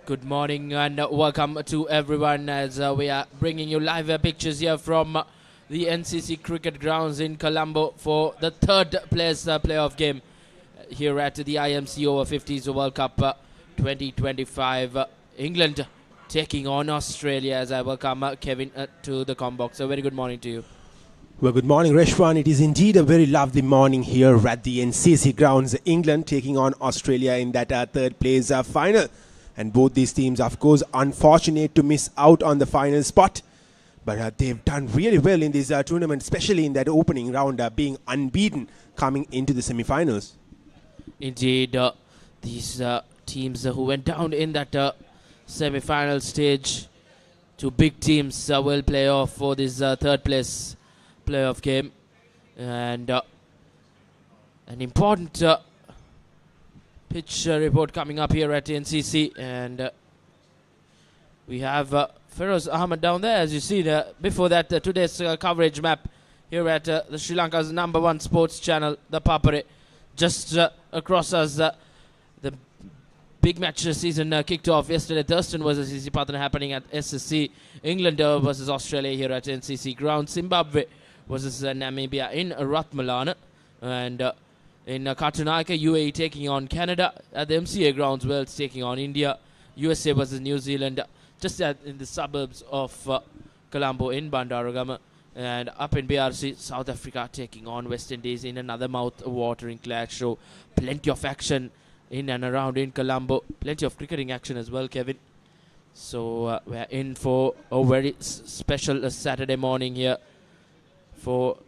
Good morning and welcome to everyone as we are bringing you live pictures here from the NCC Cricket Grounds in Colombo for the third place playoff game here at the IMC Over-50s World Cup 2025. England taking on Australia as I welcome Kevin to the combox. A very good morning to you. Well, good morning, Reshwan. It is indeed a very lovely morning here at the NCC Grounds. England taking on Australia in that third place final. And both these teams, of course, unfortunate to miss out on the final spot. But they've done really well in this tournament, especially in that opening round, being unbeaten coming into the semi-finals. Indeed, these teams who went down in that semi-final stage, two big teams will play off for this third place playoff game. And an important pitch report coming up here at NCC, and we have Feroz Ahmed down there, as you see. Before that, today's coverage map here at the Sri Lanka's #1 sports channel, ThePapare. Just across us, the big match season kicked off yesterday. Thurston versus Isipatana happening at SSC. England versus Australia here at NCC Grounds. Zimbabwe versus Namibia in Ratmalana, and in Katunayake, UAE taking on Canada. At the MCA Grounds, Wales taking on India. USA versus New Zealand, just in the suburbs of Colombo in Bandaragama. And up in BRC, South Africa taking on West Indies in another mouth-watering clash. So plenty of action in and around in Colombo. Plenty of cricketing action as well, Kevin. So we're in for a very special Saturday morning here for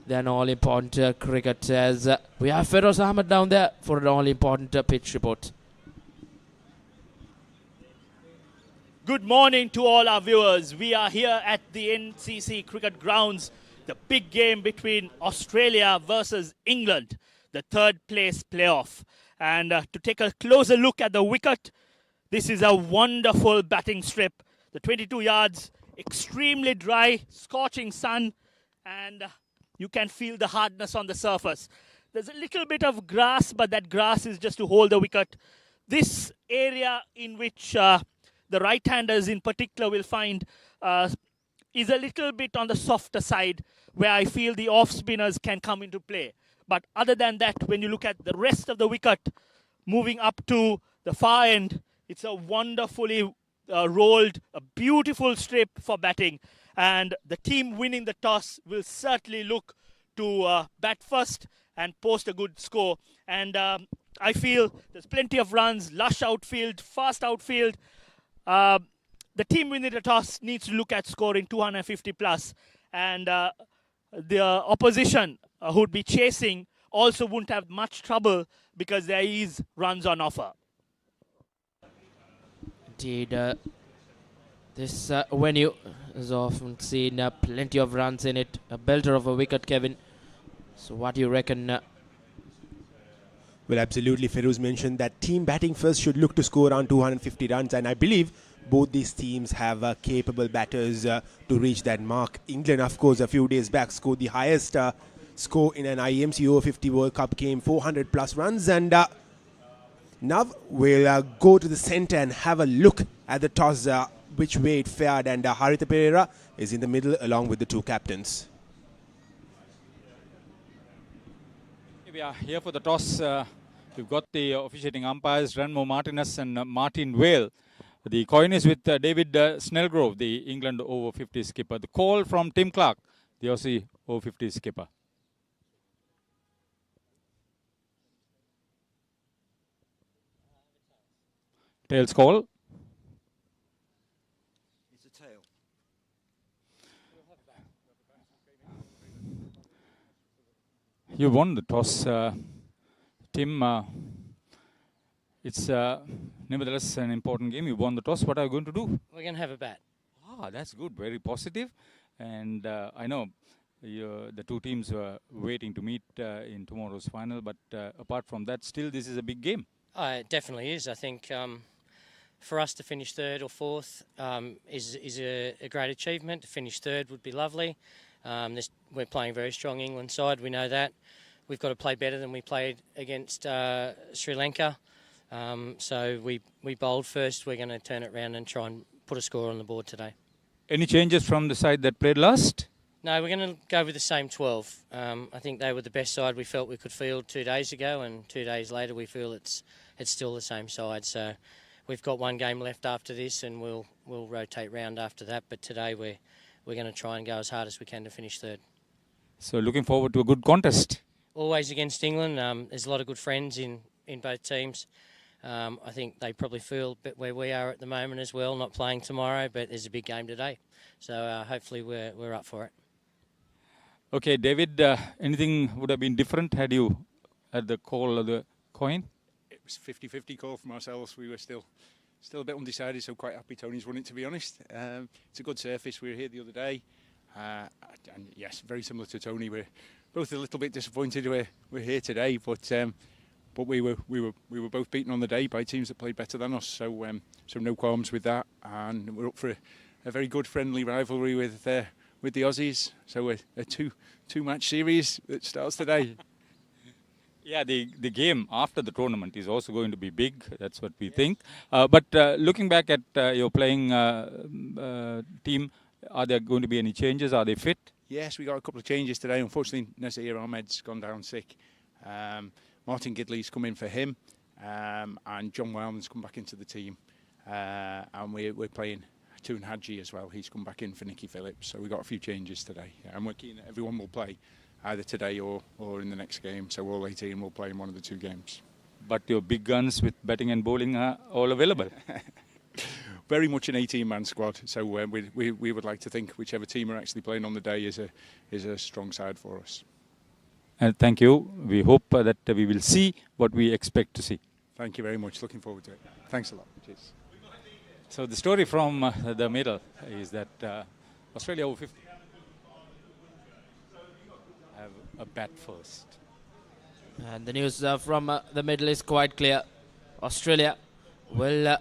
an all-important cricket, as we have Feroz Ahmed down there for an all-important pitch report. Good morning to all our viewers. We are here at the NCC Cricket Grounds, the big game between Australia versus England, the third place playoff. And to take a closer look at the wicket, this is a wonderful batting strip. The 22 yards, extremely dry, scorching sun, and you can feel the hardness on the surface. There's a little bit of grass, but that grass is just to hold the wicket. This area in which the right-handers in particular will find is a little bit on the softer side, where I feel the off-spinners can come into play. But other than that, when you look at the rest of the wicket, moving up to the far end, it's a wonderfully rolled, a beautiful strip for batting. And the team winning the toss will certainly look to bat first and post a good score. And I feel there's plenty of runs, lush outfield, fast outfield. The team winning the toss needs to look at scoring 250 plus. And the opposition who would be chasing also wouldn't have much trouble because there is runs on offer. Indeed, this venue has often seen plenty of runs in it. A belter of a wicket, Kevin. So what do you reckon? Well, absolutely. Feroz mentioned that team batting first should look to score around 250 runs. And I believe both these teams have capable batters to reach that mark. England, of course, a few days back scored the highest score in an IMC Over-50 World Cup game, 400 plus runs. And now we'll go to the centre and have a look at the toss, which way it fared, and Haritha Pereira is in the middle along with the two captains. We are here for the toss. We've got the officiating umpires, Ranmo Martinez and Martin Whale. The coin is with David Snellgrove, the England Over-50s skipper. The call from Tim Clark, the Aussie Over-50s skipper. Tails call. You won the toss, Tim. It's nevertheless an important game. You won the toss. What are you going to do? We're going to have a bat. Ah, that's good. Very positive. And I know the two teams were waiting to meet in tomorrow's final. But apart from that, still this is a big game. Oh, it definitely is. I think for us to finish third or fourth is a great achievement. To finish third would be lovely. We're playing a very strong England side. We know that. We've got to play better than we played against Sri Lanka. So we bowled first. We're going to turn it round and try and put a score on the board today. Any changes from the side that played last? No, we're going to go with the same 12. I think they were the best side we felt we could field 2 days ago, and 2 days later we feel it's still the same side. So we've got one game left after this, and we'll rotate round after that. But today we're going to try and go as hard as we can to finish third. So looking forward to a good contest. Always against England. There's a lot of good friends in both teams. I think they probably feel a bit where we are at the moment as well, not playing tomorrow, but there's a big game today. So hopefully we're up for it. Okay, David, anything would have been different had you had the call of the coin? It was 50-50 call from ourselves. We were still a bit undecided, so quite happy Tony's won it, to be honest. It's a good surface. We were here the other day. And yes, very similar to Tony. We're both a little bit disappointed we're here today, but we were both beaten on the day by teams that played better than us. So no qualms with that, and we're up for a very good friendly rivalry with the Aussies. So a two match series that starts today. Yeah, the game after the tournament is also going to be big. That's what we think. But looking back at your playing team, are there going to be any changes? Are they fit? Yes, we got a couple of changes today. Unfortunately, Nasir Ahmed's gone down sick. Martin Gidley's come in for him, and John Wildman's come back into the team. And we're playing Toon Hadji as well. He's come back in for Nicky Phillips. So we got a few changes today. And we're keen that everyone will play either today or in the next game. So all 18 will play in one of the two games. But your big guns with batting and bowling are all available. Very much an 18-man squad. So we would like to think whichever team are actually playing on the day is a strong side for us. Thank you. We hope that we will see what we expect to see. Thank you very much. Looking forward to it. Thanks a lot. Cheers. So the story from the middle is that Australia Over-50 have a bat first. And the news from the middle is quite clear. Australia will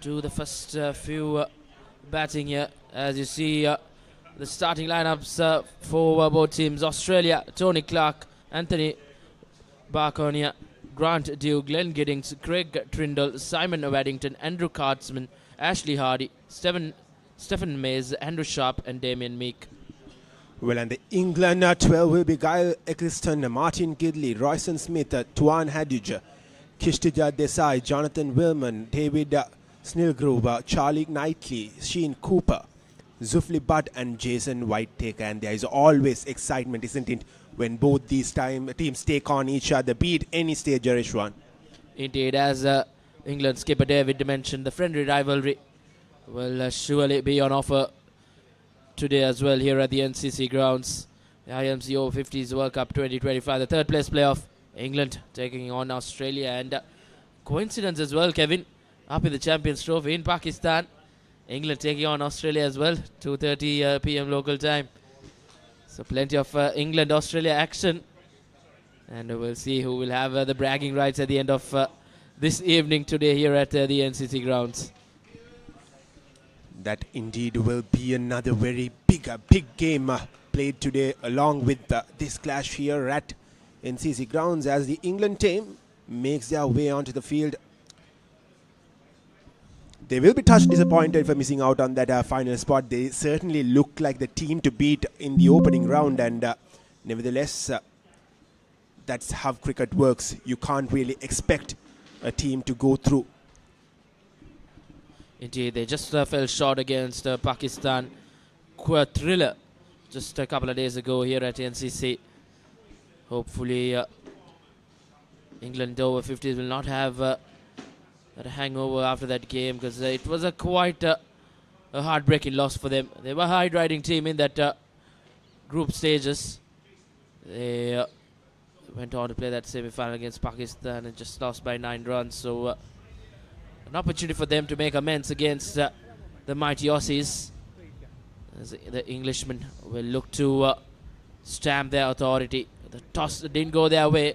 do the first few batting here. As you see, the starting lineups for both teams. Australia, Tony Clark, Anthony Barconia, Grant Dew, Glenn Giddings, Craig Trindle, Simon Waddington, Andrew Cartsman, Ashley Hardy, Stephen Mays, Andrew Sharp and Damien Meek. Well, and the England 12 will be Guy Eccleston, Martin Gidley, Royson Smith, Tuan Hadij, Kishtija Desai, Jonathan Willman, David Snellgrove, Charlie Knightley, Sheen Cooper, Zulfi Butt and Jason Whitetaker. And there is always excitement, isn't it, when both these teams take on each other, be it any stage, Arishwan. Indeed, as England skipper David mentioned, the friendly rivalry will surely be on offer today as well here at the NCC Grounds. The IMC Over-50s World Cup 2025, the third place playoff. England taking on Australia, and coincidence as well, Kevin, up in the Champions Trophy in Pakistan. England taking on Australia as well, 2:30 p.m. local time. So plenty of England-Australia action. And we'll see who will have the bragging rights at the end of this evening today here at the NCC Grounds. That indeed will be another very big game played today, along with this clash here at NCC Grounds, as the England team makes their way onto the field. They will be touched disappointed for missing out on that final spot. They certainly look like the team to beat in the opening round, and nevertheless, that's how cricket works. You can't really expect a team to go through. Indeed, they just fell short against Pakistan Thriller just a couple of days ago here at NCC. Hopefully, England Over-50s will not have that hangover after that game, because it was quite a heartbreaking loss for them. They were a high-riding team in that group stages. They went on to play that semi-final against Pakistan and just lost by 9 runs. So an opportunity for them to make amends against the mighty Aussies, as the Englishmen will look to stamp their authority. The toss didn't go their way,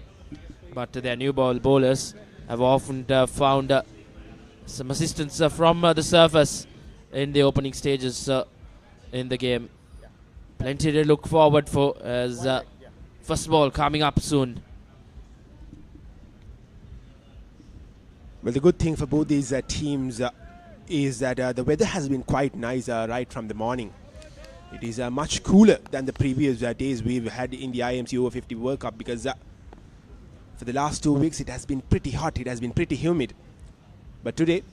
but their new ball bowlers have often found some assistance from the surface in the opening stages in the game. Plenty to look forward for, as first ball coming up soon. Well, the good thing for both these teams is that the weather has been quite nice right from the morning. It is much cooler than the previous days we've had in the IMC Over-50 World Cup, because for the last 2 weeks it has been pretty hot, it has been pretty humid. But today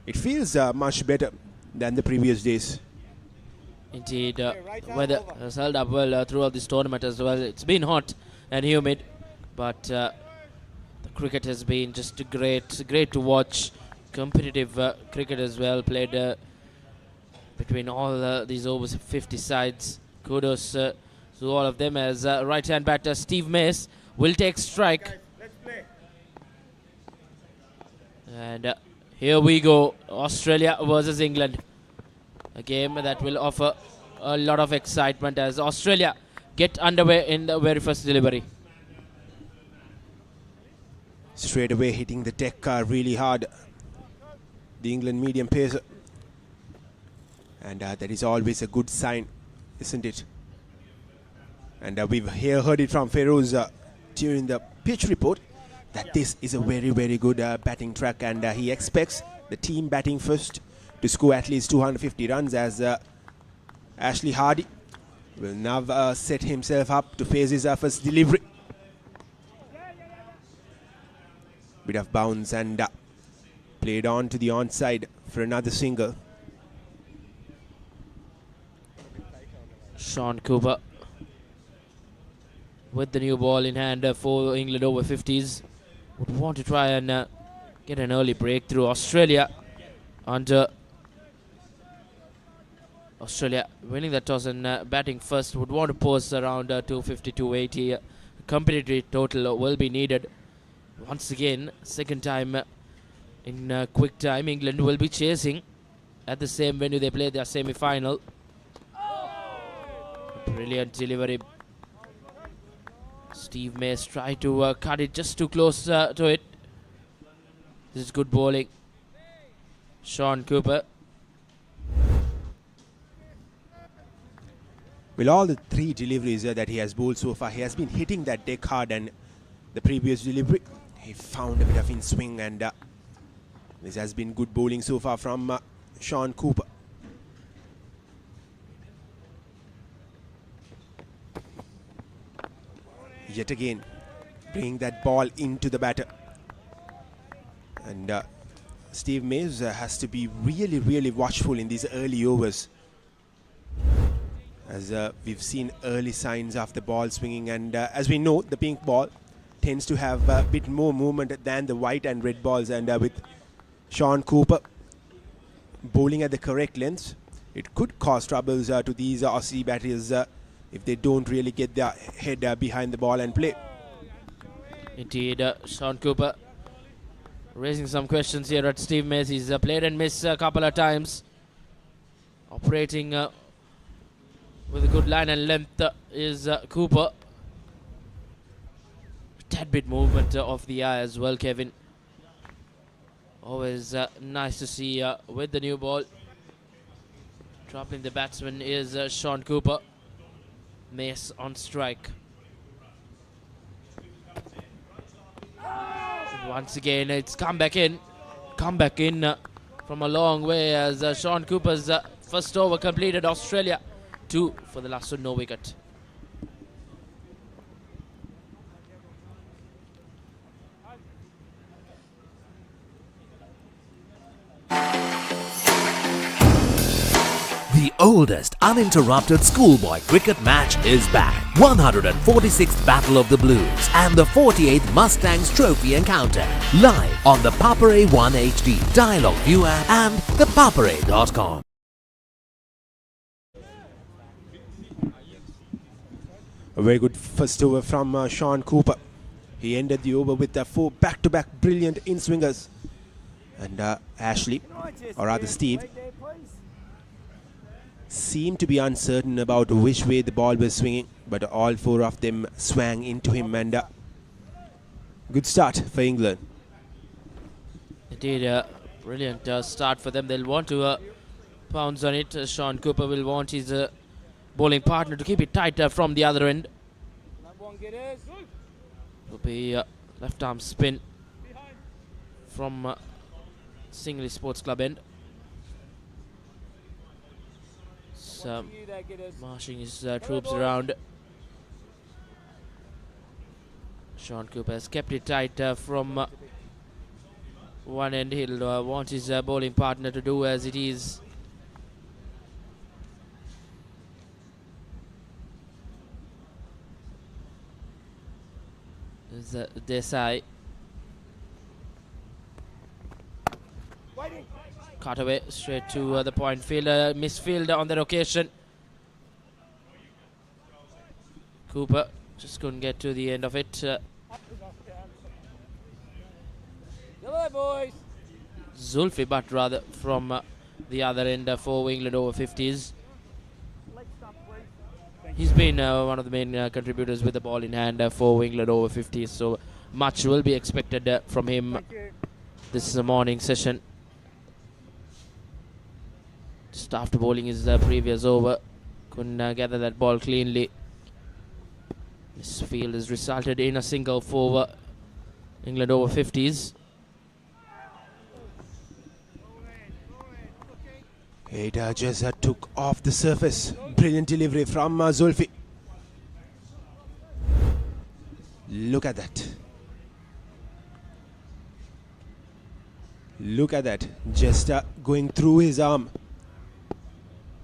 it feels much better than the previous days. Indeed, weather has held up well throughout this tournament as well. It's been hot and humid, but the cricket has been just great to watch. Competitive cricket as well played between all these over-50 sides. Kudos to all of them, as right-hand batter Steve Mace will take strike. And here we go, Australia versus England. A game that will offer a lot of excitement as Australia get underway in the very first delivery. Straight away hitting the deck really hard, the England medium pacer. And that is always a good sign, isn't it? And we've heard it from Feroz during the pitch report that this is a very good batting track, and he expects the team batting first to score at least 250 runs, as Ashley Hardy will now set himself up to face his first delivery. Bit of bounce and played on to the onside for another single. Sean Cooper with the new ball in hand for England Over-50s. Would want to try and get an early breakthrough. Australia winning the toss and batting first, would want to post around 250, 280. Competitive total will be needed. Once again, second time in quick time, England will be chasing at the same venue they played their semi-final. Brilliant delivery. Steve Mace tried to cut it just too close to it. This is good bowling. Sean Cooper. Well, all the three deliveries that he has bowled so far, he has been hitting that deck hard, and the previous delivery he found a bit of in swing, and this has been good bowling so far from Sean Cooper. Yet again bringing that ball into the batter, and Steve Mace has to be really watchful in these early overs, as we've seen early signs of the ball swinging, and as we know, the pink ball tends to have a bit more movement than the white and red balls, and with Sean Cooper bowling at the correct lengths, it could cause troubles to these Aussie batters if they don't really get their head behind the ball and play. Indeed, Sean Cooper raising some questions here at Steve Mace. He's played and missed a couple of times. Operating with a good line and length is Cooper. Tad bit movement of the eye as well, Kevin. Always nice to see with the new ball. Dropping the batsman is Sean Cooper. Mace on strike. Once again, it's come back in from a long way, as Sean Cooper's first over completed. Australia 2 for the last one, no wicket. The oldest uninterrupted schoolboy cricket match is back. 146th Battle of the Blues and the 48th Mustangs Trophy encounter. Live on the Papare 1 HD, Dialog ViU App and ThePapare.com. A very good first over from Sean Cooper. He ended the over with 4 back-to-back brilliant in-swingers. And Ashley, or rather Steve, seemed to be uncertain about which way the ball was swinging, but all 4 of them swung into him, and good start for England. Indeed, brilliant start for them. They'll want to pounce on it. Sean Cooper will want his bowling partner to keep it tight from the other end. Will be left arm spin from Singley Sports Club end. So, marching his troops around. Sean Cooper has kept it tight from one end. He'll want his bowling partner to do as it is. There's Desai. Cut away straight to the point field. Misfield on that occasion. Cooper just couldn't get to the end of it. Zulfi Butt rather from the other end for England Over-50s. He's been one of the main contributors with the ball in hand for England Over-50s, so much will be expected from him this morning session. Just after bowling his previous over, couldn't gather that ball cleanly. This field has resulted in a single for England Over-50s. It just took off the surface. Brilliant delivery from Zulfi. Look at that. Look at that. Just going through his arm.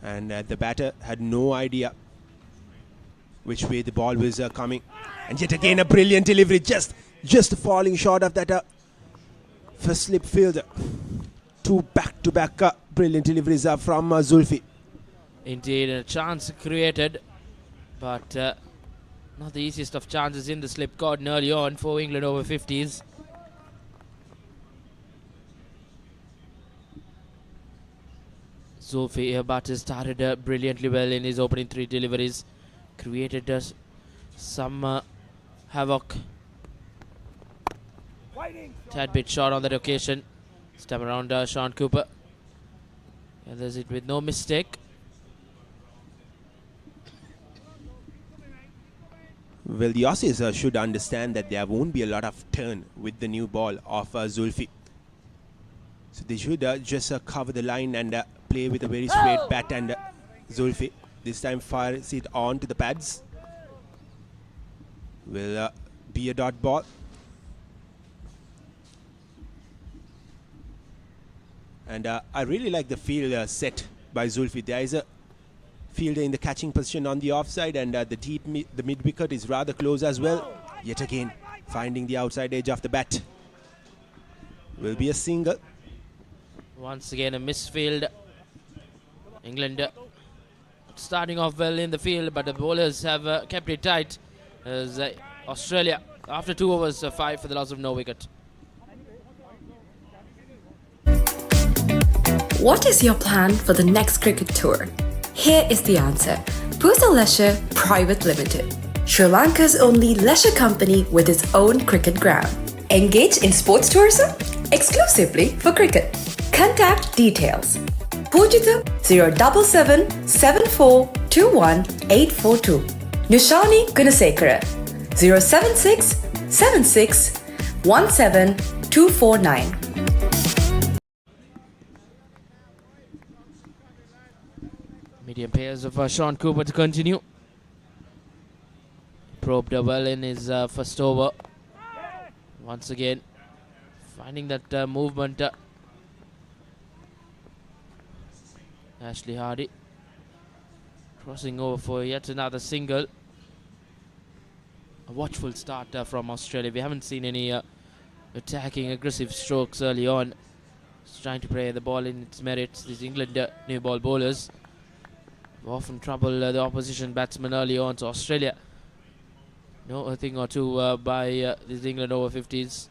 And the batter had no idea which way the ball was coming. And yet again a brilliant delivery. Just falling short of that first slip fielder. Two back-to-back brilliant deliveries from Zulfi. Indeed, a chance created, but not the easiest of chances in the slip caught early on for England Over-50s. Zulfi Butt has started brilliantly well in his opening three deliveries, created some havoc. Tad bit short on that occasion. This time around Sean Cooper gathers it with no mistake. Well, the Aussies should understand that there won't be a lot of turn with the new ball of Zulfi. So they should just cover the line and play with a very straight bat, and Zulfi this time fires it on to the pads. Will be a dot ball. And I really like the field set by Zulfi. There is a fielder in the catching position on the offside, and the mid wicket is rather close as well. Yet again, finding the outside edge of the bat. Will be a single. Once again, a misfield. England starting off well in the field, but the bowlers have kept it tight. As Australia, after 2 overs, 5 for the loss of no wicket. What is your plan for the next cricket tour? Here is the answer. Pusa Leisure Private Limited, Sri Lanka's only leisure company with its own cricket ground. Engage in sports tourism exclusively for cricket. Contact details. Pujitha 077 7421 842. Nishani Gunasekara 076 76 17 249. Medium pairs of Sean Cooper to continue. Probed well in his first over. Once again, finding that movement. Ashley Hardy crossing over for yet another single. A watchful start from Australia. We haven't seen any attacking aggressive strokes early on. Just trying to play the ball in its merits. These England new ball bowlers often trouble the opposition batsmen early on. So Australia know a thing or two by these England Over-50s.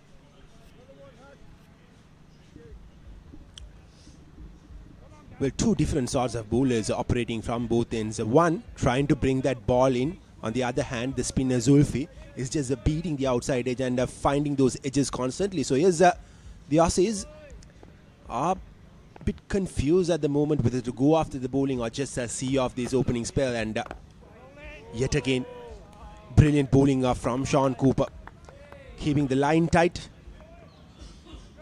Well, two different sorts of bowlers operating from both ends. One trying to bring that ball in. On the other hand, the spinner Zulfi is just beating the outside edge and finding those edges constantly. So here's the Aussies are a bit confused at the moment whether to go after the bowling or just see off this opening spell. And yet again, brilliant bowling from Sean Cooper, keeping the line tight.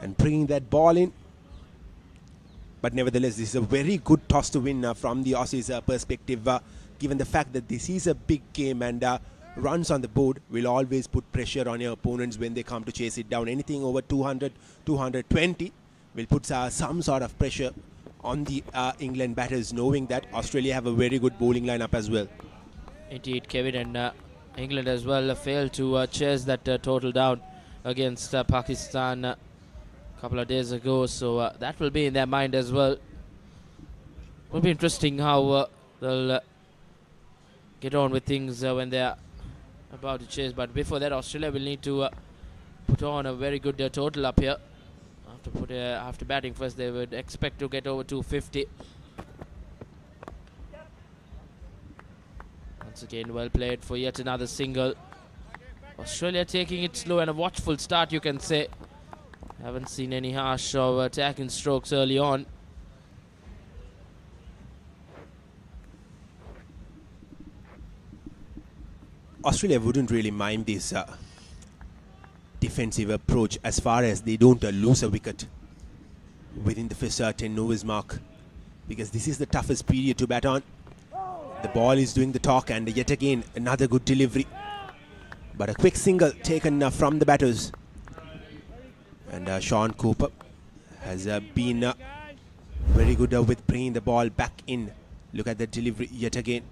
and bringing that ball in. But nevertheless, this is a very good toss to win from the Aussies' perspective, given the fact that this is a big game and runs on the board will always put pressure on your opponents when they come to chase it down. Anything over 200, 220 will put some sort of pressure on the England batters, knowing that Australia have a very good bowling lineup as well. Indeed, Kevin, and England as well failed to chase that total down against Pakistan a couple of days ago, so that will be in their mind as well. Will be interesting how they'll get on with things when they're about to chase. But before that, Australia will need to put on a very good total up here. After batting first, they would expect to get over 250. Once again, well played for yet another single. Australia taking it slow and a watchful start, you can say. Haven't seen any harsh or attacking strokes early on. Australia wouldn't really mind this defensive approach as far as they don't lose a wicket within the first 10 overs mark, because this is the toughest period to bat on. The ball is doing the talk, and yet again another good delivery, but a quick single taken from the batters. And Sean Cooper has been very good with bringing the ball back in. Look at the delivery yet again.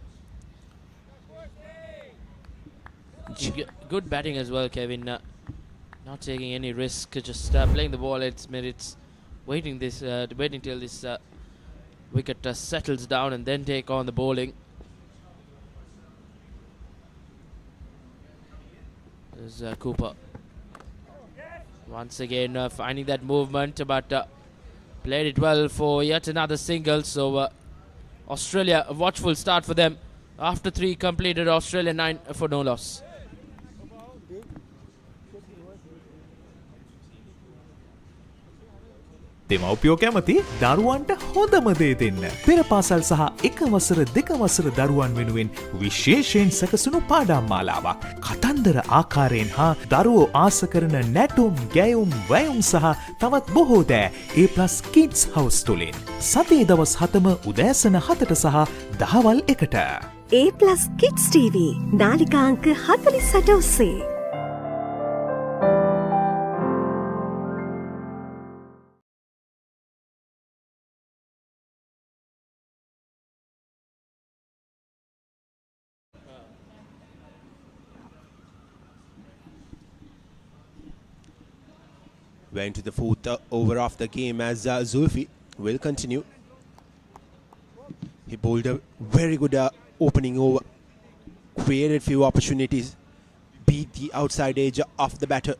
Good batting as well, Kevin. Not taking any risk, just playing the ball at its merits, waiting till this wicket settles down and then take on the bowling. There's Cooper. Once again finding that movement, but played it well for yet another single. So Australia, a watchful start for them. After 3 completed, Australia 9 for no loss. දෙමව්පියෝ කැමති දරුවන්ට හොඳම දේ දෙන්න. පෙර පාසල් සහ 1 වසර 2 වසර දරුවන් වෙනුවෙන් විශේෂයෙන් සැකසුණු පාඩම් මාලාවක්. කතන්දර ආකාරයෙන් හා දරුවෝ ආස කරන නැටුම්, ගැයුම්, වැයුම් සහ තවත් බොහෝ දෑ A+ Kids House තුලින්. සතියේ දවස් 7ම උදෑසන 7ට සහ දහවල් 1ට. A+ Kids TV නාලිකා අංක 48 ඔස්සේ. We're into the 4th over of the game as Zulfi will continue. He bowled a very good opening over, created few opportunities, beat the outside edge of the batter.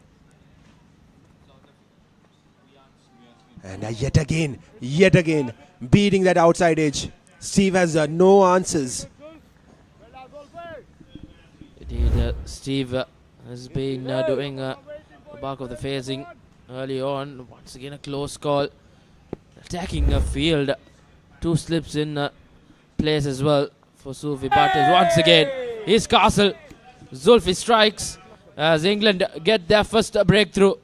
And yet again, beating that outside edge. Steve has no answers. Indeed, Steve has been doing the bulk of the phasing early on. Once again a close call, attacking the field. 2 slips in place as well for Zulfi Butt. Once again his castle. Zulfi strikes as England get their first breakthrough,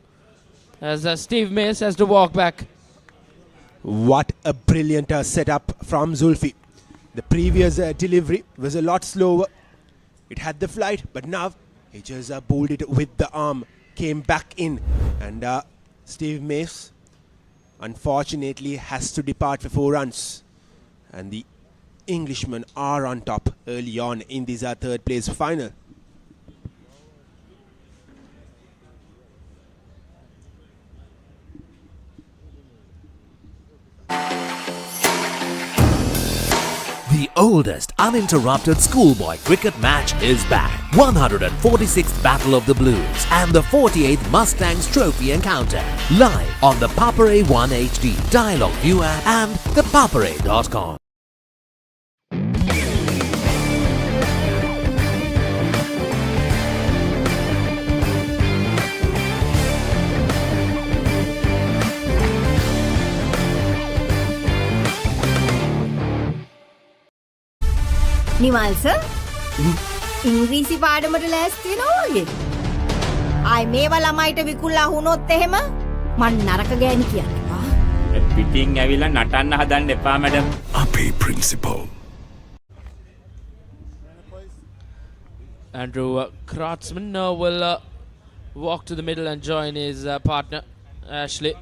as Steve Mace has to walk back. What a brilliant setup from Zulfi. The previous delivery was a lot slower. It had the flight, but now he just bowled it with the arm, came back in, and Steve Mace unfortunately has to depart for 4 runs, and the Englishmen are on top early on in this 3rd place final. The oldest uninterrupted schoolboy cricket match is back. 146th Battle of the Blues and the 48th Mustangs Trophy Encounter. Live on the Papare 1 HD, Dialog ViU App and ThePapare.com. Nimal sir ඉංග්‍රීසි පාඩමට ලෑස්ති වෙනවා වගේ. ආයි මේවා ළමයිට විකුණලා වුණොත් එහෙම මන් නරක ගෑණි කියන්නවා. පිටින් ඇවිල්ලා නටන්න හදන්න එපා මැඩම්. අපේ principal. Andrew Kratzman will walk to the middle and join his partner Ashley.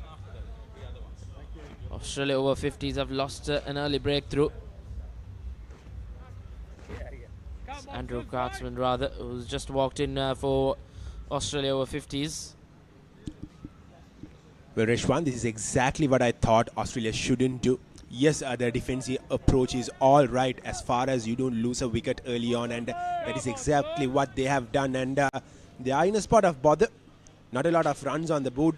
Australia Over-50s have lost an early breakthrough. Andrew Kratzman rather, who's just walked in for Australia Over-50s. Well, Reshwan, this is exactly what I thought Australia shouldn't do. Yes, their defensive approach is all right as far as you don't lose a wicket early on, and that is exactly what they have done. And they are in a spot of bother. Not a lot of runs on the board,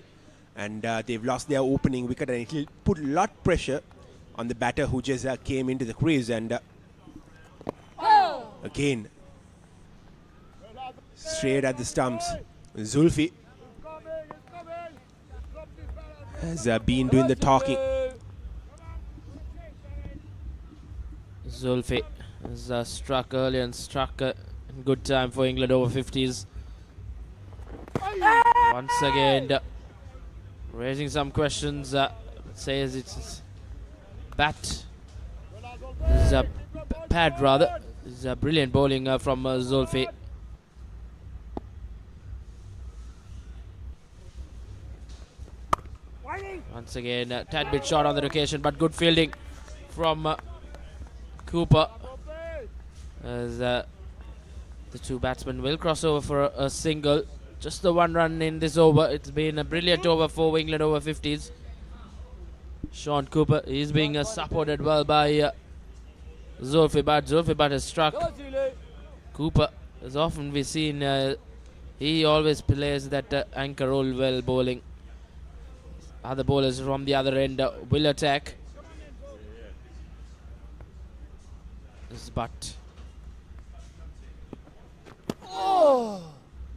and they've lost their opening wicket, and it will put a lot of pressure on the batter who just came into the crease. And again, straight at the stumps, Zulfi has been doing the talking. Zulfi has struck early and struck in good time for England Over-50s. Once again, raising some questions. Says it's bat. This is a pad rather. This is a brilliant bowling from Zulfi. Once again, a tad bit short on the occasion, but good fielding from Cooper. As the two batsmen will cross over for a single. Just the one run in this over. It's been a brilliant over for England Over-50s. Sean Cooper is being supported well by Zulfi Butt. Zulfi Butt has struck. Cooper, as often we've seen, he always plays that anchor role well bowling. Other bowlers from the other end will attack. This is Butt.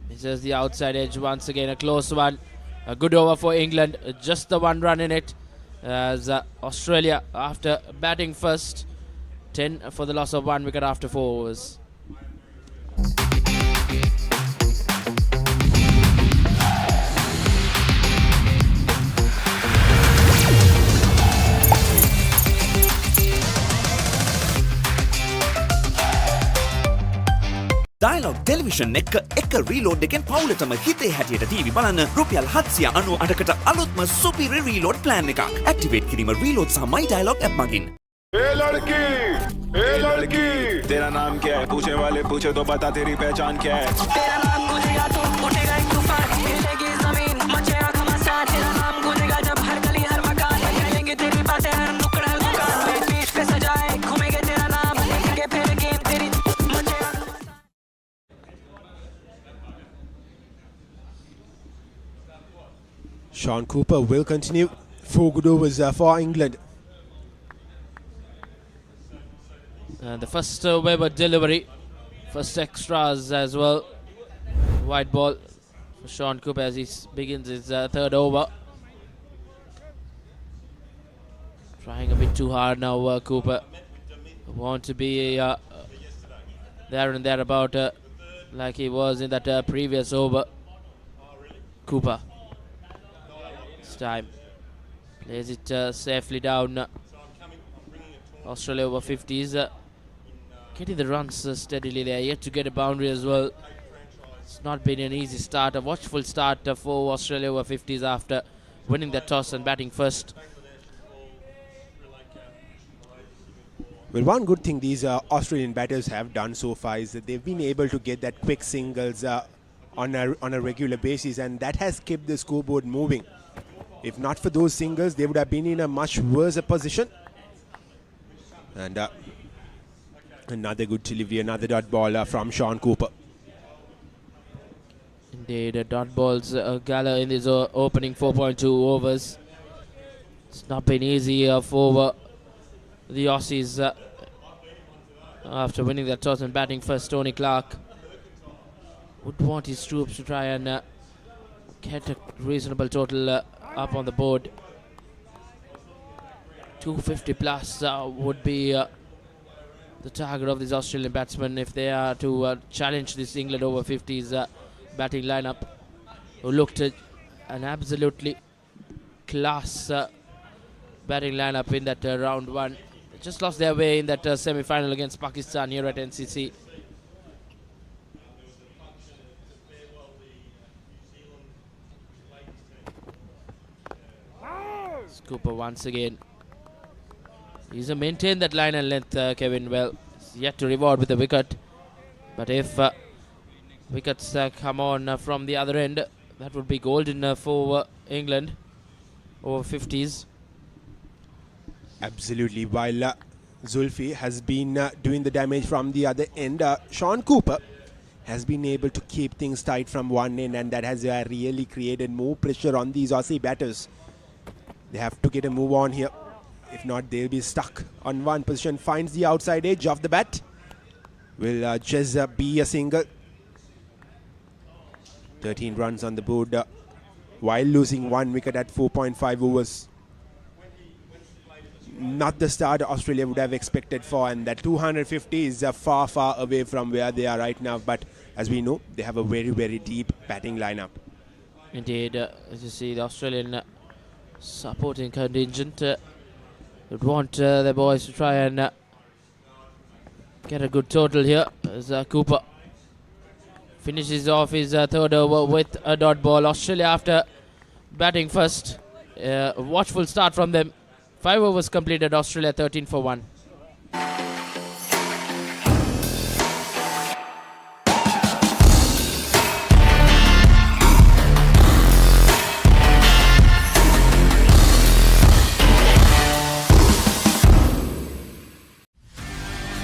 Misses the outside edge once again. A close one. A good over for England. Just the one run in it. As Australia, after batting first, 10 for the loss of 1 wicket after 4 overs. Dialog Television එක reload එකෙන් පවුලටම හිතේ හැටියට TV බලන්න රුපියල් 798කට අලුත්ම සුපිරි reload plan එකක්. Activate කිරීම reload සහ My Dialog app මගින්. ए लड़की तेरा नाम क्या है? पूछने वाले पूछे तो बता तेरी पहचान क्या है? तेरा नाम गूंजेगा तो उठेगा एक तूफान, हिलेगी जमीन, मचेगा घमासान. तेरा नाम गूंजेगा जब हर गली हर मकान, हिलेंगे तेरी बातें हर नुक्कड़ हर दुकान. बीच पे सजाए घूमेंगे तेरा नाम, लेके फिर गेम तेरी मचेगा. Sean Cooper will continue. 4 good overs for England. The first Weber delivery, first extras as well. White ball for Sean Cooper as he begins his third over. Trying a bit too hard now, Cooper. Want to be there and thereabout like he was in that previous over. Cooper. This time plays it safely down. Australia Over-50s. Getting the runs steadily there, yet to get a boundary as well. It's not been an easy start, a watchful start for Australia Over-50s after winning the toss and batting first. Well, one good thing these Australian batters have done so far is that they've been able to get that quick singles on a regular basis, and that has kept the scoreboard moving. If not for those singles, they would have been in a much worse position. And another good delivery, another dot ball from Sean Cooper. Indeed, dot balls gala in his opening 4.2 overs. It's not been easy for the Aussies after winning their toss and batting first. Tony Clark would want his troops to try and get a reasonable total up on the board. 250 plus would be the target of these Australian batsmen if they are to challenge this England Over-50s batting lineup, who looked at an absolutely class batting lineup in that round one. Just lost their way in that semi-final against Pakistan here at NCC. Cooper once again. He's maintained that line and length, Kevin. Well, he's yet to reward with a wicket. But if wickets come on from the other end, that would be golden for England over-50s. Absolutely. While Zulfi has been doing the damage from the other end, Sean Cooper has been able to keep things tight from one end, and that has really created more pressure on these Aussie batters. They have to get a move on here. If not, they'll be stuck on one position. Finds the outside edge of the bat. Will just be a single. 13 runs on the board while losing one wicket at 4.5 overs. Not the start Australia would have expected for, and that 250 is far, far away from where they are right now. But as we know, they have a very, very deep batting lineup. Indeed, as you see, the Australian supporting contingent would want their boys to try and get a good total here as Cooper finishes off his third over with a dot ball. Australia, after batting first, watchful start from them. 5 overs completed, Australia 13 for 1.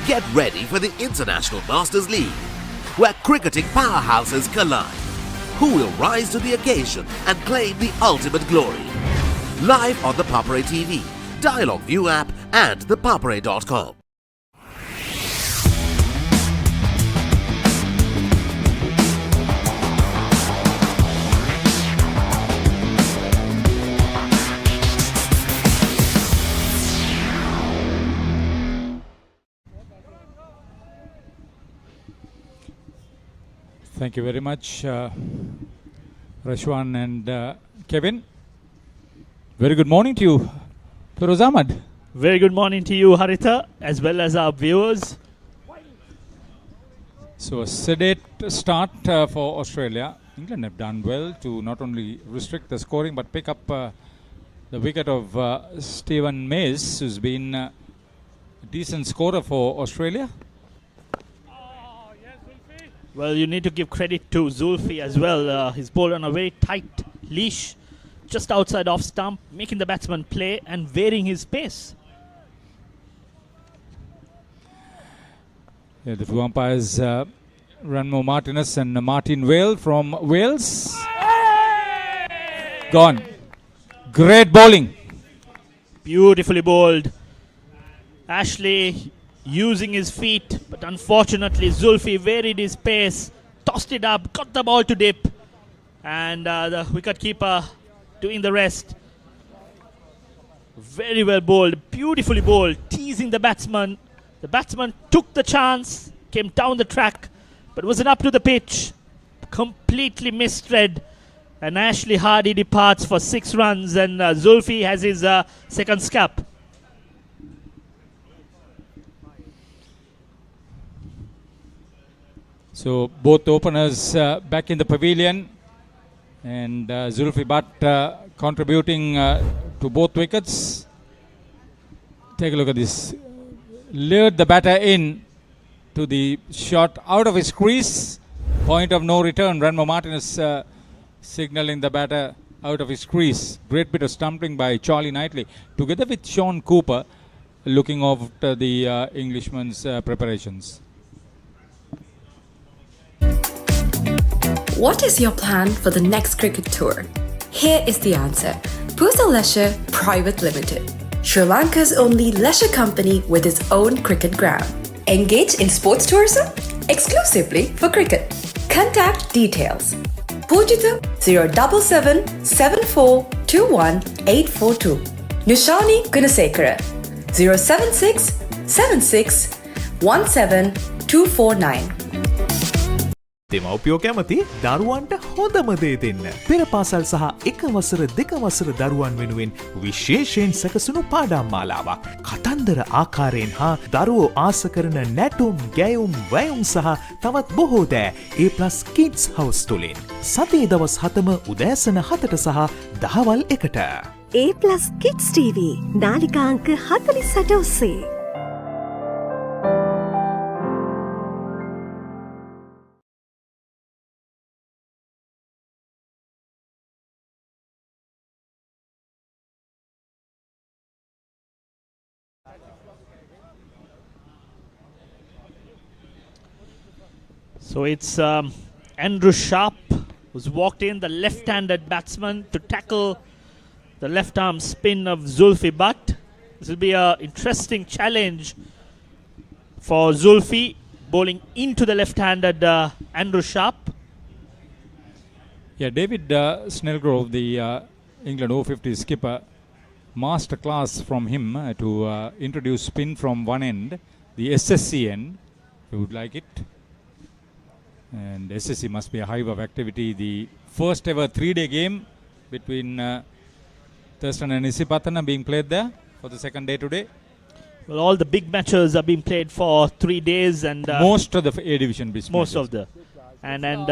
Get ready for the International Masters League, where cricketing powerhouses collide. Who will rise to the occasion and claim the ultimate glory? Live on the Papare TV, Dialog ViU App and ThePapare.com. Thank you very much, Rashwan and Kevin. Very good morning to you, Feroz Ahmad. Very good morning to you, Haritha, as well as our viewers. So a sedate start for Australia. England have done well to not only restrict the scoring but pick up the wicket of Stephen Mays, who's been a decent scorer for Australia. Well, you need to give credit to Zulfi as well. He's bowled on a very tight leash, just outside off stump, making the batsman play and varying his pace. Yeah, the two umpires, Ranmo Martinez and Martin Wale from Wales. Gone. Great bowling. Beautifully bowled. Ashley using his feet, but unfortunately Zulfi varied his pace, tossed it up, got the ball to dip, and the wicketkeeper doing the rest. Very well bowled, beautifully bowled, teasing the batsman. The batsman took the chance, came down the track, but wasn't up to the pitch. Completely misread, and Ashley Hardy departs for 6 runs, and Zulfi has his second scalp. So both openers back in the pavilion, and Zulfi Butt contributing to both wickets. Take a look at this. Lured the batter in to the shot out of his crease. Point of no return. Ranmo Martinez signalling the batter out of his crease. Great bit of stumping by Charlie Knightley, together with Sean Cooper, looking after the Englishman's preparations. What is your plan for the next cricket tour? Here is the answer. Pusa Leisure Private Limited, Sri Lanka's only leisure company with its own cricket ground. Engage in sports tourism exclusively for cricket. Contact details. Pujita 077 74 21 842. Nushani Gunasekara 076 76 17 249. දෙමව්පියෝ කැමති දරුවන්ට හොඳම දේ දෙන්න. පෙර පාසල් සහ එක වසර දෙක වසර දරුවන් වෙනුවෙන් විශේෂයෙන් සැකසුණු පාඩම් මාලාවක්. කතන්දර ආකාරයෙන් හා දරුවෝ ආස කරන නැටුම්, ගැයුම්, වැයුම් සහ තවත් බොහෝ දෑ A+ Kids House තුලින්. සතියේ දවස් 7ම උදෑසන 7ට සහ දහවල් 1ට. A+ Kids TV නාලිකා අංක 48 ඔස්සේ. So it's Andrew Sharp who's walked in, the left-handed batsman, to tackle the left-arm spin of Zulfi Butt. This will be an interesting challenge for Zulfi, bowling into the left-handed Andrew Sharp. Yeah, David Snellgrove, the England Over-50s skipper, masterclass from him to introduce spin from one end, the SSC end, if you would like it. And SSC must be a hive of activity. The first ever 3-day game between Thurston and Isipatana being played there for the second day today. Well, all the big matches are being played for 3 days, and most of the A division matches. Most of the, and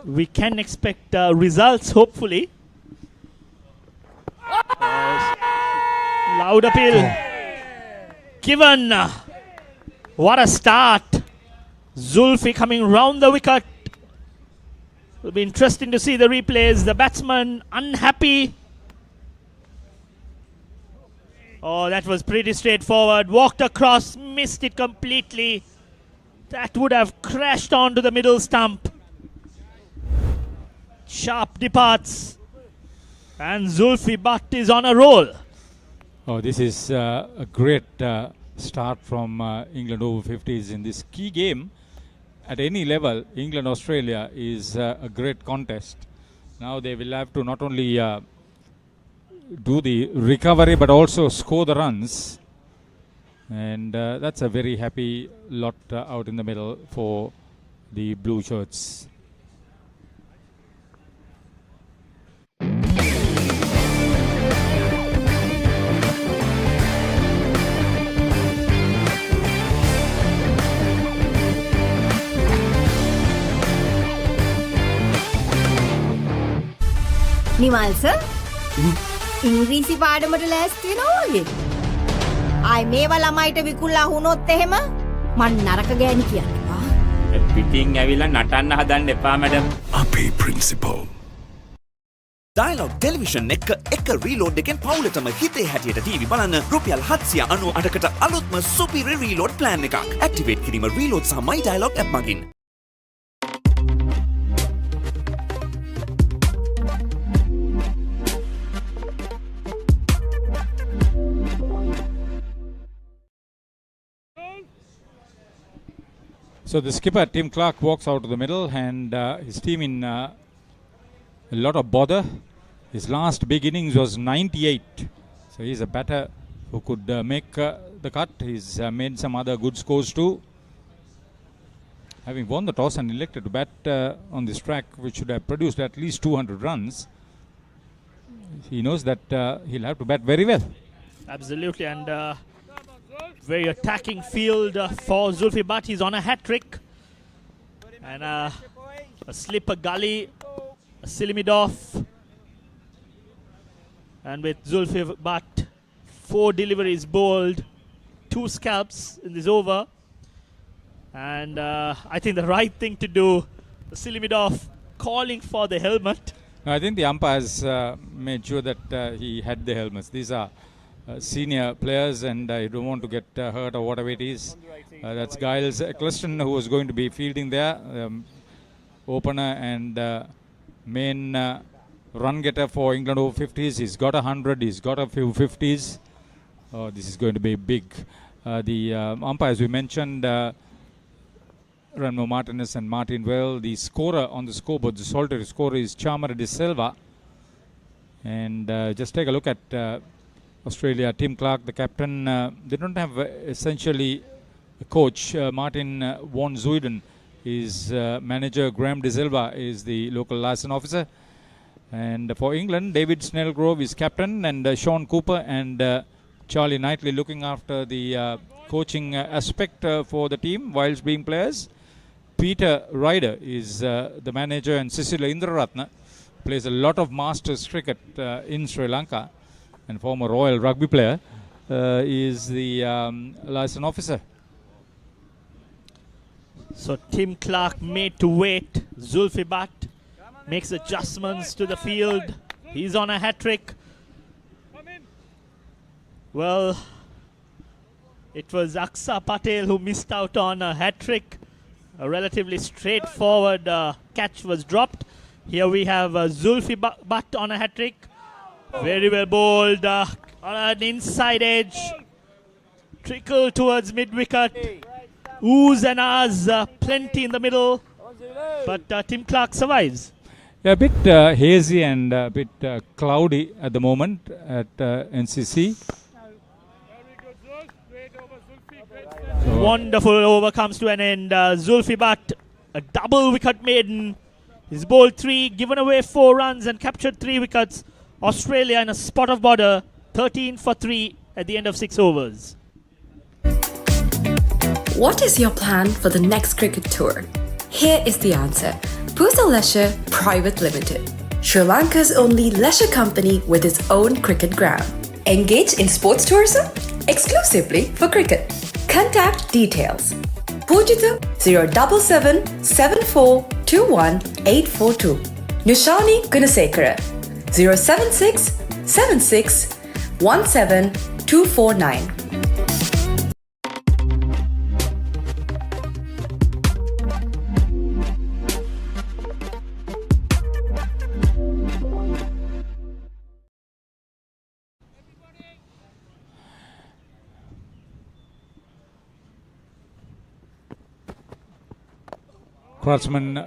we can expect results hopefully. Loud appeal given. What a start! Zulfi coming round the wicket. It will be interesting to see the replays. The batsman unhappy. Oh, that was pretty straightforward. Walked across, missed it completely. That would have crashed onto the middle stump. Sharp departs. And Zulfi Butt is on a roll. Oh, this is a great start from England Over-50s in this key game. At any level, England-Australia is a great contest. Now they will have to not only do the recovery but also score the runs. And that's a very happy lot out in the middle for the blue shirts. Nimal sir ඉංග්‍රීසි පාඩමට ලෑස්ති වෙනවා වගේ. ආයි මේවා ළමයිට විකුණලා වුණොත් එහෙම මන් නරක ගෑණි කියන්නවා. පිටින් ඇවිල්ලා නටන්න හදන්න එපා මැඩම්. අපේ ප්‍රින්සිපල්. Dialog Television එක reload එකෙන් පවුලටම හිතේ හැටියට TV බලන්න රුපියල් 798කට අලුත්ම සුපිරි reload plan එකක්. Activate කිරීම reload සහ My Dialog app මගින්. So the skipper, Tim Clark, walks out to the middle and his team in a lot of bother. His last big innings was 98. So he's a batter who could make the cut. He's made some other good scores too. Having won the toss and elected to bat on this track, which should have produced at least 200 runs, he knows that he'll have to bat very well. Absolutely, and very attacking field for Zulfi Butt. He's on a hat-trick. And a slip, a gully, a Silimidov. And with Zulfi Butt, 4 deliveries bowled, 2 scalps in this over. And I think the right thing to do, Silimidov calling for the helmet. I think the umpires made sure that he had the helmets. These are senior players, and you don't want to get hurt or whatever it is. That's Giles Eccleston, who was going to be fielding there, opener and main run getter for England Over-50s. He's got 100, he's got a few 50s. Oh, this is going to be big. The umpires we mentioned, Ranmo Martinez and Martin Well. The scorer on the scoreboard, the solitary scorer, is Chamara De Silva. And just take a look at Australia, Tim Clark, the captain. They don't have essentially a coach. Martin van Zuiden His manager Graham De Silva is the local liaison officer. And for England, David Snellgrove is captain, and Sean Cooper and Charlie Knightley looking after the coaching aspect for the team whilst being players. Peter Ryder is the manager, and Cecilia Indraratna plays a lot of Masters cricket in Sri Lanka, and former Royal rugby player is the liaison officer. So Tim Clark made to wait. Zulfi Butt makes adjustments to the field. He's on a hat-trick. Well, it was Aksa Patel who missed out on a hat-trick. A relatively straightforward catch was dropped. Here we have Zulfi Butt on a hat-trick. Very well bowled on an inside edge. Trickle towards mid-wicket. Oohs and ahs, plenty in the middle. But Tim Clark survives. Yeah, a bit hazy and a bit cloudy at the moment at NCC. So wonderful over comes to an end. Zulfi Butt, a double wicket maiden. He's bowled 3, given away 4 runs and captured 3 wickets. Australia in a spot of border, 13 for 3 at the end of 6 overs. What is your plan for the next cricket tour? Here is the answer. Pusa Leisure Private Limited, Sri Lanka's only leisure company with its own cricket ground. Engage in sports tourism exclusively for cricket. Contact details. Pujita 077 74 21 842. Nushani Gunasekara 076 76 17 249. Craftsman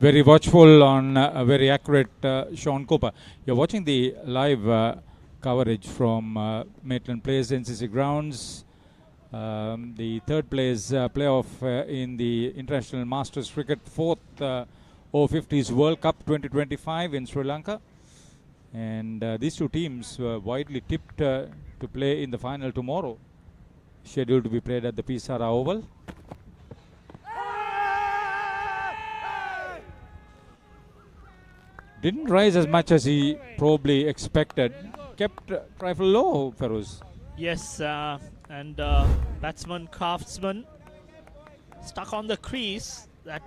very watchful on a very accurate Sean Cooper. You're watching the live coverage from Maitland Place, NCC Grounds. The third place playoff in the International Masters Cricket, 4th Over-50s World Cup 2025 in Sri Lanka. And these two teams were widely tipped to play in the final tomorrow, scheduled to be played at the Pisara Oval. Didn't rise as much as he probably expected. Kept trifle low, Feroz. Yes, and batsman Craftsman stuck on the crease. That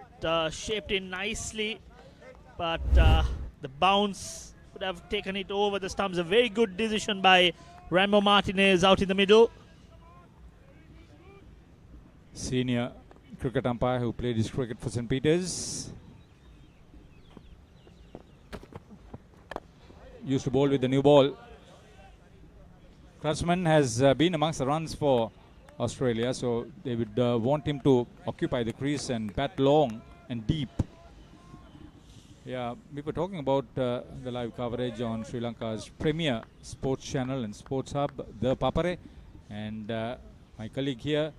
shaped in nicely, but the bounce would have taken it over the stumps. A very good decision by Rambo Martinez out in the middle. Senior cricket umpire who played his cricket for St. Peter's. Used to bowl with the new ball. Craftsman has been amongst the runs for Australia, so they would want him to occupy the crease and bat long and deep. Yeah, we were talking about the live coverage on Sri Lanka's premier sports channel and sports hub, ThePapare, and my colleague here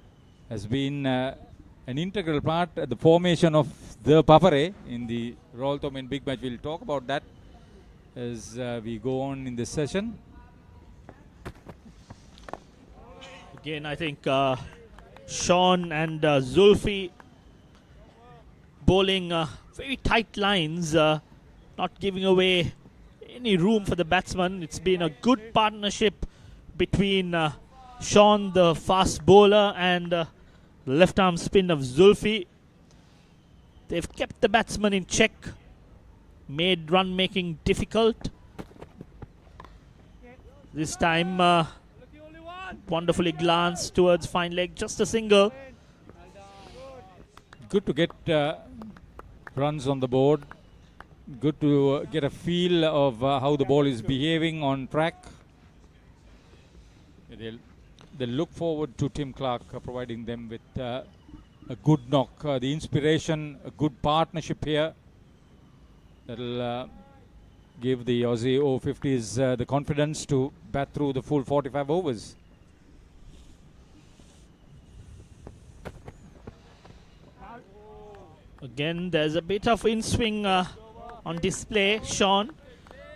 has been an integral part at the formation of ThePapare in the Royal Thomond Big Match. We'll talk about that as we go on in this session. Again, I think Sean and Zulfi bowling very tight lines, not giving away any room for the batsman. It's been a good partnership between Sean, the fast bowler, and the left arm spin of Zulfi. They've kept the batsman in check, made run making difficult. This time wonderfully glanced towards fine leg, just a single. Good to get runs on the board. Good to get a feel of how the ball is behaving on track. They'll look forward to Tim Clark providing them with a good knock. The inspiration, a good partnership here. That'll give the Aussie Over-50s the confidence to bat through the full 45 overs. Again, there's a bit of in-swing on display. Sean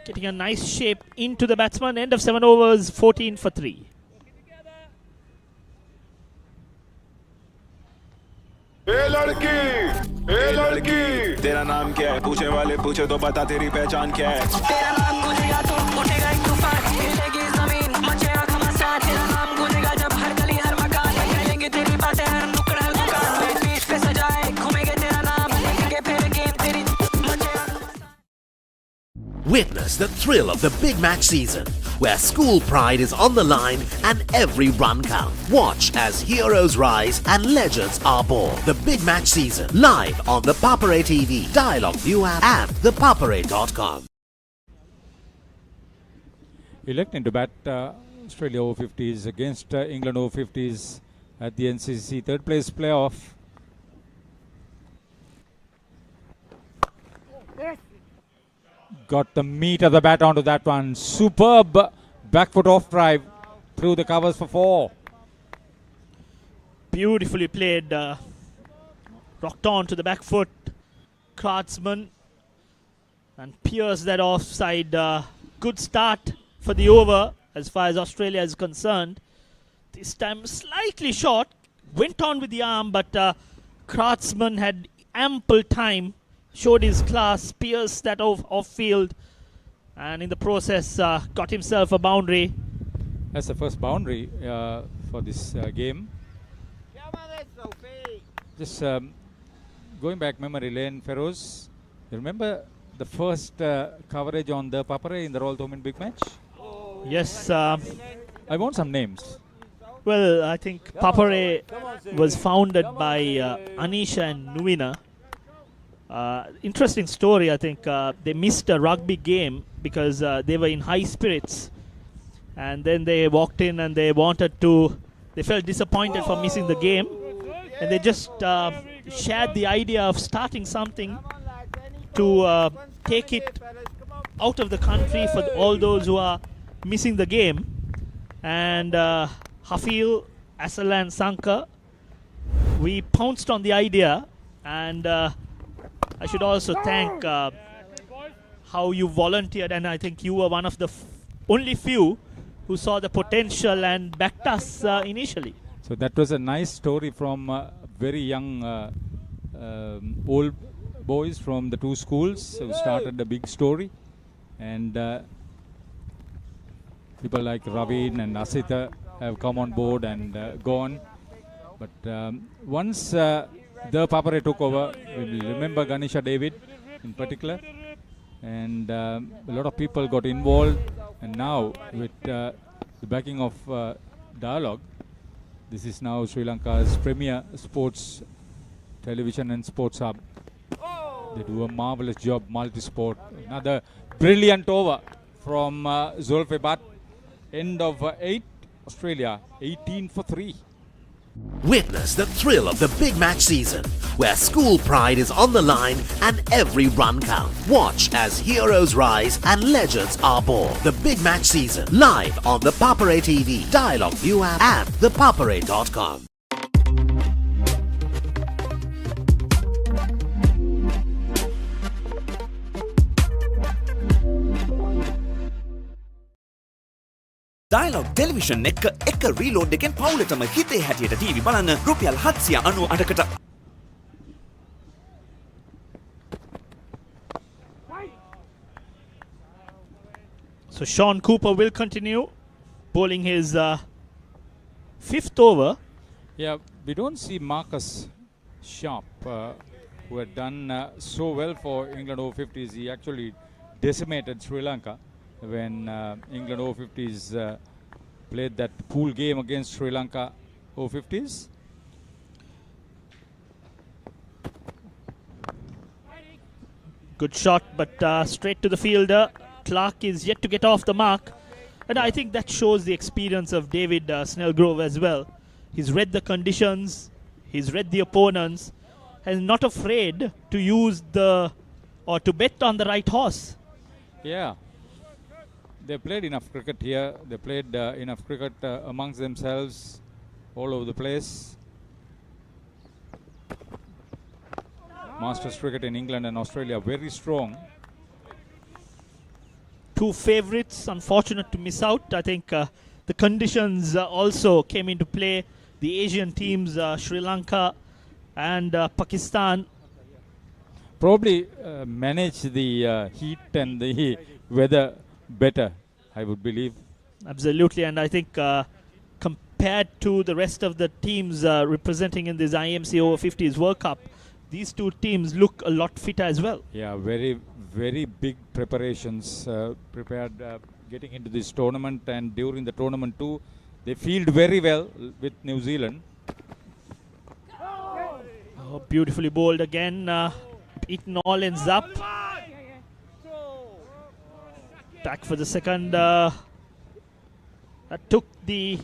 getting a nice shape into the batsman. End of 7 overs, 14 for 3. ए लड़की तेरा नाम क्या है पूछे वाले पूछे तो बता तेरी पहचान क्या है तेरा नाम गूंजेगा तो उठेगा एक तूफान हिलेगी जमीन मचेगा घमासान तेरा नाम गूंजेगा जब हर गली हर मकान हिलेंगे तेरी बातें हर नुक्कड़ हर दुकान बीच पे सजाए घूमेंगे तेरा नाम लिखेंगे फिर गेम तेरी मचेगा Witness the thrill of the big match season, where school pride is on the line and every run counts. Watch as heroes rise and legends are born. The big match season, live on the Papare TV, Dialog ViU App and ThePapare.com. Electing to bat Australia Over-50s against England Over-50s at the NCC third place playoff. Got the meat of the bat onto that one. Superb back foot off drive through the covers for 4. Beautifully played. Rocked on to the back foot. Kraatsman and pierced that offside. Good start for the over as far as Australia is concerned. This time slightly short. Went on with the arm, but Kraatsman had ample time. Showed his class, pierced that off field, and in the process got himself a boundary. That's the first boundary for this game. Just going back memory lane, Feroz, you remember the first coverage on the Papare in the Royal Thomond Big Match? Yes. I want some names. Well, I think Papare was founded by Anisha and Nuina. Interesting story, I think. They missed a rugby game because they were in high spirits. And then they walked in and they felt disappointed for missing the game. And they just shared the idea of starting something to take it out of the country for all those who are missing the game. And Hafeel, Asal and Sankar, we pounced on the idea, and I should also thank how you volunteered, and I think you were one of the only few who saw the potential and backed us initially. So that was a nice story from very young old boys from the two schools who started the big story, and people like Ravin and Asita have come on board and gone. But once ThePapare took over, we will remember Ganesha David in particular, and a lot of people got involved, and now with the backing of Dialog, this is now Sri Lanka's premier sports television and sports hub. They do a marvelous job, multi-sport. Another brilliant over from Zulfi Butt. End of 8, Australia 18 for 3. Witness the thrill of the big match season, where school pride is on the line and every run counts. Watch as heroes rise and legends are born. The big match season, live on the Papare TV, Dialog ViU App and ThePapare.com. Dialog Television එක reload එකෙන් පවුලටම හිතේ හැටියට TV බලන්න රුපියල් 798කට. So Sean Cooper will continue bowling his 5th over. Yeah, we don't see Marcus Sharp, who had done so well for England Over-50s. He actually decimated Sri Lanka when England Over-50s played that pool game against Sri Lanka Over-50s. Good shot, but straight to the fielder. Clark is yet to get off the mark. And I think that shows the experience of David Snellgrove as well. He's read the conditions, he's read the opponents, and not afraid to use or to bet on the right horse. Yeah. They played enough cricket here. They played enough cricket amongst themselves all over the place. Masters cricket in England and Australia are very strong. Two favourites, unfortunate to miss out. I think the conditions also came into play. The Asian teams, Sri Lanka and Pakistan, Probably manage the heat and the weather better, I would believe. absolutely. And I think compared to the rest of the teams representing in this IMC Over-50s World Cup, these two teams look a lot fitter as well. Yeah, very, very big preparations prepared getting into this tournament, and during the tournament too, they field very well with New Zealand. Oh, beautifully bowled again. Eaton all ends up. Back for the second. That took the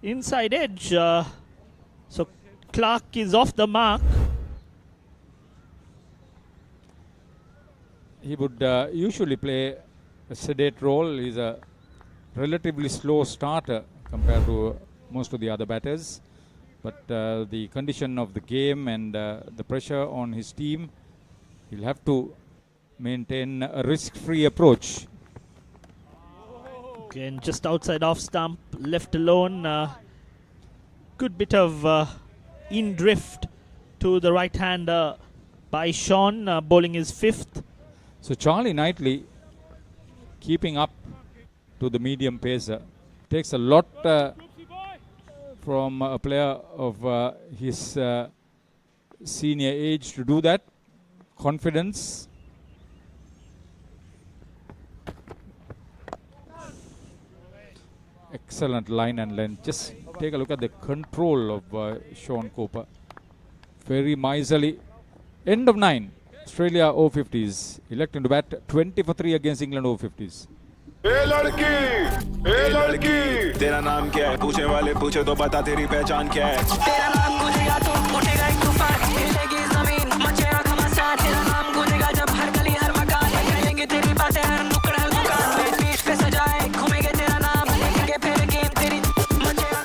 inside edge. So Clark is off the mark. He would usually play a sedate role. He's a relatively slow starter compared to most of the other batters. But the condition of the game and the pressure on his team, he'll have to maintain a risk-free approach. Again, just outside off stump, left alone. Good bit of in drift to the right-hander by Sean, bowling his fifth. So Charlie Knightley keeping up to the medium pacer. Takes a lot from a player of his senior age to do that. Confidence. Excellent line and length. Just take a look at the control of Sean Cooper. Very miserly. End of 9. Australia Over-50s electing to bat 20 for 3 against England Over-50s. ए लड़की तेरा नाम क्या है पूछने वाले पूछे तो बता तेरी पहचान क्या है तेरा नाम गूंजेगा तो उठेगा एक तूफान हिलेगी जमीन मचेगा घमासान तेरा नाम गूंजेगा जब हर गली हर मकान करेंगे तेरी बातें हर नुक्कड़ हर दुकान पीठ पे सजाए घूमेंगे तेरा नाम लेके फिर गेम तेरी मचेगा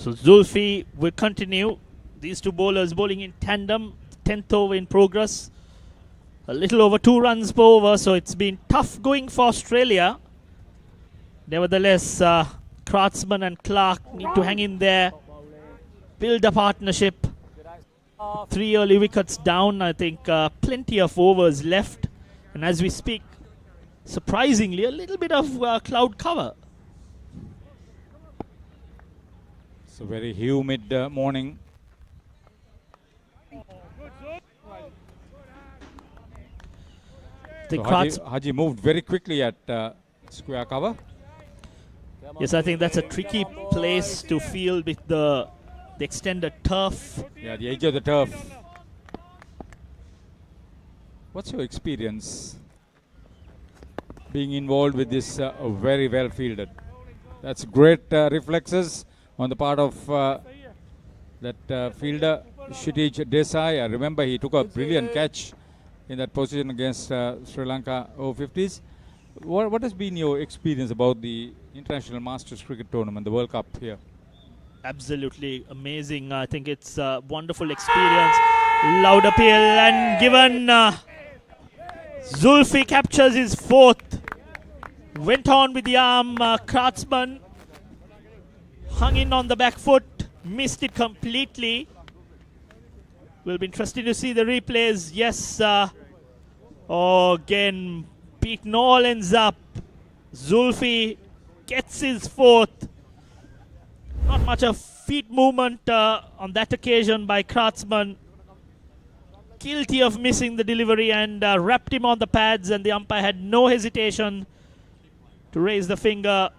So Zulfi will continue. These two bowlers bowling in tandem. 10th over in progress. A little over 2 runs per over, so it's been tough going for Australia. Nevertheless, Kratzmann and Clark need to hang in there. Build a partnership. 3 early wickets down. I think plenty of overs left. And as we speak, surprisingly, a little bit of cloud cover. It's a very humid morning. So Haji moved very quickly at square cover. Yes, I think that's a tricky place to field with the extended turf. Yeah, the edge of the turf. What's your experience being involved with this very well fielded? That's great reflexes on the part of that fielder, Kshitij Desai. I remember he took a brilliant catch in that position against Sri Lanka Over-50s. What has been your experience about the International Masters Cricket Tournament, the World Cup here? Absolutely amazing. I think it's a wonderful experience. Loud appeal and given. Zulfi captures his 4th. Went on with the arm. Kratzmann hung in on the back foot. Missed it completely. Will be interesting to see the replays. Yes. Again, beaten all ends up. Zulfi gets his 4th. Not much of feet movement on that occasion by Kratzmann. Guilty of missing the delivery and wrapped him on the pads, and the umpire had no hesitation to raise the finger.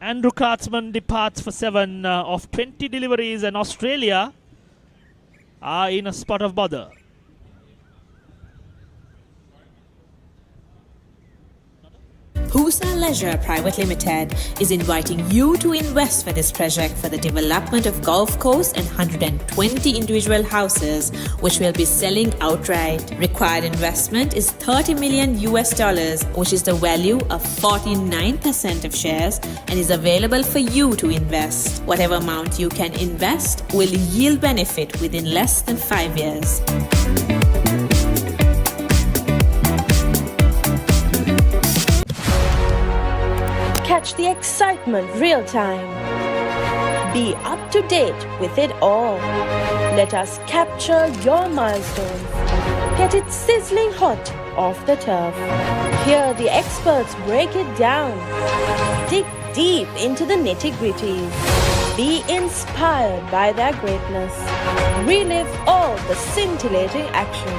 Andrew Kratzmann departs for 7 of 20 deliveries, and Australia are in a spot of bother. Pusa Leisure Private Limited is inviting you to invest for this project for the development of golf course and 120 individual houses, which will be selling outright. Required investment is $30 million, which is the value of 49% of shares, and is available for you to invest. Whatever amount you can invest will yield benefit within less than 5 years. Catch the excitement real time. Be up to date with it all. Let us capture your milestones. Get it sizzling hot off the turf. Hear the experts break it down. Dig deep into the nitty-gritties. Be inspired by their greatness. Relive all the scintillating action.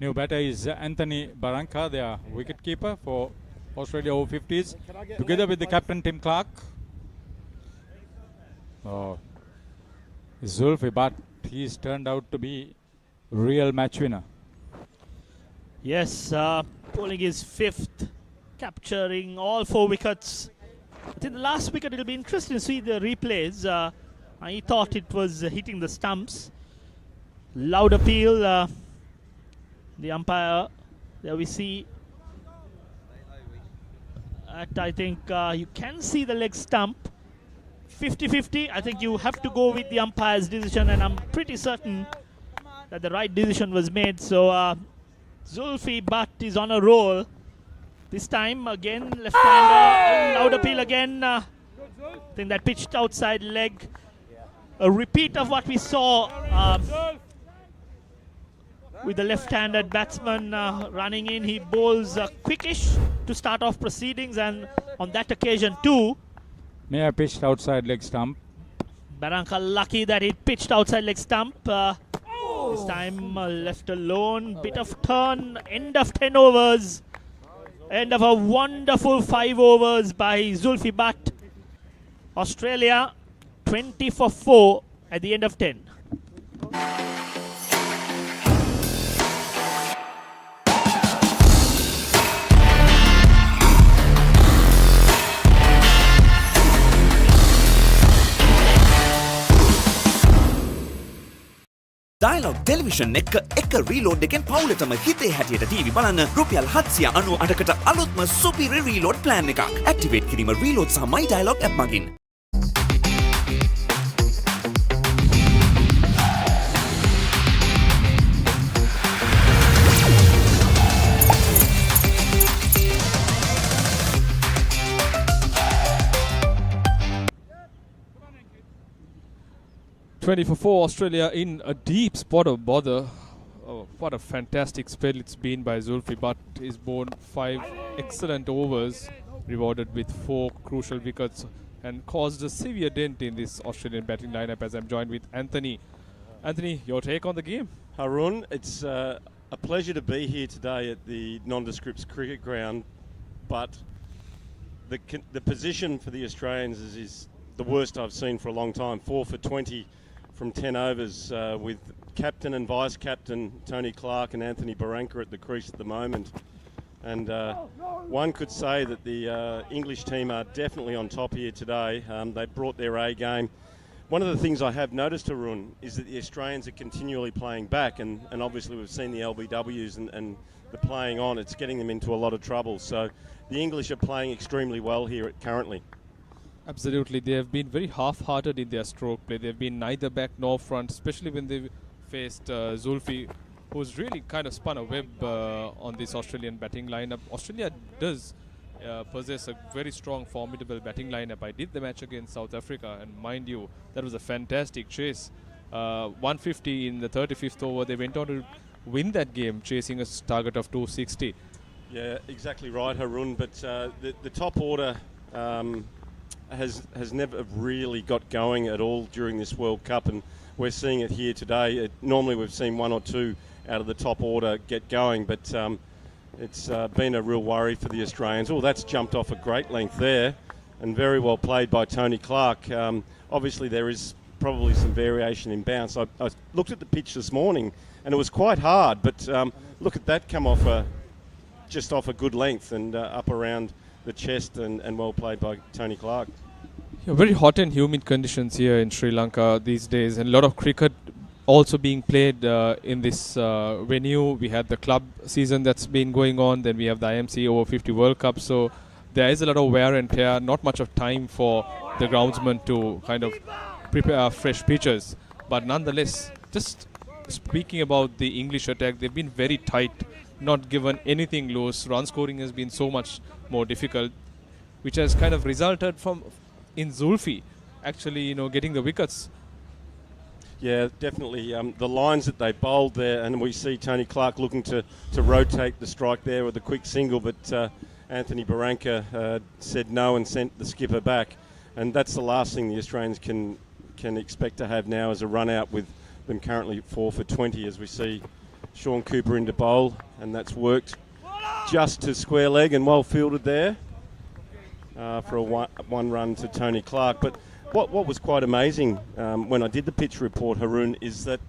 New batter is Anthony Barranca, their wicketkeeper for Australia Over-50s, together with the captain Tim Clark. Oh, Zulfi Butt, he's turned out to be real match winner. Yes, bowling his fifth, capturing all 4 wickets. I think the last wicket, it'll be interesting to see the replays. He thought it was hitting the stumps. Loud appeal. The umpire, there we see, I think you can see the leg stump. 50-50, I think you have to go with the umpire's decision, and I'm pretty certain that the right decision was made. So Zulfi Butt is on a roll. This time again, left-hander, loud appeal again. I think that pitched outside leg. A repeat of what we saw with the left-handed batsman running in. He bowls quickish to start off proceedings, and on that occasion too. May have pitched outside leg stump. Barranca lucky that he pitched outside leg stump. This time left alone. Bit of turn. End of 10 overs. End of a wonderful 5 overs by Zulfi Butt. Australia 20 for 4 at the end of 10. Dialog Television එක reload එකෙන් පවුලටම හිතේ හැටියට TV බලන්න රුපියල් 798කට අලුත්ම සුපිරි reload plan එකක්. Activate කිරීම reload සහ My Dialog app මගින්. For 4 Australia in a deep spot of bother. Oh, what a fantastic spell it's been by Zulfi Butt. He's bowled 5 excellent overs, rewarded with 4 crucial wickets, and caused a severe dent in this Australian batting lineup. As I'm joined with Anthony. Anthony, your take on the game? Harun, it's a pleasure to be here today at the Nondescripts Cricket Ground, but the position for the Australians is the worst I've seen for a long time. 4 for 20 from 10 overs with captain and vice-captain Tony Clark and Anthony Barranca at the crease at the moment. And one could say that the English team are definitely on top here today. They brought their A game. One of the things I have noticed, Arun, is that the Australians are continually playing back, and obviously we've seen the LBWs and the playing on. It's getting them into a lot of trouble. So the English are playing extremely well here currently. Absolutely. They have been very half-hearted in their stroke play. They've been neither back nor front, especially when they faced Zulfi, who's really kind of spun a web on this Australian batting lineup. Australia does possess a very strong, formidable batting lineup. I did the match against South Africa, and mind you, that was a fantastic chase. 150 in the 35th over. They went on to win that game, chasing a target of 260. Yeah, exactly right, Harun. But the top order has never really got going at all during this World Cup, and we're seeing it here today. Normally we've seen 1 or 2 out of the top order get going, but it's been a real worry for the Australians. Oh, that's jumped off a great length there. and very well played by Tony Clark. Obviously, there is probably some variation in bounce. I looked at the pitch this morning, and it was quite hard, but look at that come off just off a good length and up around the chest, and well played by Tony Clark. Yeah, very hot and humid conditions here in Sri Lanka these days, and a lot of cricket also being played in this venue. We had the club season that's been going on, then we have the IMC Over-50s World Cup, so there is a lot of wear and tear, not much of time for the groundsman to kind of prepare fresh pitches. But nonetheless, just speaking about the English attack, they've been very tight, not given anything loose. Run scoring has been so much more difficult, which has kind of resulted in Zulfi actually, getting the wickets. Yeah, definitely. The lines that they bowled there, and we see Tony Clark looking to rotate the strike there with a quick single, but Anthony Barranca said no and sent the skipper back. And that's the last thing the Australians can expect to have now, as a run out with them currently 4 for 20, as we see Sean Cooper into bowl, and that's worked just to square leg and well fielded there for a one run to Tony Clark. But what was quite amazing when I did the pitch report, Haroon, is that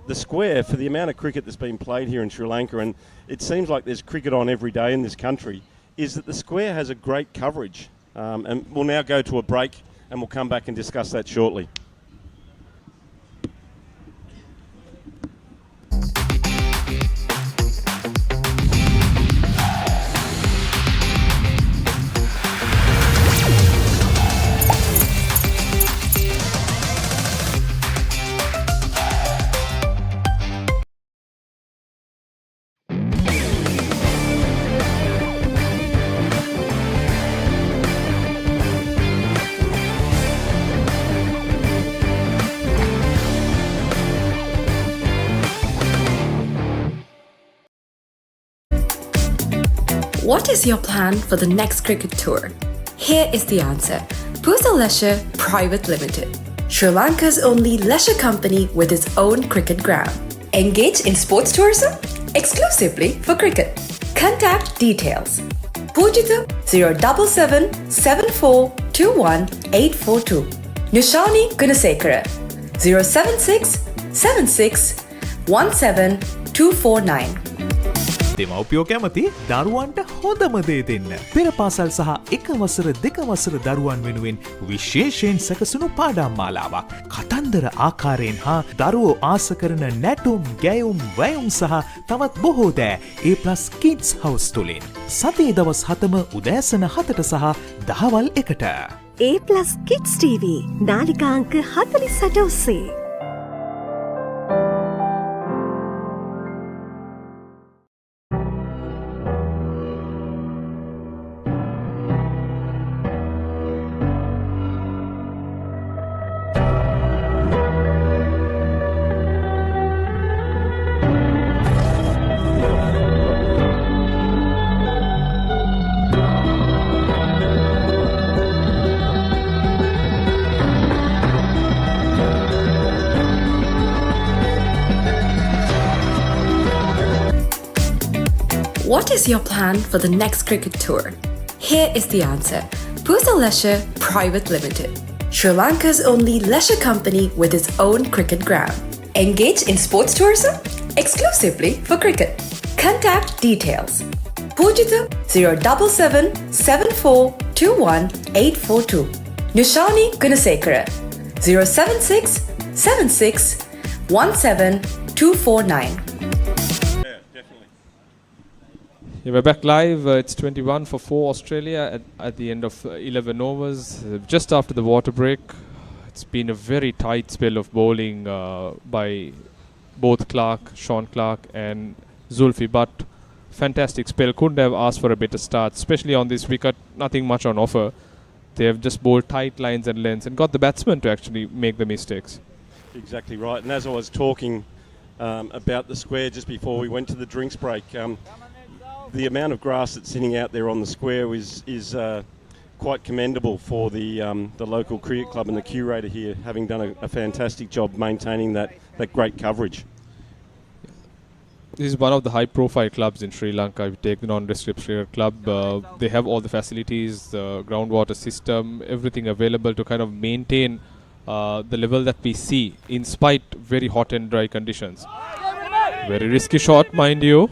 the square, for the amount of cricket that's been played here in Sri Lanka, and it seems like there's cricket on every day in this country, is that the square has a great coverage. And we'll now go to a break, and we'll come back and discuss that shortly. What is your plan for the next cricket tour? Here is the answer. Pusa Leisure Private Limited, Sri Lanka's only leisure company with its own cricket ground. Engage in sports tourism exclusively for cricket. Contact details. Pujita 077 7421 842. Nishani Gunasekara 076 76 17 249. දෙමව්පියෝ කැමති දරුවන්ට හොඳම දේ දෙන්න. පෙර පාසල් සහ එක වසර දෙක වසර දරුවන් වෙනුවෙන් විශේෂයෙන් සැකසුණු පාඩම් මාලාවක්. කතන්දර ආකාරයෙන් හා දරුවෝ ආස කරන නැටුම්, ගැයුම්, වැයුම් සහ තවත් බොහෝ දෑ A+ Kids House තුලින්. සතියේ දවස් 7ම උදෑසන 7ට සහ දහවල් 1ට. A+ Kids TV නාලිකා අංක 48 ඔස්සේ. What is your plan for the next cricket tour? Here is the answer. Pusa Leisure Private Limited, Sri Lanka's only leisure company with its own cricket ground. Engage in sports tourism exclusively for cricket. Contact details. Pujita 077 7421 842. Nishani Gunasekara 076 76 17 249. Yeah, we're back live. It's 21 for 4 Australia at the end of 11 overs, just after the water break. It's been a very tight spell of bowling by both Sean Clark and Zulfi Butt. Fantastic spell. Couldn't have asked for a better start, especially on this wicket. Nothing much on offer. They have just bowled tight lines and lengths and got the batsman to actually make the mistakes. Exactly right. And as I was talking about the square just before we went to the drinks break, the amount of grass that's sitting out there on the square is quite commendable for the local cricket club and the curator here, having done a fantastic job maintaining that great coverage. This is one of the high-profile clubs in Sri Lanka. If you take the non-descript cricket club, they have all the facilities, the groundwater system, everything available to kind of maintain the level that we see in spite very hot and dry conditions. Very risky shot, mind you.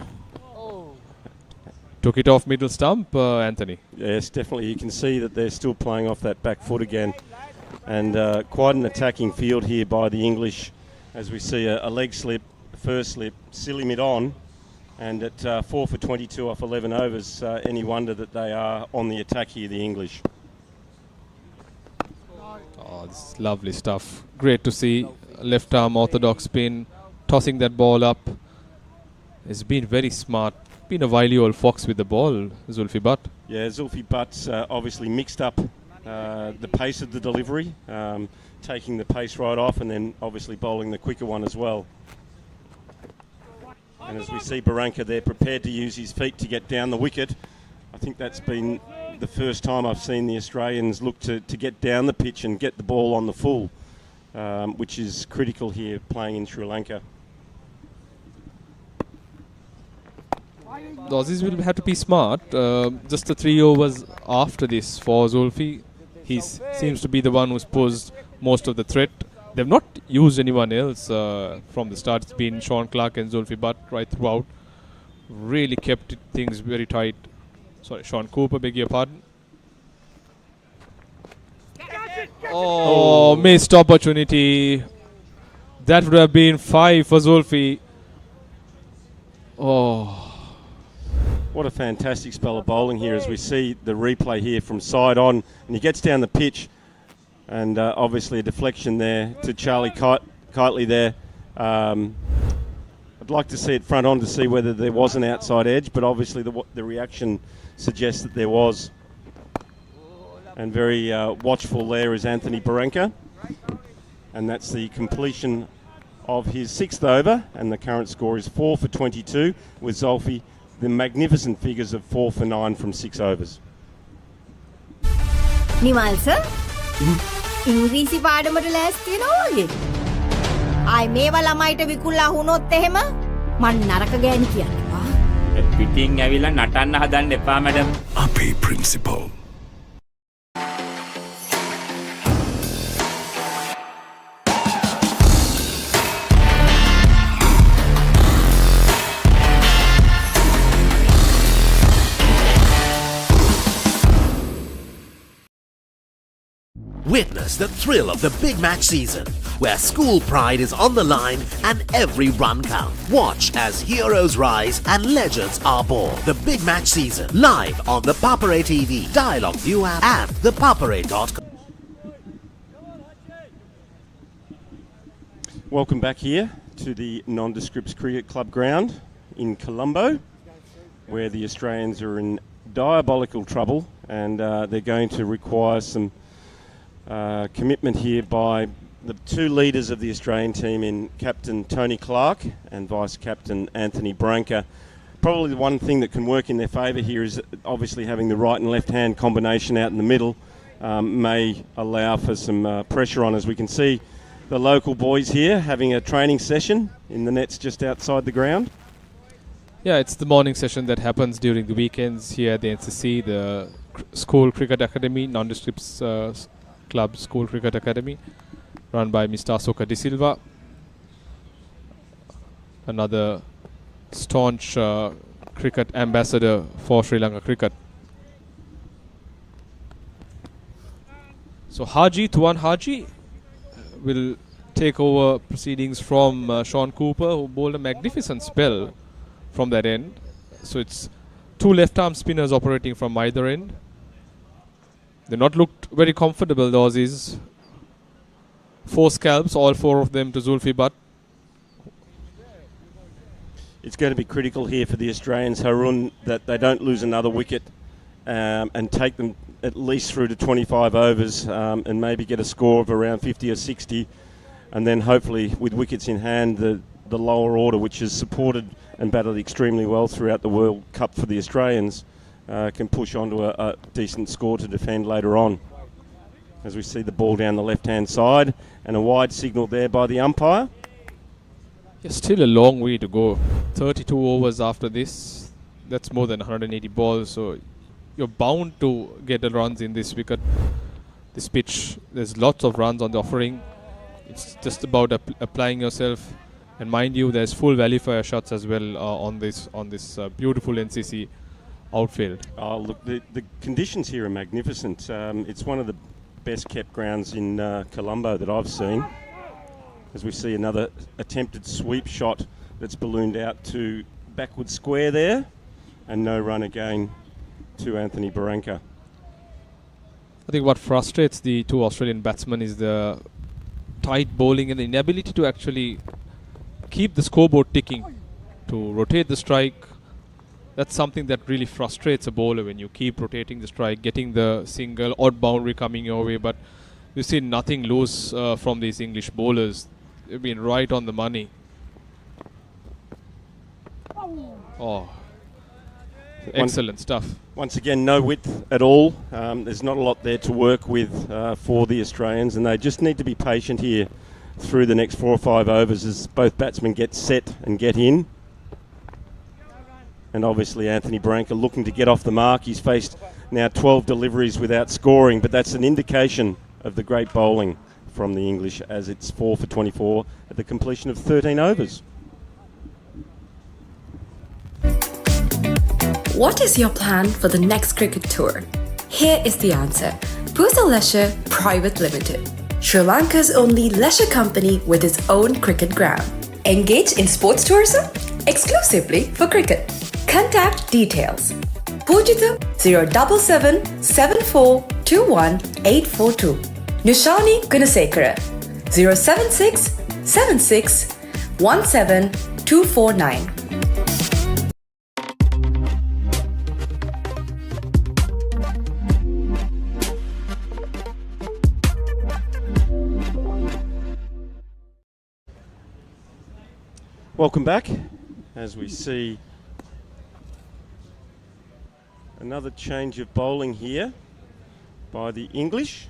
Took it off middle stump, Anthony. Yes, definitely. You can see that they're still playing off that back foot again. And quite an attacking field here by the English, as we see a leg slip, first slip, silly mid on, and at 4 for 22 off 11 overs, any wonder that they are on the attack here, the English. Oh, this is lovely stuff. Great to see. Left arm orthodox spin, tossing that ball up. It's been very smart. Been a wily old fox with the ball, Zulfi Butt. Yeah, Zulfi Butt's obviously mixed up the pace of the delivery, taking the pace right off and then obviously bowling the quicker one as well. And as we see Barranca there prepared to use his feet to get down the wicket, I think that's been the first time I've seen the Australians look to get down the pitch and get the ball on the full, which is critical here playing in Sri Lanka. The Aussies will have to be smart. Just the 3 overs after this for Zulfi, he seems to be the one who's posed most of the threat. They've not used anyone else from the start. It's been Sean Clark and Zulfi Butt right throughout. Really kept things very tight. Sorry, Sean Cooper, beg your pardon. Oh, missed opportunity. That would have been 5 for Zulfi. Oh. What a fantastic spell of bowling here as we see the replay here from side on. And he gets down the pitch. And obviously a deflection there to Charlie Kitely there. I'd like to see it front on to see whether there was an outside edge, but obviously the reaction suggests that there was. And very watchful there is Anthony Barranca. And that's the completion of his 6th over, and the current score is 4 for 22 with Zulfi, the magnificent figures of 4 for 9 from 6 overs. Nimal sir ඉංග්‍රීසි පාඩමට ලෑස්ති වෙනවා වගේ. ආයි මේවා ළමයිට විකුණලා වුණොත් එහෙම මං නරක ගෑණි කියනවා. පිටින් ඇවිල්ලා නටන්න හදන්න එපා මැඩම්. අපේ principal. Witness the thrill of the big match season, where school pride is on the line and every run counts. Watch as heroes rise and legends are born. The big match season, live on the Papare TV, Dialog ViU App and ThePapare.com. Welcome back here to the Nondescripts Cricket Club ground in Colombo, where the Australians are in diabolical trouble and they're going to require some commitment here by the 2 leaders of the Australian team in Captain Tony Clark and Vice Captain Anthony Barranca. Probably the one thing that can work in their favour here is obviously having the right and left hand combination out in the middle may allow for some pressure on. As we can see the local boys here having a training session in the nets just outside the ground. Yeah, it's the morning session that happens during the weekends here at the NCC, the School Cricket Academy, Nondescripts Club School Cricket Academy, run by Mr. Asoka De Silva, another staunch cricket ambassador for Sri Lanka cricket. So Tuan Haji will take over proceedings from Sean Cooper, who bowled a magnificent spell from that end. So it's 2 left-arm spinners operating from either end. They've not looked very comfortable, the Aussies. 4 scalps, all 4 of them to Zulfi Butt. It's going to be critical here for the Australians, Harun, that they don't lose another wicket and take them at least through to 25 overs and maybe get a score of around 50 or 60. And then hopefully with wickets in hand, the lower order, which has supported and battled extremely well throughout the World Cup for the Australians, can push on to a decent score to defend later on. As we see the ball down the left-hand side and a wide signal there by the umpire. Yeah, still a long way to go. 32 overs after this. That's more than 180 balls. So you're bound to get the runs in this wicket, this pitch. There's lots of runs on the offering. It's just about applying yourself. And mind you, there's full value for your shots as well on this beautiful NCC outfield. Oh, look, the conditions here are magnificent. It's one of the best kept grounds in Colombo that I've seen. As we see another attempted sweep shot that's ballooned out to backward square there, and no run again to Anthony Barranca. I think what frustrates the two Australian batsmen is the tight bowling and the inability to actually keep the scoreboard ticking, to rotate the strike. That's something that really frustrates a bowler when you keep rotating the strike, getting the single, odd boundary coming your way. But you see nothing loose from these English bowlers. They've been right on the money. Oh, excellent stuff. Once again, no width at all. There's not a lot there to work with for the Australians, and they just need to be patient here through the next 4 or 5 overs as both batsmen get set and get in. And obviously Anthony Barranca looking to get off the mark. He's faced now 12 deliveries without scoring, but that's an indication of the great bowling from the English, as it's 4 for 24 at the completion of 13 overs. What is your plan for the next cricket tour? Here is the answer. Pusa Leisure Private Limited, Sri Lanka's only leisure company with its own cricket ground. Engage in sports tourism exclusively for cricket. Contact details. Pujithu 077 7421 842. Nushani Gunasekara 076 76 17 249. Welcome back as we see another change of bowling here by the English.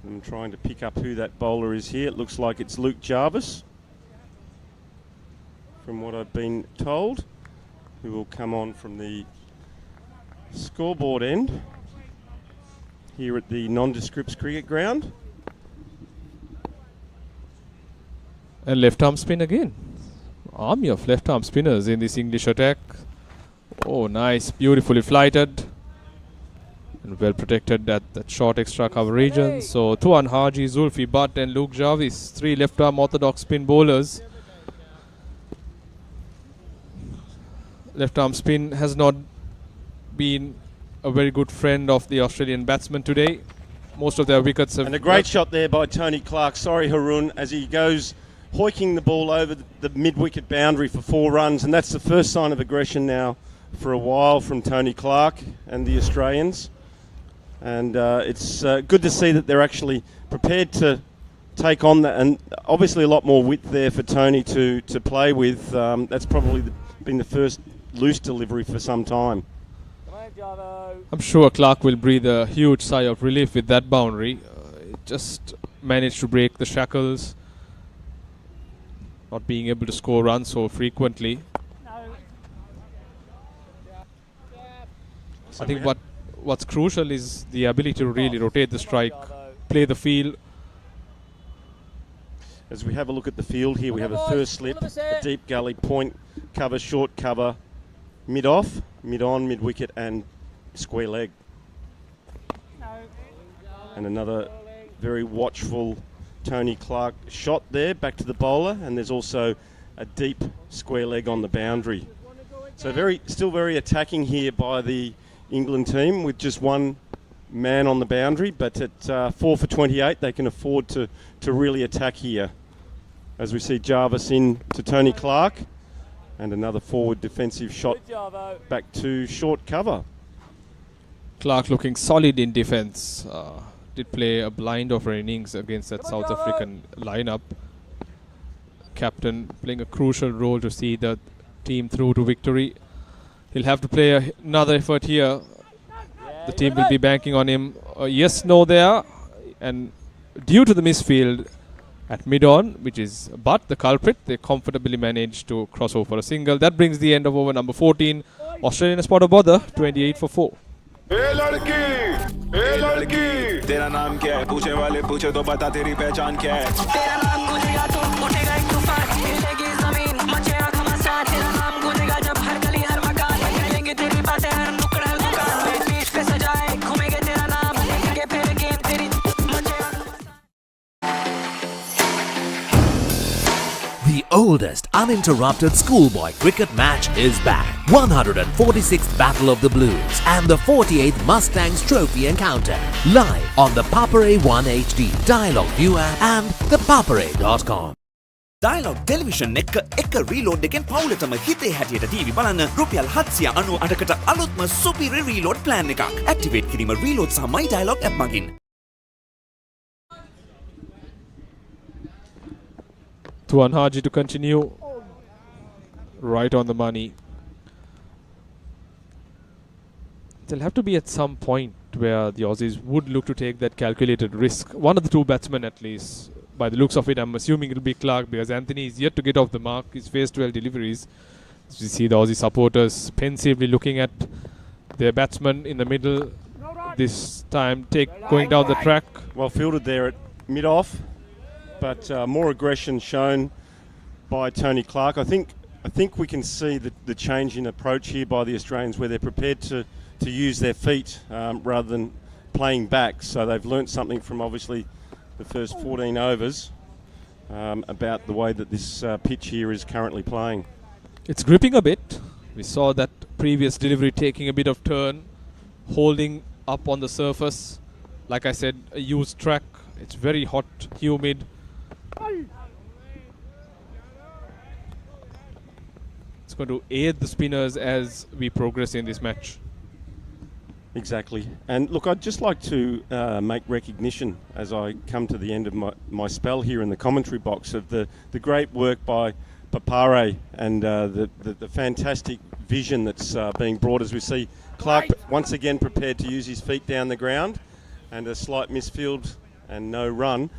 I'm trying to pick up who that bowler is here. It looks like it's Luke Jarvis, from what I've been told, who will come on from the scoreboard end here at the Nondescripts Cricket Ground. And left arm spin again. Army of left arm spinners in this English attack. Oh, nice, beautifully flighted and well protected at that short extra cover region. So Tuan Haji, Zulfi Butt and Luke Jarvis, 3 left arm orthodox spin bowlers. Left arm spin has not been a very good friend of the Australian batsmen today. Most of their wickets have... And a great shot there by Tony Clark. Sorry, Haroon, as he goes hoiking the ball over the mid-wicket boundary for 4 runs, and that's the first sign of aggression now for a while from Tony Clark and the Australians. And it's good to see that they're actually prepared to take on that, and obviously a lot more width there for Tony to play with. That's probably been the first loose delivery for some time. I'm sure Clark will breathe a huge sigh of relief with that boundary. Just managed to break the shackles, not being able to score runs so frequently. I think what's crucial is the ability to really rotate the strike, play the field. As we have a look at the field here, we have a first slip, a deep gully, point cover, short cover, mid-off, mid-on, mid-wicket and square leg. And another very watchful Tony Clark shot there, back to the bowler, and there's also a deep square leg on the boundary. So still very attacking here by the England team with just one man on the boundary, but at 4 for 28 they can afford to really attack here. As we see Jarvis in to Tony Clark, and another forward defensive shot back to short cover. Clark looking solid in defence. Did play a blind of an innings against that South African lineup. Captain playing a crucial role to see the team through to victory. He'll have to play another effort here. The team will be banking on him. Yes, no there. And due to the misfield, at mid-on, which is Butt, the culprit. They comfortably managed to cross over for a single. That brings the end of over number 14. Australian spot of bother, 28 for 4. ए लड़की तेरा नाम क्या है पूछे वाले पूछे तो बता तेरी पहचान क्या है तेरा नाम गूंजेगा तो उठेगा एक तूफान हिलेगी जमीन मचेगा घमासान तेरा नाम गूंजेगा जब हर गली हर मकान हिलेंगे तेरी बातें हर नुक्कड़ हर दुकान बीच पे सजाए घूमेंगे तेरा नाम लेंगे फिर गेम तेरी मचेगा The oldest uninterrupted schoolboy cricket match is back. 146th Battle of the Blues and the 48th Mustangs Trophy encounter. Live on the Papare 1 HD, Dialog ViU App and ThePapare.com. Dialog Television එක reload එකෙන් පවුලටම හිතේ හැටියට TV බලන්න රුපියල් 798කට අලුත්ම සුපිරි reload plan එකක්. Activate කිරීම reload සහ My Dialog app මගින්. Tuan Haji to continue. Right on the money. There'll have to be at some point where the Aussies would look to take that calculated risk. One of the two batsmen at least. By the looks of it, I'm assuming it'll be Clark because Anthony is yet to get off the mark. He's faced 12 deliveries. As we see the Aussie supporters pensively looking at their batsman in the middle. This time going down the track. Well fielded there at mid-off. But more aggression shown by Tony Clark. I think we can see the change in approach here by the Australians, where they're prepared to use their feet rather than playing back. So they've learnt something from obviously the first 14 overs about the way that this pitch here is currently playing. It's gripping a bit. We saw that previous delivery taking a bit of turn, holding up on the surface. Like I said, a used track. It's very hot, humid. It's going to aid the spinners as we progress in this match. Exactly. And look, I'd just like to make recognition as I come to the end of my spell here in the commentary box of the great work by Papare and the fantastic vision that's being brought as we see Clark once again prepared to use his feet down the ground, and a slight misfield and no run.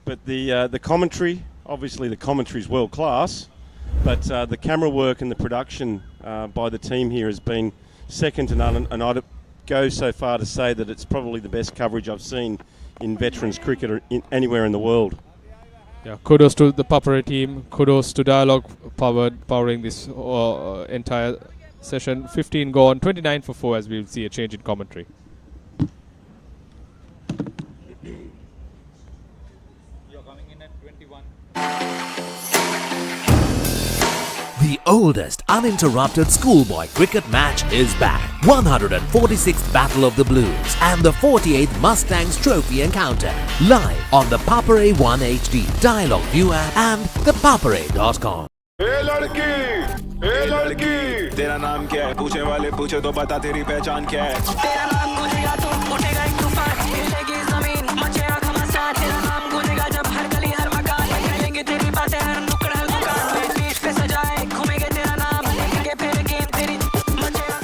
But the commentary, obviously the commentary is world class, but the camera work and the production by the team here has been second to none, and I'd go so far to say that it's probably the best coverage I've seen in veterans cricket or anywhere in the world. Yeah, kudos to the Papare team, kudos to Dialog powering this entire session. 15 gone, 29 for 4 as we'll see a change in commentary. The oldest uninterrupted schoolboy cricket match is back. 146th Battle of the Blues and the 48th Mustangs Trophy encounter. Live on the Papare 1 HD, Dialog ViU App and ThePapare.com. ए लड़की तेरा नाम क्या है पूछे वाले पूछे तो बता तेरी पहचान क्या है तेरा नाम गूंजेगा तो उठेगा एक तूफान हिलेगी जमीन मचेगा घमासान तेरा नाम गूंजेगा जब हर गली हर मकान हिलेंगे तेरी बातें हर नुक्कड़ हर दुकान बीच पे सजाए घूमेंगे तेरा नाम लेंगे फिर गेम तेरी मचेगा.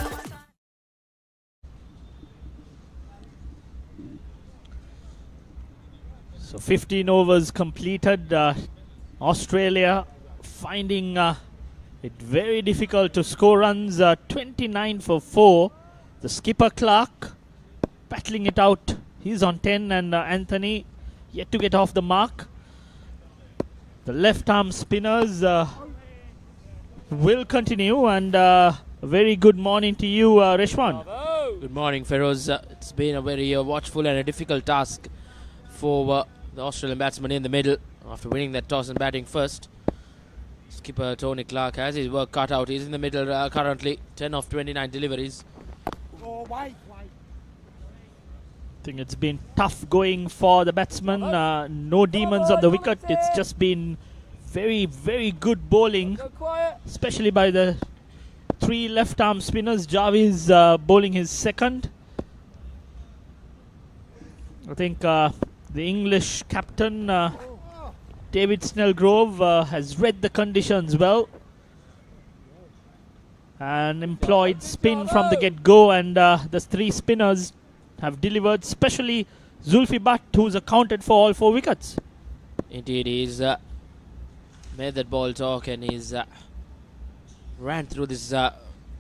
So 15 overs completed. Australia finding it very difficult to score runs. 29 for 4. The skipper Clark battling it out. He's on 10, and Anthony yet to get off the mark. The left arm spinners will continue, and a very good morning to you, Reshwan. Good morning, Feroz. It's been a very watchful and a difficult task for the Australian batsman in the middle after winning that toss and batting first. Skipper Tony Clark has his work cut out. He's in the middle currently, 10 of 29 deliveries. I think it's been tough going for the batsman. No demons on the wicket. It's just been very, very good bowling, especially by the three left-arm spinners. Javi's bowling his second. I think the English captain, David Snellgrove, has read the conditions well and employed spin from the get-go, and the three spinners have delivered, especially Zulfi Butt, who's accounted for all 4 wickets. Indeed, he's made that ball talk, and he's ran through this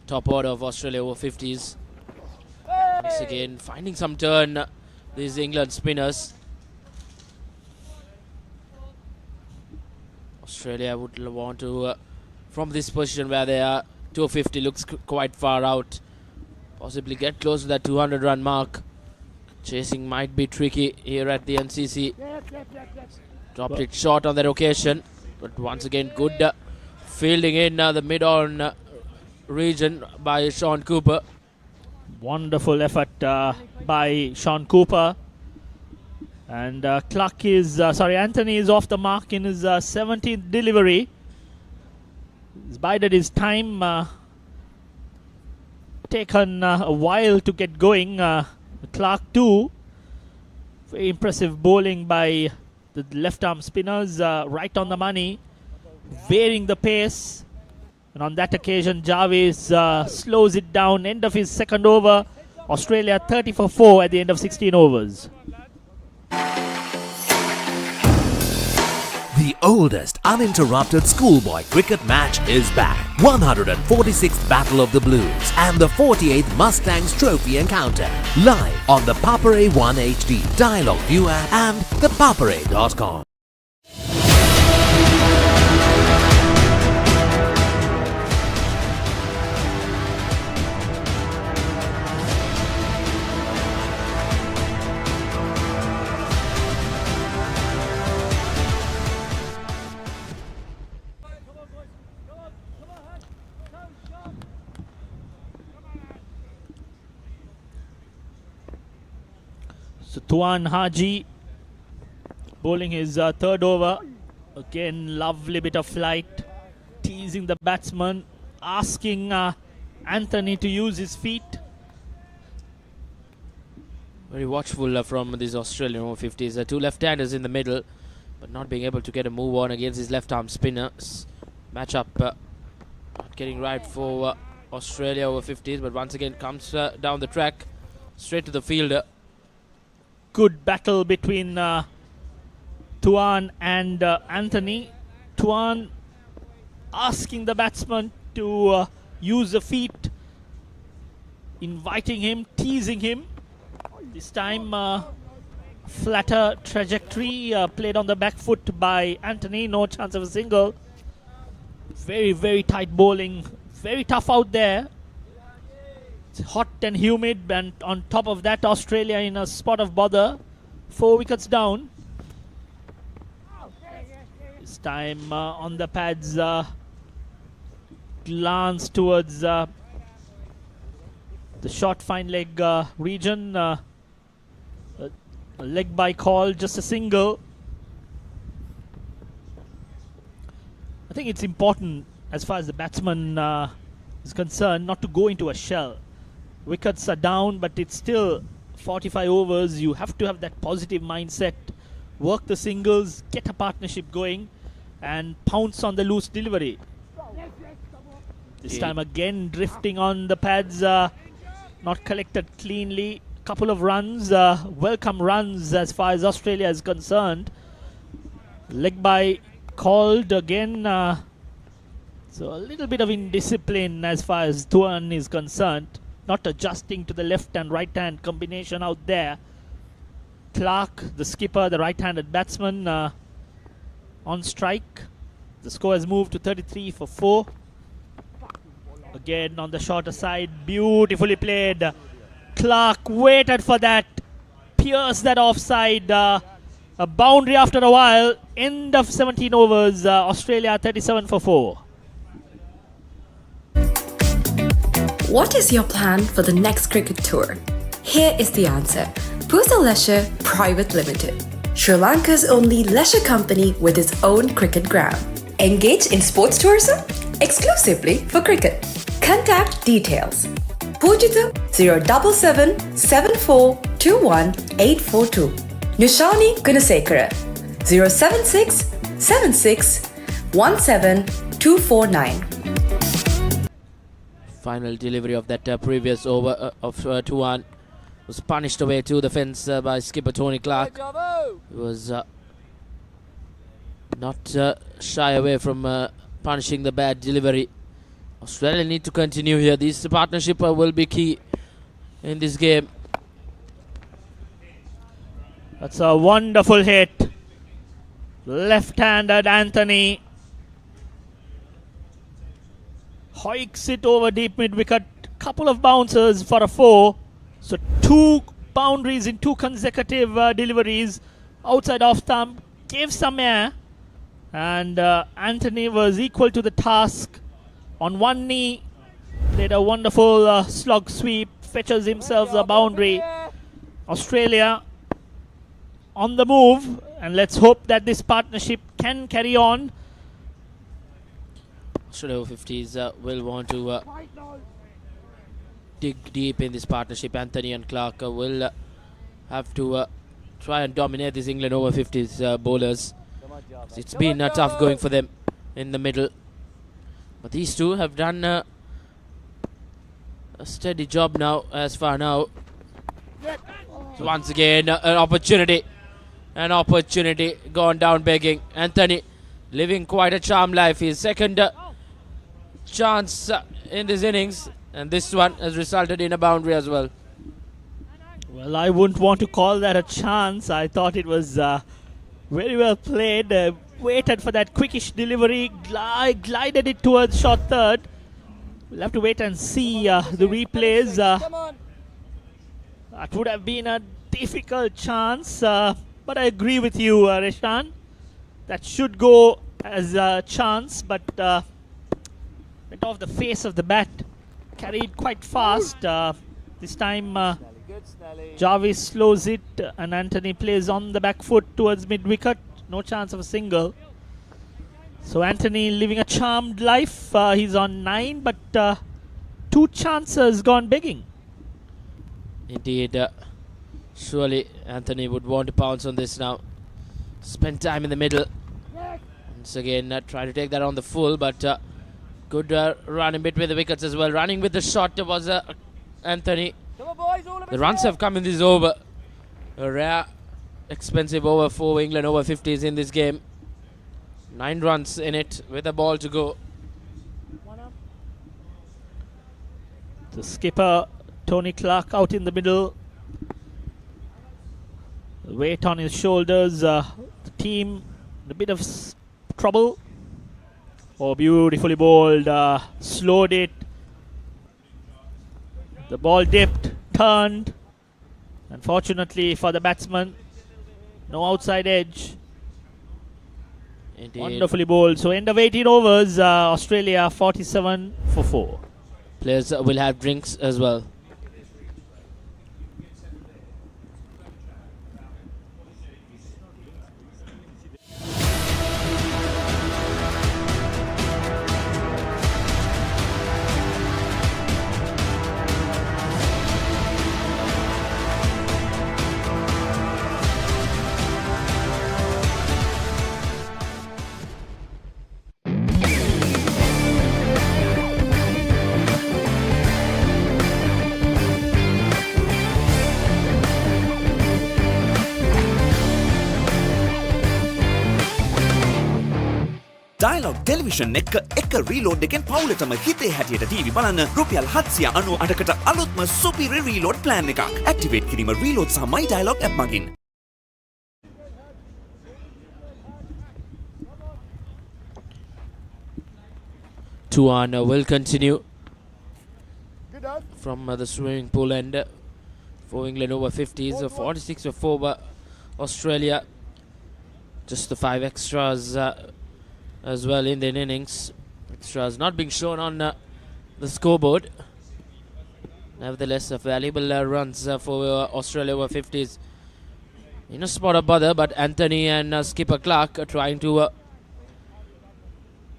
top order of Australia Over-50s. Once again, finding some turn, these England spinners. Australia would want to, from this position where they are, 250 looks quite far out, possibly get close to that 200 run mark. Chasing might be tricky here at the NCC. Dropped it short on that occasion, but once again good fielding in the mid-on region by Sean Cooper. Wonderful effort by Sean Cooper. And Anthony is off the mark in his 17th delivery. He's bided his time, taken a while to get going. Clark too. Very impressive bowling by the left arm spinners, right on the money, varying the pace. And on that occasion, Jarvis slows it down. End of his second over. Australia 30 for 4 at the end of 16 overs. The oldest uninterrupted schoolboy cricket match is back. 146th Battle of the Blues and the 48th Mustangs Trophy Encounter. Live on the Papare 1 HD, Dialog ViU App and ThePapare.com. So Tuan Haji bowling his third over. Again, lovely bit of flight, teasing the batsman, asking Anthony to use his feet. Very watchful from these Australian Over-50s. Two left-handers in the middle, but not being able to get a move on against his left-arm spinners. Match-up not getting right for Australia Over-50s, but once again comes down the track, straight to the fielder. Good battle between Tuan and Anthony. Tuan asking the batsman to use the feet, inviting him, teasing him. This time flatter trajectory, played on the back foot by Anthony. No chance of a single. Very, very tight bowling. Very tough out there. It's hot and humid, and on top of that, Australia in a spot of bother. 4 wickets down. This time on the pads, glance towards the short fine leg region. A leg by call, just a single. I think it's important, as far as the batsman is concerned, not to go into a shell. Wickets are down, but it's still 45 overs. You have to have that positive mindset, work the singles, get a partnership going, and pounce on the loose delivery. This time again drifting on the pads, not collected cleanly. Couple of runs, welcome runs as far as Australia is concerned. Leg by called again. So a little bit of indiscipline as far as Tuan is concerned. Not adjusting to the left and right hand combination out there. Clark, the skipper, the right-handed batsman, on strike. The score has moved to 33 for 4. Again on the shorter side, beautifully played. Clark waited for that, pierced that offside. A boundary after a while. End of 17 overs. Australia 37 for 4. What is your plan for the next cricket tour? Here is the answer. Pusa Leisure Private Limited, Sri Lanka's only leisure company with its own cricket ground. Engage in sports tourism exclusively for cricket. Contact details. Pujita 077 7421 842. Nishani Gunasekara 076 76 17 249. Final delivery of that previous over of 2-1 was punished away to the fence by skipper Tony Clark. He was not shy away from punishing the bad delivery. Australia need to continue here. This partnership will be key in this game. That's a wonderful hit. Left-handed Anthony hoiks it over deep mid-wicket. Couple of bouncers for a 4. So 2 boundaries in 2 consecutive deliveries. Outside off stump, gave some air. And Anthony was equal to the task. On one knee, played a wonderful slog sweep. Fetches himself a boundary. Australia on the move. And let's hope that this partnership can carry on. Australia Over-50s will want to dig deep in this partnership. Anthony and Clark will have to try and dominate these England Over-50s bowlers. It's been tough going for them in the middle. But these two have done a steady job now, as far now. So once again, an opportunity. An opportunity gone down begging. Anthony living quite a charmed life. His second chance in this innings. And this one has resulted in a boundary as well. Well, I wouldn't want to call that a chance. I thought it was very well played. Waited for that quickish delivery. Glided it towards short third. We'll have to wait and see the replays. That would have been a difficult chance. But I agree with you, Reshan. That should go as a chance. But went off the face of the bat. Carried quite fast. This time Jarvis slows it and Anthony plays on the back foot towards mid-wicket. No chance of a single. So Anthony living a charmed life. He's on 9, but 2 chances gone begging. Indeed. Surely Anthony would want to pounce on this now. Spend time in the middle. Once again, try to take that on the full, but good run in between the wickets as well. Running with the shot was Anthony. The runs have come in this over. A rare, expensive over for England Over-50s in this game. 9 runs in it with a ball to go. The skipper, Tony Clark, out in the middle. Weight on his shoulders. The team in a bit of trouble. Oh, beautifully bowled. Slowed it. The ball dipped, turned. Unfortunately for the batsman, no outside edge. Indeed. Wonderfully bowled. So end of 18 overs, Australia 47 for 4. Players will have drinks as well. Dialog Television එක reload එකෙන් පවුලටම හිතේ හැටියට TV බලන්න රුපියල් 798කට අලුත්ම සුපිරි reload plan එකක්. Activate කිරීම reload සහ My Dialog app මගින්. Tuan will continue from the swimming pool end for England Over-50s. 46 for 4 Australia. Just the 5 extras as well in the innings. Extras not being shown on the scoreboard. Nevertheless, valuable runs for Australia Over-50s. In a spot of bother, but Anthony and skipper Clark are trying to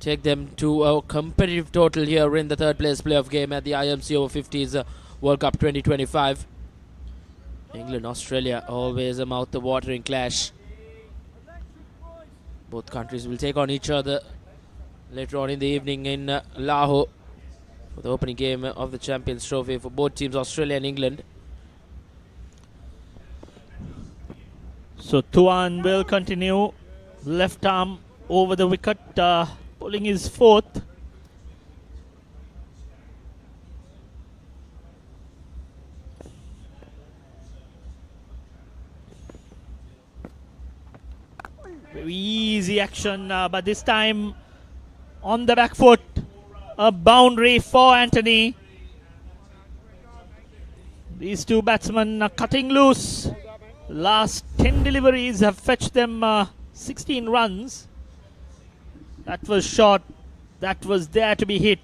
take them to a competitive total here in the third place playoff game at the IMC Over-50s World Cup 2025. England, Australia, always a mouth-watering clash. Both countries will take on each other later on in the evening in Lahore for the opening game of the Champions Trophy for both teams, Australia and England. So Tuan will continue. Left arm over the wicket, pulling his fourth. Very easy action, but this time on the back foot, a boundary for Anthony. These two batsmen are cutting loose. Last 10 deliveries have fetched them 16 runs. That was short. That was there to be hit.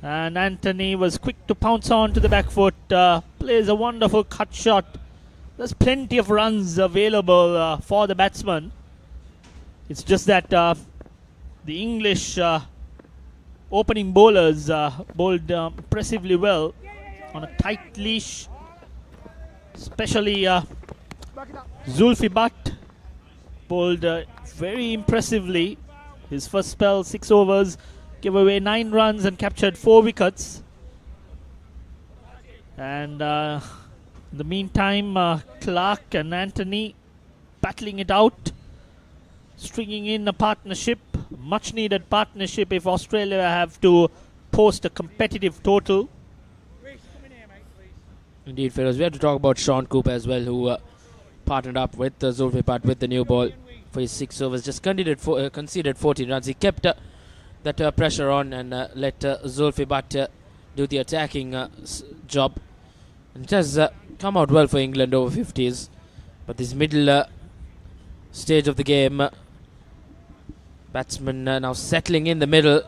And Anthony was quick to pounce on to the back foot. Plays a wonderful cut shot. There's plenty of runs available for the batsman. It's just that the English opening bowlers bowled impressively well on a tight leash. Especially Zulfi Butt bowled very impressively. His first spell, 6 overs, gave away 9 runs and captured 4 wickets. And in the meantime, Clark and Anthony battling it out, stringing in a partnership, much needed partnership if Australia have to post a competitive total. Indeed, Feroz. We have to talk about Sean Cooper as well, who partnered up with Zulfi Butt with the new ball for his 6 overs. Just conceded 14 runs. He kept that pressure on and let Zulfi Butt do the attacking job. And it has come out well for England over 50s. But this middle stage of the game, batsmen now settling in the middle.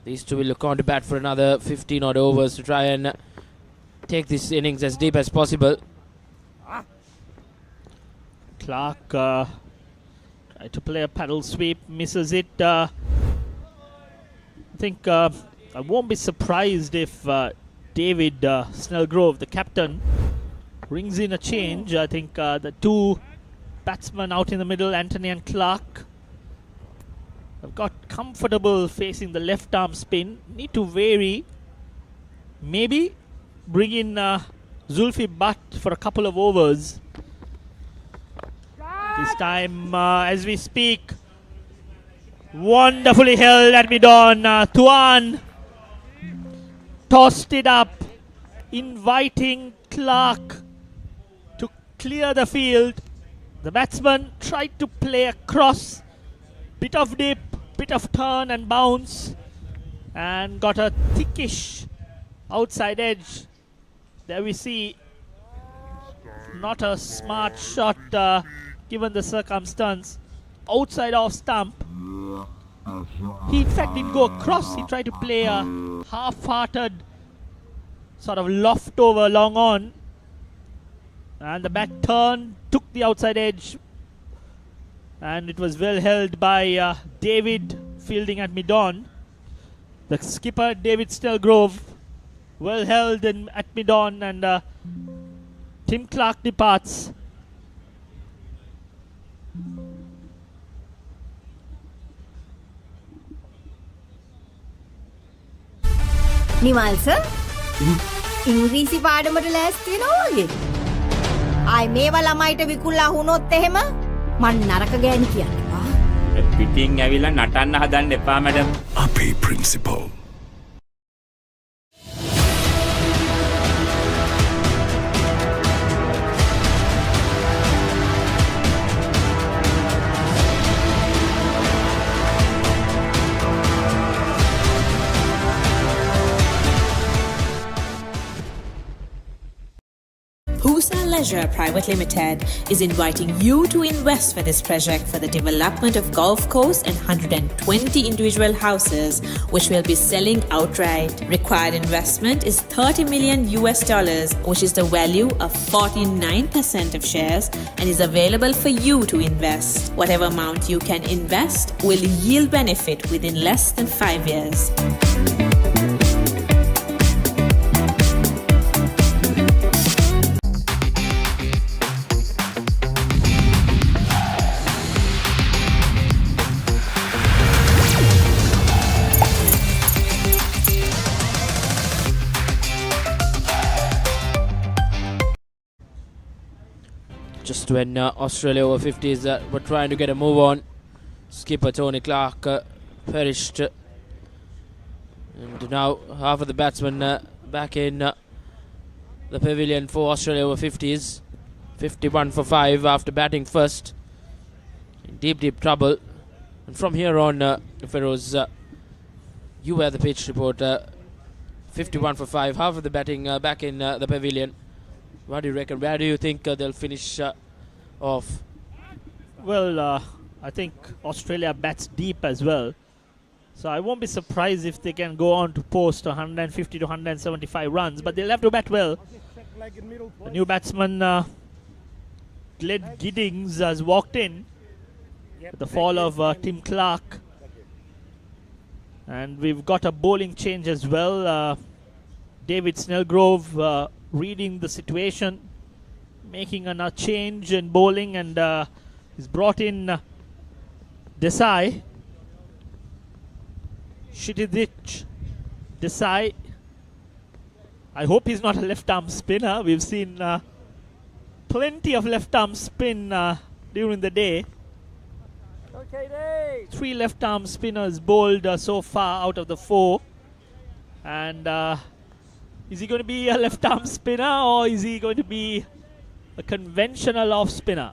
These two will look on to bat for another 15 odd overs to try and take this innings as deep as possible. Clark tried to play a paddle sweep, misses it. I think I won't be surprised if David Snellgrove, the captain, brings in a change. I think the two batsmen out in the middle, Anthony and Clark, have got comfortable facing the left arm spin. Need to vary. Maybe bring in Zulfi Butt for a couple of overs. This time, as we speak, wonderfully held at mid-on. Tuan tossed it up, inviting Clark to clear the field. The batsman tried to play across, bit of dip, bit of turn and bounce, and got a thickish outside edge. There we see not a smart shot given the circumstance. Outside off stump. He in fact didn't go across. He tried to play a half-hearted sort of loft over long on. And the bat turned, took the outside edge. And it was well held by David fielding at mid-on. The skipper, David Snellgrove, well held at mid-on, and Tim Clark departs. Nimal sir ඉංග්‍රීසි පාඩමට ලෑස්ති වෙනවා වගේ. ආයි මේවා ළමයිට විකුල්ලා වුණොත් එහෙම මං නරක ගෑණි කියන්නවා. පිටින් ඇවිල්ලා නටන්න හදන්න එපා මැඩම්. අපේ principal. Leisure Private Limited is inviting you to invest for this project for the development of Gulf Coast and 120 individual houses, which will be selling outright. Required investment is $30 million, which is the value of 49% of shares, and is available for you to invest. Whatever amount you can invest will yield benefit within less than 5 years. Just when Australia Over-50s were trying to get a move on, skipper Tony Clark perished. And now half of the batsmen back in the pavilion for Australia Over-50s. 51 for 5 after batting first. In deep trouble. And from here on, Feroz, you were the pitch reporter. 51 for 5, half of the batting back in the pavilion. What do you reckon? Where do you think they'll finish off? Well, I think Australia bats deep as well. So I won't be surprised if they can go on to post 150 to 175 runs. But they'll have to bat well. The new batsman, Glenn Giddings, has walked in. With the fall of Tim Clark. And we've got a bowling change as well. David Snellgrove reading the situation, making a change in bowling, and he's brought in Desai. Shitidich Desai. I hope he's not a left-arm spinner. We've seen plenty of left-arm spin during the day. 3 left-arm spinners bowled so far out of the 4. And is he going to be a left-arm spinner, or is he going to be a conventional off-spinner?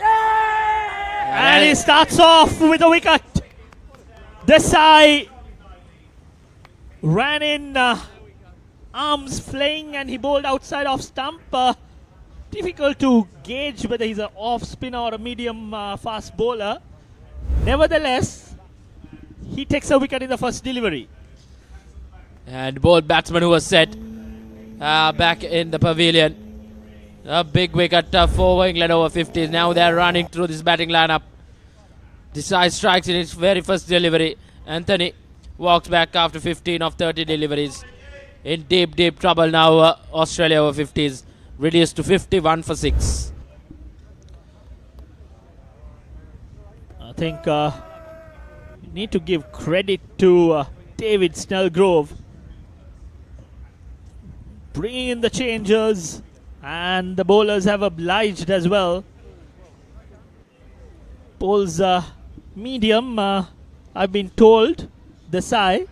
And he starts off with a wicket. Desai ran in, arms flying, and he bowled outside off stump. Difficult to gauge whether he's an off spinner or a medium fast bowler. Nevertheless, he takes a wicket in the first delivery. And both batsmen who were set back in the pavilion. A big wicket for England Over-50s. Now they're running through this batting lineup. Desai strikes in its very first delivery. Anthony walks back after 15 of 30 deliveries. In deep trouble now, Australia Over-50s. Reduced to 51 for 6. I think you need to give credit to David Snellgrove. Bringing in the changers, and the bowlers have obliged as well. Bowls medium, I've been told, Desai.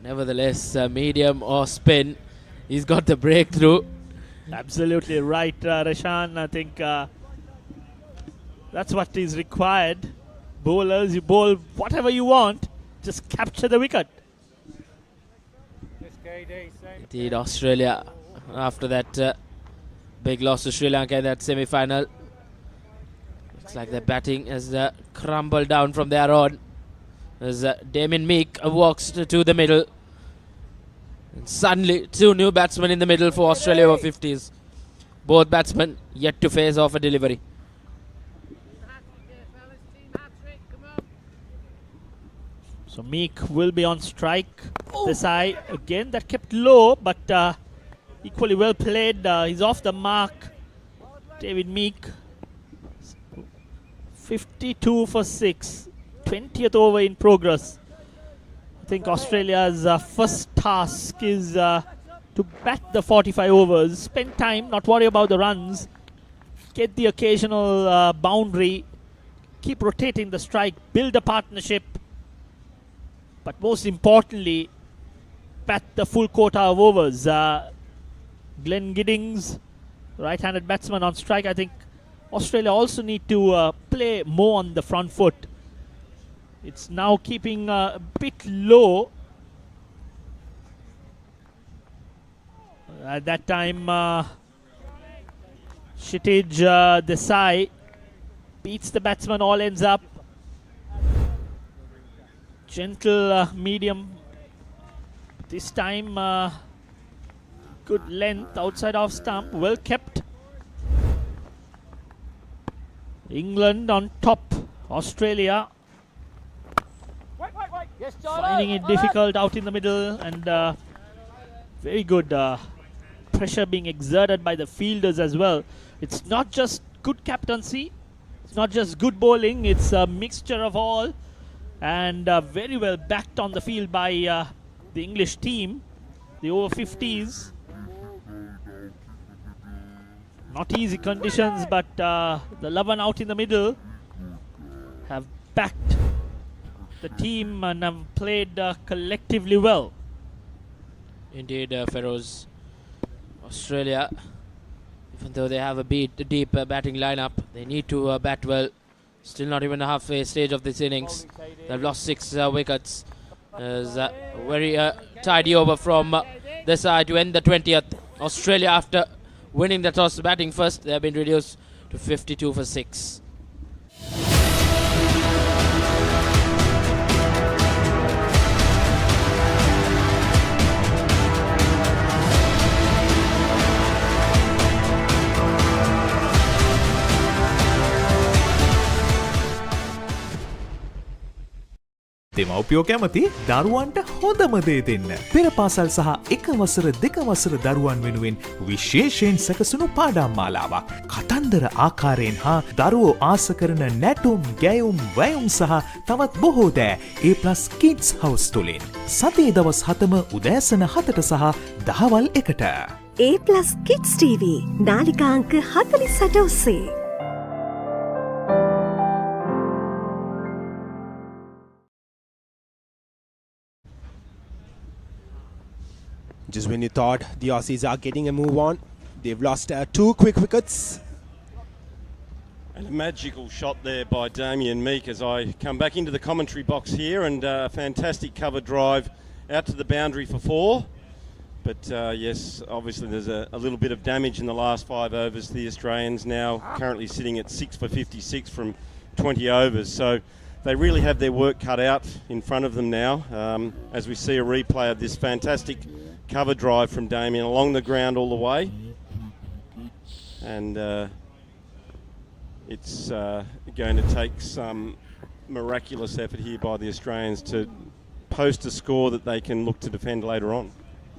Nevertheless, medium or spin. He's got the breakthrough. Absolutely right, Rashan. I think that's what is required. Bowlers, you bowl whatever you want. Just capture the wicket. Indeed, Australia, after that big loss to Sri Lanka in that semi-final. Looks like their batting has crumbled down from there on. As Damien Meek walks to the middle. And suddenly, 2 new batsmen in the middle for Australia Over-50s. Both batsmen yet to face off a delivery. So Meek will be on strike. Desai again, that kept low, but equally well played. He's off the mark. David Meek, 52 for 6. 20th over in progress. I think Australia's first task is to bat the 45 overs, spend time, not worry about the runs, get the occasional boundary, keep rotating the strike, build a partnership, but most importantly, bat the full quota of overs. Glenn Giddings, right-handed batsman on strike. I think Australia also need to play more on the front foot. It's now keeping a bit low. At that time, Kshitij Desai beats the batsman, all ends up. Gentle medium. This time, good length outside off stump, well kept. England on top, Australia finding it difficult out in the middle, and very good pressure being exerted by the fielders as well. It's not just good captaincy, it's not just good bowling, it's a mixture of all, and very well backed on the field by the English team, the Over-50s. Not easy conditions, but the Lavan out in the middle have backed the team and have played collectively well. Indeed, Feroz. Australia, even though they have a deep batting lineup, they need to bat well. Still not even a halfway stage of this innings. They've lost 6 wickets. There's a very tidy over from their side to end the 20th. Australia, after winning the toss batting first, they have been reduced to 52 for 6. දෙමව්පියෝ කැමති දරුවන්ට හොඳම දේ දෙන්න. පෙර පාසල් සහ එක වසර දෙක වසර දරුවන් වෙනුවෙන් විශේෂයෙන් සැකසුණු පාඩම් මාලාවක්. කතන්දර ආකාරයෙන් හා දරුවෝ ආස කරන නැටුම්, ගැයුම්, වැයුම් සහ තවත් බොහෝ දෑ A+ Kids House තුලින්. සතියේ දවස් 7ම උදෑසන 7ට සහ දහවල් 1ට. A+ Kids TV නාලිකා අංක 48 ඔස්සේ. Just when you thought the Aussies are getting a move on, they've lost 2 quick wickets. And a magical shot there by Damien Meek as I come back into the commentary box here, and a fantastic cover drive out to the boundary for 4. But yes, obviously there's a little bit of damage in the last 5 overs. The Australians now currently sitting at 6 for 56 from 20 overs. So they really have their work cut out in front of them now, as we see a replay of this fantastic cover drive from Damien along the ground all the way. And it's going to take some miraculous effort here by the Australians to post a score that they can look to defend later on.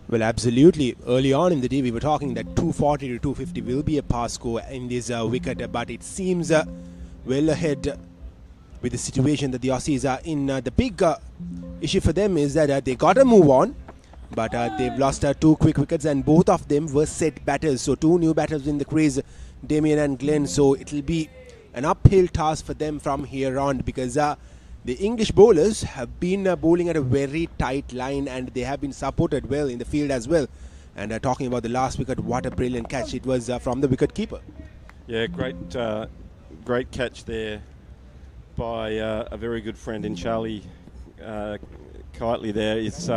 Well, absolutely. Early on in the day, we were talking that 240 to 250 will be a pass score in this wicket, but it seems well ahead with the situation that the Aussies are in. The big issue for them is that they got to move on, but they've lost 2 quick wickets, and both of them were set batters. So 2 new batters in the crease, Damien and Glenn. So it'll be an uphill task for them from here on, because the English bowlers have been bowling at a very tight line, and they have been supported well in the field as well. And talking about the last wicket, what a brilliant catch it was from the wicket keeper. Yeah, great catch there by a very good friend in Charlie Kitely there. It's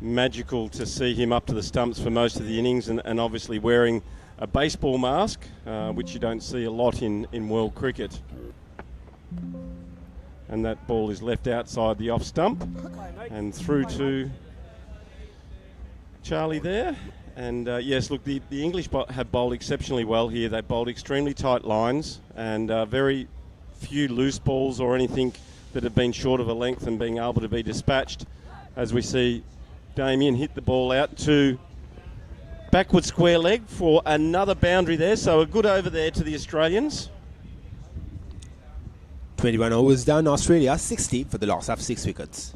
magical to see him up to the stumps for most of the innings, and obviously wearing a baseball mask, which you don't see a lot in world cricket. And that ball is left outside the off stump and through to Charlie there. And yes, look, the English have bowled exceptionally well here. They bowled extremely tight lines, and very few loose balls or anything that have been short of a length and being able to be dispatched. As we see Damien hit the ball out to backward square leg for another boundary there. So a good over there to the Australians. 21 overs done. Australia 60 for the loss of 6 wickets.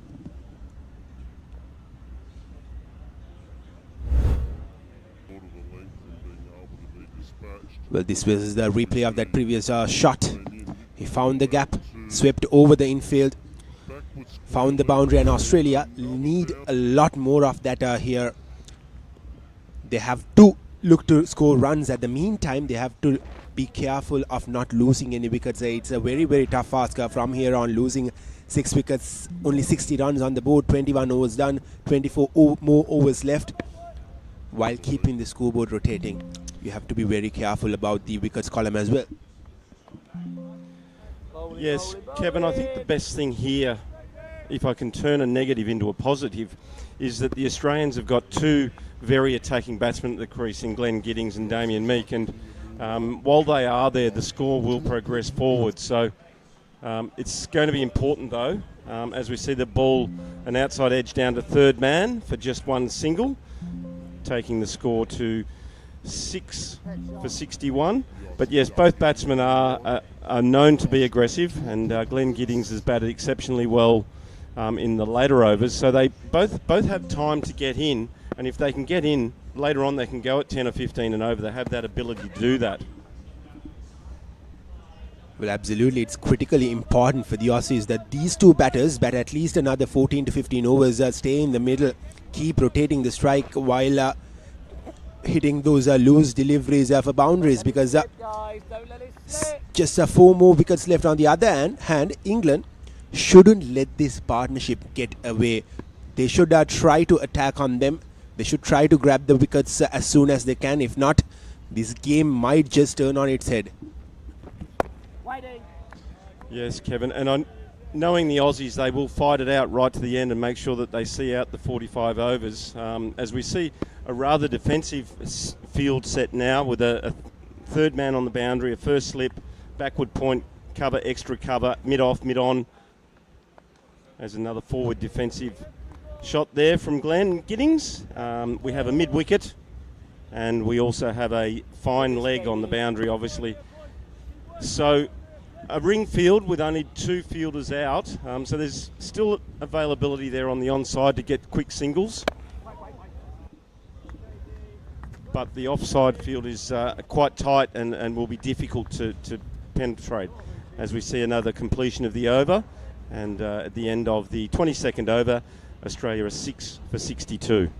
Well, this was the replay of that previous shot. He found the gap, swept over the infield, found the boundary, and Australia need a lot more of that here. They have to look to score runs. At the meantime, they have to be careful of not losing any wickets. It's a very, very tough task from here on, losing 6 wickets, only 60 runs on the board, 21 overs done, 24 more overs left, while keeping the scoreboard rotating. You have to be very careful about the wickets column as well. Yes, Kevin, I think the best thing here, if I can turn a negative into a positive, is that the Australians have got 2 very attacking batsmen at the crease in Glenn Giddings and Damien Meek, and while they are there, the score will progress forward. So it's going to be important, though, as we see the ball an outside edge down to third man for just 1 single, taking the score to 6 for 61. But yes, both batsmen are known to be aggressive, and Glenn Giddings has batted exceptionally well in the later overs. So they both have time to get in, and if they can get in later on they can go at 10 or 15 and over. They have that ability to do that. Well, absolutely. It's critically important for the Aussies that these two batters bat at least another 14 to 15 overs, stay in the middle, keep rotating the strike while hitting those loose deliveries for boundaries, because just 4 more wickets left. On the other hand, England shouldn't let this partnership get away. They should try to attack on them. They should try to grab the wickets as soon as they can. If not, this game might just turn on its head. Yes, Kevin, and knowing the Aussies, they will fight it out right to the end and make sure that they see out the 45 overs. As we see a rather defensive field set now with a third man on the boundary, a first slip, backward point, cover, extra cover, mid-off, mid-on. There's another forward defensive shot there from Glenn Giddings. We have a mid-wicket, and we also have a fine leg on the boundary, obviously. So a ring field with only 2 fielders out, so there's still availability there on the onside to get quick singles. But the offside field is quite tight and will be difficult to penetrate, as we see another completion of the over. And at the end of the 22nd over, Australia are 6 for 62.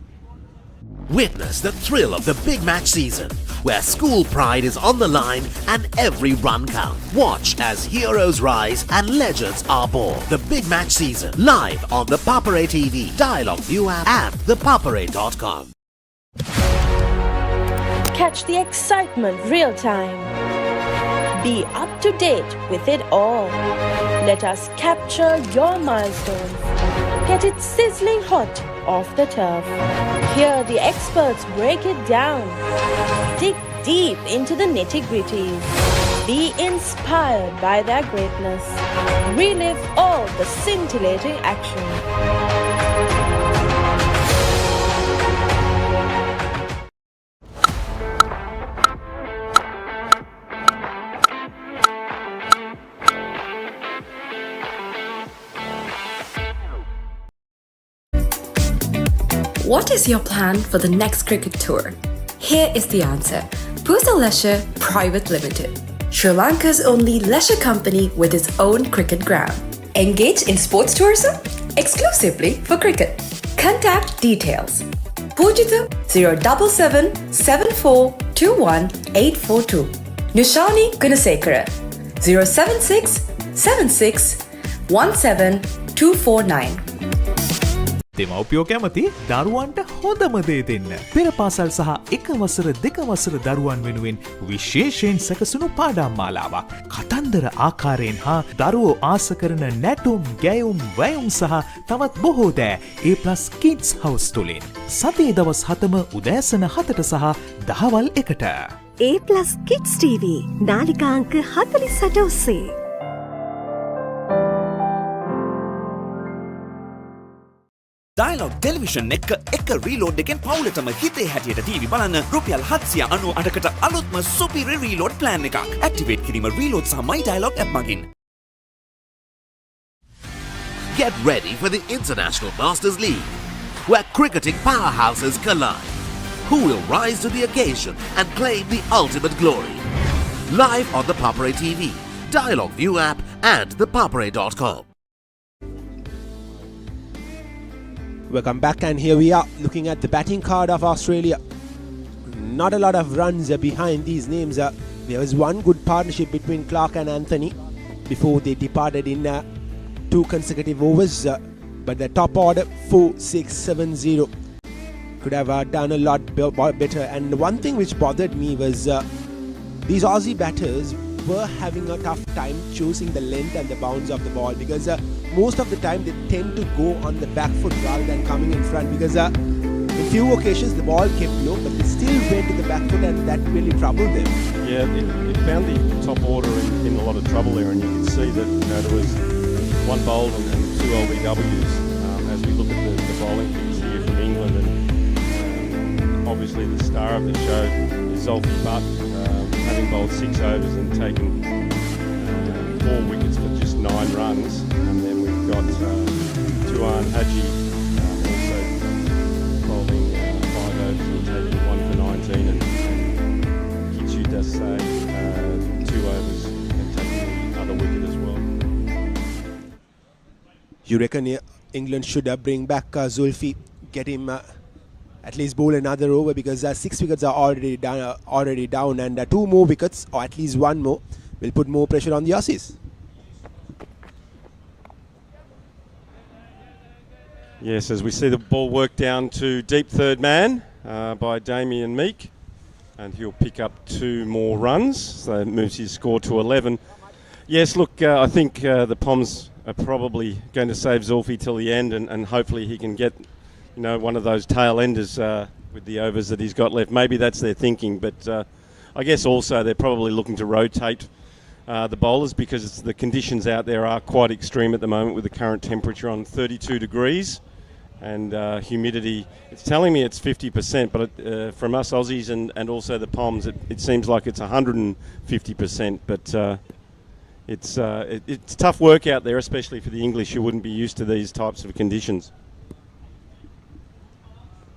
Witness the thrill of the big match season, where school pride is on the line and every run counts. Watch as heroes rise and legends are born. The big match season, live on the Papare TV, Dialog ViU App and ThePapare.com. Catch the excitement real time. Be up to date with it all. Let us capture your milestones. Get it sizzling hot off the turf. Hear the experts break it down. Dig deep into the nitty-gritties. Be inspired by their greatness. Relive all the scintillating action. What is your plan for the next cricket tour? Here is the answer. Pusa Leisure Private Limited, Sri Lanka's only leisure company with its own cricket ground. Engage in sports tourism exclusively for cricket. Contact details. Pujita 077 7421 842. Nishani Gunasekara 076 76 17 249. දෙමව්පියෝ කැමති දරුවන්ට හොඳම දේ දෙන්න. පෙර පාසල් සහ එක වසර දෙක වසර දරුවන් වෙනුවෙන් විශේෂයෙන් සැකසුණු පාඩම් මාලාවක්. කතන්දර ආකාරයෙන් හා දරුවෝ ආස කරන නැටුම්, ගැයුම්, වැයුම් සහ තවත් බොහෝ දෑ A+ Kids House තුලින්. සතියේ දවස් 7ම උදෑසන 7ට සහ දහවල් 1ට. A+ Kids TV නාලිකා අංක 48 ඔස්සේ. Dialog Television එක reload එකෙන් පවුලටම හිතේ හැටියට TV බලන්න රුපියල් 798කට අලුත්ම superior reload plan එකක්. Activate කිරීම reload සහ My Dialog app මගින්. Get ready for the International Masters League, where cricketing powerhouses collide. Who will rise to the occasion and claim the ultimate glory? Live on the Papare TV, Dialog ViU App and ThePapare.com. Welcome back, and here we are looking at the batting card of Australia. Not a lot of runs behind these names. There was one good partnership between Clark and Anthony before they departed in 2 consecutive overs. But the top order 4-6-7-0 could have done a lot better. And one thing which bothered me was these Aussie batters were having a tough time choosing the length and the bounce of the ball, because most of the time they tend to go on the back foot rather than coming in front, because in few occasions the ball kept low but they still went to the back foot, and that really troubled them. Yeah, it found the top order in a lot of trouble there, and you can see that there was 1 bowled and 2 LBWs as we look at the bowling figures here from England. And obviously the star of the show is Zulfi Butt, having bowled 6 overs and taken 4 wickets for just 9 runs. And then we've got Tuan Haji also bowling 5 overs and taking 1 You reckon England should bring back Zulfi, get him at least bowl another over, because 6 wickets are already down, and 2 more wickets, or at least 1 more, will put more pressure on the Aussies. Yes, as we see the ball work down to deep third man by Damien Meek, and he'll pick up 2 more runs, so that moves his score to 11. Yes, look, I think the Poms are probably going to save Zulfi till the end, and hopefully he can get, you know, one of those tail enders with the overs that he's got left. Maybe that's their thinking, but I guess also they're probably looking to rotate the bowlers, because the conditions out there are quite extreme at the moment, with the current temperature on 32 degrees and humidity. It's telling me it's 50%, but from us Aussies and also the Poms, it seems like it's 150%, but it's tough work out there, especially for the English who wouldn't be used to these types of conditions.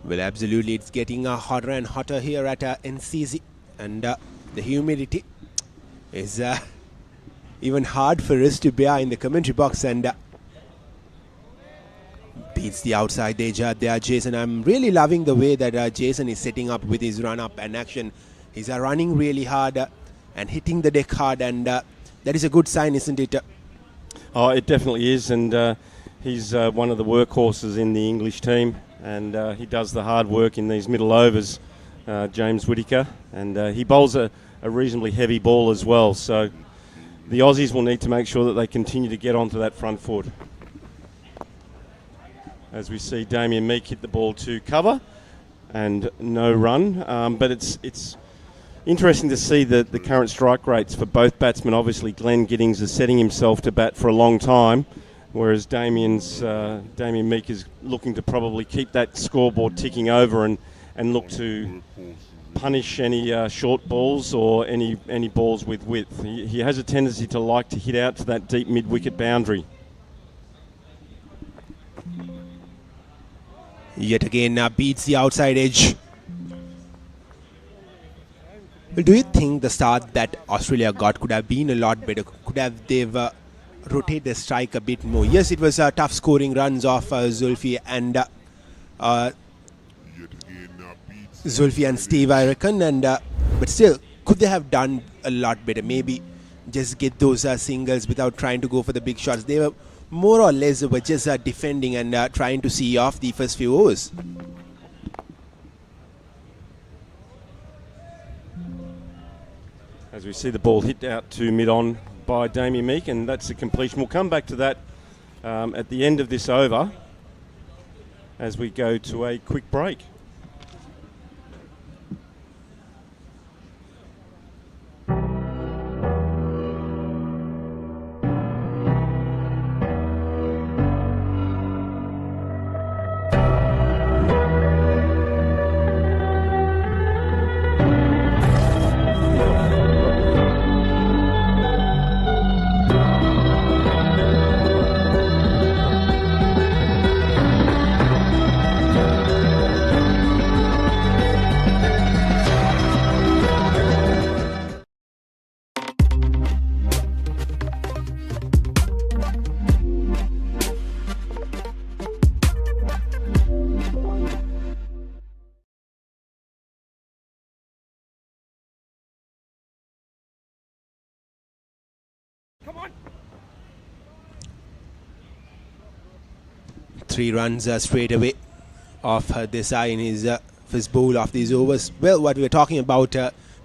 Well, absolutely, it's getting hotter and hotter here at NCC, and the humidity is even hard for us to bear in the commentary box, and beats the outside edge there, Jason. I'm really loving the way that Jason is setting up with his run-up and action. He's running really hard and hitting the deck hard, and that is a good sign, isn't it? Oh, it definitely is, and he's one of the workhorses in the English team, and he does the hard work in these middle overs, James Whittaker, and he bowls a reasonably heavy ball as well, so the Aussies will need to make sure that they continue to get onto that front foot. As we see Damien Meek hit the ball to cover and no run, but it's interesting to see the current strike rates for both batsmen. Obviously Glenn Giddings is setting himself to bat for a long time, whereas Damien Meek is looking to probably keep that scoreboard ticking over and look to punish any short balls or any balls with width. He has a tendency to like to hit out to that deep mid-wicket boundary. Yet again beats the outside edge. Well, do you think the start that Australia got could have been a lot better? Could have they've rotated the strike a bit more? Yes, it was tough scoring runs off Zulfi and Steve, I reckon, and but still, could they have done a lot better? Maybe just get those singles without trying to go for the big shots. They were more or less just defending and trying to see off the first few overs. As we see the ball hit out to mid-on by Damien Meek, and that's the completion. We'll come back to that at the end of this over as we go to a quick break. Three runs straight away off Desai in his first bowl of these overs. Well, what we were talking about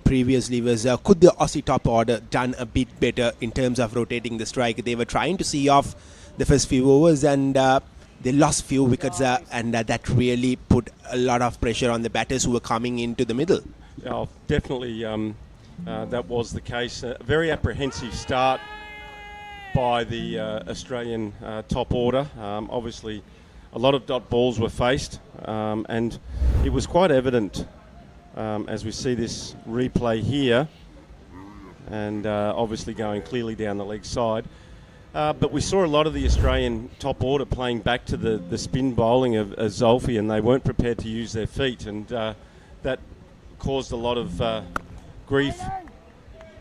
previously was could the Aussie top order done a bit better in terms of rotating the strike? They were trying to see off the first few overs, and they lost few wickets, and that really put a lot of pressure on the batters who were coming into the middle. Oh, definitely that was the case. A very apprehensive start by the Australian top order. Obviously a lot of dot balls were faced, and it was quite evident as we see this replay here, and obviously going clearly down the leg side. But we saw a lot of the Australian top order playing back to the spin bowling of Zulfi, and they weren't prepared to use their feet, and that caused a lot of grief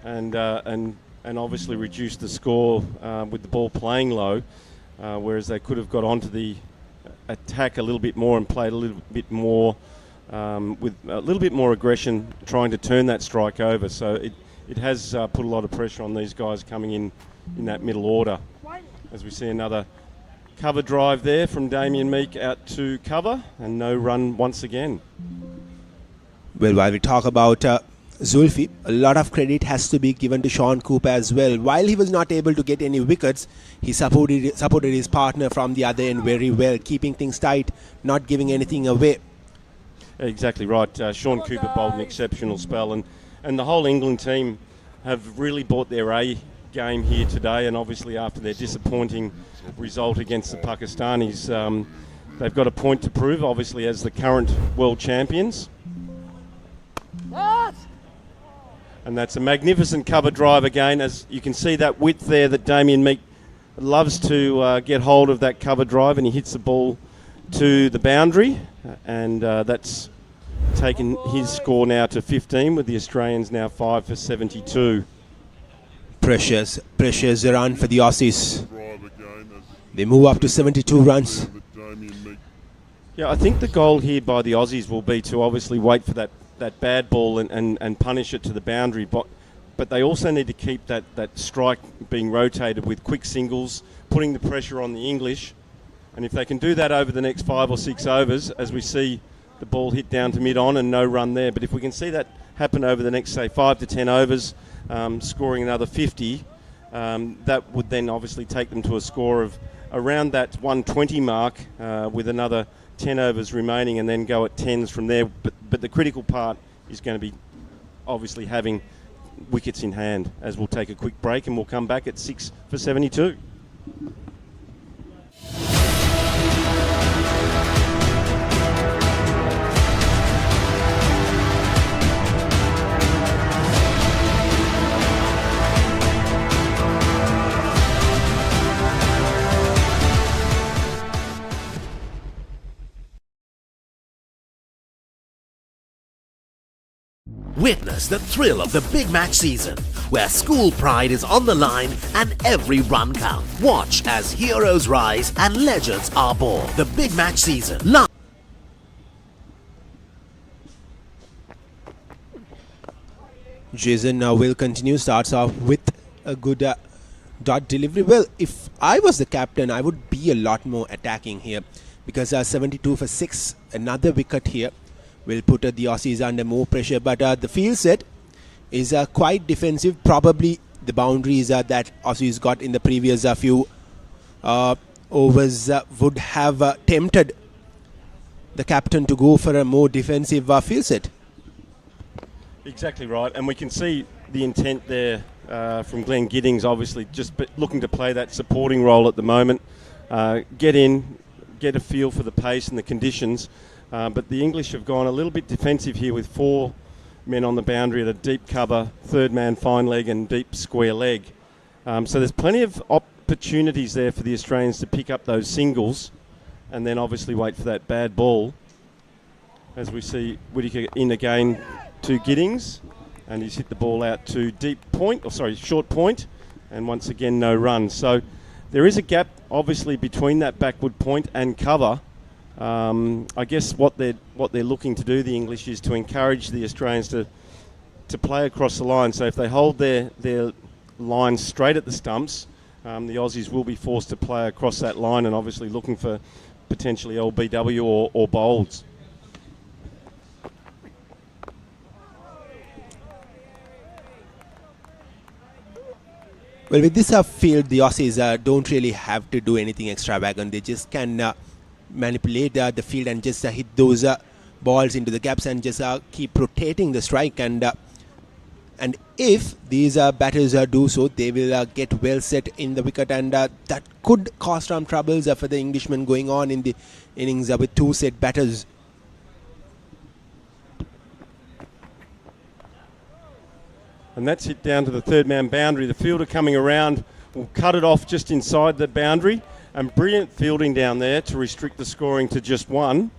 and obviously reduced the score with the ball playing low. whereas they could have got onto the attack a little bit more and played a little bit more with a little bit more aggression, trying to turn that strike over. So it has put a lot of pressure on these guys coming in that middle order. As we see another cover drive there from Damien Meek out to cover, and no run once again. Well, while we talk about Zulfi, a lot of credit has to be given to Sean Cooper as well. While he was not able to get any wickets, he supported his partner from the other end very well, keeping things tight, not giving anything away. Exactly right. Sean Cooper bowled an exceptional spell, and the whole England team have really brought their A game here today, and obviously after their disappointing result against the Pakistanis, they've got a point to prove, obviously, as the current world champions. And that's a magnificent cover drive again. As you can see that width there that Damien Meek loves to get hold of that cover drive, and he hits the ball to the boundary, and that's taken his score now to 15, with the Australians now 5 for 72. Precious run for the Aussies. They move up to 72 runs. Yeah, I think the goal here by the Aussies will be to obviously wait for that bad ball and punish it to the boundary, but they also need to keep that strike being rotated with quick singles, putting the pressure on the English. And if they can do that over the next 5 or 6 overs, as we see the ball hit down to mid-on and no run there, but if we can see that happen over the next, say, 5 to 10 overs, scoring another 50, that would then obviously take them to a score of around that 120 mark, with another 10 overs remaining, and then go at 10s from there. But the critical part is going to be obviously having wickets in hand, as we'll take a quick break and we'll come back at 6 for 72. Witness the thrill of the big match season, where school pride is on the line and every run counts. Watch as heroes rise and legends are born. The big match season. Jason will continue, starts off with a good dot delivery. Well, if I was the captain, I would be a lot more attacking here, because 72 for 6, another wicket here will put the Aussies under more pressure. But the field set is quite defensive. Probably the boundaries that Aussies got in the previous few overs would have tempted the captain to go for a more defensive field set. Exactly right, and we can see the intent there from Glenn Giddings, obviously just looking to play that supporting role at the moment, get in, get a feel for the pace and the conditions. But the English have gone a little bit defensive here, with 4 men on the boundary at a deep cover, third man fine leg and deep square leg. So there's plenty of opportunities there for the Australians to pick up those singles, and then obviously wait for that bad ball. As we see Whittaker in again to Giddings, and he's hit the ball out to short point, and once again no run. So there is a gap obviously between that backward point and cover. I guess what they're looking to do, the English, is to encourage the Australians to play across the line. So if they hold their line straight at the stumps, the Aussies will be forced to play across that line, and obviously looking for potentially LBW or bowls. Well, with this field, the Aussies don't really have to do anything extravagant. They just can manipulate the field and just hit those balls into the gaps and just keep rotating the strike. And if these batters do so, they will get well set in the wicket, and that could cause some troubles for the Englishmen going on in the innings with 2 set batters. And that's hit down to the third man boundary. The fielder coming around will cut it off just inside the boundary, and brilliant fielding down there to restrict the scoring to just 1.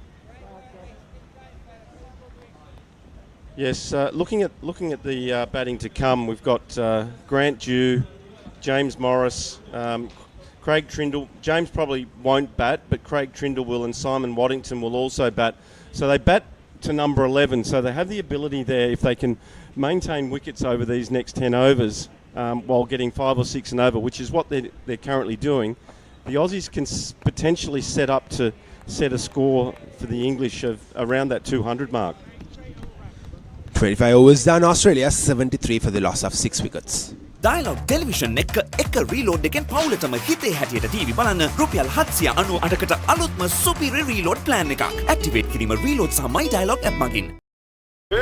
Yes, looking at the batting to come, we've got Grant Dew, James Morris, Craig Trindle, James probably won't bat, but Craig Trindle will, and Simon Waddington will also bat. So they bat to number 11, so they have the ability there, if they can maintain wickets over these next 10 overs while getting 5 or 6 and over, which is what they're currently doing. The Aussies can potentially set up to set a score for the English of around that 200 mark. 25 overs done, Australia 73 for the loss of 6 wickets. Dialog Television එක reload එකෙන් පවුලටම හිතේ හැටියට TV බලන්න රුපියල් 798කට අලුත්ම සුපිරි reload plan එකක්. Activate කිරීම reload සහ My Dialog app මගින්. ए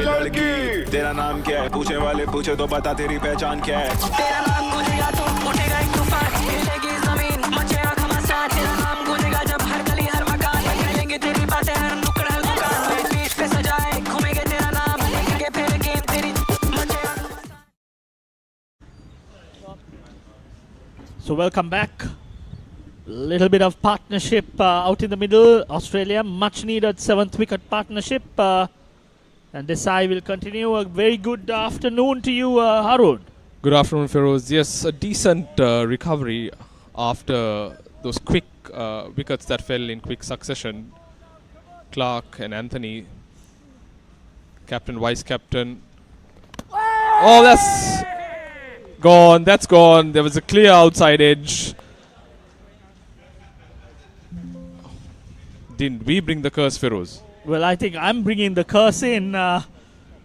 लड़की तेरा नाम क्या है पूछने वाले पूछे तो बता तेरी पहचान क्या है तेरा नाम गूंजेगा तो उठेगा एक तूफान हिलेगी जमीन मचेगा घमासान तेरा नाम गूंजेगा जब हर गली हर मकान हिलेंगे तेरी बातें हर नुक्कड़ हर दुकान बीच पे सजाए घूमेंगे तेरा नाम लेके फिर गेम तेरी मचेगा. So welcome back. Little bit of partnership out in the middle. Australia, much needed 7th wicket partnership. And Desai will continue. A very good afternoon to you, Harun. Good afternoon, Feroz. Yes, a decent recovery after those quick wickets that fell in quick succession. Clark and Anthony, captain, vice captain. Oh, that's gone. That's gone. There was a clear outside edge. Didn't we bring the curse, Feroz? Well, I think I'm bringing the curse in.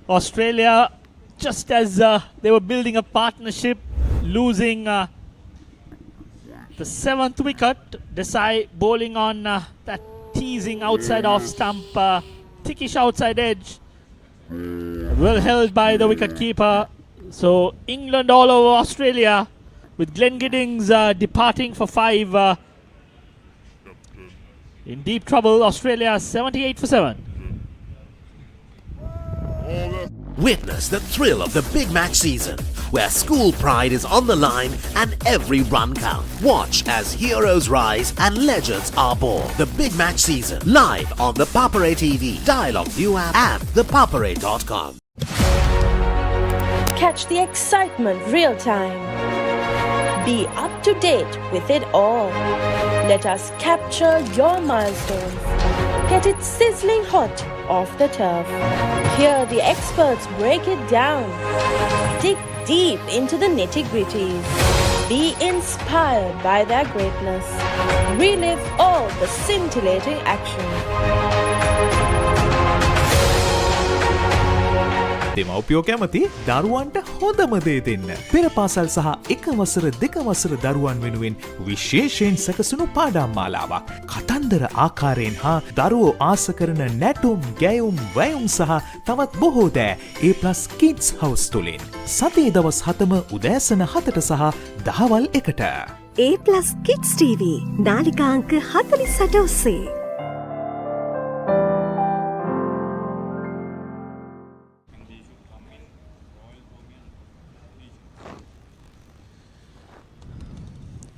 Australia, just as they were building a partnership, losing the 7th wicket. Desai bowling on that teasing outside off stump, thickish outside edge. Well held by the wicket keeper. So England all over Australia, with Glenn Giddings departing for 5. In deep trouble, Australia 78 for 7. Witness the thrill of the big match season, where school pride is on the line and every run counts. Watch as heroes rise and legends are born. The big match season, live on the Papare TV, Dialog ViU App and ThePapare.com. Catch the excitement real time. Be up to date with it all. Let us capture your milestones. Get it sizzling hot off the turf. Hear the experts break it down. Dig deep into the nitty-gritties. Be inspired by their greatness. Relive all the scintillating action. දෙමව්පියෝ කැමති දරුවන්ට හොඳම දේ දෙන්න. පෙර පාසල් සහ එක වසර දෙක වසර දරුවන් වෙනුවෙන් විශේෂයෙන් සැකසුණු පාඩම් මාලාවක්. කතන්දර ආකාරයෙන් හා දරුවෝ ආස කරන නැටුම්, ගැයුම්, වැයුම් සහ තවත් බොහෝ දෑ A+ Kids House තුලින්. සතියේ දවස් 7ම උදෑසන 7ට සහ දහවල් 1ට. A+ Kids TV නාලිකා අංක 48 ඔස්සේ.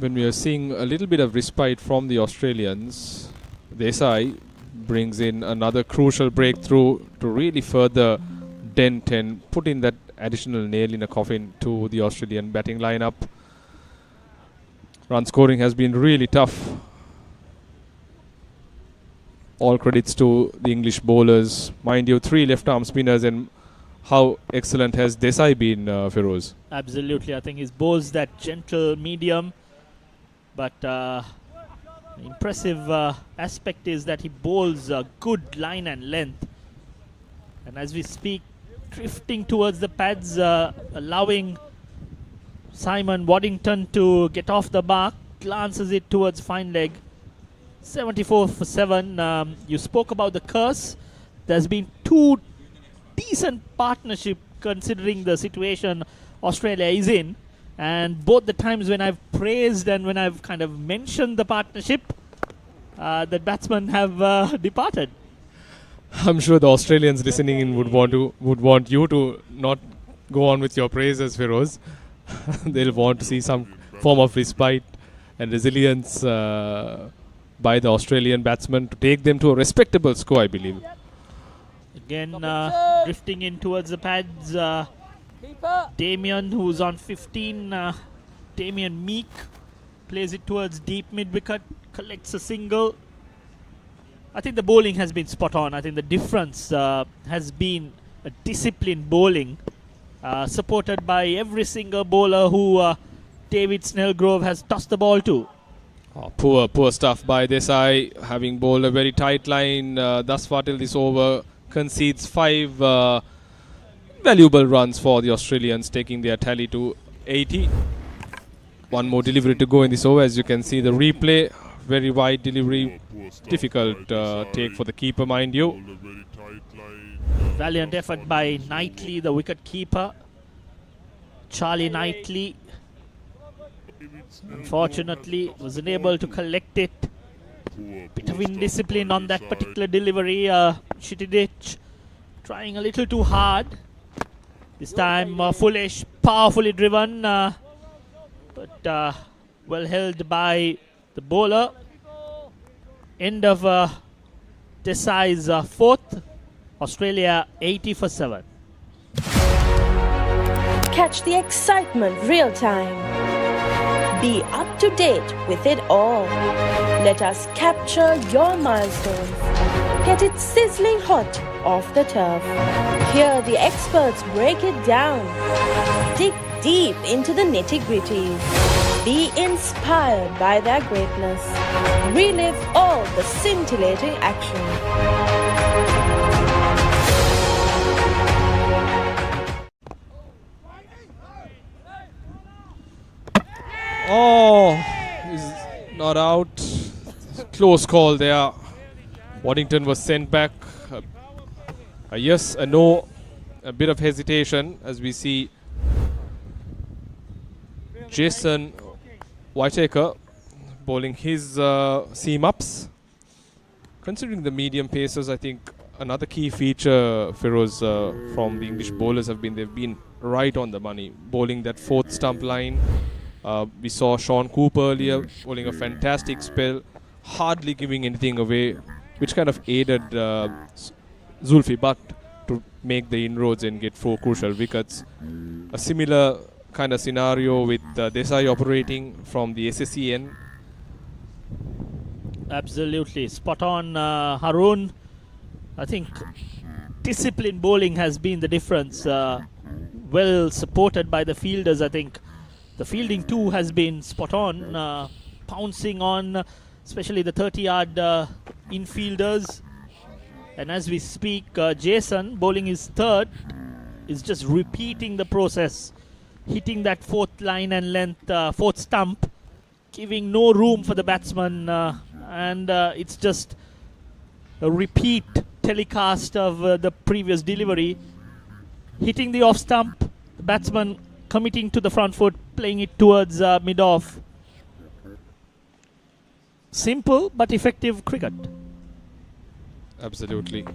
When we are seeing a little bit of respite from the Australians, Desai brings in another crucial breakthrough to really further dent and put in that additional nail in a coffin to the Australian batting lineup. Run scoring has been really tough. All credits to the English bowlers. Mind you, 3 left-arm spinners, and how excellent has Desai been, Feroz? Absolutely. I think he bowls that gentle medium. But impressive aspect is that he bowls a good line and length. And as we speak, drifting towards the pads, allowing Simon Waddington to get off the mark, glances it towards fine leg. 74 for 7. You spoke about the curse. There's been 2 decent partnership considering the situation Australia is in. And both the times when I've praised and when I've kind of mentioned the partnership, the batsmen have departed. I'm sure the Australians listening in would want you to not go on with your praises, Feroz. They'll want to see some form of respite and resilience by the Australian batsmen to take them to a respectable score, I believe. Again, drifting in towards the pads. Damien, who's on 15, Damien Meek plays it towards deep mid-wicket, collects a single. I think the bowling has been spot on. I think the difference has been a disciplined bowling, supported by every single bowler who David Snellgrove has tossed the ball to. Oh, poor stuff by Desai, having bowled a very tight line thus far till this over. Concedes 5 valuable runs for the Australians, taking their tally to 80. One more delivery to go in this over. As you can see, the replay, very wide delivery, difficult take for the keeper, mind you. Valiant effort by Knightley, the wicket keeper. Charlie Knightley, unfortunately, wasn't able to collect it. Bit of indiscipline on that particular delivery. Shitidich trying a little too hard. This time foolish, powerfully driven, but well held by the bowler. End of Desai's 4th. Australia 80 for 7. Catch the excitement real time. Be up to date with it all. Let us capture your milestones. Get it sizzling hot off the turf. Hear the experts break it down. Dig deep into the nitty-gritties. Be inspired by their greatness. Relive all the scintillating action. Oh, he's not out. Close call there. Waddington was sent back. A yes, a no, a bit of hesitation as we see Jason Whitaker bowling his seam ups. Considering the medium pacers, I think another key feature, Feroz, from the English bowlers they've been right on the money, bowling that 4th stump line. We saw Sean Cooper earlier bowling a fantastic spell, hardly giving anything away, which kind of aided Zulfi Butt to make the inroads and get 4 crucial wickets. A similar kind of scenario with Desai operating from the SSEN. Absolutely spot on, Haroon. I think disciplined bowling has been the difference. Well supported by the fielders, I think. The fielding too has been spot on, pouncing on especially the 30-yard infielders. And as we speak, Jason, bowling his 3rd, is just repeating the process, hitting that 4th line and length, 4th stump, giving no room for the batsman, and it's just a repeat telecast of the previous delivery, hitting the off stump, the batsman committing to the front foot, playing it towards mid-off. Simple but effective cricket. Absolutely.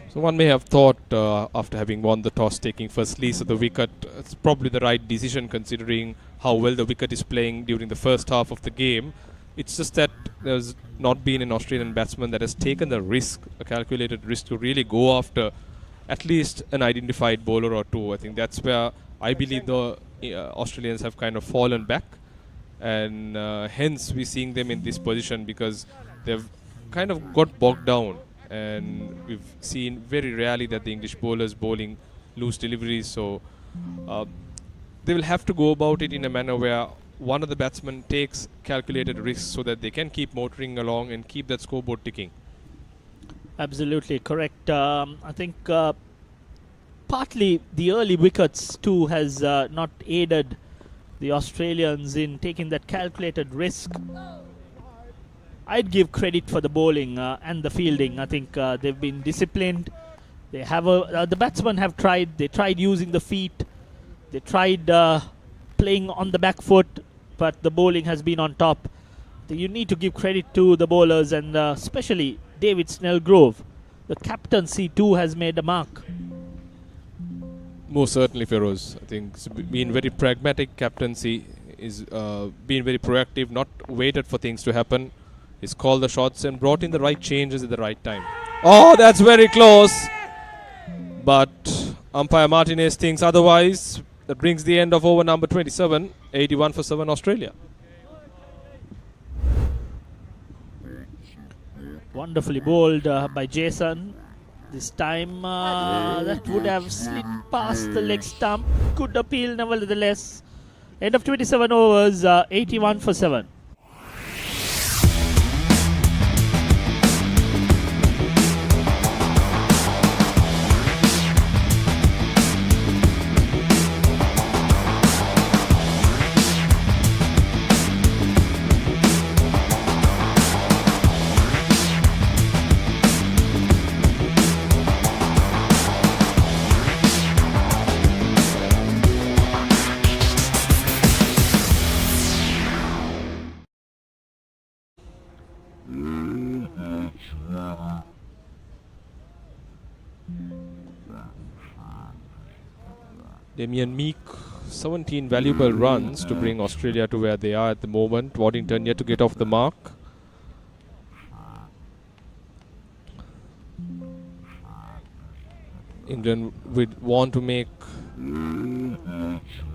So one may have thought, after having won the toss, taking first lease of the wicket, it's probably the right decision considering how well the wicket is playing during the first half of the game. It's just that there's not been an Australian batsman that has taken the risk, a calculated risk, to really go after at least an identified bowler or two. I think that's where I believe the Australians have kind of fallen back, and hence we're seeing them in this position because they've kind of got bogged down, and we've seen very rarely that the English bowlers bowling loose deliveries. So they will have to go about it in a manner where one of the batsmen takes calculated risks so that they can keep motoring along and keep that scoreboard ticking. Absolutely correct. I think partly the early wickets too has not aided the Australians in taking that calculated risk. I'd give credit for the bowling and the fielding. I think they've been disciplined. They have the batsmen have tried. They tried using the feet. They tried playing on the back foot, but the bowling has been on top. You need to give credit to the bowlers, and especially David Snellgrove. The captaincy too has made a mark. Most certainly, Feroz. I think it's been very pragmatic captaincy. Is been very proactive, not waited for things to happen. He's called the shots and brought in the right changes at the right time. Oh, that's very close. But umpire Martinez thinks otherwise. That brings the end of over number 27, 81 for 7 Australia. Wonderfully bowled by Jason. This time that would have slid past the leg stump. Good appeal nevertheless. End of 27 overs, 81 for 7. Damien Meek, 17 valuable runs to bring Australia to where they are at the moment. Waddington yet to get off the mark. England would want to make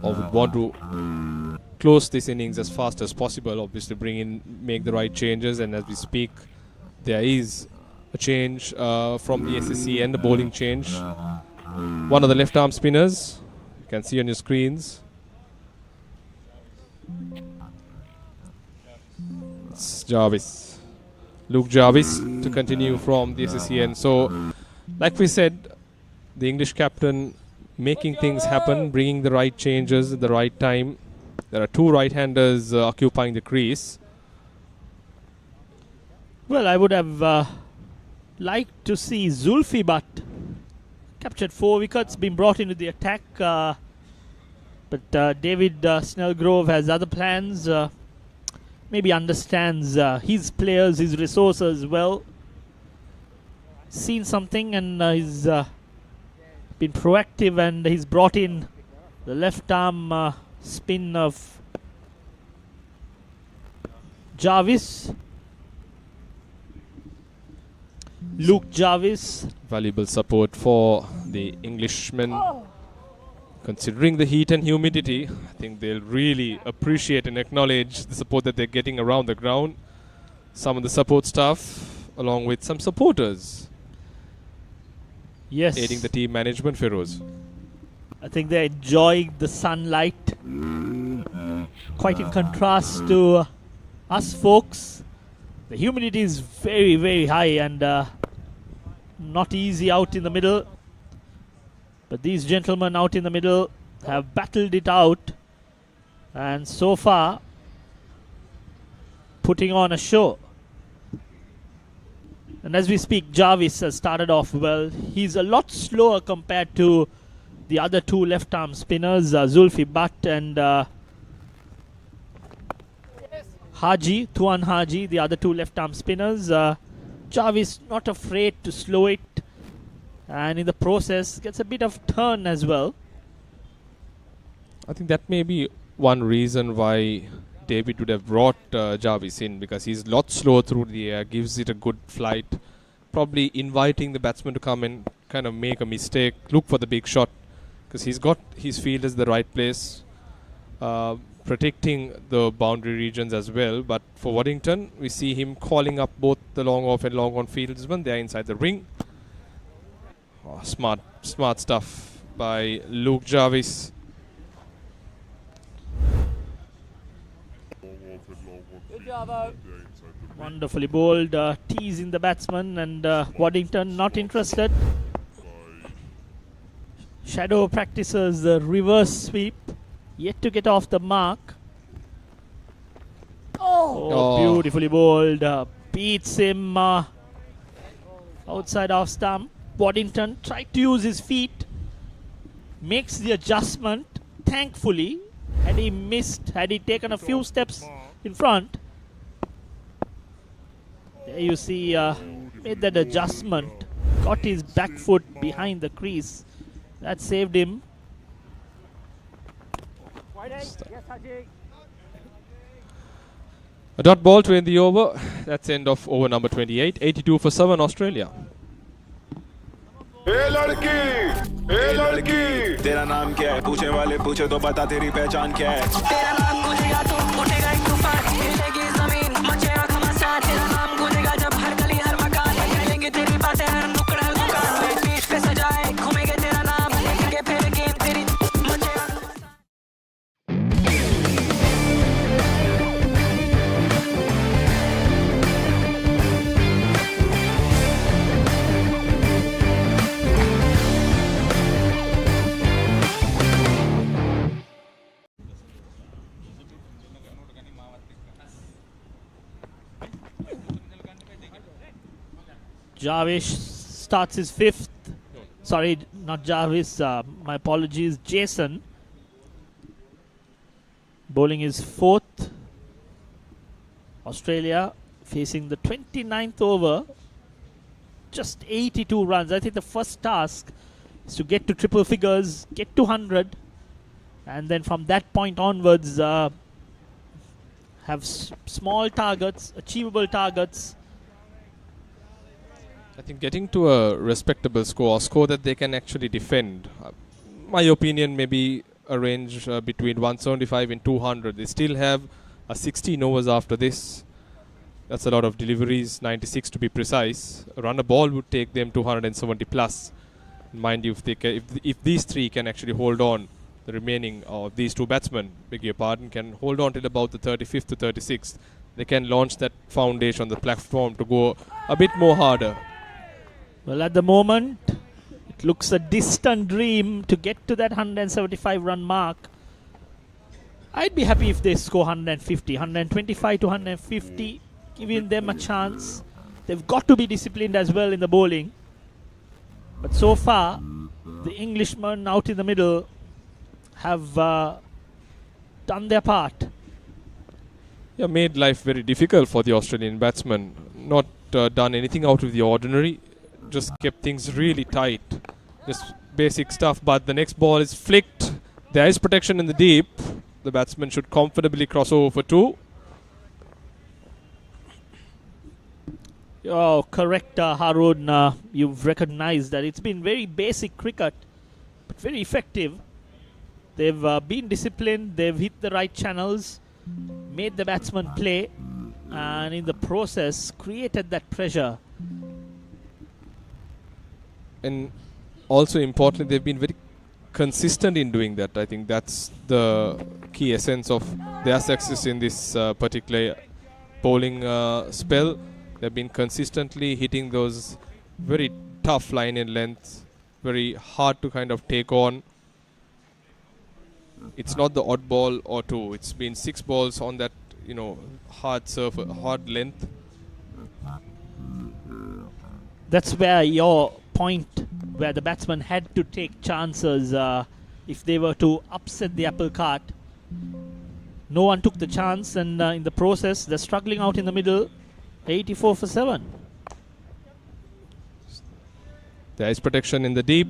or would want to close this innings as fast as possible. Obviously make the right changes, and as we speak there is a change from the SSC and the bowling change. One of the left arm spinners, you can see on your screens. It's Jarvis. Luke Jarvis to continue from the SSCN. So, like we said, the English captain making things happen, bringing the right changes at the right time. There are two right-handers occupying the crease. Well, I would have liked to see Zulfi Butt captured 4 wickets, been brought into the attack. But David Snellgrove has other plans. Maybe understands his players, his resources well. Seen something and he's been proactive, and he's brought in the left arm spin of Jarvis. Luke Jarvis. Valuable support for the Englishman. Considering the heat and humidity, I think they'll really appreciate and acknowledge the support that they're getting around the ground. Some of the support staff, along with some supporters. Yes. Aiding the team management, Feroz. I think they're enjoying the sunlight. Quite in contrast to us folks. The humidity is very, very high and not easy out in the middle. But these gentlemen out in the middle have battled it out, and so far putting on a show. And as we speak, Jarvis has started off well. He's a lot slower compared to the other two left-arm spinners, Zulfi Butt and Haji, Tuan Haji, the other two left-arm spinners. Jarvis not afraid to slow it, and in the process gets a bit of turn as well. I think that may be one reason why David would have brought Jarvis in, because he's a lot slower through the air, gives it a good flight, probably inviting the batsman to come and kind of make a mistake, look for the big shot, because he's got his fielders the right place, protecting the boundary regions as well. But for Waddington, we see him calling up both the long off and long on fieldsmen. They're inside the ring. Oh, smart stuff by Luke Jarvis. Good job, wonderfully bowled, teasing the batsman, and Waddington not interested. Shadow practices the reverse sweep, yet to get off the mark. Oh. Beautifully bowled, beats him outside off stump. Waddington tried to use his feet, makes the adjustment. Thankfully, had he missed, had he taken a few steps in front, there you see, made that adjustment, got his back foot behind the crease. That saved him. A dot ball to end the over. That's end of over number 28. 82 for 7 Australia. ए लड़की तेरा नाम क्या है पूछे वाले पूछे तो बता तेरी पहचान क्या है तेरा नाम गूंजेगा तो उठेगा एक तूफान हिलेगी जमीन मचेगा घमासान तेरा नाम गूंजेगा जब हर गली हर मकान हिलेंगे तेरी बातें हर नुक्कड़ हर दुकान बीच पे सजाए घूमेंगे तेरा नाम लेके फिर गेम तेरी मचेगा Jarvis starts his fifth. Sorry, not Jarvis. My apologies. Jason bowling his fourth. Australia facing the 29th over. Just 82 runs. I think the first task is to get to triple figures, get to 100, and then from that point onwards have small targets, achievable targets. I think getting to a respectable score, a score that they can actually defend. My opinion, maybe a range between 175 and 200. They still have 16 overs after this. That's a lot of deliveries, 96 to be precise. A runner ball would take them 270 plus. Mind you, if they if these three can actually hold on, the remaining of these two batsmen, beg your pardon, can hold on till about the 35th to 36th. They can launch that foundation on the platform to go a bit more harder. Well, at the moment, it looks a distant dream to get to that 175 run mark. I'd be happy if they score 150, 125 to 150, giving them a chance. They've got to be disciplined as well in the bowling. But so far, the Englishmen out in the middle have done their part. Yeah, made life very difficult for the Australian batsmen. Not done anything out of the ordinary. Just kept things really tight. Just basic stuff, but the next ball is flicked. There is protection in the deep. The batsman should comfortably cross over for two. Oh, correct, Harun. You've recognized that it's been very basic cricket, but very effective. They've been disciplined. They've hit the right channels, made the batsman play, and in the process created that pressure. And also importantly, they've been very consistent in doing that. I think that's the key essence of their success in this particular bowling spell. They've been consistently hitting those very tough line and lengths, very hard to kind of take on. It's not the odd ball or two. It's been 6 balls on that, hard surface, hard length. That's where your point, where the batsman had to take chances if they were to upset the apple cart. No one took the chance, and in the process, they're struggling out in the middle. 84 for 7. There is protection in the deep.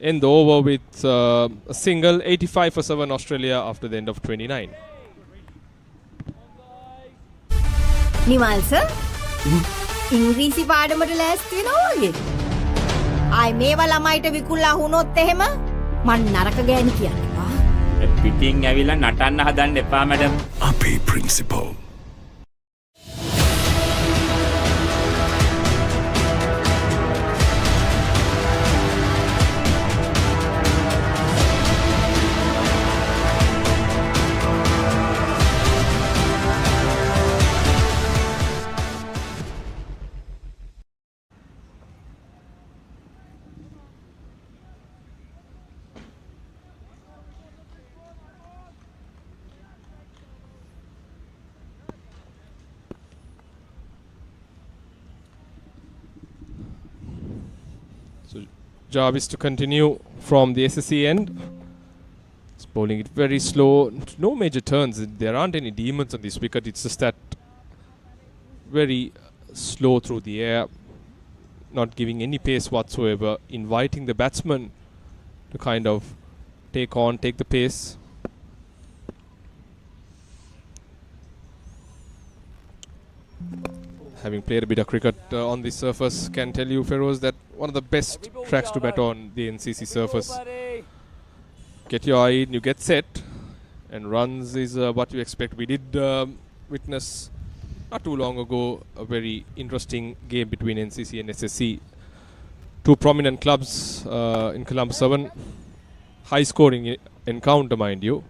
End the over with a single. 85 for 7 Australia after the end of 29. Nimal sir ඉංග්‍රීසි පාඩමට ලෑස්ති වෙනවා වගේ. ආයි මේවා ළමයිට විකුල්ලා වුණොත් එහෙම මං නරක ගෑණි කියනවා. පිටින් ඇවිල්ලා නටන්න හදන්න එපා මැඩම්. අපේ principal. Jarvis to continue from the SSC end. It's bowling it very slow. No major turns. There aren't any demons on this wicket. It's just that very slow through the air. Not giving any pace whatsoever. Inviting the batsman to kind of take the pace. having played a bit of cricket on this surface, can tell you, Feroz, that one of the best tracks to bat on the NCC surface. Get your eye in, you get set, and runs is what you expect. We did witness not too long ago a very interesting game between NCC and SSC. Two prominent clubs in Colombo 7. High scoring encounter, mind you.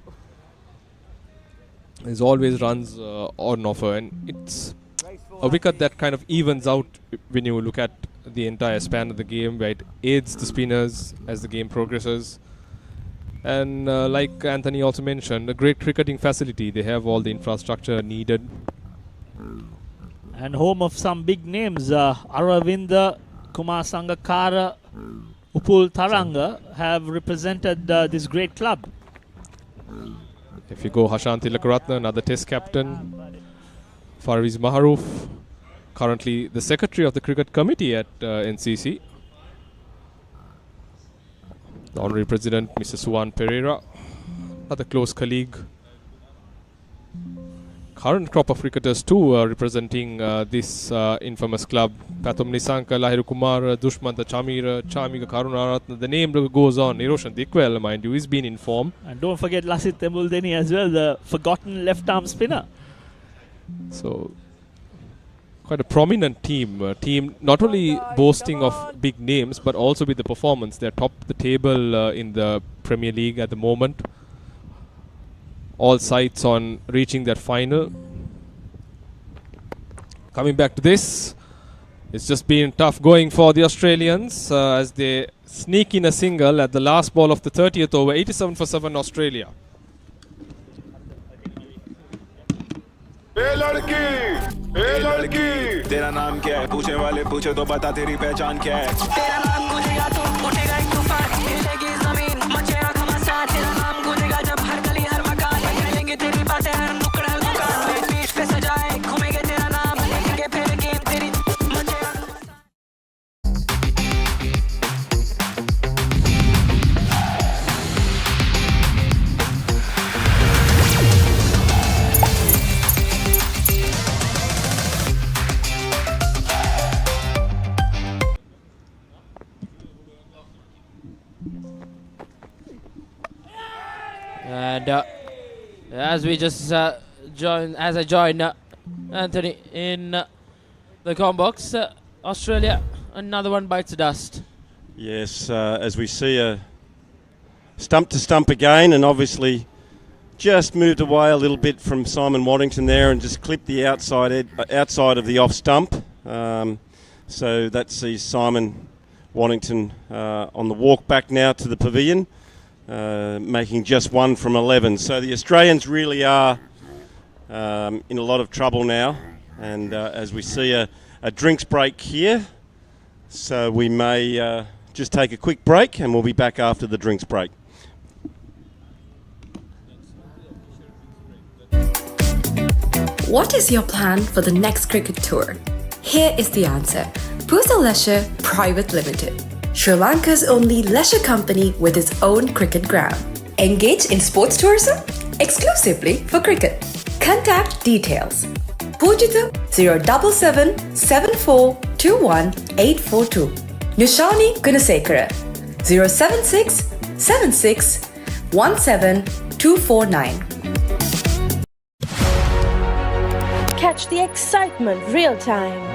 There's always runs on offer, and it's a wicket that kind of evens out when you look at the entire span of the game, where it aids the spinners as the game progresses. And like Anthony also mentioned, a great cricketing facility. They have all the infrastructure needed. And home of some big names, Aravinda, Kumar Sangakkara, Upul Tharanga have represented this great club. If you go Hashan Tilakaratne, another test captain, Fariz Maharoof, currently the secretary of the cricket committee at NCC. The honorary president, Mr. Suwan Pereira, another close colleague. Current crop of cricketers too representing this infamous club. Pathum Nisanka, Lahiru Kumar, Dushmanta Chamira, Chamiga Karunaratna. The name goes on. Niroshan Dikwell, mind you, he's been in form. And don't forget Lasit Tembuldeni as well, the forgotten left-arm spinner. So, quite a prominent team. Team not only boasting of big names, but also with the performance. They're top the table in the Premier League at the moment. All sights on reaching that final. Coming back to this, it's just been tough going for the Australians as they sneak in a single at the last ball of the 30th over. 87 for 7 Australia. ए लड़की तेरा नाम क्या है पूछे वाले पूछे तो बता तेरी पहचान क्या है तेरा नाम गूंजेगा तो उठेगा एक तूफान हिलेगी जमीन मचेगा घमासान तेरा नाम गूंजेगा जब हर गली हर मकान हिलेंगे तेरी बातें हर नुक्कड़ हर दुकान बीच पे सजाए घूमेंगे तेरा नाम लेंगे फिर गेम तेरी मचेगा And as we just I join Anthony in the combox, Australia, another one bites the dust. Yes, as we see a stump to stump again, and obviously just moved away a little bit from Simon Waddington there and just clipped the outside of the off stump. So that sees Simon Waddington on the walk back now to the pavilion. Making just 1 from 11. So the Australians really are in a lot of trouble now. And as we see a drinks break here, so we may just take a quick break and we'll be back after the drinks break. What is your plan for the next cricket tour? Here is the answer. Pusa Leisure Private Limited, Sri Lanka's only leisure company with its own cricket ground. Engage in sports tourism exclusively for cricket. Contact details. Pujita 077 7421 842. Nishani Gunasekara 076 76 17 249. Catch the excitement real time.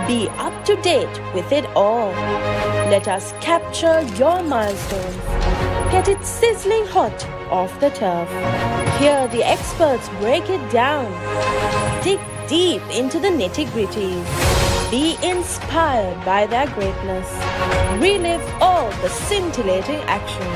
Be up to date with it all. Let us capture your milestones. Get it sizzling hot off the turf. Hear the experts break it down. Dig deep into the nitty-gritties. Be inspired by their greatness. Relive all the scintillating action.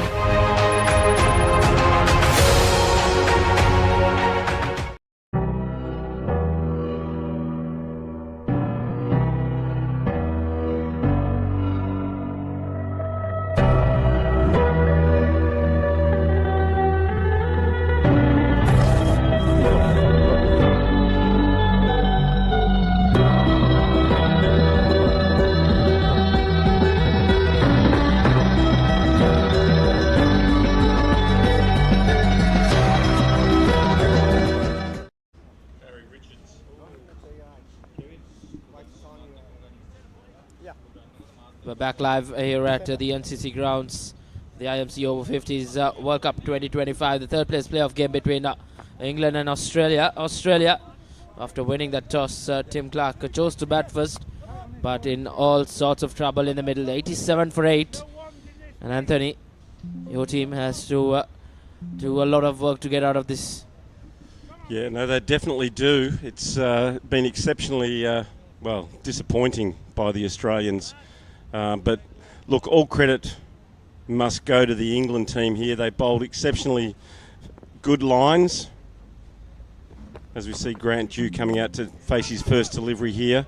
We're back live here at the NCC Grounds, the IMC Over-50s World Cup 2025, the third place playoff game between England and Australia. Australia, after winning that toss, Tim Clark chose to bat first, but in all sorts of trouble in the middle, 87 for 8. And Anthony, your team has to do a lot of work to get out of this. Yeah, no, they definitely do. It's been exceptionally, well, disappointing by the Australians. But look, all credit must go to the England team here. They bowled exceptionally good lines. As we see Grant Dew coming out to face his first delivery here.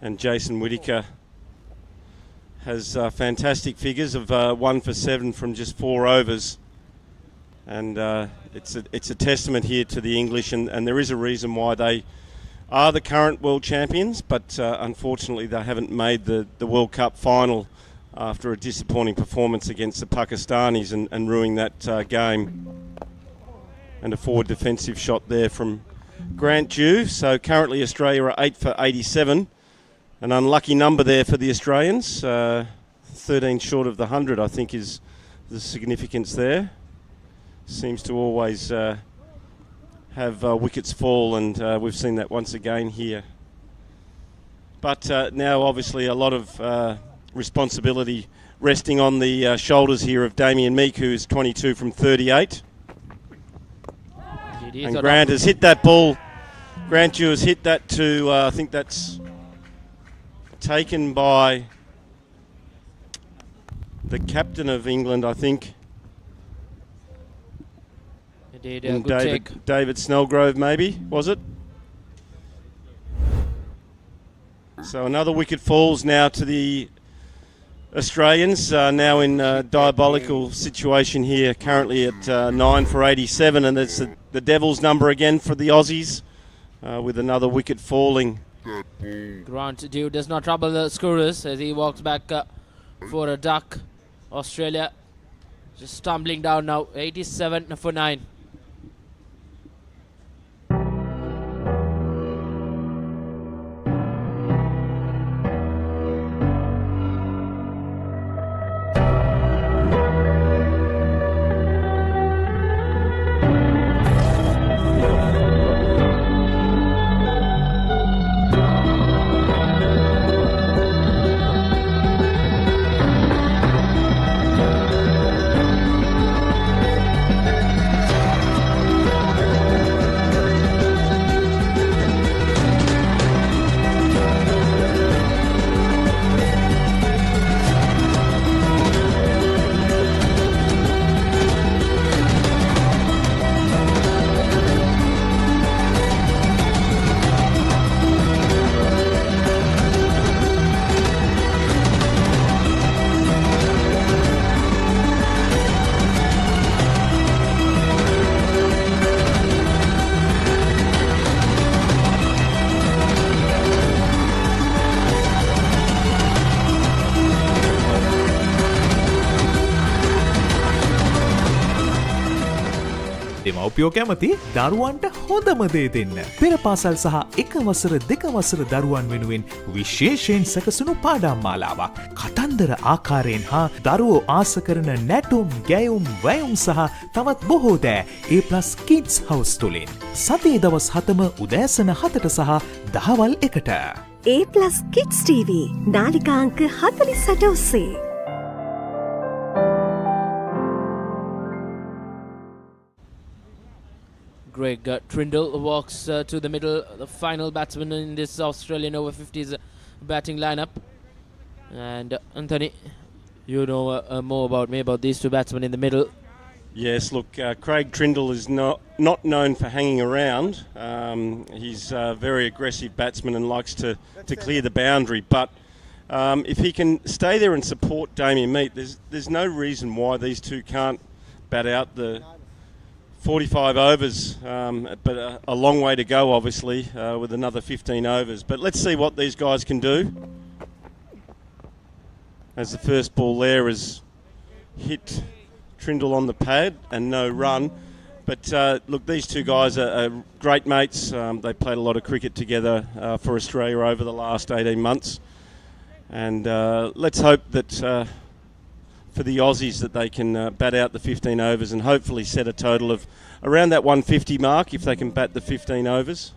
And Jason Whittaker has fantastic figures of 1 for 7 from just 4 overs. And it's a testament here to the English, and there is a reason why they are the current world champions, but unfortunately they haven't made the World Cup final after a disappointing performance against the Pakistanis and ruining that game. And a forward defensive shot there from Grant Dew. So currently Australia are 8 for 87. An unlucky number there for the Australians. 13 short of the 100, I think, is the significance there. Seems to always have wickets fall, and we've seen that once again here. But now obviously a lot of responsibility resting on the shoulders here of Damien Meek, who's 22 from 38. And Grant has hit that ball. Grant Dew has hit that to, I think that's taken by the captain of England, I think. Indeed, good David Snellgrove, maybe, was it? So another wicket falls now to the Australians, now in a diabolical situation here, currently at 9 for 87, and it's the Devils number again for the Aussies, with another wicket falling. Grant Dew does not trouble the scorers as he walks back for a duck. Australia just stumbling down now, 87 for 9. දෙමව්පියෝ කැමති දරුවන්ට හොඳම දේ දෙන්න. පෙර පාසල් සහ එක වසර දෙක වසර දරුවන් වෙනුවෙන් විශේෂයෙන් සැකසුණු පාඩම් මාලාවක්. කතන්දර ආකාරයෙන් හා දරුවෝ ආස කරන නැටුම්, ගැයුම්, වැයුම් සහ තවත් බොහෝ දෑ A+ Kids House තුලින්. සතියේ දවස් 7ම උදෑසන 7ට සහ දහවල් 1ට. A+ Kids TV නාලිකා අංක 48 ඔස්සේ. Greg Trindle walks to the middle, the final batsman in this Australian Over-50s batting lineup. And Anthony, you know more about me about these two batsmen in the middle. Yes, look, Craig Trindle is not known for hanging around. He's a very aggressive batsman and likes to clear the boundary. But if he can stay there and support Damien Meek, there's no reason why these two can't bat out the 45 overs, but a long way to go, obviously, with another 15 overs. But let's see what these guys can do. As the first ball there is hit Trindle on the pad and no run. But look, these two guys are great mates. They played a lot of cricket together for Australia over the last 18 months. And let's hope that for the Aussies that they can bat out the 15 overs and hopefully set a total of around that 150 mark if they can bat the 15 overs.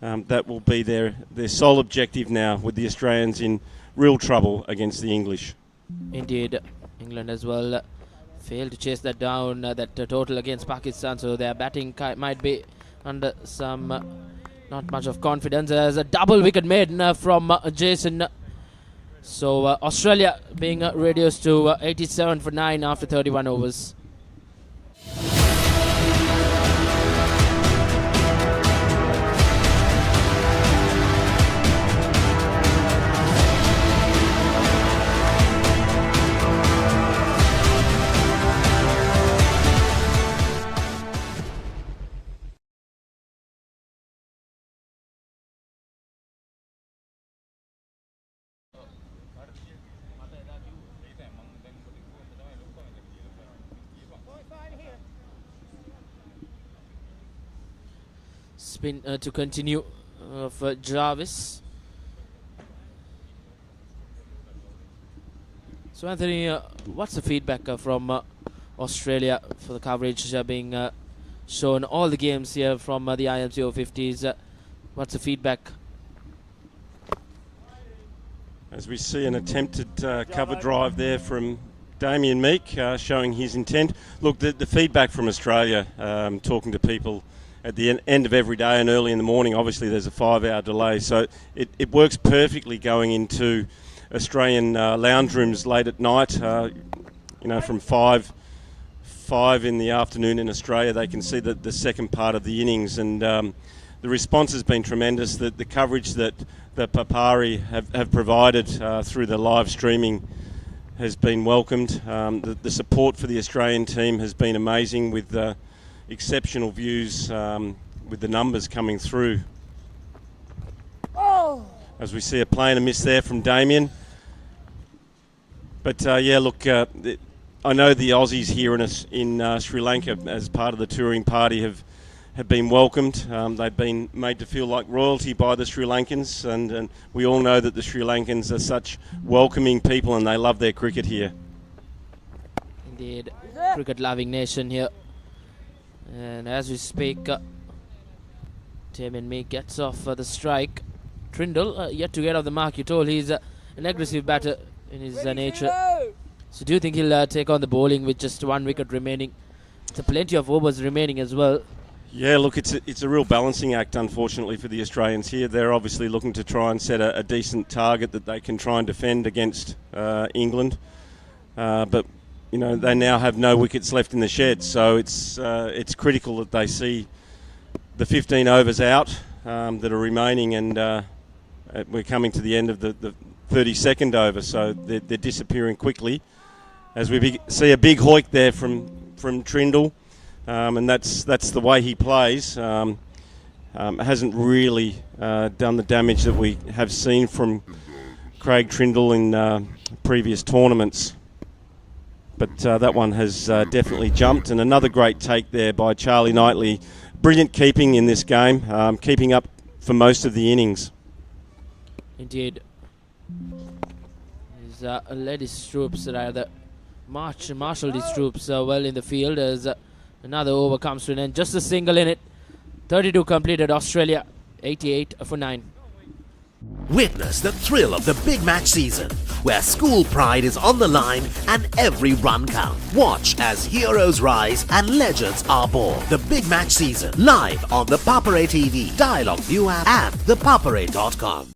That will be their sole objective now, with the Australians in real trouble against the English. Indeed, England as well failed to chase that down, that total against Pakistan, so their batting might be under some not much of confidence. There's a double wicket made from Jason. So Australia being reduced to 87 for 9 after 31 overs. Spin to continue for Jarvis. So Anthony, what's the feedback from Australia for the coverage being shown all the games here from the IMC Over-50s? What's the feedback? As we see an attempted cover drive there from Damien Meek, showing his intent. Look, the feedback from Australia, talking to people at the end of every day and early in the morning, obviously there's a 5-hour delay, so it works perfectly going into Australian lounge rooms late at night. You know, from 5 in the afternoon in Australia, they can see the second part of the innings, and the response has been tremendous. The coverage that the Papare have provided through the live streaming has been welcomed. The support for the Australian team has been amazing, with exceptional views with the numbers coming through. As we see a play and a miss there from Damien. But yeah, look, I know the Aussies here in Sri Lanka, as part of the touring party, have been welcomed. They've been made to feel like royalty by the Sri Lankans, and we all know that the Sri Lankans are such welcoming people and they love their cricket here. Indeed, cricket-loving nation here. And as we speak, Damien Meek gets off the strike. Trindle yet to get off the mark. You're told he's an aggressive batter in his nature. So do you think he'll take on the bowling with just 1 wicket remaining? There's plenty of overs remaining as well. Yeah, look, it's a real balancing act, unfortunately, for the Australians here. They're obviously looking to try and set a decent target that they can try and defend against England. But you know, they now have no wickets left in the shed, so it's critical that they see the 15 overs out that are remaining, and we're coming to the end of the 32nd over, so they're disappearing quickly. As we see a big hoik there from Trindle, and that's the way he plays. Hasn't really done the damage that we have seen from Craig Trindle in previous tournaments. But that one has definitely jumped, and another great take there by Charlie Knightley. Brilliant keeping in this game, keeping up for most of the innings. Indeed. He's led his troops, rather marshalled his troops well in the field, as another over comes to an end. Just a single in it. 32 completed. Australia 88 for 9. Witness the thrill of the big match season, where school pride is on the line and every run counts. Watch as heroes rise and legends are born. The big match season, live on the Papare TV, Dialog ViU App, and ThePapare.com.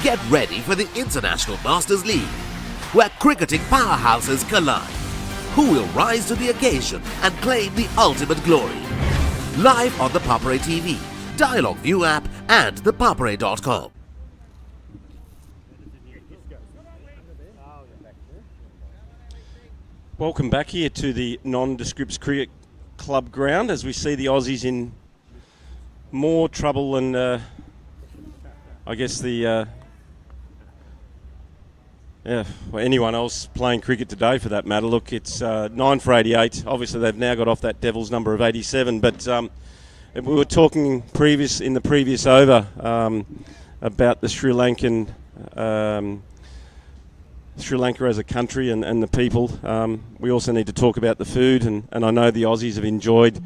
Get ready for the International Masters League, where cricketing powerhouses collide. Who will rise to the occasion and claim the ultimate glory? Live on the Papare TV, Dialog ViU App, and ThePapare.com. Welcome back here to the Nondescripts Cricket Club ground, as we see the Aussies in more trouble than I guess the Yeah, well, anyone else playing cricket today for that matter. Look, it's 9 for 88. Obviously, they've now got off that Devils number of 87. But we were talking in the previous over about the Sri Lanka as a country and the people. We also need to talk about the food, and I know the Aussies have enjoyed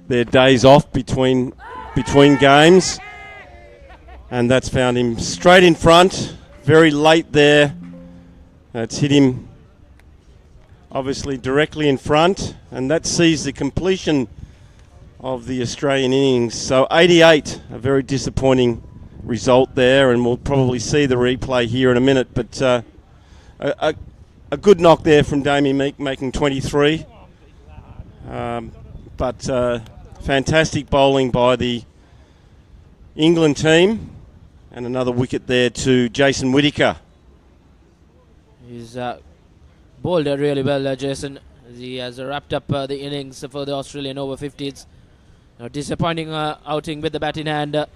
their days off between games, and that's found him straight in front, very late there. It's hit him obviously directly in front, and that sees the completion of the Australian innings. So 88, a very disappointing result there, and we'll probably see the replay here in a minute, but a good knock there from Damien Meek, making 23. But fantastic bowling by the England team, and another wicket there to Jason Whittaker. He's bowled really well, Jason. He has wrapped up the innings for the Australian Over-50s. Disappointing outing with the bat in hand. A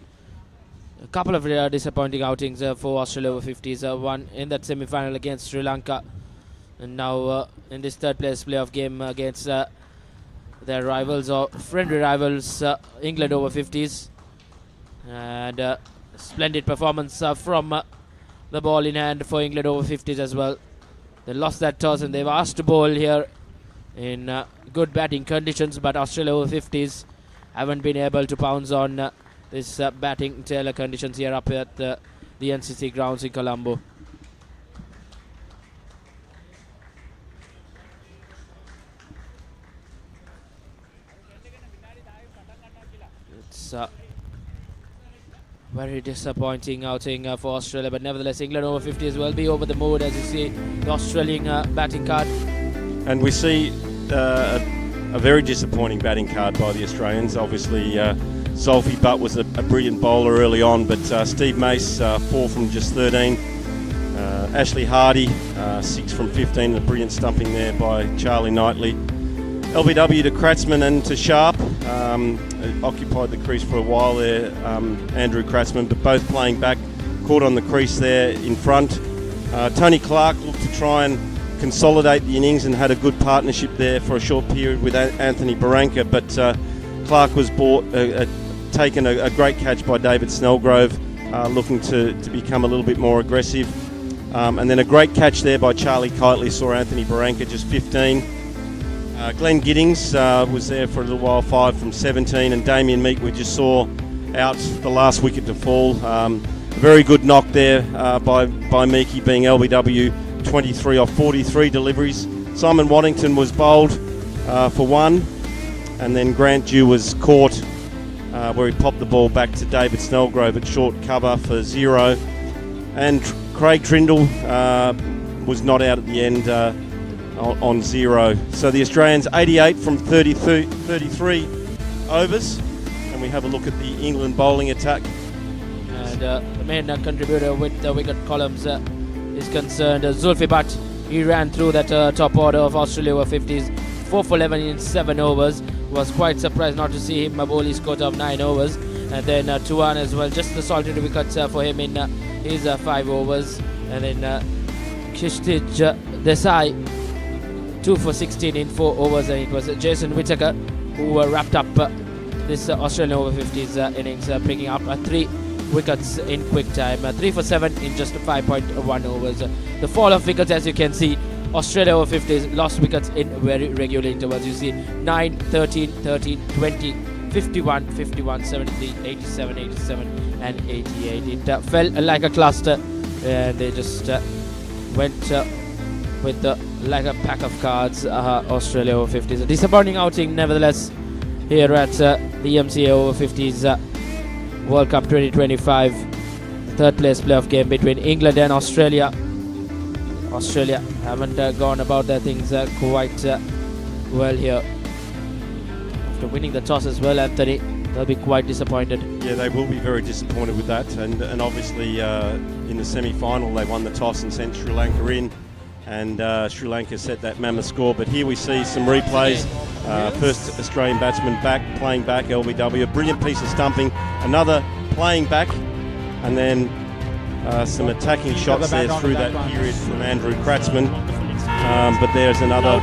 couple of disappointing outings for Australia Over-50s. One in that semi-final against Sri Lanka, and now in this third place playoff game against their rivals or friendly rivals, England Over-50s. And splendid performance from the ball in hand for England Over-50s as well. They lost that toss and they've asked to bowl here in good batting conditions, but Australia Over-50s haven't been able to pounce on this batting tailor conditions here up at the NCC Grounds in Colombo. It's very disappointing outing for Australia, but nevertheless England Over-50s will be over the mood as you see the Australian batting card. And we see a very disappointing batting card by the Australians. Obviously Zulfi Butt was a brilliant bowler early on, but Steve Mace 4 from just 13. Ashley Hardy 6 from 15, a brilliant stumping there by Charlie Knightley. LBW to Kratzman and to Sharp, occupied the crease for a while there, Andrew Kratzman, but both playing back, caught on the crease there in front. Tony Clark looked to try and consolidate the innings and had a good partnership there for a short period with Anthony Barranca, but Clark was taken a great catch by David Snellgrove, looking to become a little bit more aggressive. And then a great catch there by Charlie Kiteley, saw Anthony Barranca just 15. Glenn Giddings was there for a little while, 5 from 17, and Damien Meek we just saw out the last wicket to fall. A very good knock there by Meekie, being LBW 23 off 43 deliveries. Simon Waddington was bowled for 1, and then Grant Dew was caught where he popped the ball back to David Snellgrove at short cover for 0. And Craig Trindle was not out at the end on 0. So the Australians 88 from 33 overs, and we have a look at the England bowling attack. And the main contributor with the wicket columns is concerned, Zulfi Butt. He ran through that top order of Australia Over-50s, 4 for 11 in 7 overs. Was quite surprised not to see him bowl his quota of 9 overs. And then Tuan as well, just the solitary wickets for him in his 5 overs. And then Kishtij Desai, 2 for 16 in 4 overs, and it was Jason Whittaker who wrapped up this Australian Over-50s innings, picking up 3 wickets in quick time, 3 for 7 in just 5.1 overs. The fall of wickets, as you can see, Australia Over-50s lost wickets in very regular intervals. You see 9, 13, 13, 20, 51, 51, 73, 87, 87 and 88. It fell like a cluster, and they just went with like a pack of cards. Australia Over-50s. A disappointing outing nevertheless here at the IMC Over-50s World Cup 2025. Third place playoff game between England and Australia. Australia haven't gone about their things quite well here. After winning the toss as well, Anthony, they'll be quite disappointed. Yeah, they will be very disappointed with that. And obviously in the semi-final they won the toss and sent Sri Lanka in. And Sri Lanka set that mammoth score. But here we see some replays. First Australian batsman playing back, LBW. A brilliant piece of stumping. Another playing back. And then Some attacking shots there through that period from Andrew Kratzmann. But there's another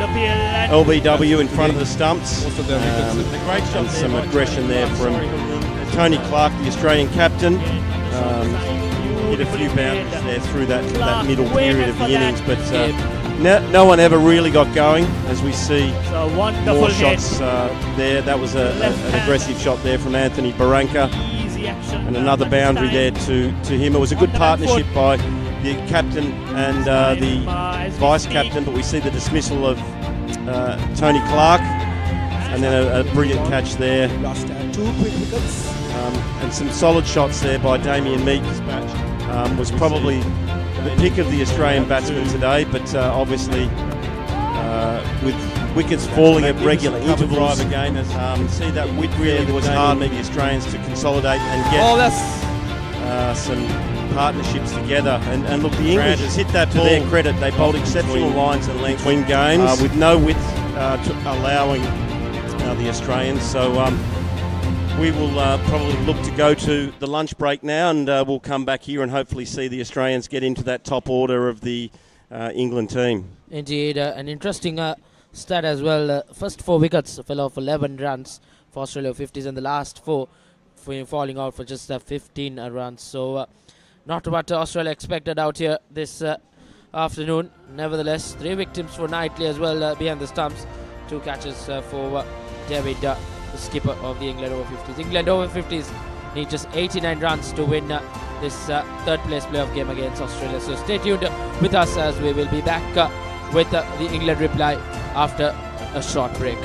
LBW in front of the stumps. And some aggression there from Tony Clark, the Australian captain. Hit a few boundaries there through that middle period of the innings, but no one ever really got going, as we see more shots there. That was an aggressive shot there from Anthony Barranca, and another boundary there to him. It was a good partnership by the captain and the vice-captain, but we see the dismissal of Tony Clark, and then a brilliant catch there. Lost 2 quick wickets. And some solid shots there by Damien Meek. Was probably the pick of the Australian batsmen today, but obviously with wickets falling at regular intervals, again, see that width really was hard for the Australians to consolidate and get some partnerships together. And look, the English has hit that ball. To their credit, they bowled exceptional lines and length between games with no width allowing the Australians. So we will probably look to go to the lunch break now, and we'll come back here and hopefully see the Australians get into that top order of the England team. Indeed, an interesting stat as well. First 4 wickets fell off 11 runs for Australia Over-50s, and the last 4 falling out for just 15 runs. So not what Australia expected out here this afternoon. Nevertheless, 3 victims for Knightley as well behind the stumps. 2 catches for David, the skipper of the England Over-50s. England Over-50s need just 89 runs to win this third place playoff game against Australia. So stay tuned with us as we will be back with the England reply after a short break.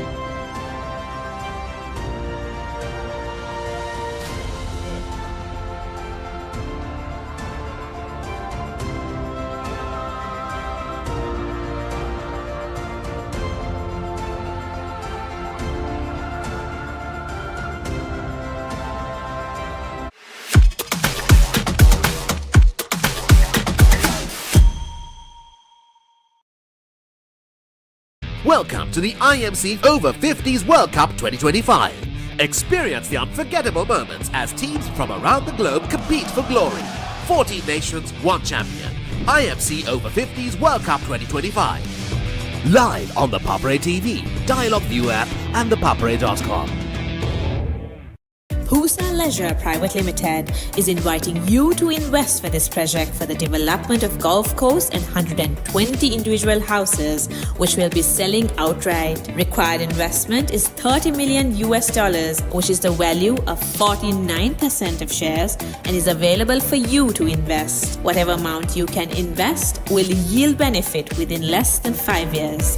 Welcome to the IMC Over-50s World Cup 2025. Experience the unforgettable moments as teams from around the globe compete for glory. 14 nations, 1 champion. IMC Over-50s World Cup 2025. Live on the Papare TV, Dialog ViU App and ThePapare.com. Pusa Leisure Private Limited is inviting you to invest for this project for the development of golf course and 120 individual houses, which will be selling outright. Required investment is $30 million, which is the value of 49% of shares, and is available for you to invest. Whatever amount you can invest will yield benefit within less than 5 years.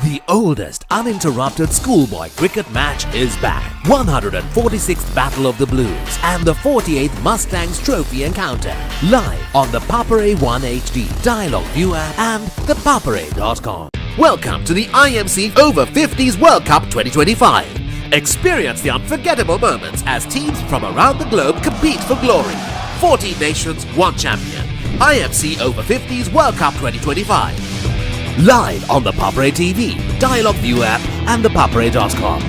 The oldest uninterrupted schoolboy cricket match is back. 146th Battle of the Blues and the 48th Mustangs Trophy Encounter. Live on the Papare 1 HD, Dialog ViU App and ThePapare.com. Welcome to the IMC Over-50s World Cup 2025. Experience the unforgettable moments as teams from around the globe compete for glory. 14 nations, 1 champion. IMC Over-50s World Cup 2025. Live on the Papare TV, Dialog ViU App and ThePapare.com.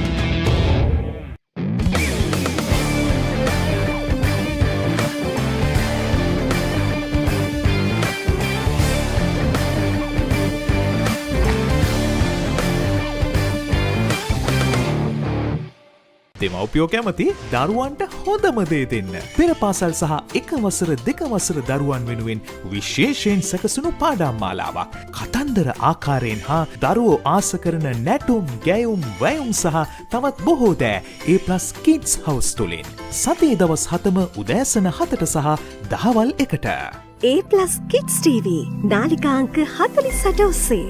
දෙමව්පියෝ කැමති දරුවන්ට හොඳම දේ දෙන්න. පෙර පාසල් සහ එක වසර දෙක වසර දරුවන් වෙනුවෙන් විශේෂයෙන් සැකසුණු පාඩම් මාලාවක්. කතන්දර ආකාරයෙන් හා දරුවෝ ආස කරන නැටුම්, ගැයුම්, වැයුම් සහ තවත් බොහෝ දෑ A+ Kids House තුලින්. සතියේ දවස් 7ම උදෑසන 7ට සහ දහවල් 1ට. A+ Kids TV නාලිකා අංක 48 ඔස්සේ.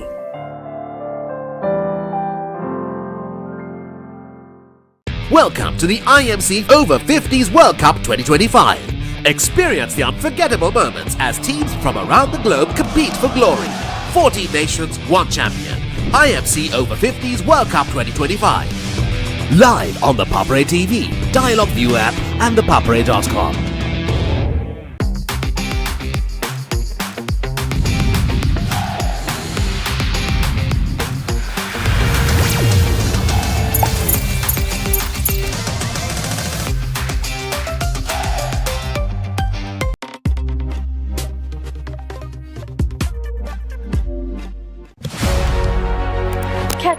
Welcome to the IMC Over-50s World Cup 2025. Experience the unforgettable moments as teams from around the globe compete for glory. 14 nations, 1 champion. IMC Over-50s World Cup 2025. Live on the Papare TV, Dialog ViU App and ThePapare.com.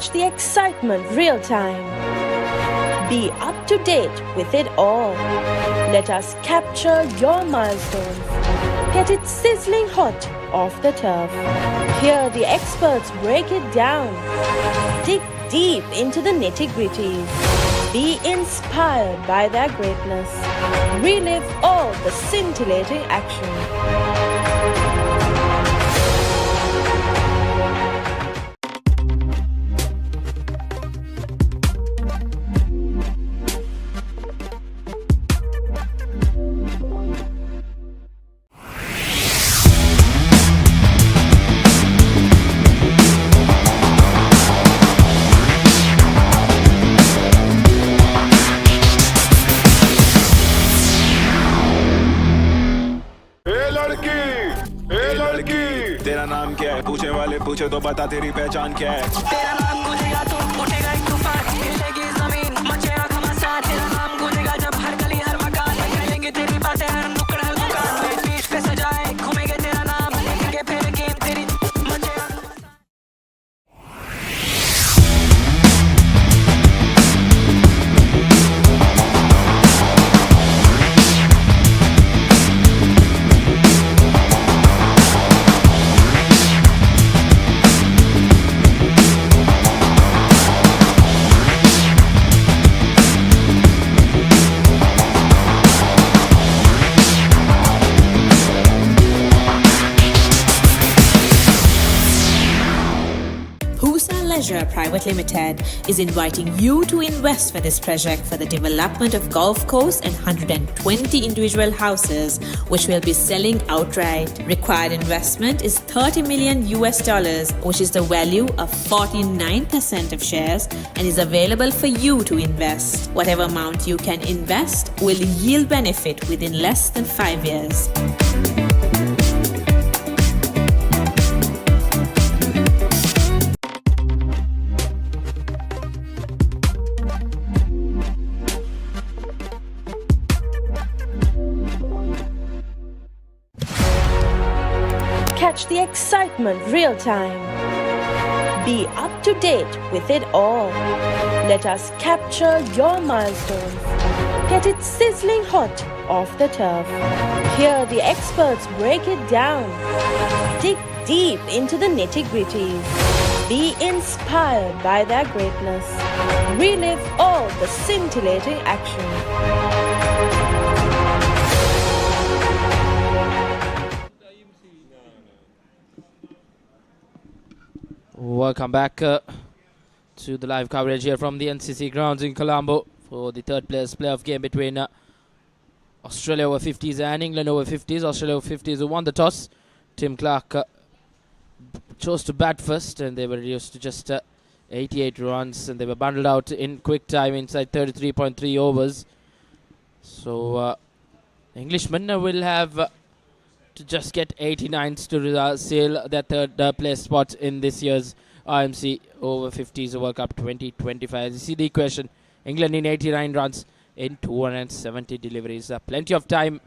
Catch the excitement real time. Be up to date with it all. Let us capture your milestones. Get it sizzling hot off the turf. Hear the experts break it down. Dig deep into the nitty-gritties. Be inspired by their greatness. Relive all the scintillating action. तेरा नाम क्या है पूछे वाले पूछे तो बता तेरी पहचान क्या है तेरा नाम गूंजेगा तो उठेगा एक तूफान हिलेगी जमीन मचेगा घमासान तेरा नाम गूंजेगा जब हर गली हर मकान करेंगे तेरी बातें हर नुक्कड़ हर दुकान बीच पे सजाए घूमेंगे तेरा नाम लेके फिर गेम तेरी मचेगा Private Limited is inviting you to invest for this project for the development of golf course and 120 individual houses, which will be selling outright. Required investment is $30 million, which is the value of 49% of shares and is available for you to invest. Whatever amount you can invest will yield benefit within less than 5 years. Catch the excitement real time. Be up to date with it all. Let us capture your milestones. Get it sizzling hot off the turf. Hear the experts break it down. Dig deep into the nitty-gritties. Be inspired by their greatness. Relive all the scintillating action. Welcome back to the live coverage here from the NCC Grounds in Colombo for the third place playoff game between Australia Over-50s and England Over-50s. Australia Over-50s who won the toss. Tim Clark chose to bat first and they were reduced to just 88 runs and they were bundled out in quick time inside 33.3 overs. So Englishmen will have to just get 89s to seal their third place spot in this year's IMC Over-50s World Cup 2025. As you see the equation, England in 89 runs in 270 deliveries. Plenty of time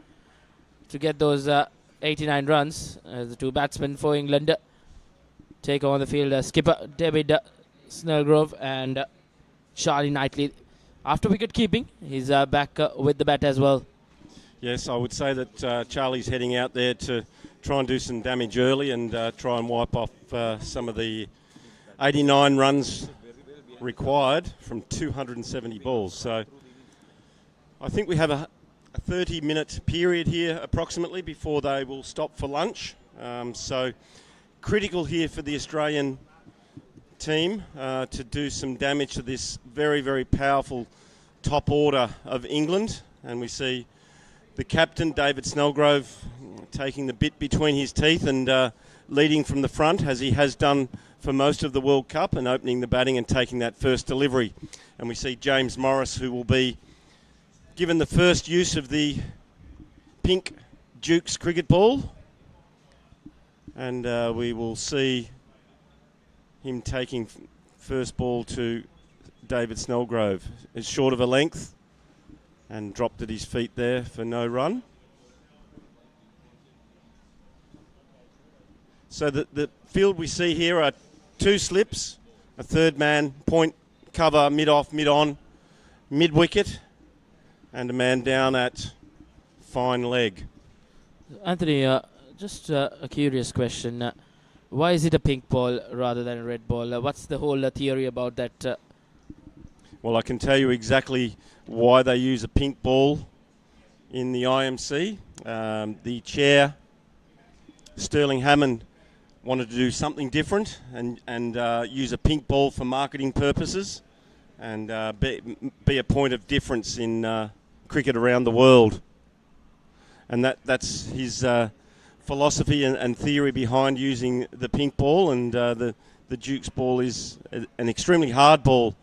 to get those 89 runs. The two batsmen for England take on the field. Skipper David Snellgrove and Charlie Knightley. After wicket keeping, he's back with the bat as well. Yes, I would say that Charlie's heading out there to try and do some damage early and try and wipe off some of the 89 runs required from 270 balls. So I think we have a 30-minute period here approximately before they will stop for lunch. So critical here for the Australian team to do some damage to this very, very powerful top order of England. And we see the captain, David Snellgrove, taking the bit between his teeth and leading from the front, as he has done for most of the World Cup, and opening the batting and taking that first delivery. And we see James Morris, who will be given the first use of the pink Dukes cricket ball. And we will see him taking first ball to David Snellgrove. It's short of a length. And dropped at his feet there for no run. So the field we see here are two slips, a third man, point, cover, mid-off, mid-on, mid-wicket, and a man down at fine leg. Anthony, just a curious question. Why is it a pink ball rather than a red ball? What's the whole theory about that? Well, I can tell you exactly why they use a pink ball in the IMC. The chair, Sterling Hammond, wanted to do something different and use a pink ball for marketing purposes and be a point of difference in cricket around the world. And that's his philosophy and theory behind using the pink ball. And the Duke's ball is an extremely hard ball,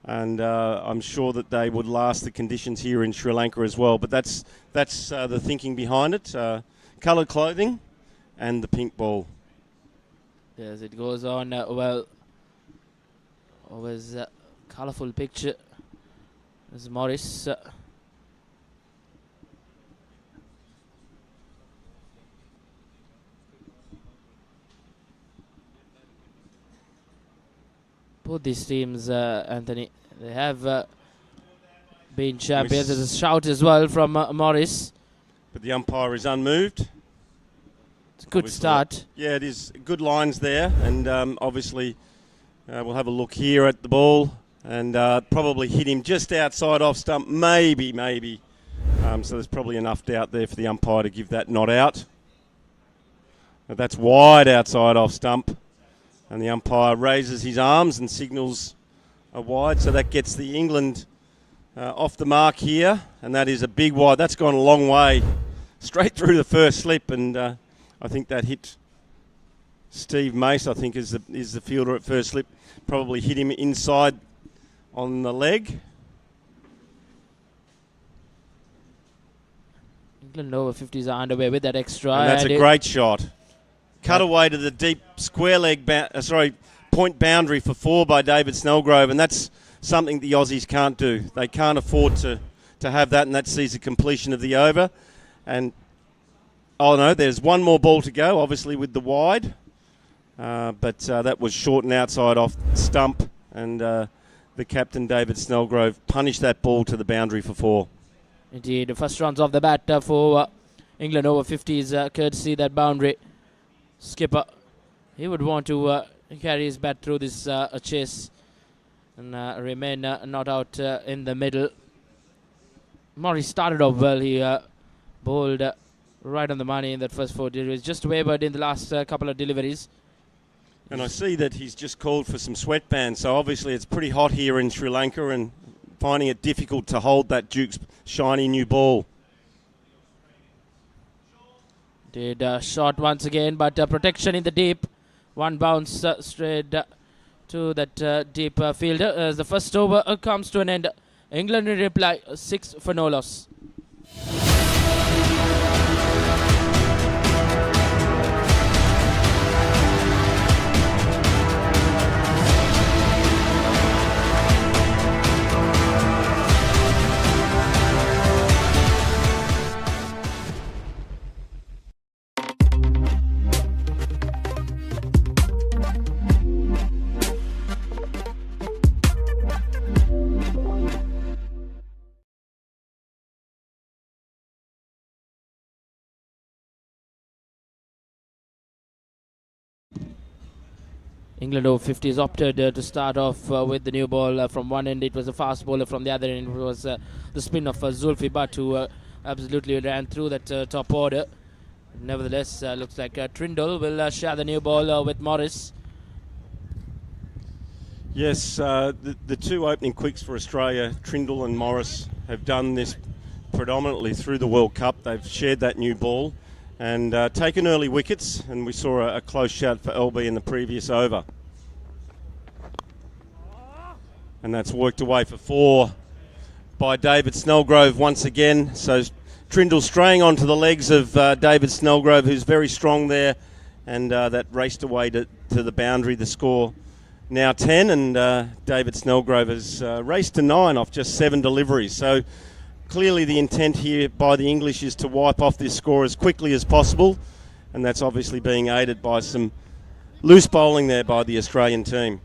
and I'm sure that they would last the conditions here in Sri Lanka as well. But that's the thinking behind it. Coloured clothing and the pink ball. Yes, it goes on. Well, always a colourful picture. There's Morris. Both these teams, Anthony, they have been champions. There's a shout as well from Morris. But the umpire is unmoved. It's a good start. Yeah, it is. Good lines there. And obviously we'll have a look here at the ball and probably hit him just outside off stump. Maybe. So there's probably enough doubt there for the umpire to give that not out. But that's wide outside off stump. And the umpire raises his arms and signals a wide. So that gets the England off the mark here. And that is a big wide. That's gone a long way. Straight through the first slip. And I think that hit Steve Mace, I think, is the fielder at first slip. Probably hit him inside on the leg. England Over-50s are underway with that extra. And that's a great shot. Cut away to the deep square leg, point boundary for 4 by David Snellgrove, and that's something the Aussies can't do. They can't afford to have that, and that sees the completion of the over. And, oh no, there's one more ball to go, obviously with the wide, but that was short and outside off stump, and the captain, David Snellgrove, punished that ball to the boundary for 4. Indeed, the first runs off the bat for England Over-50s, courtesy that boundary. Skipper, he would want to carry his bat through this chase and remain not out in the middle. Morris started off well. He bowled right on the money in that first 4 deliveries. Just wavered in the last couple of deliveries. And I see that he's just called for some sweatbands. So obviously it's pretty hot here in Sri Lanka and finding it difficult to hold that Duke's shiny new ball. Did shot once again, but protection in the deep. One bounce straight to that deep fielder. As the first over comes to an end. England in reply, 6 for no loss. England Over-50s opted to start off with the new ball from one end. It was a fast bowler. From the other end, it was the spin of Zulfi Butt, who absolutely ran through that top order. Nevertheless, looks like Trindle will share the new ball with Morris. Yes, the 2 opening quicks for Australia, Trindle and Morris, have done this predominantly through the World Cup. They've shared that new ball and taken early wickets, and we saw a close shout for LB in the previous over. And that's worked away for 4 by David Snellgrove once again. So Trindle straying onto the legs of David Snellgrove, who's very strong there, and that raced away to the boundary. The score now 10, and David Snellgrove has raced to 9 off just 7 deliveries. So clearly the intent here by the English is to wipe off this score as quickly as possible, and that's obviously being aided by some loose bowling there by the Australian team.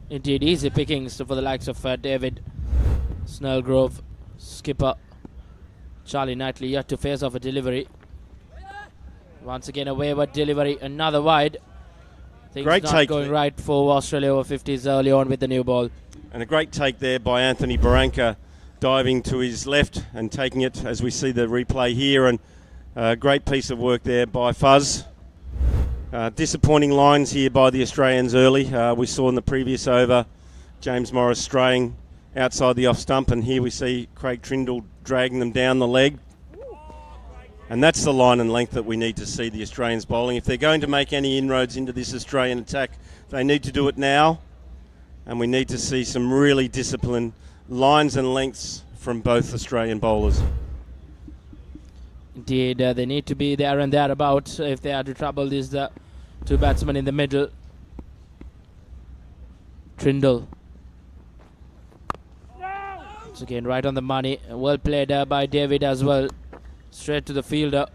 Indeed, easy pickings for the likes of David Snellgrove, skipper. Charlie Knightley yet to face off a delivery. Once again a wayward delivery, another wide. Things Great not take going right for Australia Over-50s early on with the new ball. And a great take there by Anthony Barranca, diving to his left and taking it as we see the replay here. And a great piece of work there by Fuzz. Disappointing lines here by the Australians early. We saw in the previous over James Morris straying outside the off stump, and here we see Craig Trindle dragging them down the leg. And that's the line and length that we need to see the Australians bowling. If they're going to make any inroads into this Australian attack, they need to do it now. And we need to see some really disciplined lines and lengths from both Australian bowlers. Indeed, they need to be there and thereabouts if they are to trouble these two batsmen in the middle. Trindle. Once again, right on the money. Well played by David as well. Straight to the fielder.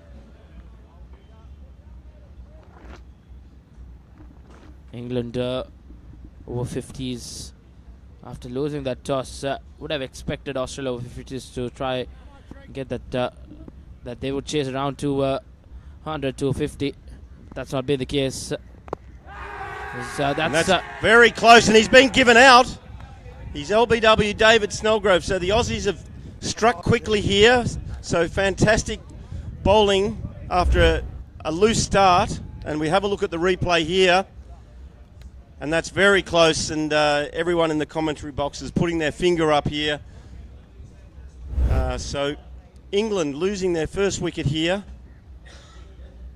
England Over-50s, after losing that toss, would have expected Australia Over-50s to try get that they would chase around to 100 to 50. That's not been the case. That's very close, and he's been given out. He's LBW David Snellgrove. So the Aussies have struck quickly here. So fantastic bowling after a loose start. And we have a look at the replay here. And that's very close. And everyone in the commentary box is putting their finger up here. So England losing their first wicket here.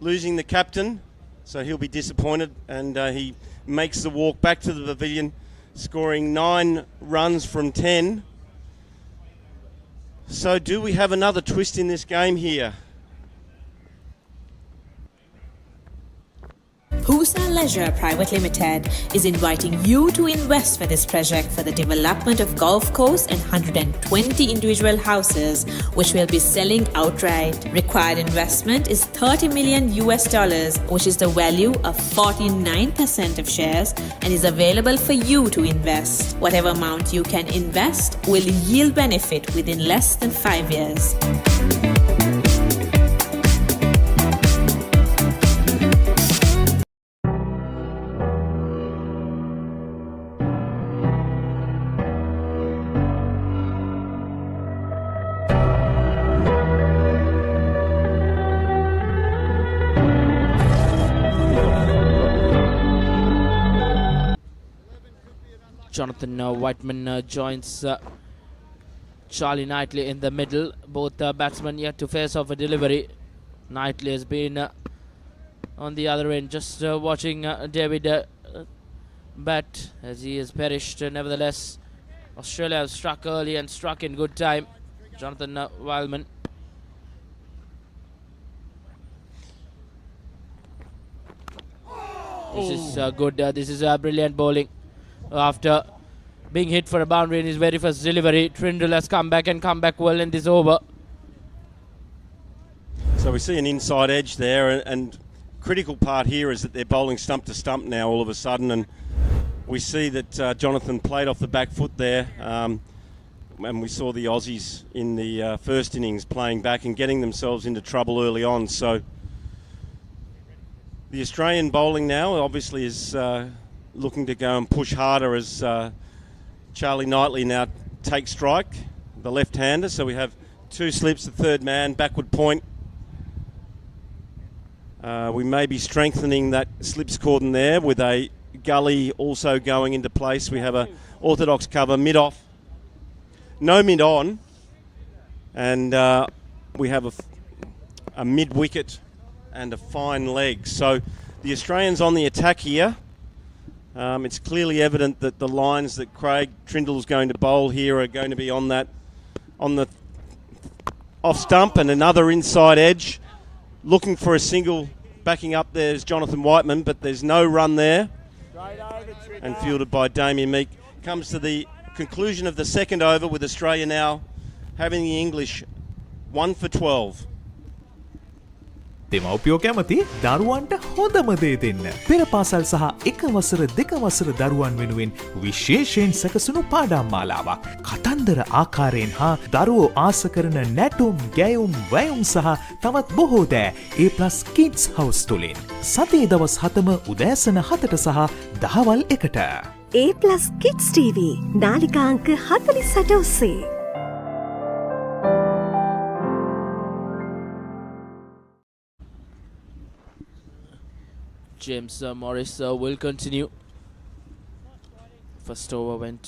Losing the captain. So he'll be disappointed. And he makes the walk back to the pavilion, scoring 9 runs from 10. So do we have another twist in this game here? Pusa Leisure Private Limited is inviting you to invest for this project for the development of Gulf Coast and 120 individual houses, which will be selling outright. Required investment is $30 million, which is the value of 49% of shares, and is available for you to invest. Whatever amount you can invest will yield benefit within less than 5 years. Jonathan Whiteman joins Charlie Knightley in the middle. Both batsmen yet to face off a delivery. Knightley has been on the other end, just watching David bat as he has perished. Nevertheless, Australia have struck early and struck in good time. Jonathan Wildman. This is good. This is brilliant bowling. After being hit for a boundary in his very first delivery, Trindle has come back and come back well in this over. So we see an inside edge there, and critical part here is that they're bowling stump to stump now all of a sudden, and we see that Jonathan played off the back foot there, and we saw the Aussies in the first innings playing back and getting themselves into trouble early on. So the Australian bowling now obviously is looking to go and push harder as Charlie Knightley now takes strike, the left-hander. So we have 2 slips, the third man, backward point. We may be strengthening that slips cordon there with a gully also going into place. We have a orthodox cover mid-off, no mid-on, and we have a mid-wicket and a fine leg. So the Australians on the attack here. It's clearly evident that the lines that Craig Trindle is going to bowl here are going to be on the off stump, and another inside edge. Looking for a single, backing up there's Jonathan Whiteman, but there's no run there. And fielded by Damien Meek. Comes to the conclusion of the second over with Australia now having the English 1 for 12. දෙමව්පියෝ කැමති දරුවන්ට හොඳම දේ දෙන්න. පෙර පාසල් සහ එක වසර දෙක වසර දරුවන් වෙනුවෙන් විශේෂයෙන් සැකසුණු පාඩම් මාලාවක්. කතන්දර ආකාරයෙන් හා දරුවෝ ආස කරන නැටුම්, ගැයුම්, වැයුම් සහ තවත් බොහෝ දෑ A+ Kids House තුලින්. සතියේ දවස් 7ම උදෑසන 7ට සහ දහවල් 1ට. A+ Kids TV නාලිකා අංක 48 ඔස්සේ. James Morris will continue. First over went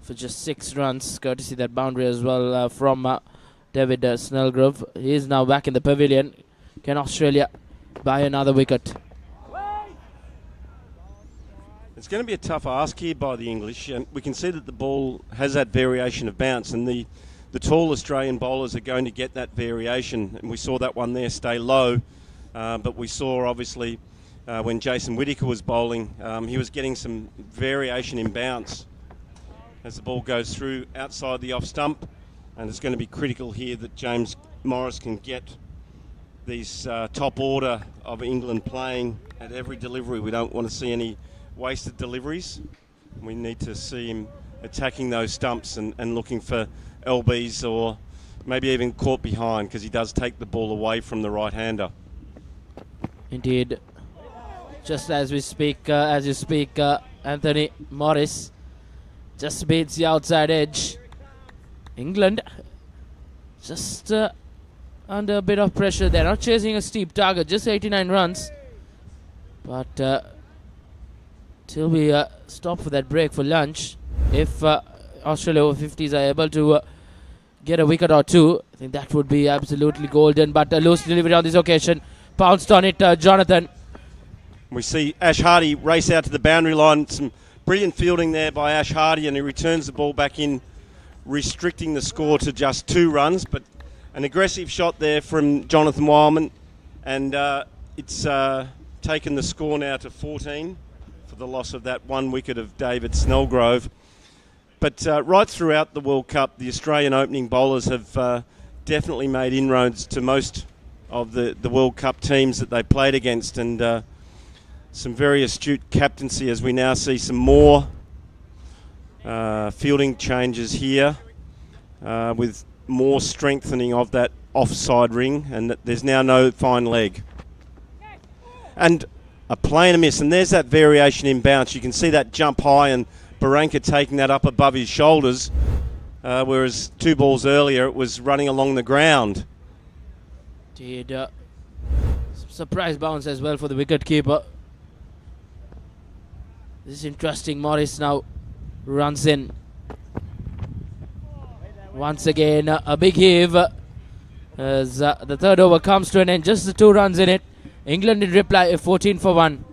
for just 6 runs, courtesy that boundary as well from David Snellgrove. He is now back in the pavilion. Can Australia buy another wicket? It's going to be a tough ask here by the English, and we can see that the ball has that variation of bounce, and the tall Australian bowlers are going to get that variation, and we saw that one there stay low, but we saw obviously when Jason Whittaker was bowling, he was getting some variation in bounce as the ball goes through outside the off stump, and it's going to be critical here that James Morris can get these top order of England playing at every delivery. We don't want to see any wasted deliveries. We need to see him attacking those stumps and looking for LBs or maybe even caught behind, because he does take the ball away from the right-hander. Indeed. Just as we speak, Anthony Morris just beats the outside edge. England just under a bit of pressure. They're not chasing a steep target, just 89 runs. But till we stop for that break for lunch, if Australia Over-50s are able to get a wicket or two, I think that would be absolutely golden. But a loose delivery on this occasion. Pounced on it, Jonathan. We see Ash Hardy race out to the boundary line. Some brilliant fielding there by Ash Hardy, and he returns the ball back in, restricting the score to just 2 runs. But an aggressive shot there from Jonathan Wildman, and it's taken the score now to 14 for the loss of that 1 wicket of David Snellgrove. But right throughout the World Cup, the Australian opening bowlers have definitely made inroads to most of the World Cup teams that they played against, and some very astute captaincy as we now see some more fielding changes here with more strengthening of that offside ring, and that there's now no fine leg. And a play and a miss, and there's that variation in bounce. You can see that jump high, and Baranka taking that up above his shoulders, whereas 2 balls earlier it was running along the ground. Did surprise bounce as well for the wicket keeper. This is interesting. Morris now runs in. Once again, a big heave as the third over comes to an end. Just the 2 runs in it. England in reply, 14 for 1.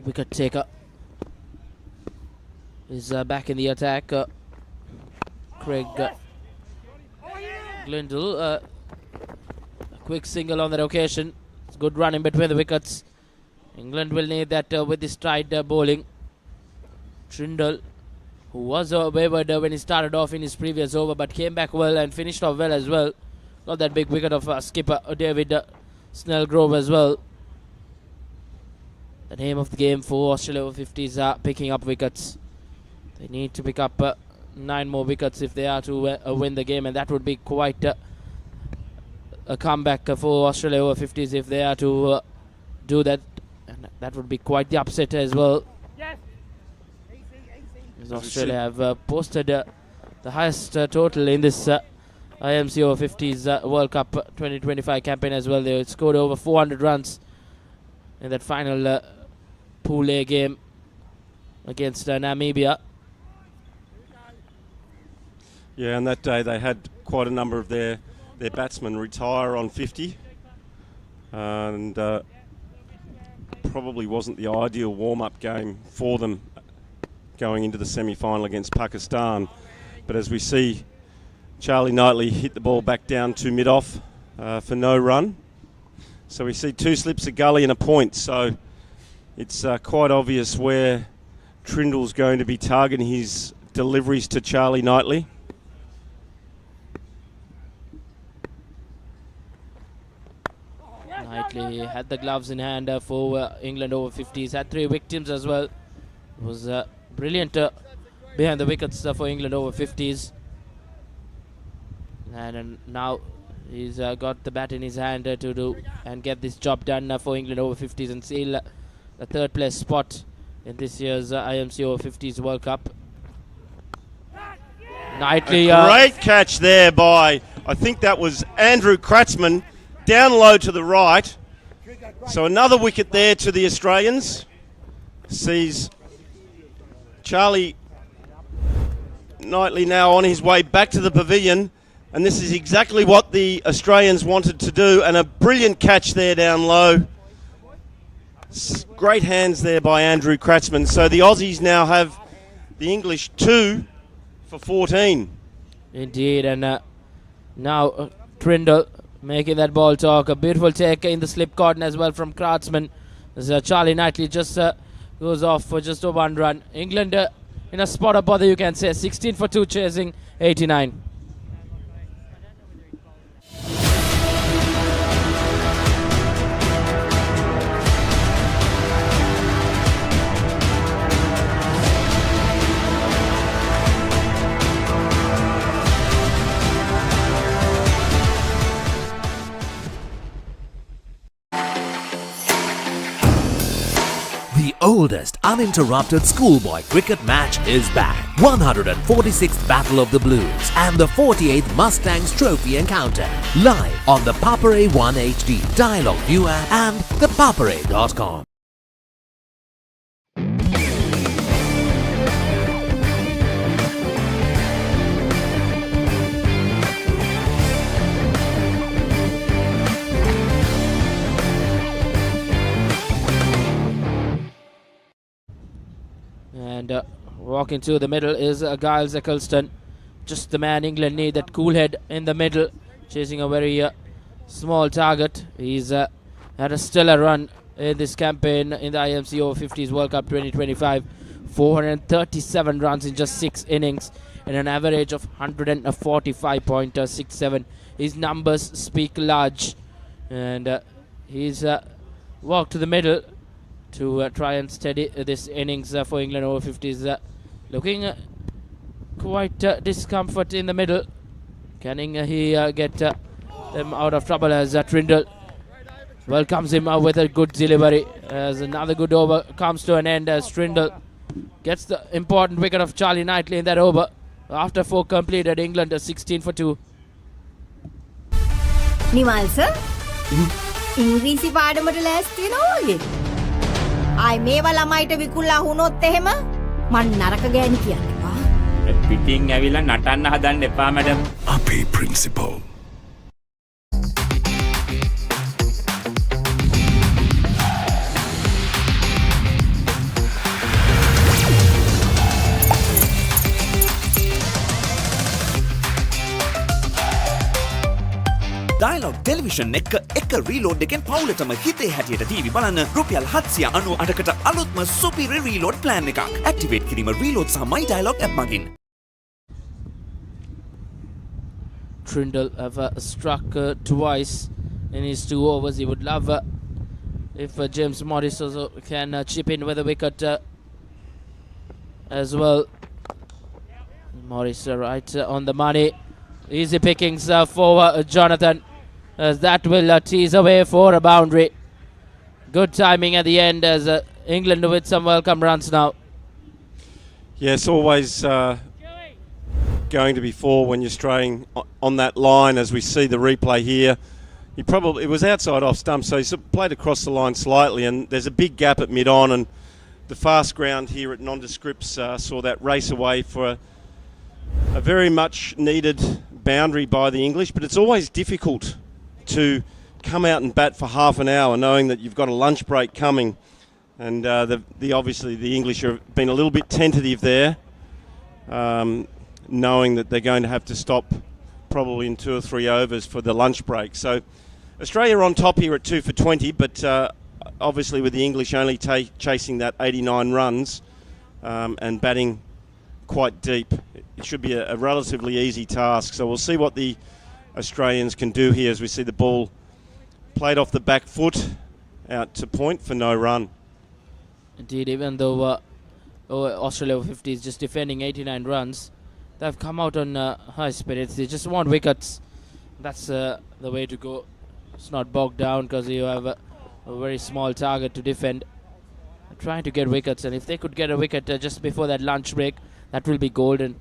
Wicket taker is back in the attack. Craig Glindle, a quick single on that occasion. It's a good run in between the wickets. England will need that with the stride bowling. Trindle, who was wayward when he started off in his previous over, but came back well and finished off well as well. Got that big wicket of skipper David Snellgrove as well. The name of the game for Australia Over-50s are picking up wickets. They need to pick up 9 more wickets if they are to win the game, and that would be quite a comeback for Australia Over-50s if they are to do that. And that would be quite the upset as well. As Australia have posted the highest total in this IMC Over-50s World Cup 2025 campaign as well. They scored over 400 runs in that final Pool A game against Namibia. Yeah, and that day they had quite a number of their batsmen retire on 50, and probably wasn't the ideal warm-up game for them going into the semi-final against Pakistan. But as we see, Charlie Knightley hit the ball back down to mid-off for no run. So we see 2 slips, a gully and a point. So it's quite obvious where Trindle's going to be targeting his deliveries to Charlie Knightley. Knightley had the gloves in hand for England Over-50s. Had 3 victims as well. It was brilliant behind the wickets for England Over-50s. And now he's got the bat in his hand to do and get this job done for England Over-50s and seal the 3rd place spot in this year's IMC Over-50s World Cup. Knightley, a great catch there by, I think that was Andrew Kratzmann, down low to the right. So another wicket there to the Australians. Sees Charlie Knightley now on his way back to the pavilion. And this is exactly what the Australians wanted to do. And a brilliant catch there down low. Great hands there by Andrew Kratzmann. So the Aussies now have the English 2 for 14. Indeed. And now Trindle making that ball talk. A beautiful take in the slip cordon as well from Kratzmann. As Charlie Knightley just goes off for just a 1 run. England in a spot of bother, you can say. 16 for 2 chasing 89. The oldest uninterrupted schoolboy cricket match is back. 146th Battle of the Blues and the 48th Mustangs Trophy Encounter. Live on the Papare 1 HD, Dialog ViU App and ThePapare.com. And walking to the middle is Giles Eccleston. Just the man England need, that cool head in the middle, chasing a very small target. He's had a stellar run in this campaign in the IMC Over-50s World Cup 2025. 437 runs in just 6 innings and an average of 145.67. His numbers speak large. And he's walked to the middle to try and steady this innings for England Over-50s. Looking quite discomfort in the middle. Can he get them out of trouble as Trindle welcomes him with a good delivery. As another good over comes to an end as Trindle gets the important wicket of Charlie Knightley in that over. After 4 completed, England 16 for 2. Nimal sir ඉංග්‍රීසි පාඩමට ලෑස්ති වෙනවා වගේ. ආයි මේවා ළමයිට විකුල්ලා වුණොත් එහෙම මං නරක ගෑණි කියන්නවා. පිටින් ඇවිල්ලා නටන්න හදන්න එපා මැඩම්. අපේ principal. Dialog Television එක reload එකෙන් පවුලටම හිතේ හැටියට TV බලන්න රුපියල් 798කට අලුත්ම superior reload plan එකක්. Activate කිරීම reload සහ My Dialog app මගින්. Trindle have struck twice in his 2 overs. He would love if James Morris also can chip in with a wicket as well. Morris right on the money. Easy pickings for Jonathan, as that will tease away for a boundary. Good timing at the end as England with some welcome runs now. Yes, always going to be 4 when you're straying on that line, as we see the replay here. It was outside off stump, so he played across the line slightly, and there's a big gap at mid-on, and the fast ground here at Nondescripts saw that race away for A very much needed boundary by the English, but it's always difficult to come out and bat for half an hour knowing that you've got a lunch break coming. And obviously the English have been a little bit tentative there, knowing that they're going to have to stop probably in 2 or 3 overs for the lunch break. So Australia are on top here at 2 for 20, but obviously with the English only chasing that 89 runs and batting quite deep, it should be a relatively easy task. So we'll see what the Australians can do here as we see the ball played off the back foot out to point for no run. Indeed, even though Australia Over-50s just defending 89 runs, they've come out on high spirits. They just want wickets. That's the way to go. It's not bogged down because you have a very small target to defend. They're trying to get wickets, and if they could get a wicket just before that lunch break, that will be golden.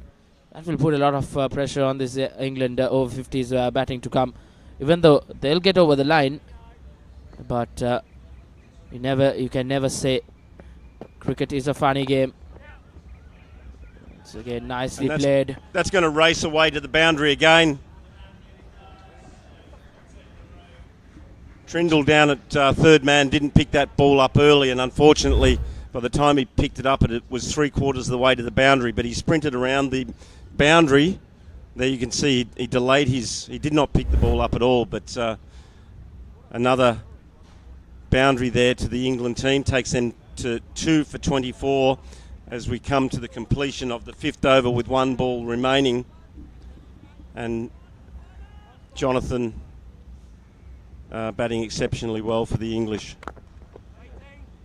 That will put a lot of pressure on this England Over-50s batting to come. Even though they'll get over the line, but you can never say. Cricket is a funny game. It's again nicely played. That's going to race away to the boundary again. Trindle down at third man didn't pick that ball up early, and unfortunately by the time he picked it up it was 3/4 of the way to the boundary, but he sprinted around the boundary. There you can see he delayed he did not pick the ball up at all, but another boundary there to the England team takes them to 2 for 24 as we come to the completion of the 5th over with 1 ball remaining. And Jonathan batting exceptionally well for the English.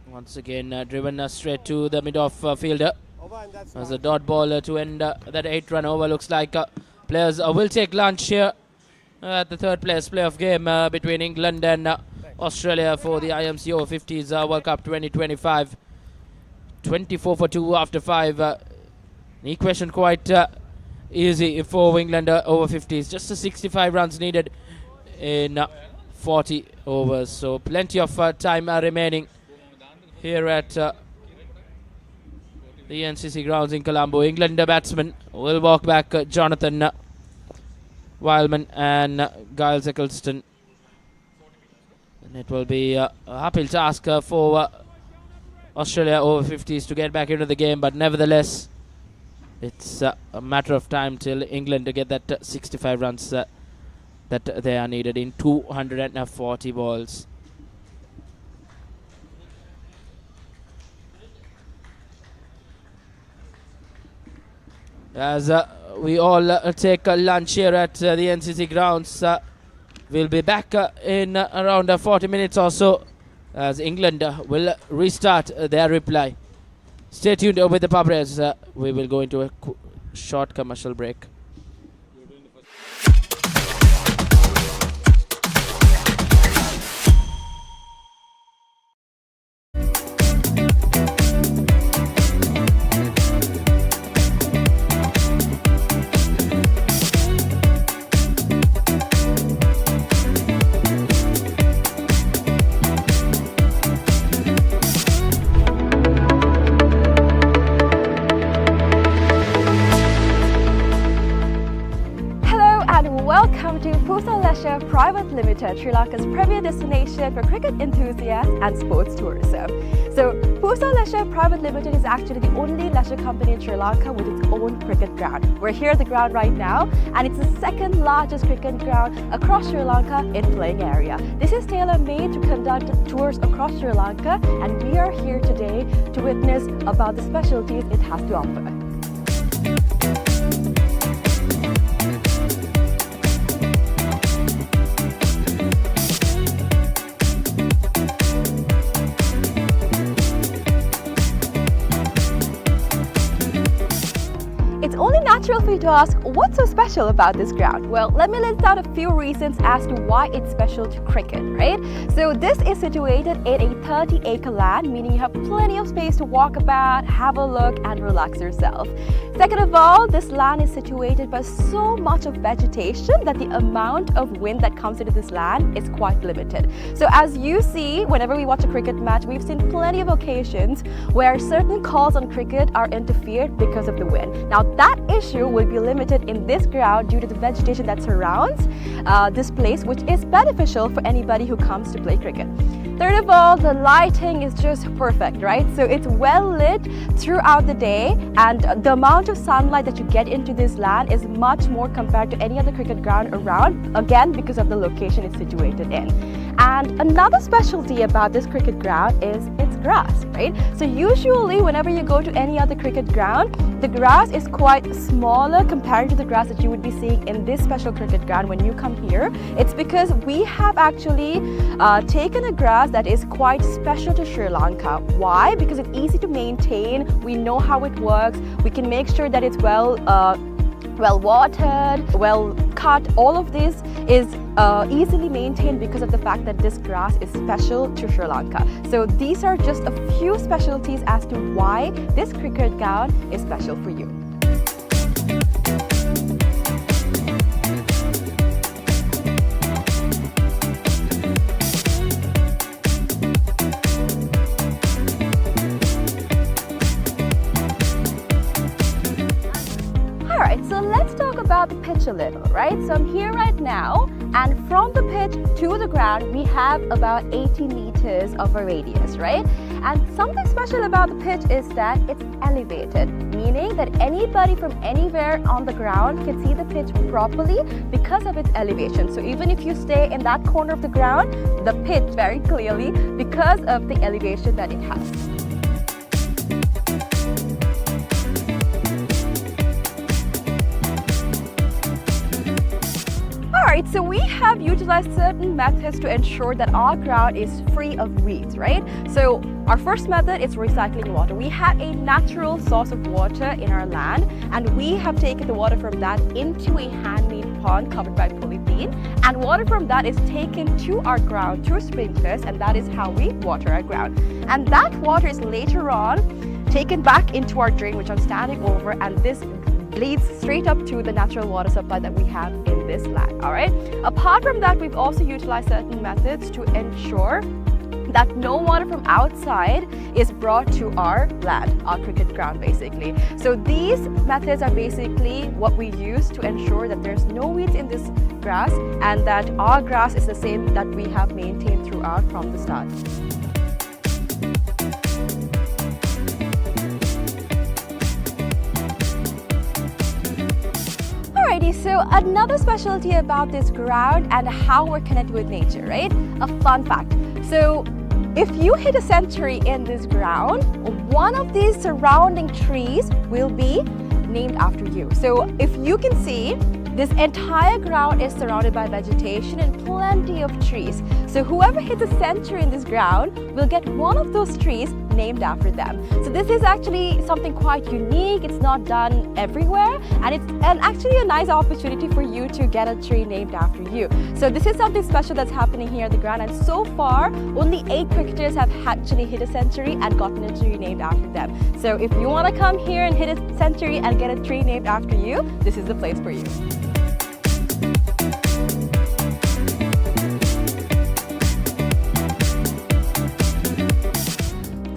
Once again driven straight to the mid-off fielder. As a dot ball to end that 8-run over. Looks like players will take lunch here at the third place playoff game between England and Australia for the IMC Over-50s World Cup 2025. 24 for 2 after 5. The equation quite easy for England Over-50s. Just 65 runs needed in 40 overs. So plenty of time remaining here at the NCC Grounds in Colombo. England batsmen will walk back Jonathan Wildman and Giles Eccleston. And it will be a uphill task for Australia Over-50s to get back into the game, but nevertheless it's a matter of time till England to get that 65 runs that they are needed in 240 balls. As we all take lunch here at the NCC Grounds, we'll be back in around 40 minutes or so as England will restart their reply. Stay tuned with the Papare. We will go into a short commercial break. Private Limited, Sri Lanka's premier destination for cricket enthusiasts and sports tourism. So, Pusa Leisure Private Limited is actually the only leisure company in Sri Lanka with its own cricket ground. We're here at the ground right now, and it's the 2nd largest cricket ground across Sri Lanka in playing area. This is tailor-made to conduct tours across Sri Lanka, and we are here today to witness about the specialties it has to offer. It's only natural for you to ask, what's so special about this ground? Well, let me list out a few reasons as to why it's special to cricket, right? So this is situated in a 30-acre land, meaning you have plenty of space to walk about, have a look, and relax yourself. Second of all, this land is situated by so much of vegetation that the amount of wind that comes into this land is quite limited. So as you see, whenever we watch a cricket match, we've seen plenty of occasions where certain calls on cricket are interfered because of the wind. Now that issue will be limited in this ground due to the vegetation that surrounds this place, which is beneficial for anybody who comes to play cricket. Third of all, the lighting is just perfect, right? So it's well lit throughout the day, and the amount of sunlight that you get into this land is much more compared to any other cricket ground around, again because of the location it's situated in. And another specialty about this cricket ground is its grass, right? So usually whenever you go to any other cricket ground, the grass is quite smaller compared to the grass that you would be seeing in this special cricket ground when you come here. It's because we have actually taken a grass that is quite special to Sri Lanka. Why? Because it's easy to maintain, we know how it works, we can make sure that it's well watered, well cut. All of this is easily maintained because of the fact that this grass is special to Sri Lanka. So these are just a few specialties as to why this cricket ground is special for you. Alright, so let's talk about the pitch a little, right? So I'm here right now, and from the pitch to the ground, we have about 80 meters of a radius, right? And something special about the pitch is that it's elevated, meaning that anybody from anywhere on the ground can see the pitch properly because of its elevation. So even if you stay in that corner of the ground, the pitch very clearly because of the elevation that it has. Alright, so we have utilized certain methods to ensure that our ground is free of weeds, right? So our first method is recycling water. We have a natural source of water in our land, and we have taken the water from that into a handmade pond covered by polythene, and water from that is taken to our ground through sprinklers, and that is how we water our ground. And that water is later on taken back into our drain, which I'm standing over, and this leads straight up to the natural water supply that we have in this land. All right. Apart from that, we've also utilized certain methods to ensure that no water from outside is brought to our land, our cricket ground basically. So these methods are basically what we use to ensure that there's no weeds in this grass and that our grass is the same that we have maintained throughout from the start. Alrighty, so another specialty about this ground and how we're connected with nature, right? A fun fact. So if you hit a century in this ground, one of these surrounding trees will be named after you. So if you can see, this entire ground is surrounded by vegetation and plenty of trees. So whoever hits a century in this ground will get one of those trees named after them. So this is actually something quite unique. It's not done everywhere, and it's actually a nice opportunity for you to get a tree named after you. So this is something special that's happening here at the ground, and so far only 8 cricketers have actually hit a century and gotten a tree named after them. So if you want to come here and hit a century and get a tree named after you, this is the place for you.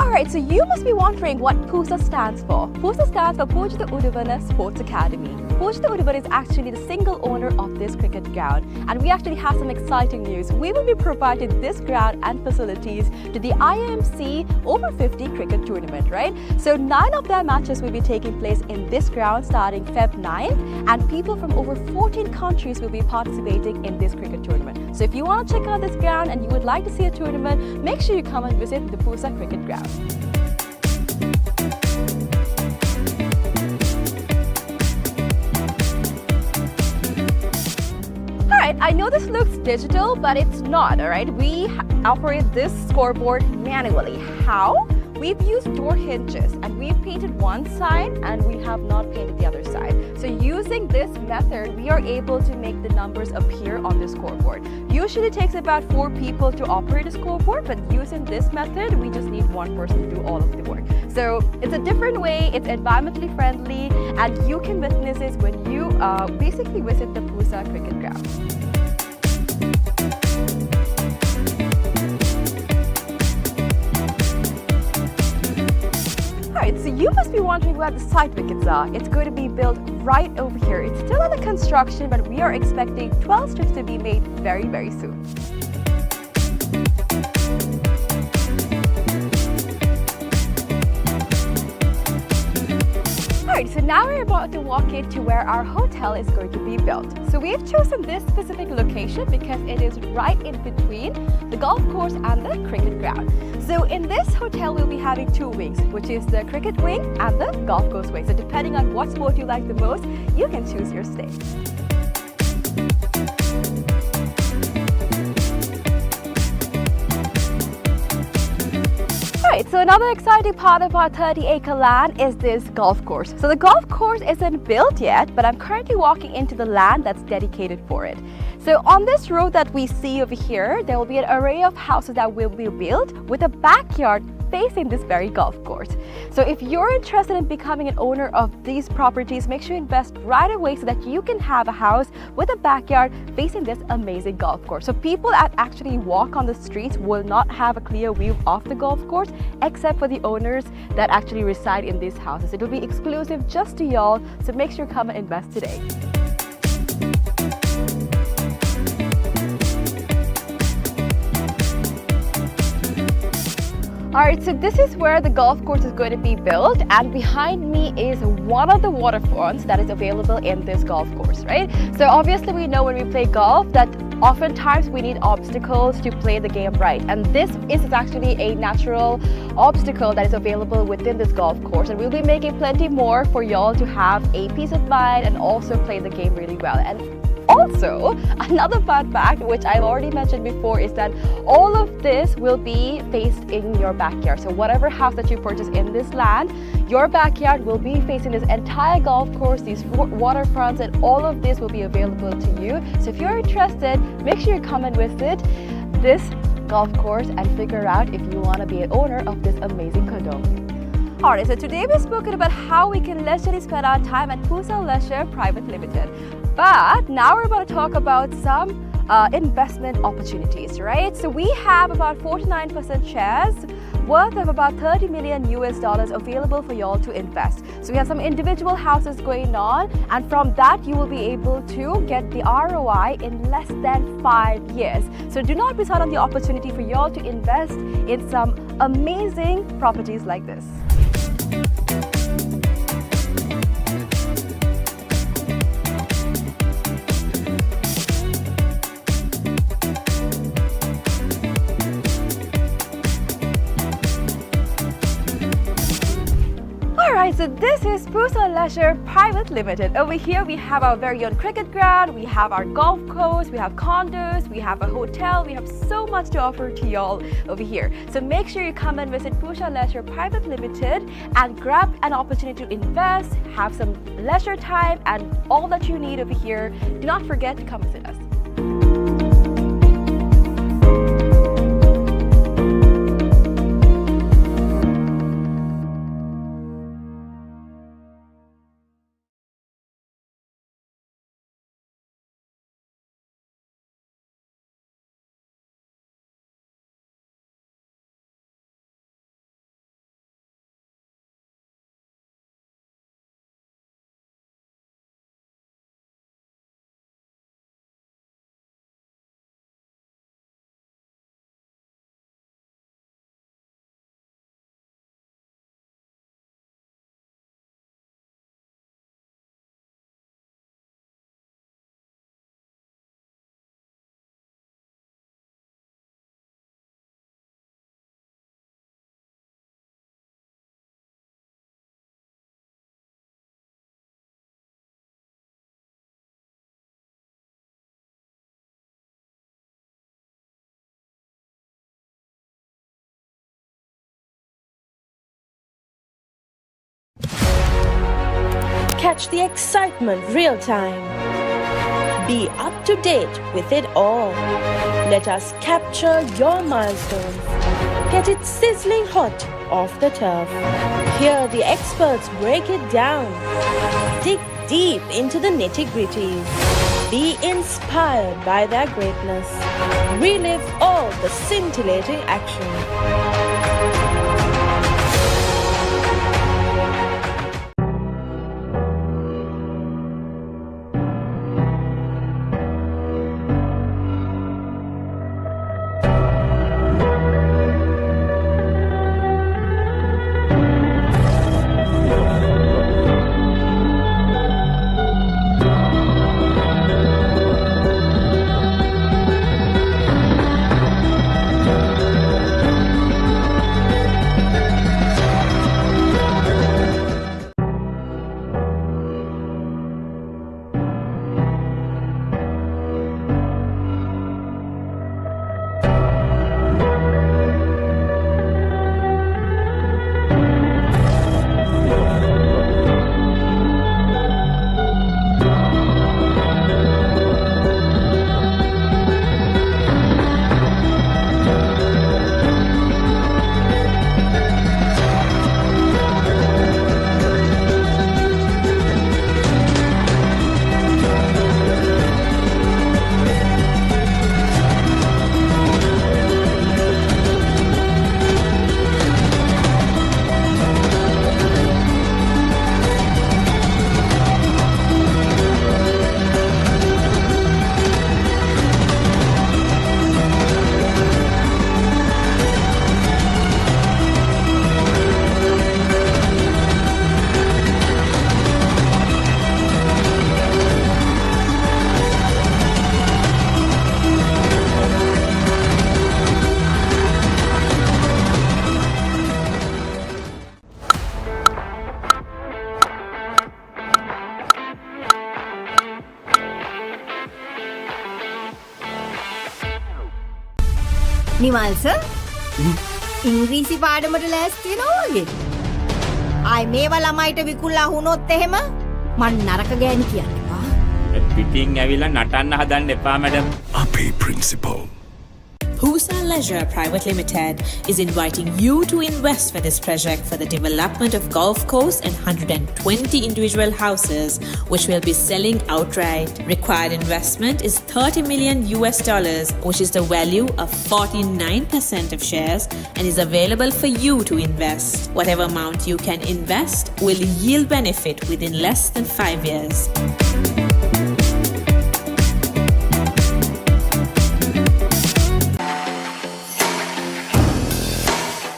Alright, so you must be wondering what PUSA stands for. PUSA stands for Pujita Udavana Sports Academy. Pujita Udavana is actually the single owner of this cricket ground, and we actually have some exciting news. We will be providing this ground and facilities to the IMC Over-50 cricket tournament, right? So 9 of their matches will be taking place in this ground starting Feb 9th, and people from over 14 countries will be participating in this cricket tournament. So if you want to check out this ground and you would like to see a tournament, make sure you come and visit the PUSA cricket ground. Alright, I know this looks digital, but it's not, alright? We operate this scoreboard manually. How? We've used door hinges, and we've painted one side and we have not painted the other side. So using this method, we are able to make the numbers appear on the scoreboard. Usually it takes about 4 people to operate a scoreboard, but using this method, we just need 1 person to do all of the work. So it's a different way, it's environmentally friendly, and you can witness this when you basically visit the PUSA cricket ground. Alright, so you must be wondering where the side wickets are. It's going to be built right over here. It's still under construction, but we are expecting 12 strips to be made very, very soon. Alright, so now we're about to walk into where our hotel is going to be built. So we've chosen this specific location because it is right in between the golf course and the cricket ground. So in this hotel, we'll be having two wings, which is the cricket wing and the golf course wing. So depending on what sport you like the most, you can choose your stay. Alright, so another exciting part of our 30-acre land is this golf course. So the golf course isn't built yet, but I'm currently walking into the land that's dedicated for it. So on this road that we see over here, there will be an array of houses that will be built with a backyard facing this very golf course. So if you're interested in becoming an owner of these properties, make sure you invest right away so that you can have a house with a backyard facing this amazing golf course. So people that actually walk on the streets will not have a clear view of the golf course except for the owners that actually reside in these houses. It will be exclusive just to y'all, so make sure you come and invest today. Alright, so this is where the golf course is going to be built, and behind me is one of the waterfronts that is available in this golf course, right? So obviously we know when we play golf that oftentimes we need obstacles to play the game right, and this is actually a natural obstacle that is available within this golf course, and we'll be making plenty more for y'all to have a peace of mind and also play the game really well. And also, another fun fact, which I've already mentioned before, is that all of this will be faced in your backyard. So whatever house that you purchase in this land, your backyard will be facing this entire golf course, these waterfronts, and all of this will be available to you. So if you're interested, make sure you come and visit this golf course and figure out if you want to be an owner of this amazing condo. Alright, so today we've spoken about how we can leisurely spend our time at Pusa Leisure Private Limited. But now we're about to talk about some investment opportunities, right? So we have about 49% shares worth of about $30 million available for y'all to invest. So we have some individual houses going on, and from that you will be able to get the ROI in less than 5 years. So do not miss out on the opportunity for y'all to invest in some amazing properties like this. Alright, so this is Pusa Leisure Private Limited. Over here we have our very own cricket ground, we have our golf course, we have condos, we have a hotel, we have so much to offer to y'all over here. So make sure you come and visit Pusa Leisure Private Limited and grab an opportunity to invest, have some leisure time, and all that you need over here. Do not forget to come visit us. Catch the excitement real time. Be up to date with it all. Let us capture your milestones. Get it sizzling hot off the turf. Hear the experts break it down. Dig deep into the nitty-gritties. Be inspired by their greatness. Relive all the scintillating action. Nimal sir ඉංග්‍රීසි පාඩමට ලෑස්ති වෙනවා වගේ. ආයි මේවා ළමයිට විකුණලා වුණොත් එහෙම මං නරක ගෑණි කියන්නේ. පිටින් ඇවිල්ලා නටන්න හදන්න එපා මැඩම්. අපේ principal. Pusa Leisure Private Limited is inviting you to invest for this project for the development of Gulf Coast and 120 individual houses, which will be selling outright. Required investment is $30 million, which is the value of 49% of shares and is available for you to invest. Whatever amount you can invest will yield benefit within less than 5 years.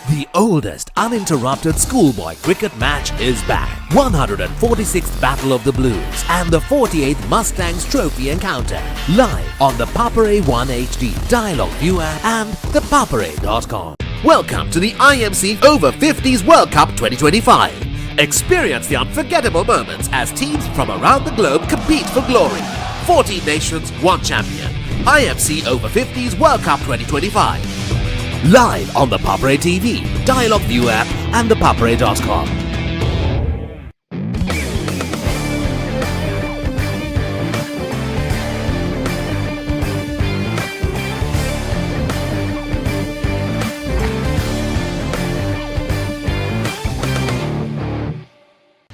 The oldest uninterrupted schoolboy cricket match is back. 146th Battle of the Blues and the 48th Mustangs Trophy encounter. Live on the Papare 1 HD, Dialog ViU App and ThePapare.com. Welcome to the IMC Over-50s World Cup 2025. Experience the unforgettable moments as teams from around the globe compete for glory. 14 nations, 1 champion. IMC Over-50s World Cup 2025. Live on the Papare TV, Dialog ViU App and ThePapare.com.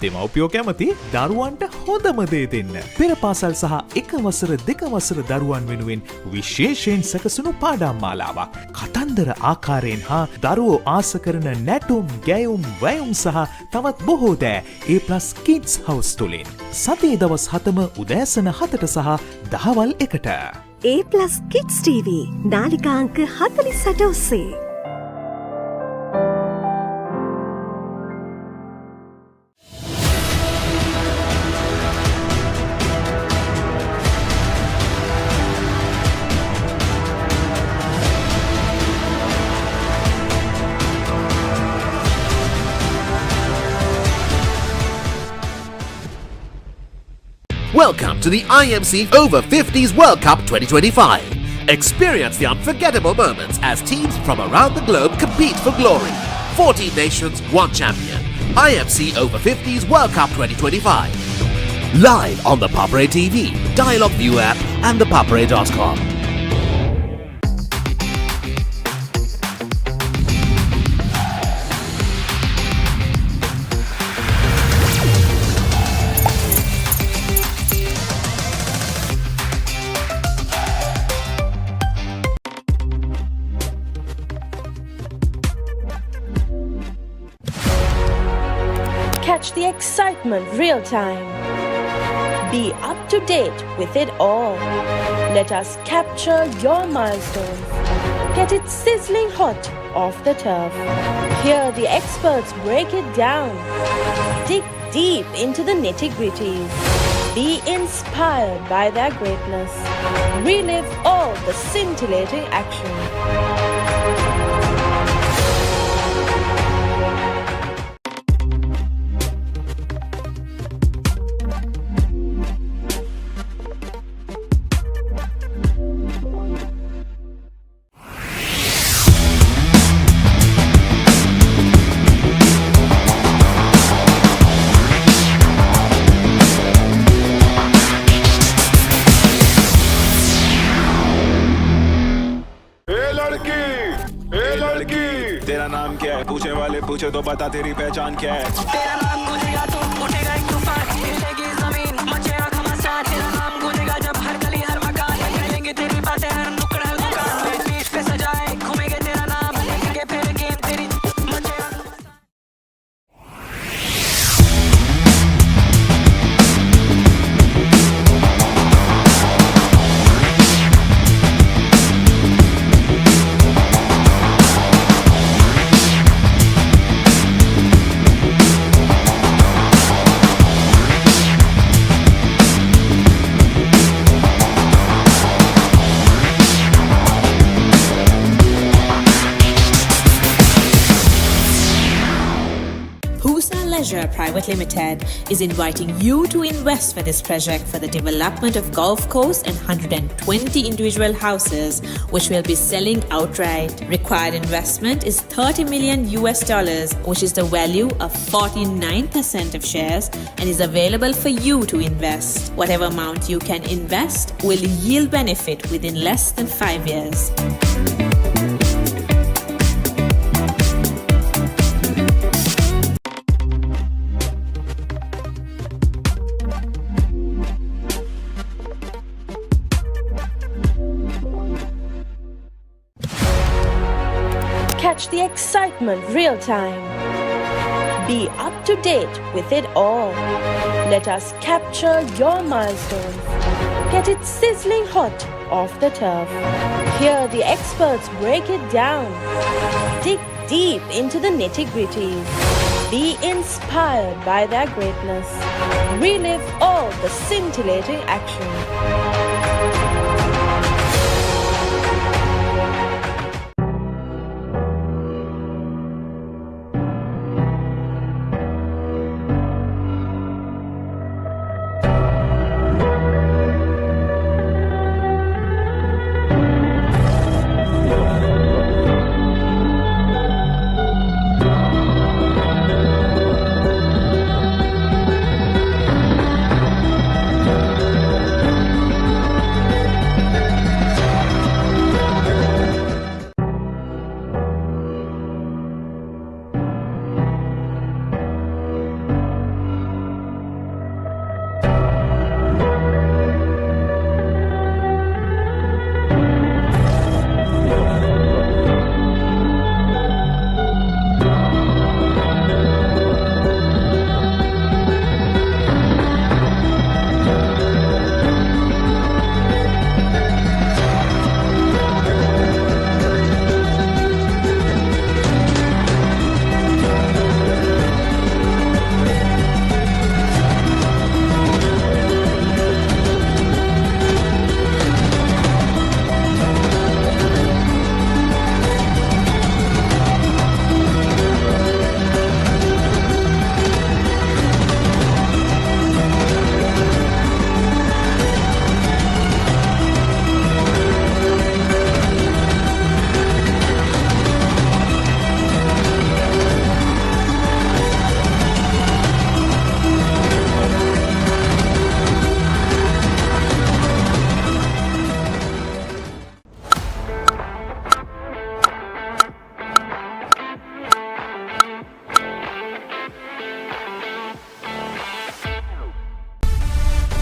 දෙමව්පියෝ කැමති දරුවන්ට හොඳම දේ දෙන්න. පෙර පාසල් සහ එක වසර දෙක වසර දරුවන් වෙනුවෙන් විශේෂයෙන් සැකසුණු පාඩම් මාලාවක්. කතන්දර ආකාරයෙන් හා දරුවෝ ආස කරන නැටුම්, ගැයුම්, වැයුම් සහ තවත් බොහෝ දෑ A+ Kids House තුලින්. සතියේ දවස් 7ම උදෑසන 7ට සහ දහවල් 1ට. A+ Kids TV නාලිකා අංක 48 ඔස්සේ. Welcome to the IMC Over-50s World Cup 2025. Experience the unforgettable moments as teams from around the globe compete for glory. 14 nations, 1 champion. IMC Over-50s World Cup 2025. Live on the Papare TV, Dialog ViU App and ThePapare.com. Catch the excitement real time. Be up to date with it all. Let us capture your milestones. Get it sizzling hot off the turf. Hear the experts break it down. Dig deep into the nitty-gritties. Be inspired by their greatness. Relive all the scintillating action. तेरा नाम क्या है पूछे वाले पूछे तो बता तेरी पहचान क्या है तेरा नाम गूंजेगा तो उठेगा एक तूफान हिलेगी जमीन मचेगा घमासान तेरा नाम गूंजेगा जब हर गली हर मकान करेंगे तेरी बातें हर नुक्कड़ हर दुकान पीठ पे सजाए घूमेंगे तेरा नाम लेके फिर गेम तेरी मचेगा Leisure Private Limited is inviting you to invest for this project for the development of golf course and 120 individual houses, which will be selling outright. Required investment is $30 million, which is the value of 49% of shares, and is available for you to invest. Whatever amount you can invest will yield benefit within less than 5 years. Catch the excitement real time. Be up to date with it all. Let us capture your milestones. Get it sizzling hot off the turf. Hear the experts break it down. Dig deep into the nitty-gritties. Be inspired by their greatness. Relive all the scintillating action.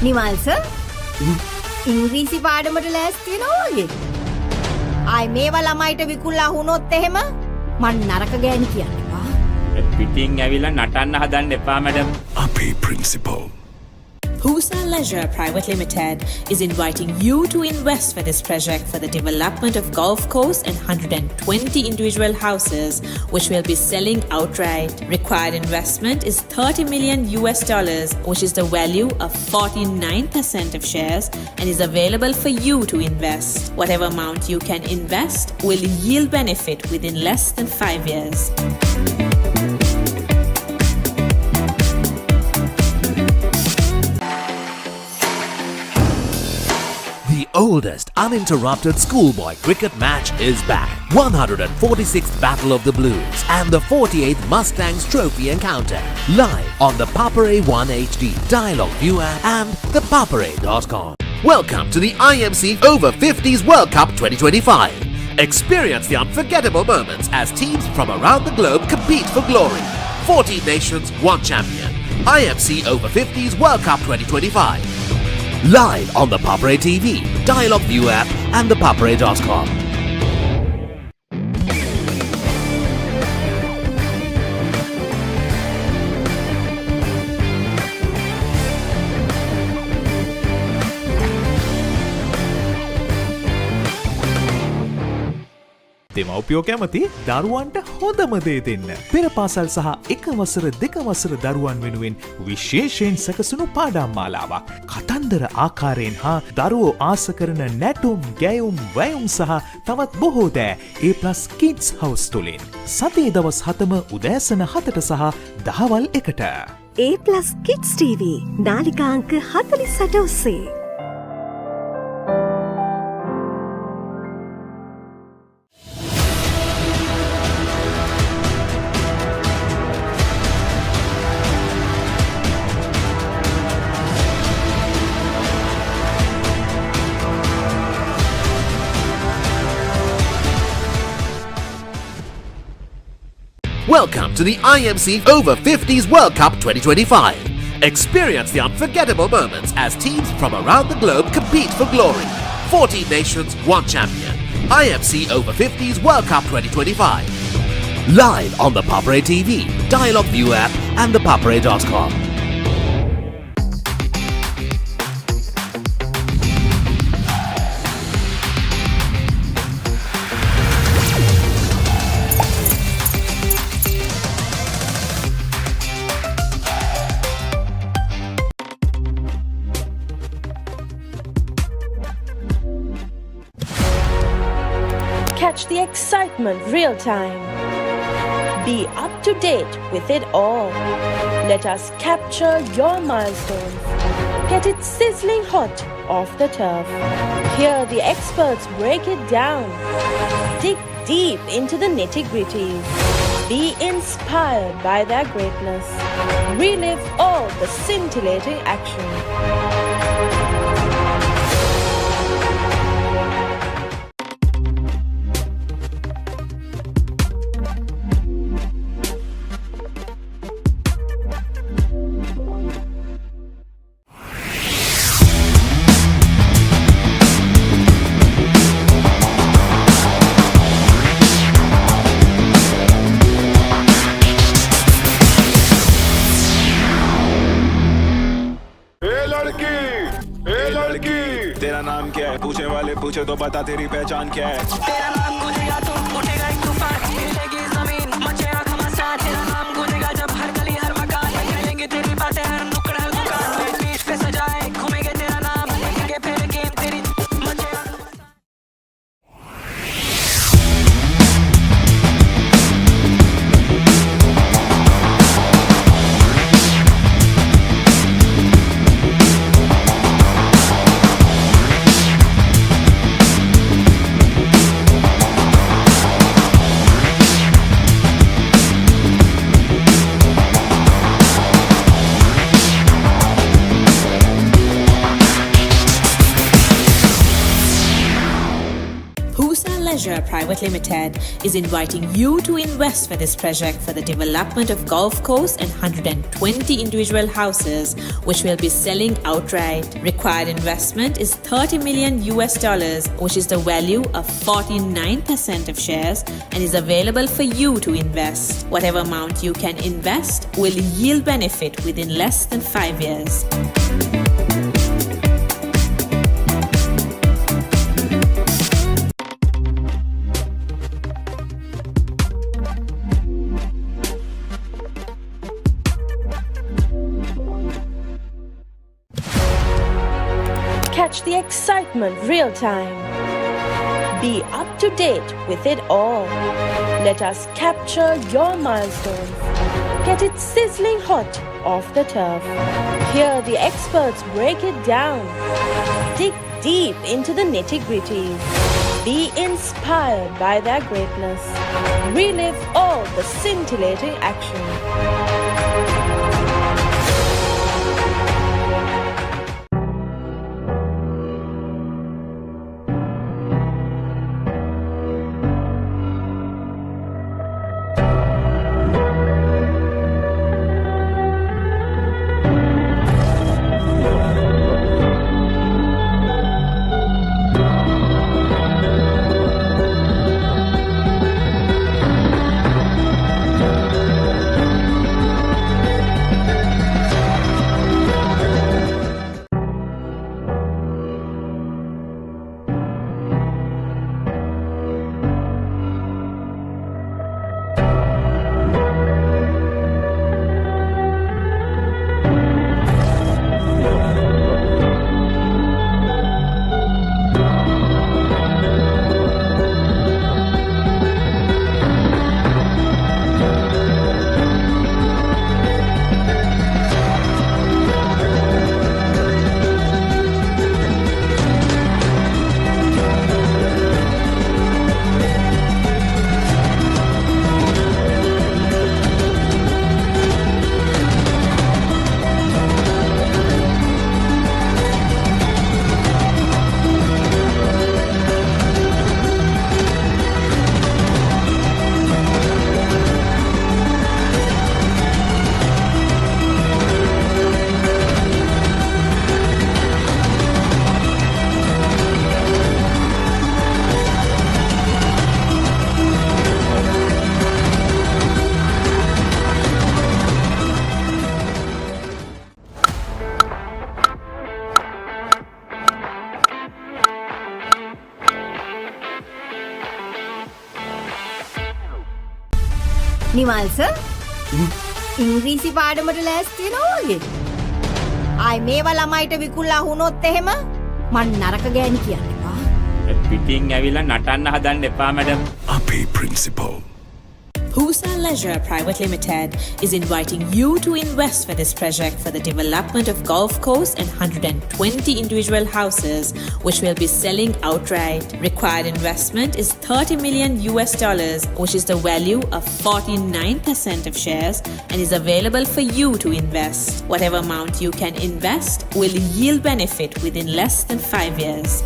Nimal sir ඉංග්‍රීසි පාඩමට ලෑස්ති වෙනවා වගේ. ආයි මේවා ළමයිට විකුණලා වුණොත් එහෙම මං නරක ගෑණි කියන්නවා. පිටින් ඇවිල්ලා නටන්න හදන්න එපා මැඩම්. අපේ principal. Husa Leisure Private Limited is inviting you to invest for this project for the development of golf course and 120 individual houses, which will be selling outright. Required investment is $30 million, which is the value of 49% of shares, and is available for you to invest. Whatever amount you can invest will yield benefit within less than 5 years. The oldest uninterrupted schoolboy cricket match is back. 146th Battle of the Blues and the 48th Mustangs Trophy encounter. Live on the Papare 1 HD, Dialog ViU App and ThePapare.com. Welcome to the IMC Over-50s World Cup 2025. Experience the unforgettable moments as teams from around the globe compete for glory. 14 nations, 1 champion. IMC Over-50s World Cup 2025. Live on the Papare TV, Dialog ViU App and ThePapare.com. දෙමව්පියෝ කැමති දරුවන්ට හොඳම දේ දෙන්න. පෙර පාසල් සහ එක වසර දෙක වසර දරුවන් වෙනුවෙන් විශේෂයෙන් සැකසුණු පාඩම් මාලාවක්. කතන්දර ආකාරයෙන් හා දරුවෝ ආස කරන නැටුම්, ගැයුම්, වැයුම් සහ තවත් බොහෝ දෑ A+ Kids House තුලින්. සතියේ දවස් 7ම උදෑසන 7ට සහ දහවල් 1ට. A+ Kids TV නාලිකා අංක 48 ඔස්සේ. Welcome to the IMC Over-50s World Cup 2025. Experience the unforgettable moments as teams from around the globe compete for glory. 14 nations, 1 champion. IMC Over-50s World Cup 2025. Live on the Papare TV, Dialog ViU App and ThePapare.com. Catch the excitement real time. Be up to date with it all. Let us capture your milestones. Get it sizzling hot off the turf. Hear the experts break it down. Dig deep into the nitty-gritties. Be inspired by their greatness. Relive all the scintillating action. तेरा नाम क्या है? पूछे वाले पूछे तो बता तेरी पहचान क्या है? तेरा नाम गूंजेगा तो उठेगा एक तूफान, हिलेगी जमीन, मचेगा घमासान। तेरा नाम गूंजेगा जब हर गली हर मकान, हिलेंगी तेरी बातें हर नुक्कड़ हर दुकान। बीच पे सजाए घूमेंगे तेरा नाम, लेके फिर गेम तेरी मचेगा। Private Limited is inviting you to invest for this project for the development of golf course and 120 individual houses, which will be selling outright. Required investment is $30 million, which is the value of 49% of shares and is available for you to invest. Whatever amount you can invest will yield benefit within less than 5 years. Catch the excitement real time. Be up to date with it all. Let us capture your milestones. Get it sizzling hot off the turf. Hear the experts break it down. Dig deep into the nitty-gritties. Be inspired by their greatness. Relive all the scintillating action. Nimal sir ඉංග්‍රීසි පාඩමට ලෑස්ති වෙනවා වගේ. ආයි මේවා ළමයිට විකුණලා වුණොත් එහෙම මං නරක ගෑණි කියන්න එපා. පිටින් ඇවිල්ලා නටන්න හදන්න එපා මැඩම්. අපේ principal. Husa Leisure Private Limited is inviting you to invest for this project for the development of Gulf Coast and 120 individual houses, which will be selling outright. Required investment is $30 million, which is the value of 49% of shares and is available for you to invest. Whatever amount you can invest will yield benefit within less than 5 years.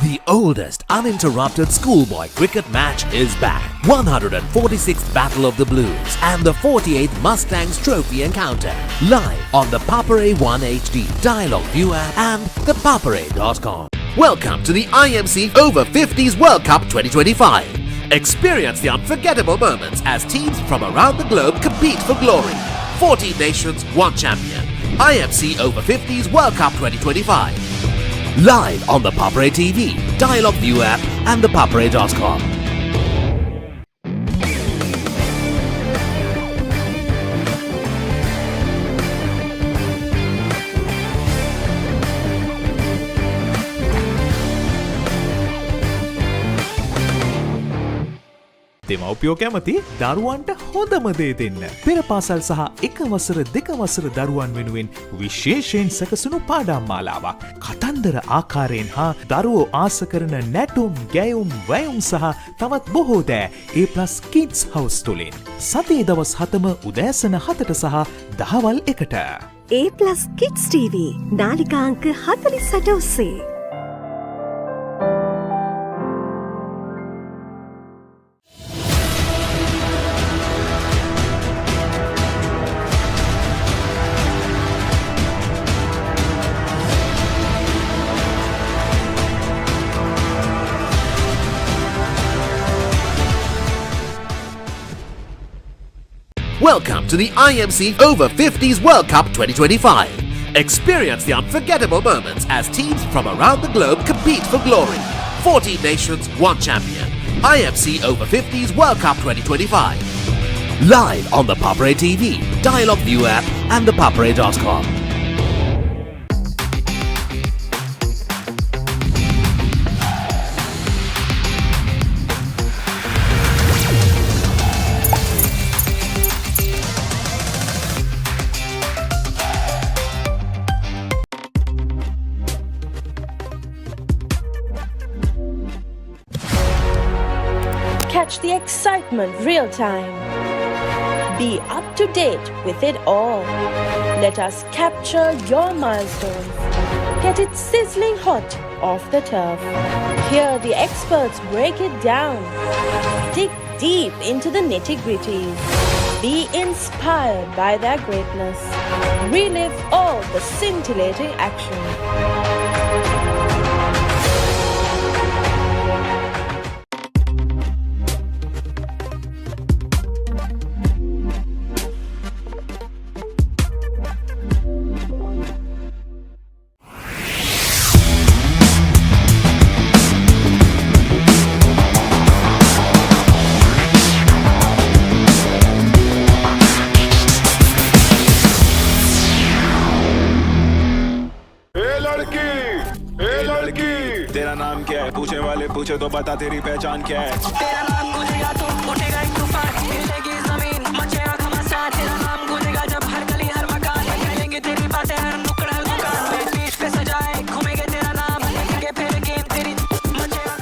The oldest uninterrupted schoolboy cricket match is back. 146th Battle of the Blues and the 48th Mustangs Trophy encounter. Live on the Papare 1 HD, Dialog ViU App and ThePapare.com. Welcome to the IMC Over-50s World Cup 2025. Experience the unforgettable moments as teams from around the globe compete for glory. 14 nations, 1 champion. IMC Over-50s World Cup 2025. Live on the Papare TV, Dialog ViU App and ThePapare.com. දෙමව්පියෝ කැමති දරුවන්ට හොඳම දේ දෙන්න. පෙර පාසල් සහ එක වසර දෙක වසර දරුවන් වෙනුවෙන් විශේෂයෙන් සැකසුණු පාඩම් මාලාවක්. කතන්දර ආකාරයෙන් හා දරුවෝ ආස කරන නැටුම්, ගැයුම්, වැයුම් සහ තවත් බොහෝ දෑ A+ Kids House තුලින්. සතියේ දවස් 7ම උදෑසන 7ට සහ දහවල් 1ට. A+ Kids TV නාලිකා අංක 48 ඔස්සේ. Welcome to the IMC Over-50s World Cup 2025. Experience the unforgettable moments as teams from around the globe compete for glory. 14 nations, 1 champion. IMC Over-50s World Cup 2025. Live on the Papare TV, Dialog ViU App and ThePapare.com. Catch the excitement real time. Be up to date with it all. Let us capture your milestones. Get it sizzling hot off the turf. Hear the experts break it down. Dig deep into the nitty-gritties. Be inspired by their greatness. Relive all the scintillating action. तेरा नाम क्या है पूछे वाले पूछे तो बता तेरी पहचान क्या है तेरा नाम गूंजेगा तो उठेगा एक तूफान हिलेगी जमीन मचेगा घमासान तेरा नाम गूंजेगा जब हर गली हर मकान कहेंगे तेरी बातें हर नुक्कड़ हर दुकान बीच पे सजाए घूमेंगे तेरा नाम लेंगे फिर गेम तेरी मचेगा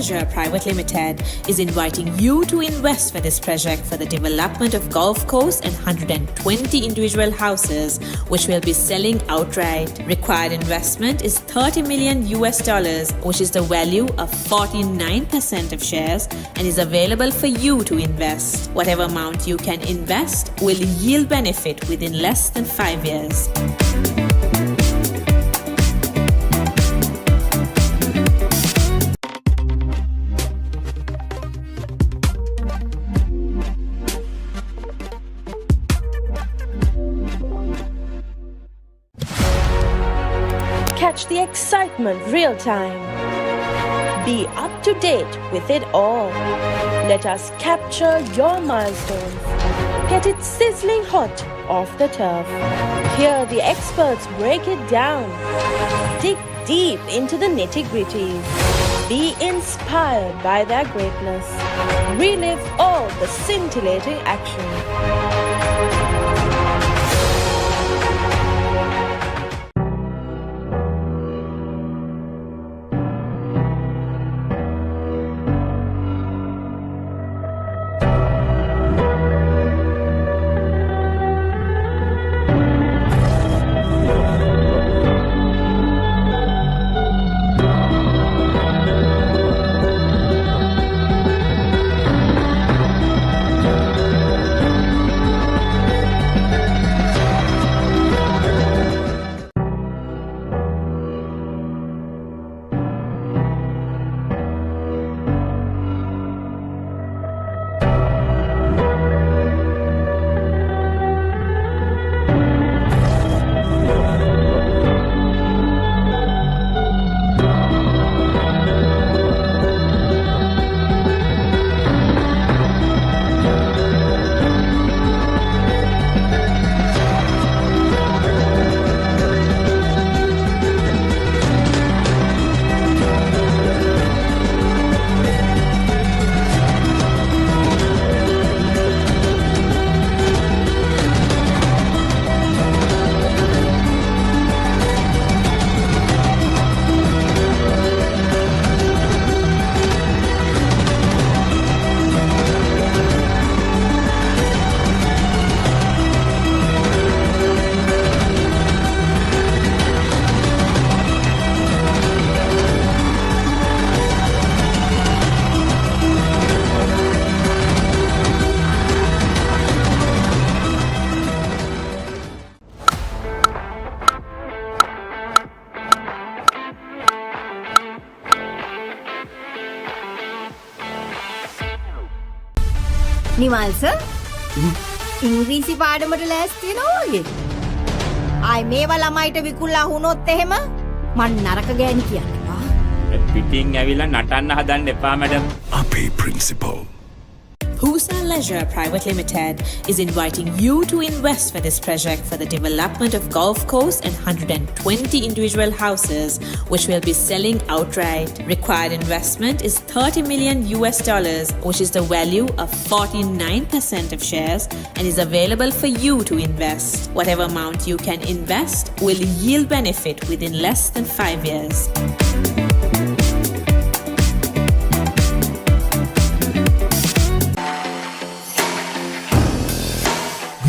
Leisure Private Limited is inviting you to invest for this project for the development of golf course and 120 individual houses, which will be selling outright. Required investment is $30 million, which is the value of 49% of shares, and is available for you to invest. Whatever amount you can invest will yield benefit within less than 5 years. Catch the excitement real time. Be up to date with it all. Let us capture your milestones. Get it sizzling hot off the turf. Hear the experts break it down. Dig deep into the nitty-gritties. Be inspired by their greatness. Relive all the scintillating action. Nimal sir ඉංග්‍රීසි පාඩමට ලෑස්ති වෙනවා වගේ. ආයි මේවා ළමයිට විකුල්ලා වුණොත් එහෙම මං නරක ගෑණි කියන්නවා. පිටින් ඇවිල්ලා නටන්න හදන්න එපා මැඩම්. අපේ principal. Husa Leisure Private Limited is inviting you to invest for this project for the development of golf course and 120 individual houses, which will be selling outright. Required investment is $30 million, which is the value of 49% of shares, and is available for you to invest. Whatever amount you can invest will yield benefit within less than 5 years.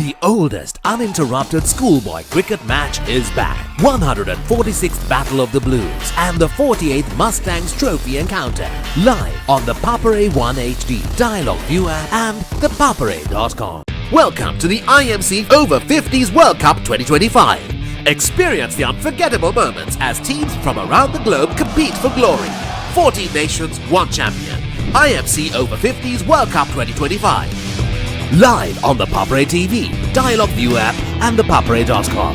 The oldest uninterrupted schoolboy cricket match is back. 146th Battle of the Blues and the 48th Mustangs Trophy encounter. Live on the Papare 1 HD, Dialog ViU App and ThePapare.com. Welcome to the IMC Over-50s World Cup 2025. Experience the unforgettable moments as teams from around the globe compete for glory. 14 nations, 1 champion. IMC Over-50s World Cup 2025. Live on the Papare TV, Dialog ViU App and ThePapare.com.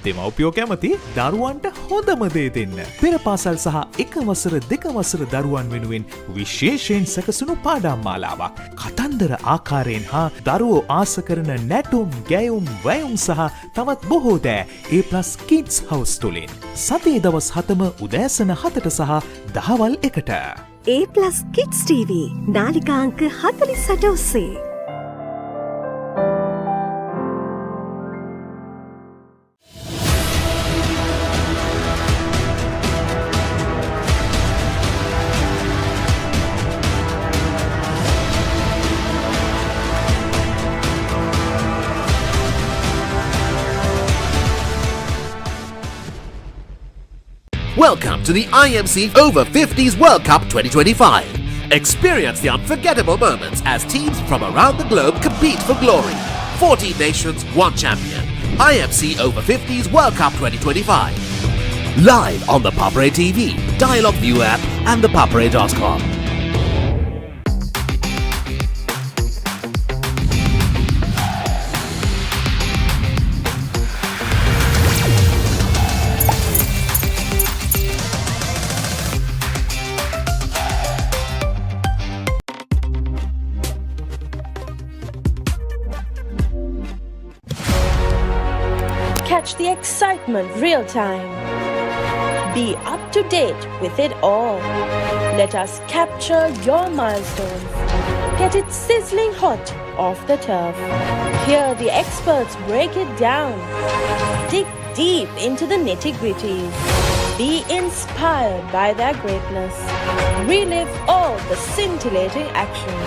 දෙමව්පියෝ කැමති දරුවන්ට හොඳම දේ දෙන්න. පෙර පාසල් සහ එක වසර දෙක වසර දරුවන් වෙනුවෙන් විශේෂයෙන් සැකසුණු පාඩම් මාලාවක්. කතන්දර ආකාරයෙන් හා දරුවෝ ආස කරන නැටුම්, ගැයුම්, වැයුම් සහ තවත් බොහෝ දෑ A+ Kids House තුලින්. සතියේ දවස් 7ම උදෑසන 7ට සහ දහවල් 1ට. A+ Kids TV නාලිකා අංක 48 ඔස්සේ. Welcome to the IMC Over-50s World Cup 2025. Experience the unforgettable moments as teams from around the globe compete for glory. 14 nations, one champion. IMC Over-50s World Cup 2025. Live on the Papare TV, Dialog ViU App and ThePapare.com. Catch the excitement real time. Be up to date with it all. Let us capture your milestones. Get it sizzling hot off the turf. Hear the experts break it down. Dig deep into the nitty-gritties. Be inspired by their greatness. Relive all the scintillating action.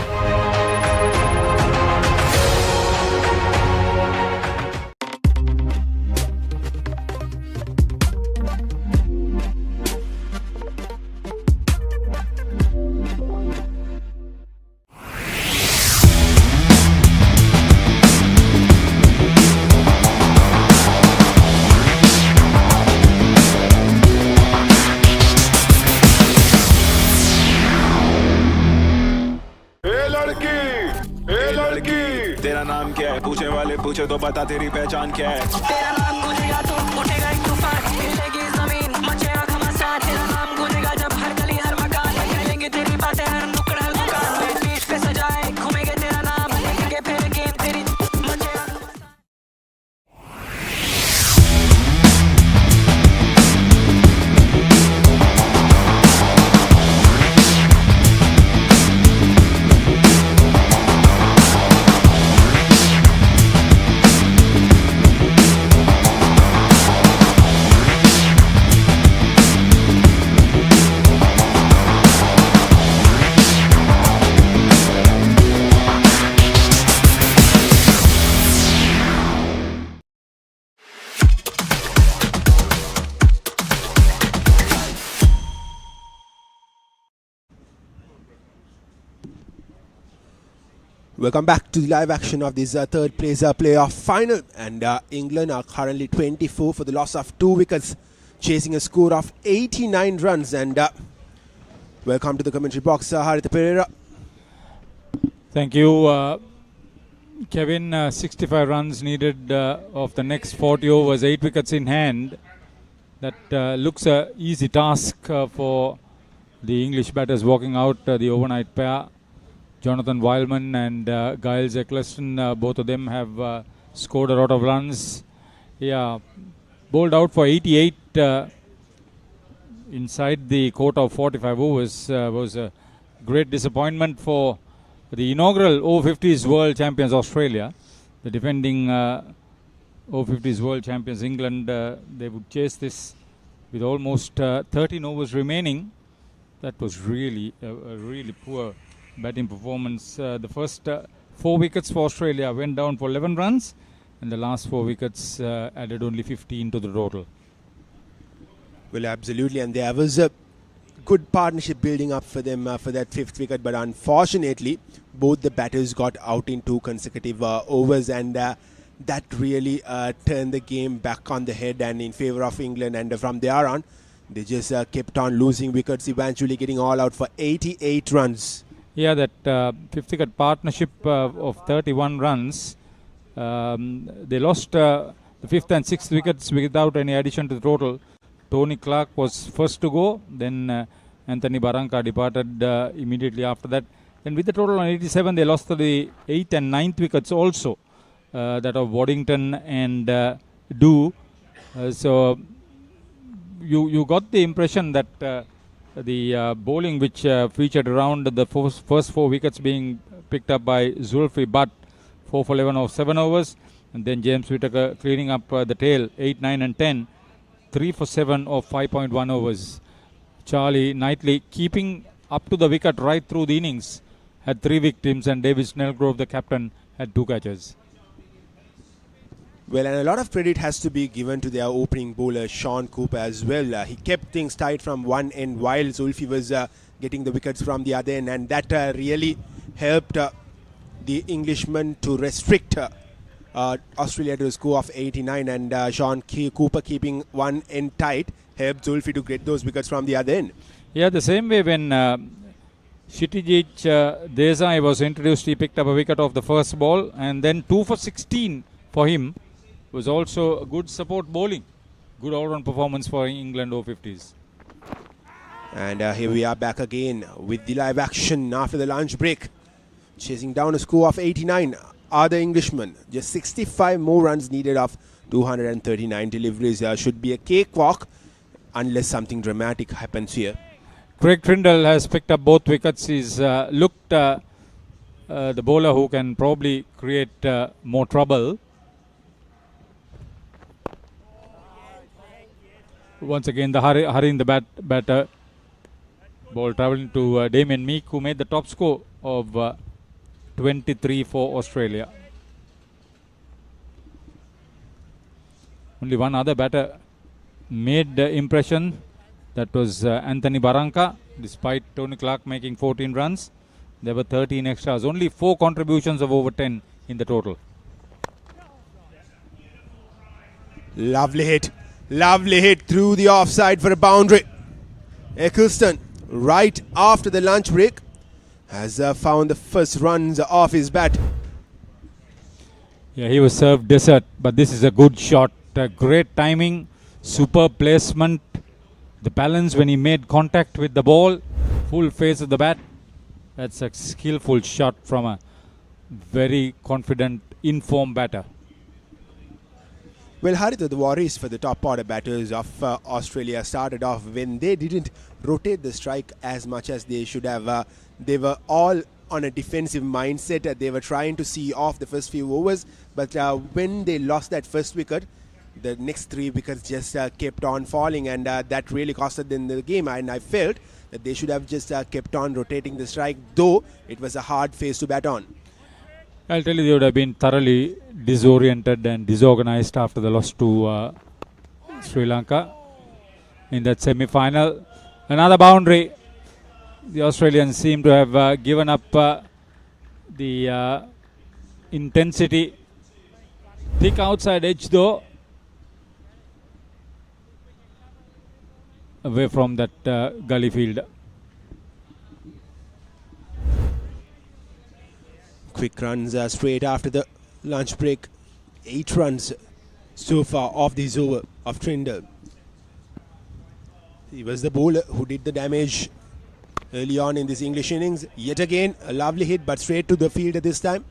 तेरा नाम क्या है पूछे वाले पूछे तो बता तेरी पहचान क्या है तेरा नाम गूंजेगा तो उठेगा एक तूफान हिलेगी जमीन मचेगा घमासान तेरा नाम गूंजेगा जब हर गली हर मकान करेंगे तेरी बातें हर नुक्कड़ हर दुकान पीठ पे सजाए घूमेंगे तेरा नाम लेके फिर गेम तेरी मचेगा Welcome back to the live action of this third place playoff final, and England are currently 24 for the loss of 2 wickets, chasing a score of 89 runs. And welcome to the commentary box, ThePapare. Thank you, Kevin. 65 runs needed of the next 40 overs, 8 wickets in hand. That looks an easy task for the English batters walking out, the overnight pair. Jonathan Wildman and Giles Eccleston, both of them have scored a lot of runs. Yeah, bowled out for 88 inside the quota of 45 overs was a great disappointment for the inaugural Over-50s World Champions Australia. The defending Over-50s World Champions England, they would chase this with almost 13 overs remaining. That was really a really poor batting performance. The first 4 wickets for Australia went down for 11 runs, and the last 4 wickets added only 15 to the total. Well, absolutely, and there was a good partnership building up for them for that 5th wicket, but unfortunately both the batters got out in 2 consecutive overs, and that really turned the game back on the head and in favour of England. And from there on they just kept on losing wickets, eventually getting all out for 88 runs. Yeah, that 5th wicket partnership of 31 runs, they lost the 5th and 6th wickets without any addition to the total. Tony Clark was first to go, then Anthony Barranca departed immediately after that. And with the total on 87, they lost the 8th and 9th wickets also, that of Waddington and Dew. So you got the impression that the bowling which featured around the first 4 wickets being picked up by Zulfi Butt, 4 for 11 of 7 overs, and then James Whittaker cleaning up the tail, 8, 9 and 10, 3 for 7 of 5.1 overs. Charlie Knightley keeping up to the wicket right through the innings, had 3 victims, and David Snellgrove, the captain, had 2 catches. Well, and a lot of credit has to be given to their opening bowler, Sean Cooper, as well. He kept things tight from one end while Zulfi was getting the wickets from the other end, and that really helped the Englishman to restrict Australia to a score of 89, and Sean Cooper keeping one end tight helped Zulfi to get those wickets from the other end. Yeah, the same way when Kshitijit Desai was introduced, he picked up a wicket off the first ball, and then 2 for 16 for him was also a good support bowling. Good all-round performance for England Over-50s. And here we are back again with the live action after the lunch break. Chasing down a score of 89 are the Englishmen. Just 65 more runs needed of 239 deliveries. Should be a cakewalk unless something dramatic happens here. Craig Trindle has picked up both wickets. He's looked the bowler who can probably create more trouble. Once again, the hurry in the batter. Ball travelling to Damien Meek, who made the top score of 23 for Australia. Only one other batter made the impression. That was Anthony Barranca. Despite Tony Clark making 14 runs, there were 13 extras. Only 4 contributions of over 10 in the total. Lovely hit. Lovely hit through the offside for a boundary. Eccleston, right after the lunch break, has found the first runs off his bat. Yeah, he was served dessert, but this is a good shot. Great timing, superb placement. The balance when he made contact with the ball, full face of the bat. That's a skillful shot from a very confident, informed batter. Well, Haritha, the worries for the top order batters of Australia started off when they didn't rotate the strike as much as they should have. They were all on a defensive mindset. They were trying to see off the first few overs, but when they lost that first wicket, the next 3 wickets just kept on falling, and that really costed them the game. And I felt that they should have just kept on rotating the strike, though it was a hard phase to bat on. I'll tell you, they would have been thoroughly disoriented and disorganized after the loss to Sri Lanka in that semi-final. Another boundary. The Australians seem to have given up the intensity. Thick outside edge though. Away from that gully field. Quick runs straight after the lunch break. 8 runs so far off this over of Trindle. He was the bowler who did the damage early on in this English innings. Yet again, a lovely hit, but straight to the field at this time.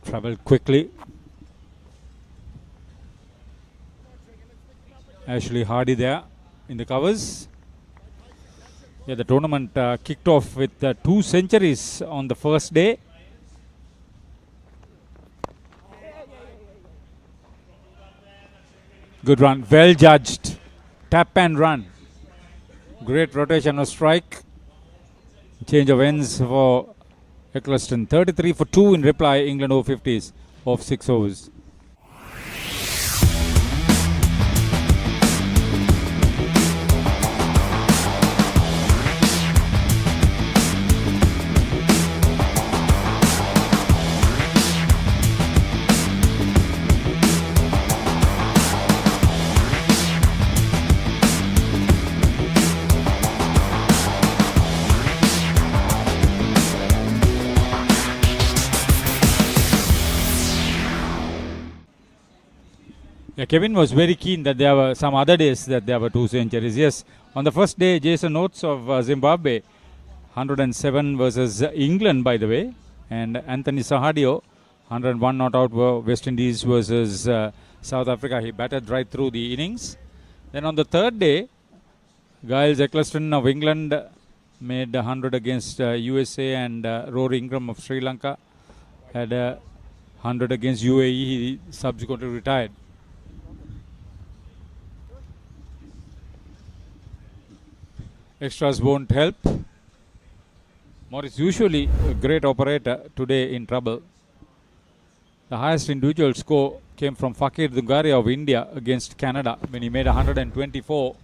Travelled quickly. Ashley Hardy there in the covers. Yeah, the tournament kicked off with 2 centuries on the first day. Good run, well judged. Tap and run. Great rotation of strike. Change of ends for Eccleston. 33 for 2 in reply, England Over-50s of 6 overs. Yeah, Kevin was very keen that there were some other days that there were 2 centuries. Yes, on the first day, Jason Oates of Zimbabwe, 107 versus England, by the way, and Anthony Sahadio, 101 not out for West Indies versus South Africa. He batted right through the innings. Then on the third day, Giles Eccleston of England made 100 against USA, and Rory Ingram of Sri Lanka had 100 against UAE. He subsequently retired. Extras won't help. Morris, usually a great operator, today in trouble. The highest individual score came from Fakir Dungaria of India against Canada when he made 124.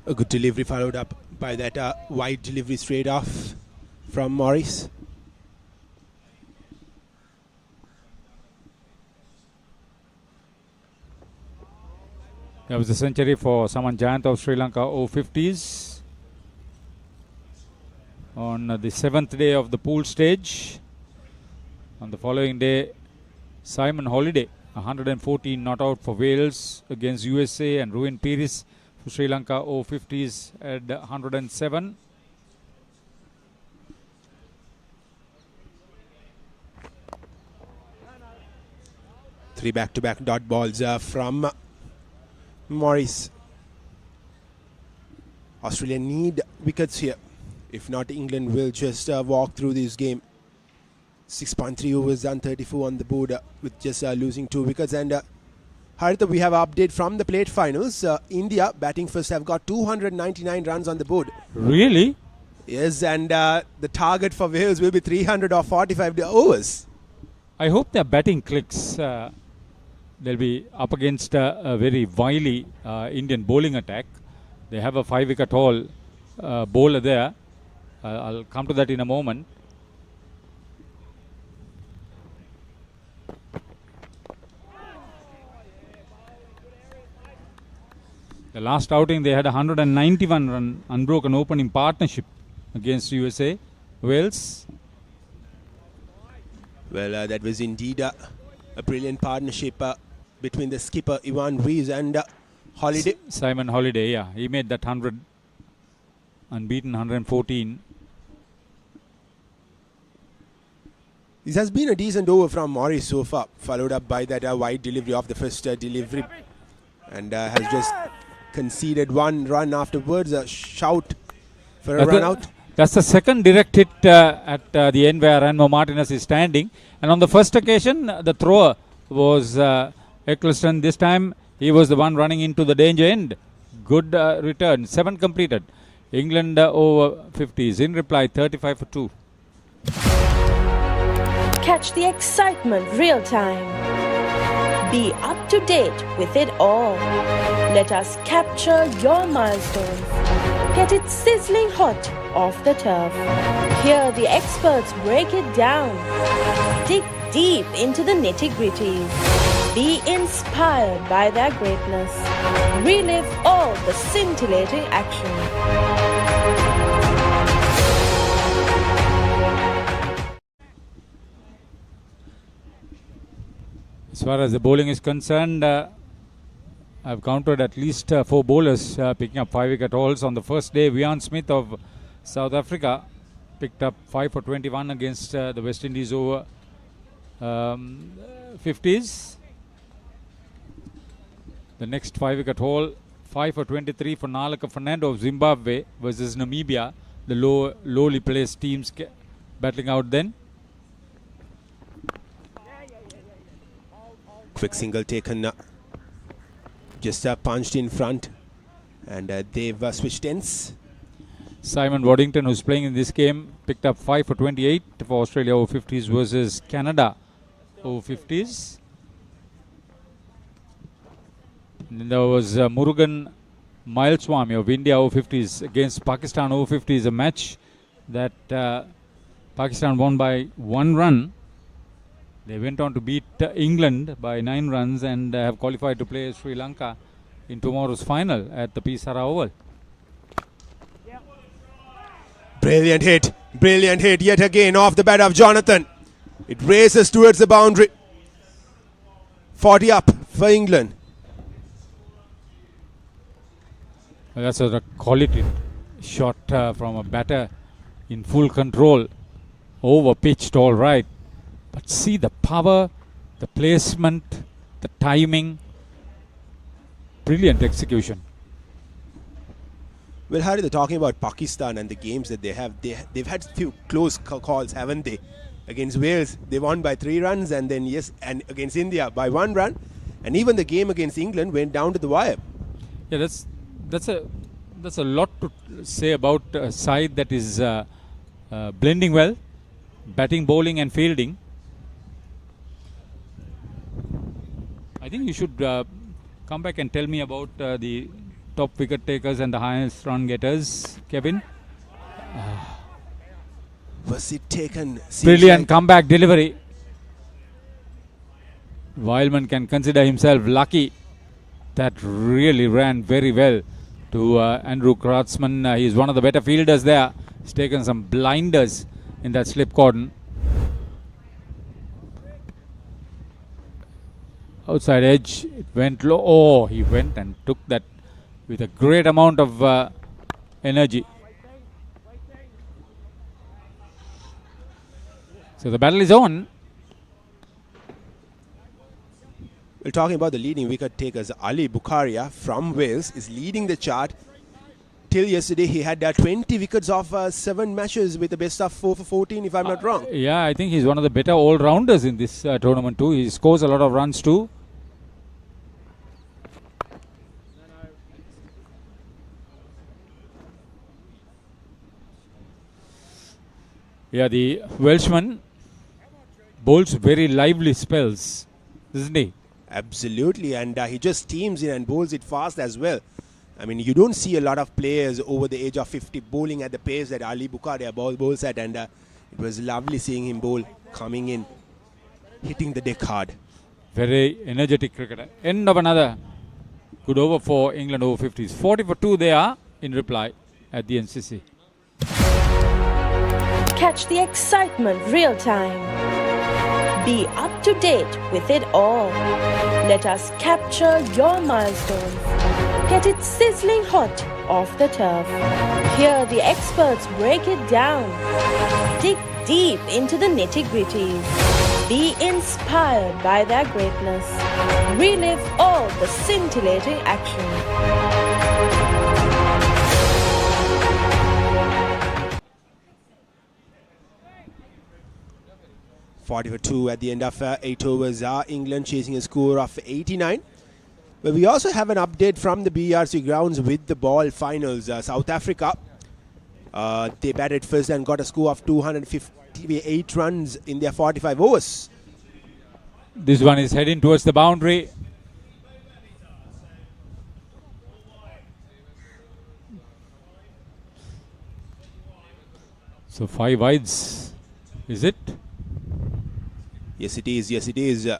A good delivery followed up by that wide delivery straight off from Morris. That was a century for Saman Jayant of Sri Lanka Over-50s. On the 7th day of the pool stage. On the following day, Simon Holiday, 114 not out for Wales against USA, and Ruin Piris for Sri Lanka Over-50s at 107. Three back-to-back dot balls from Morris. Australia need wickets here. If not, England will just walk through this game. 6.3 overs done, 34 on the board with just losing 2 wickets. And Haritha, we have an update from the plate finals. India batting first have got 299 runs on the board. Really? Yes, and the target for Wales will be 300 or 45 overs. I hope their batting clicks. They'll be up against a very wily Indian bowling attack. They have a 5-wicket haul bowler there. I'll come to that in a moment. The last outing they had a 191 run unbroken opening partnership against USA. Wales. Well, that was indeed a brilliant partnership between the skipper Ivan Reeves and Holiday. Simon Holiday, yeah. He made that 100. Unbeaten, 114. This has been a decent over from Morris so far, followed up by that wide delivery of the first delivery, and has just conceded 1 run afterwards. A shout for a run out. That's the second direct hit at the end where Ranmo Martinez is standing. And on the first occasion, the thrower was Eccleston. This time, he was the one running into the danger end. Good return. 7 completed. England Over-50s. In reply, 35 for 2. Catch the excitement real time. Be up to date with it all. Let us capture your milestones. Get it sizzling hot off the turf. Hear the experts break it down. Dig deep into the nitty-gritties. Be inspired by their greatness. Relive all the scintillating action. As far as the bowling is concerned, I've counted at least 4 bowlers picking up 5-wicket hauls. On the first day, Vian Smith of South Africa picked up 5 for 21 against the West Indies over 50s. The next 5-wicket haul, 5 for 23 for Nalaka Fernando of Zimbabwe versus Namibia. The lowly placed teams battling out then. Quick single taken, just punched in front, and they've switched ends. Simon Waddington, who's playing in this game, picked up 5 for 28 for Australia Over-50s versus Canada Over-50s. And there was Murugan Mileswamy of India Over-50s against Pakistan Over-50s, a match that Pakistan won by 1 run. They went on to beat England by 9 runs and have qualified to play Sri Lanka in tomorrow's final at the Pisara Oval. Brilliant hit yet again off the bat of Jonathan. It races towards the boundary. 40 up for England. That's a quality shot from a batter in full control. Over pitched all right. But see the power, the placement, the timing. Brilliant execution. Well, Harry, they're talking about Pakistan and the games that they have. They've had few close calls, haven't they? Against Wales, they won by 3 runs, and then and against India by 1 run, and even the game against England went down to the wire. Yeah, that's a lot to say about a side that is blending well, batting, bowling, and fielding. I think you should come back and tell me about the top wicket takers and the highest run getters, Kevin. Was it taken? Brilliant comeback delivery. Wildman can consider himself lucky. That really ran very well to Andrew Kratzmann. He's one of the better fielders there. He's taken some blinders in that slip cordon. Outside edge, it went low. Oh, he went and took that with a great amount of energy. So the battle is on. We're talking about the leading wicket takers. Ali Bukharia from Wales is leading the chart. Till yesterday, he had 20 wickets off 7 matches with a best of 4 for 14, if I'm not wrong. Yeah, I think he's one of the better all-rounders in this tournament too. He scores a lot of runs too. Yeah, the Welshman bowls very lively spells, isn't he? Absolutely, and he just steams in and bowls it fast as well. I mean, you don't see a lot of players over the age of 50 bowling at the pace that Ali Bukharia bowls at, and it was lovely seeing him bowl, coming in, hitting the deck hard. Very energetic cricketer. End of another good over for England Over-50s. 40 for 2 they are in reply at the NCC. Catch the excitement real time. Be up to date with it all. Let us capture your milestones. Get it sizzling hot off the turf. Hear the experts break it down. Dig deep into the nitty-gritties. Be inspired by their greatness. Relive all the scintillating action. 40 for 2 at the end of 8 overs. England chasing a score of 89. But we also have an update from the BRC grounds with the ball finals. South Africa, they batted first and got a score of 258 runs in their 45 overs. This one is heading towards the boundary. So 5 wides, is it? Yes, it is. Yes, it is.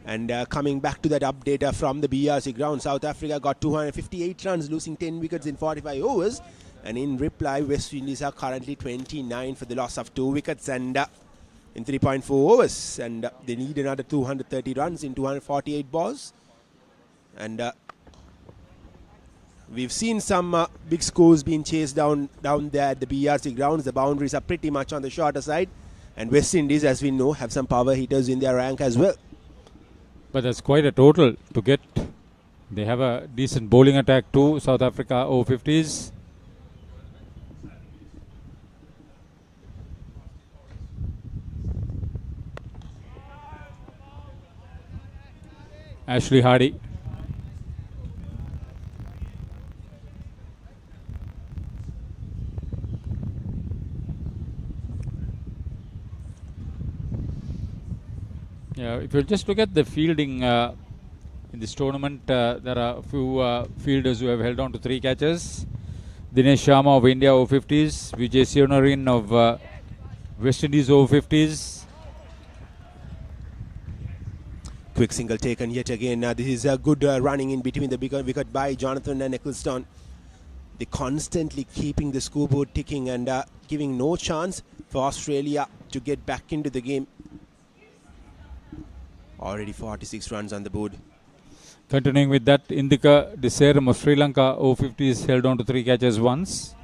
And coming back to that update from the BRC ground, South Africa got 258 runs, losing 10 wickets in 45 overs. And in reply, West Indies are currently 29 for the loss of 2 wickets and in 3.4 overs. And they need another 230 runs in 248 balls. And we've seen some big scores being chased down there at the BRC grounds. The boundaries are pretty much on the shorter side. And West Indies, as we know, have some power hitters in their rank as well. But that's quite a total to get. They have a decent bowling attack too, South Africa Over-50s. Ashley Hardy. Yeah, if you just look at the fielding in this tournament, there are a few fielders who have held on to 3 catches. Dinesh Sharma of India Over-50s, Vijay Sionarin of West Indies Over-50s. Quick single taken yet again. This is a good running in between the wicket by Jonathan and Eccleston. They're constantly keeping the scoreboard ticking and giving no chance for Australia to get back into the game. Already 46 runs on the board. Continuing with that, Indika Deserum of Sri Lanka Over-50s held on to 3 catches once.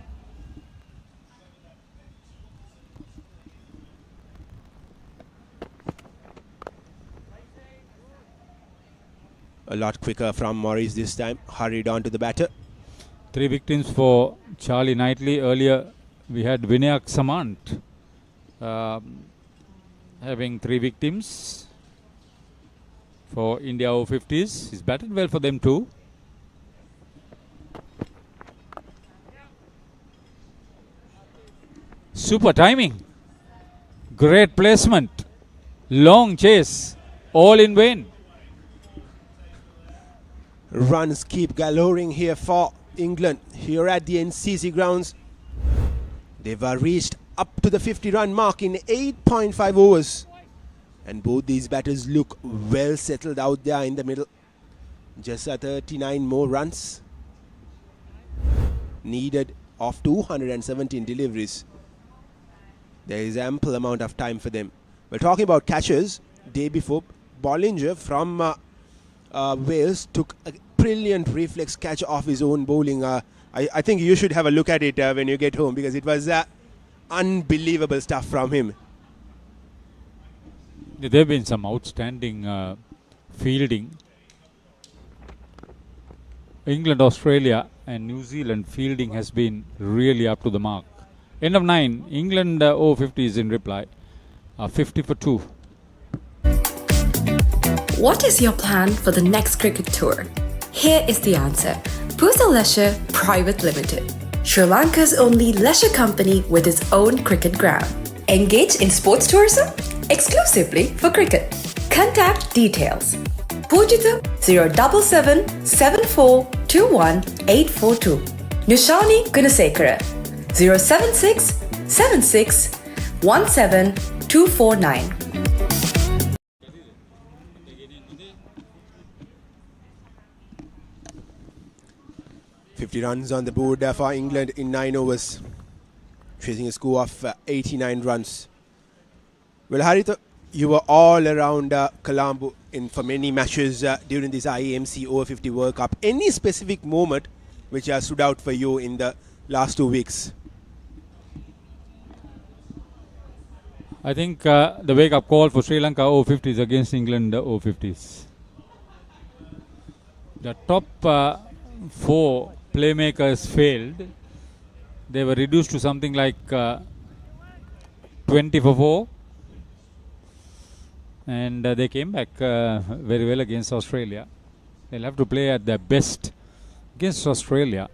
A lot quicker from Morris this time. Hurried on to the batter. 3 victims for Charlie Knightley. Earlier we had Vinayak Samant having 3 victims for India Over-50s. He's batted well for them too. Super timing. Great placement. Long chase. All in vain. Runs keep galloring here for England. Here at the NCC Grounds. They've reached up to the 50-run mark in 8.5 overs. And both these batters look well settled out there in the middle. Just 39 more runs needed of 217 deliveries. There is ample amount of time for them. We're talking about catches. Day before, Bollinger from Wales took a brilliant reflex catch off his own bowling. I think you should have a look at it when you get home, because it was unbelievable stuff from him. There have been some outstanding fielding. England, Australia and New Zealand fielding has been really up to the mark. End of 9. England Over-50s in reply. 50 for 2. What is your plan for the next cricket tour? Here is the answer. Pusa Leisure Private Limited, Sri Lanka's only leisure company with its own cricket ground. Engage in sports tourism exclusively for cricket. Contact details. Pujita 077 74 21 842. Nishani Gunasekara 076 76 17 249. Runs on the board for England in 9 overs, chasing a score of 89 runs. Well, Haritha, you were all around Colombo for many matches during this IMC Over-50 World Cup. Any specific moment which has stood out for you in the last 2 weeks? I think the wake-up call for Sri Lanka Over-50s against England Over-50s. The top 4 playmakers failed. They were reduced to something like 20 for 4. And they came back very well against Australia. They'll have to play at their best against Australia.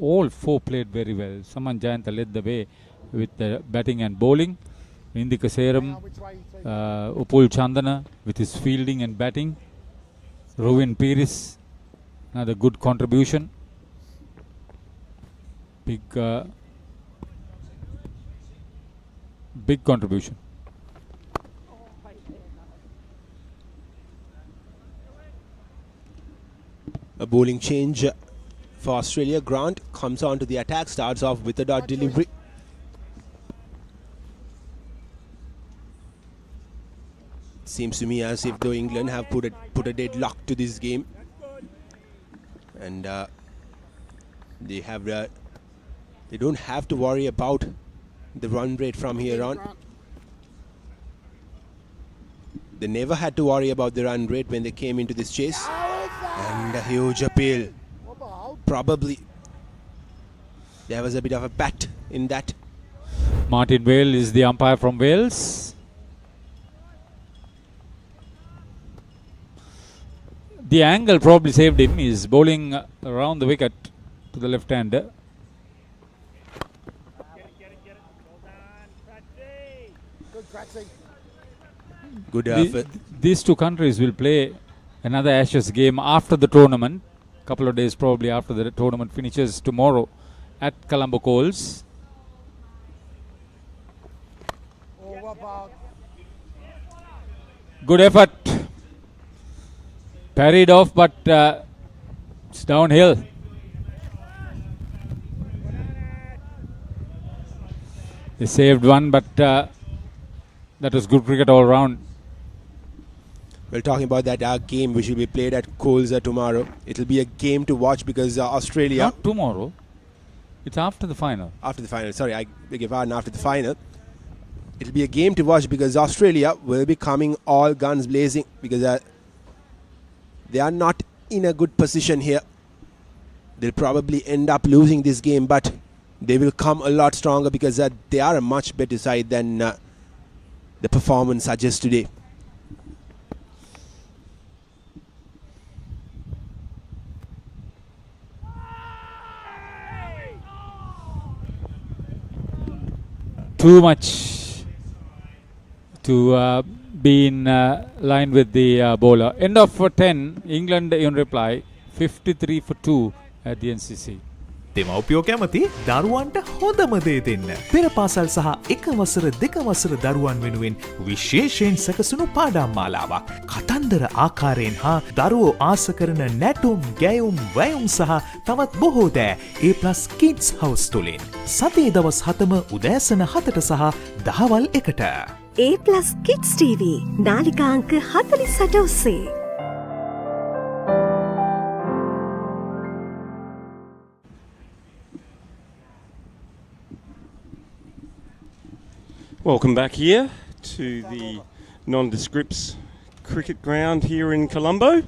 All 4 played very well. Saman Jayanta led the way with the batting and bowling. Indika Serum, Upul Chandana with his fielding and batting. Rovin Piris, another good contribution. Big contribution. A bowling change for Australia. Grant comes on to the attack, starts off with a dot delivery. Seems to me as if though England have put a deadlock to this game, and they don't have to worry about the run rate from here on. They never had to worry about the run rate when they came into this chase. And a huge appeal. Probably there was a bit of a bat in that. Martin Vale is the umpire from Wales. The angle probably saved him. He's bowling around the wicket to the left-hander. Good effort. These 2 countries will play another Ashes game after the tournament. Couple of days probably after the tournament finishes tomorrow at Colombo Coles. Good effort. Parried off, but it's downhill. They saved one, but that was good cricket all round. We're talking about that game which will be played at Coles tomorrow. It'll be a game to watch because Australia... Not tomorrow. It's after the final. After the final. Sorry, I beg your pardon. After the final. It'll be a game to watch because Australia will be coming all guns blazing because they are not in a good position here. They'll probably end up losing this game, but they will come a lot stronger because they are a much better side than the performance suggests today. Too much to be in line with the bowler. End of 10, England in reply, 53 for 2 at the NCC. දෙමව්පියෝ කැමති දරුවන්ට හොඳම දේ දෙන්න. පෙර පාසල් සහ එක වසර දෙක වසර දරුවන් වෙනුවෙන් විශේෂයෙන් සැකසුණු පාඩම් මාලාවක්. කතන්දර ආකාරයෙන් හා දරුවෝ ආස කරන නැටුම්, ගැයුම්, වැයුම් සහ තවත් බොහෝ දෑ A+ Kids House තුලින්. සතියේ දවස් 7ම උදෑසන 7ට සහ දහවල් 1ට. A+ Kids TV නාලිකා අංක 48 ඔස්සේ. Welcome back here to the Nondescripts cricket ground here in Colombo.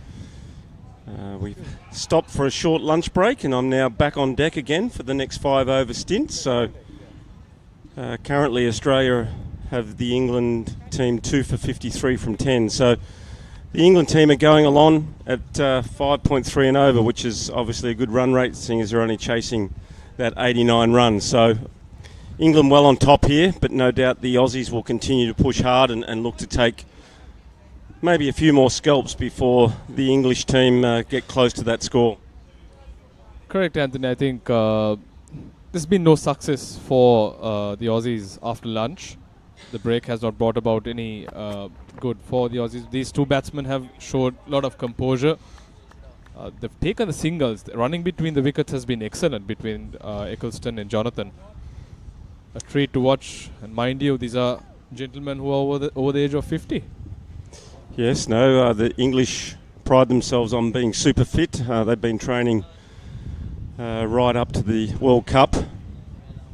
We've stopped for a short lunch break and I'm now back on deck again for the next 5 over stint. So currently Australia have the England team 2 for 53 from 10. So the England team are going along at 5.3 and over, which is obviously a good run rate, seeing as they're only chasing that 89 runs. So England well on top here, but no doubt the Aussies will continue to push hard and look to take maybe a few more scalps before the English team get close to that score. Correct, Anthony. I think there's been no success for the Aussies after lunch. The break has not brought about any good for the Aussies. These two batsmen have showed a lot of composure. They've taken the singles. The running between the wickets has been excellent between Eccleston and Jonathan. A treat to watch, and mind you, these are gentlemen who are over the age of 50. Yes, no, the English pride themselves on being super fit. They've been training right up to the World Cup,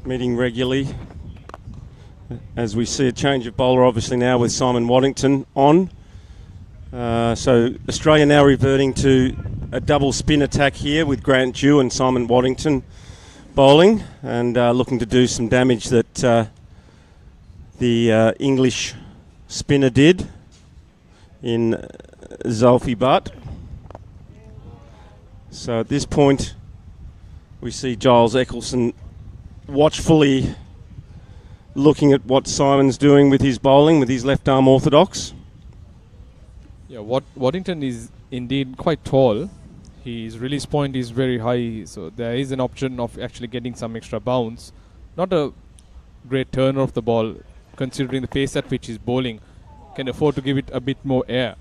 meeting regularly. As we see a change of bowler obviously now with Simon Waddington on. So Australia now reverting to a double spin attack here with Grant Dew and Simon Waddington bowling and looking to do some damage that the English spinner did in Zulfi Butt. So at this point we see Giles Eccleston watchfully looking at what Simon's doing with his bowling, with his left arm orthodox. Yeah, Waddington is indeed quite tall. His release point is very high, so there is an option of actually getting some extra bounce. Not a great turner of the ball, considering the pace at which he's bowling. Can afford to give it a bit more air.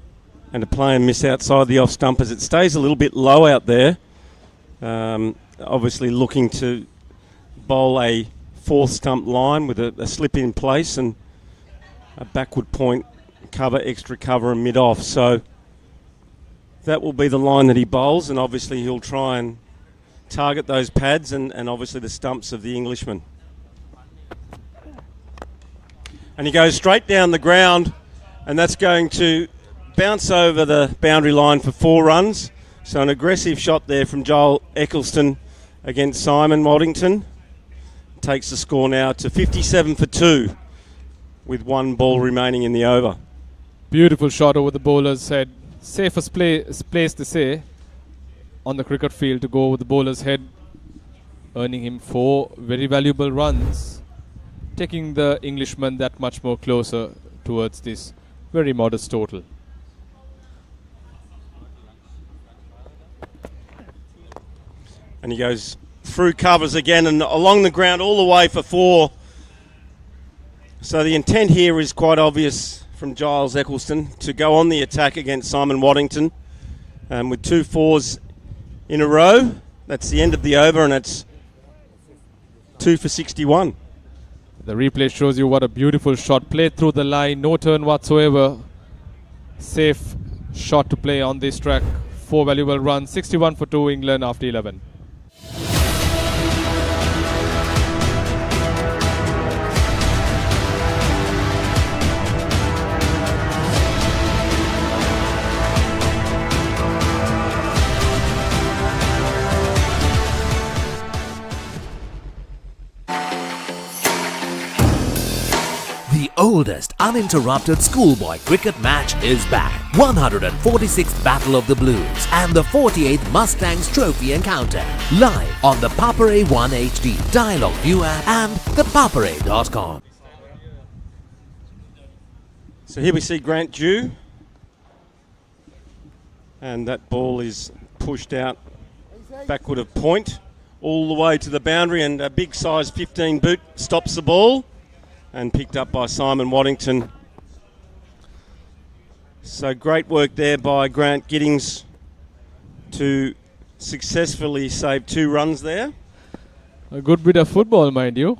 And a play and miss outside the off stump as it stays a little bit low out there. Obviously looking to bowl a fourth stump line with a slip in place and a backward point cover, extra cover and mid off. So that will be the line that he bowls, and obviously he'll try and target those pads and obviously the stumps of the Englishman. And he goes straight down the ground, and that's going to bounce over the boundary line for 4 runs. So an aggressive shot there from Joel Eccleston against Simon Waddington. Takes the score now to 57 for 2 with 1 ball remaining in the over. Beautiful shot over the bowler's head. Safest place, they say, on the cricket field to go over the bowler's head, earning him 4 very valuable runs, taking the Englishman that much more closer towards this very modest total. And he goes through covers again and along the ground all the way for 4. So the intent here is quite obvious from Giles Eccleston to go on the attack against Simon Waddington with 2 fours in a row. That's the end of the over, and it's 2 for 61. The replay shows you what a beautiful shot. Played through the line, no turn whatsoever. Safe shot to play on this track. 4 valuable runs, 61 for 2 England after 11. The oldest uninterrupted schoolboy cricket match is back. 146th Battle of the Blues and the 48th Mustangs Trophy Encounter. Live on the Papare 1 HD, Dialog ViU App and ThePapare.com. So here we see Grant Dew. And that ball is pushed out backward of point all the way to the boundary, and a big size 15 boot stops the ball and picked up by Simon Waddington. So great work there by Grant Giddings to successfully save 2 runs there. A good bit of football, mind you.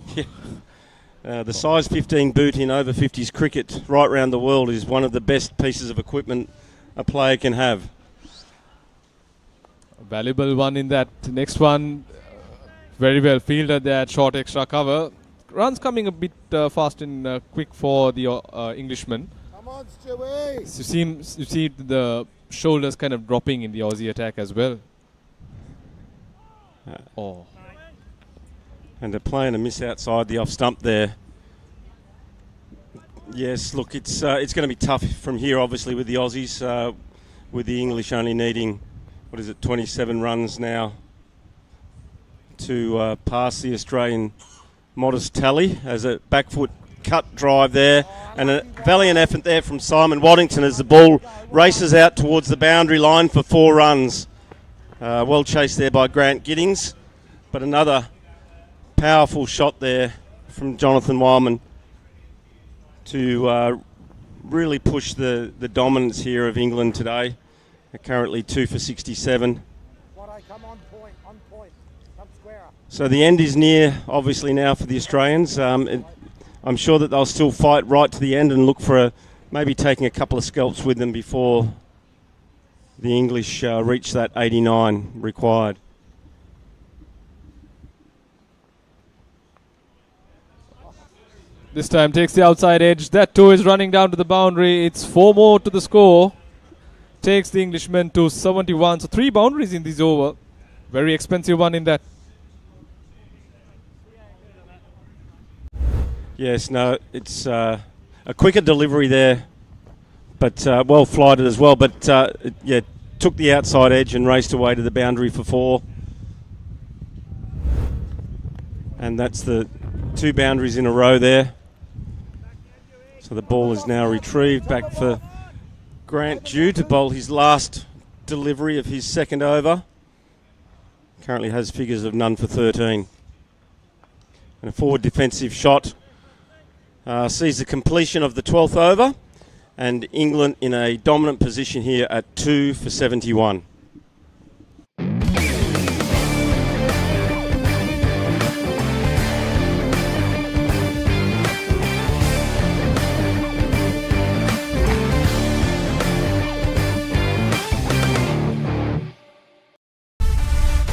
The size 15 boot in over-50s cricket right around the world is one of the best pieces of equipment a player can have. A valuable one in that. Next one, very well fielded there, short extra cover. Runs coming a bit fast and quick for the Englishman. Come on, Stewie! You see the shoulders kind of dropping in the Aussie attack as well. And they're playing a miss outside the off stump there. Yes, look, it's going to be tough from here, obviously, with the Aussies, with the English only needing, 27 runs now to pass the Australian modest tally. As a back foot cut drive there, and a valiant effort there from Simon Waddington as the ball races out towards the boundary line for 4 runs. Well chased there by Grant Giddings, but another powerful shot there from Jonathan Wildman to really push the dominance here of England today. They're currently 2 for 67. So the end is near, obviously, now for the Australians. I'm sure that they'll still fight right to the end and look for maybe taking a couple of scalps with them before the English reach that 89 required. This time takes the outside edge. That too is running down to the boundary. It's 4 more to the score. Takes the Englishman to 71. So 3 boundaries in this over. Very expensive one in that. Yes, no, it's a quicker delivery there, but well flighted as well. But took the outside edge and raced away to the boundary for 4. And that's the 2 boundaries in a row there. So the ball is now retrieved back for Grant Dew to bowl his last delivery of his second over. Currently has figures of none for 13. And a forward defensive shot sees the completion of the 12th over, and England in a dominant position here at 2 for 71.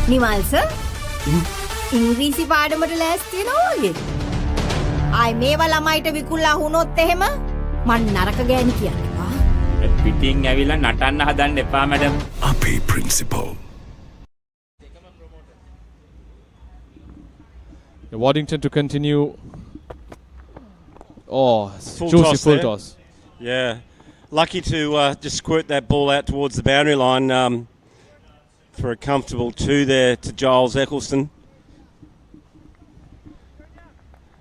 Nimal sir ඉංග්‍රීසි පාඩමට ලෑස්ති වෙනවා වගේ. ආයි මේවා ළමයිට විකුල්ලා වුණොත් එහෙම මං නරක ගෑණි කියන්නවා. පිටින් ඇවිල්ලා නටන්න හදන්න එපා මැඩම්. අපේ principal. Waddington to continue. Oh, Full juicy toss full there. toss. Yeah, lucky to just squirt that ball out towards the boundary line for a comfortable 2 there to Giles Eccleston.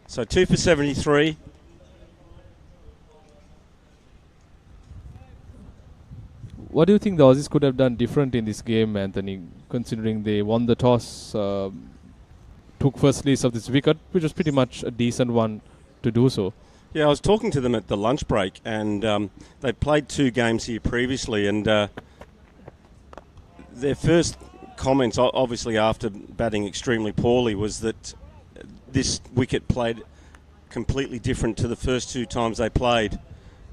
So 2 for 73. What do you think the Aussies could have done different in this game, Anthony, considering they won the toss, took first lease of this wicket, which was pretty much a decent one to do so? Yeah, I was talking to them at the lunch break, and they played 2 games here previously, and their first comments, obviously after batting extremely poorly, was that this wicket played completely different to the first two times they played,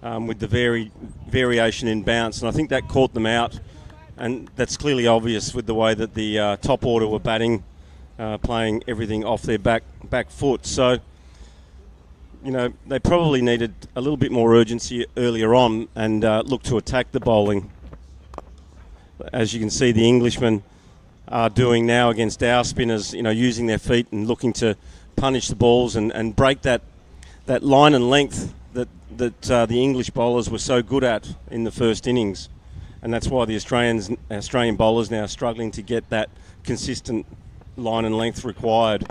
with the variation in bounce, and I think that caught them out, and that's clearly obvious with the way that the top order were batting, playing everything off their back foot. So, you know, they probably needed a little bit more urgency earlier on and look to attack the bowling. As you can see, the Englishmen are doing now against our spinners, you know, using their feet and looking to punish the balls and break that line and length that the English bowlers were so good at in the first innings. And that's why the Australian bowlers now are struggling to get that consistent line and length required.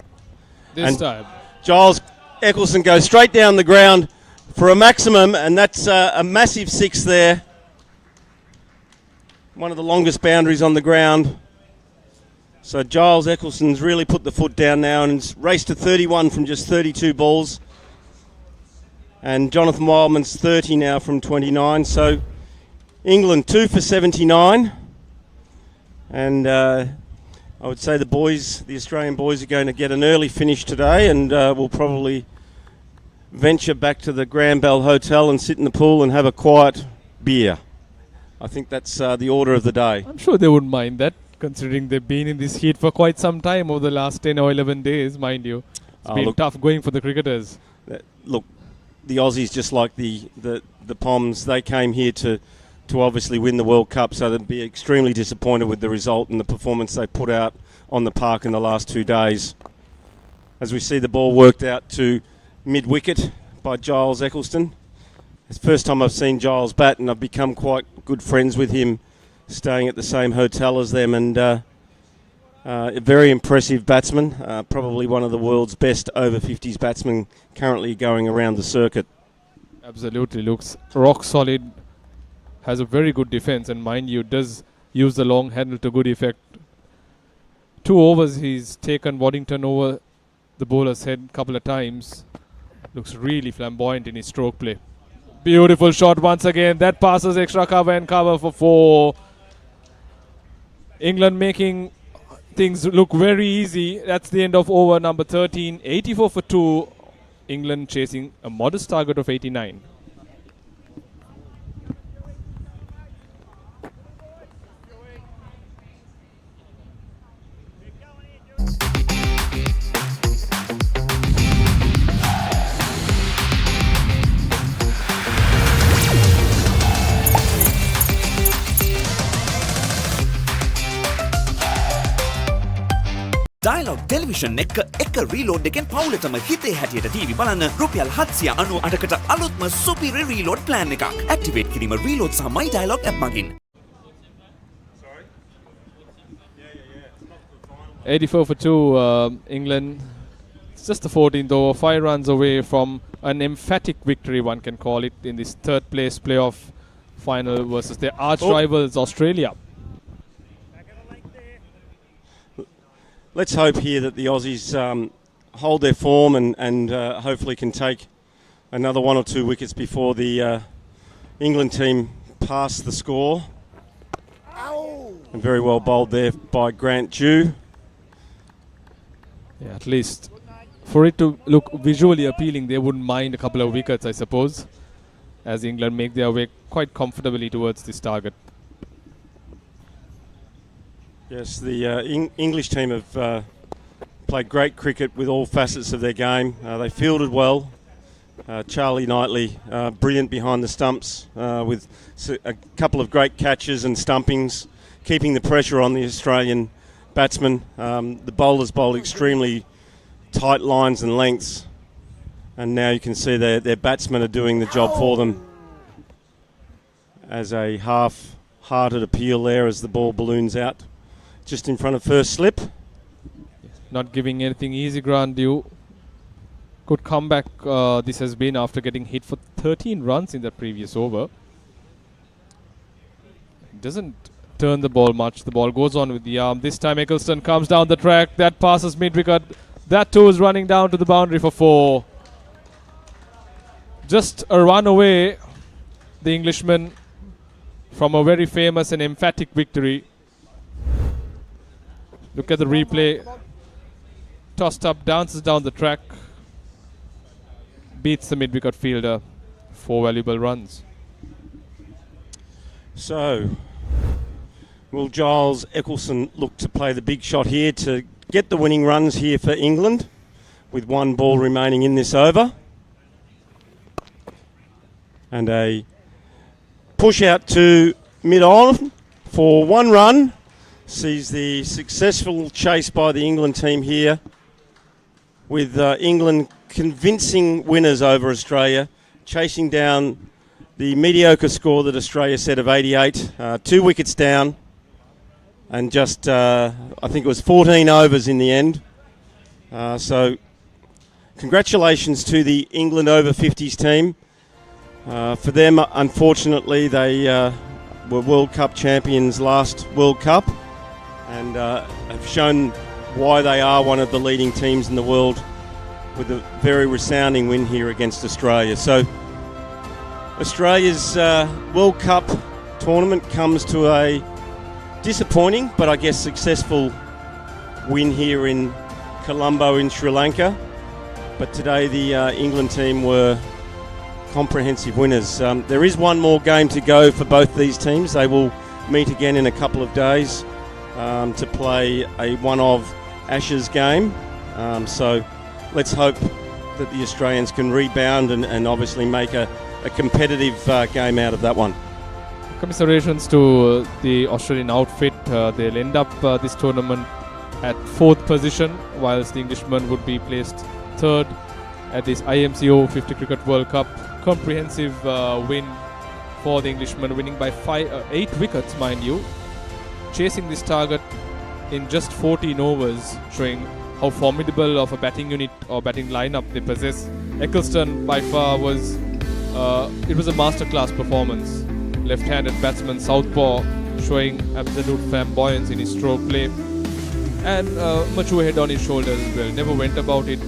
This time, Giles Eccleston goes straight down the ground for a maximum, and that's a massive six there. One of the longest boundaries on the ground. So Giles Eccleston's really put the foot down now and has raced to 31 from just 32 balls. And Jonathan Wildman's 30 now from 29. So England 2 for 79. And I would say the Australian boys are going to get an early finish today, and will probably venture back to the Grand Bell Hotel and sit in the pool and have a quiet beer. I think that's the order of the day. I'm sure they wouldn't mind that, considering they've been in this heat for quite some time over the last 10 or 11 days, mind you. It's been tough going for the cricketers. Look, the Aussies, just like the Poms, they came here to obviously win the World Cup, so they'd be extremely disappointed with the result and the performance they put out on the park in the last 2 days. As we see the ball worked out to mid-wicket by Giles Eccleston. It's the first time I've seen Giles bat, and I've become quite good friends with him, staying at the same hotel as them, and a very impressive batsman, probably one of the world's best over-50s batsmen currently going around the circuit. Absolutely, looks rock solid, has a very good defence, and mind you, does use the long handle to good effect. 2 overs he's taken Waddington over the bowler's head a couple of times. Looks really flamboyant in his stroke play. Beautiful shot once again. That passes extra cover and cover for 4. England making things look very easy. That's the end of over number 13. 84 for 2. England chasing a modest target of 89. Dialog Television එක reload එකෙන් පවුලටම හිතේ හැටියට TV බලන්න රුපියල් 798කට අලුත්ම සුපිරි reload plan එකක්. Activate කිරීම reload සහ My Dialog app මගින්. 84 for 2, England. It's just the 14th over, 5 runs away from an emphatic victory, one can call it, in this third place playoff final versus their arch rivals Australia. Let's hope here that the Aussies hold their form and hopefully can take another 1 or 2 wickets before the England team pass the score. And very well bowled there by Grant Dew. Yeah, at least for it to look visually appealing, they wouldn't mind a couple of wickets, I suppose, as England make their way quite comfortably towards this target. Yes, the English team have played great cricket with all facets of their game. They fielded well. Charlie Knightley, brilliant behind the stumps with a couple of great catches and stumpings, keeping the pressure on the Australian batsmen. The bowlers bowled extremely tight lines and lengths, and now you can see their batsmen are doing the job for them. As a half-hearted appeal there as the ball balloons out just in front of first slip. Not giving anything easy, Grant Dew. Good comeback this has been after getting hit for 13 runs in the previous over. Doesn't turn the ball much. The ball goes on with the arm. This time Eccleston comes down the track. That passes mid-wicket. That too is running down to the boundary for 4. Just a run away, the Englishman, from a very famous and emphatic victory. Look at the replay. Tossed up, dances down the track. Beats the mid-wicket fielder. 4 valuable runs. So, will Giles Eccleston look to play the big shot here to get the winning runs here for England with 1 ball remaining in this over? And a push out to mid-on for 1 run. Sees the successful chase by the England team here, with England convincing winners over Australia, chasing down the mediocre score that Australia set of 88, 2 wickets down, and just, I think it was 14 overs in the end. So congratulations to the England Over-50s team. For them, unfortunately, they were World Cup champions last World Cup, and have shown why they are one of the leading teams in the world, with a very resounding win here against Australia. So Australia's World Cup tournament comes to a disappointing but I guess successful win here in Colombo in Sri Lanka. But today the England team were comprehensive winners. There is 1 more game to go for both these teams. They will meet again in a couple of days to play a one-of Ashes game. So let's hope that the Australians can rebound and obviously make a competitive game out of that one. Commiserations to the Australian outfit. They'll end up this tournament at 4th position, whilst the Englishmen would be placed 3rd at this IMC Over-50 Cricket World Cup. Comprehensive win for the Englishmen, winning by 8 wickets, mind you. Chasing this target in just 14 overs, showing how formidable of a batting unit or batting lineup they possess. Eccleston by far was, it was a masterclass performance. Left-handed batsman southpaw, showing absolute flamboyance in his stroke play, and mature head on his shoulders as well. Never went about it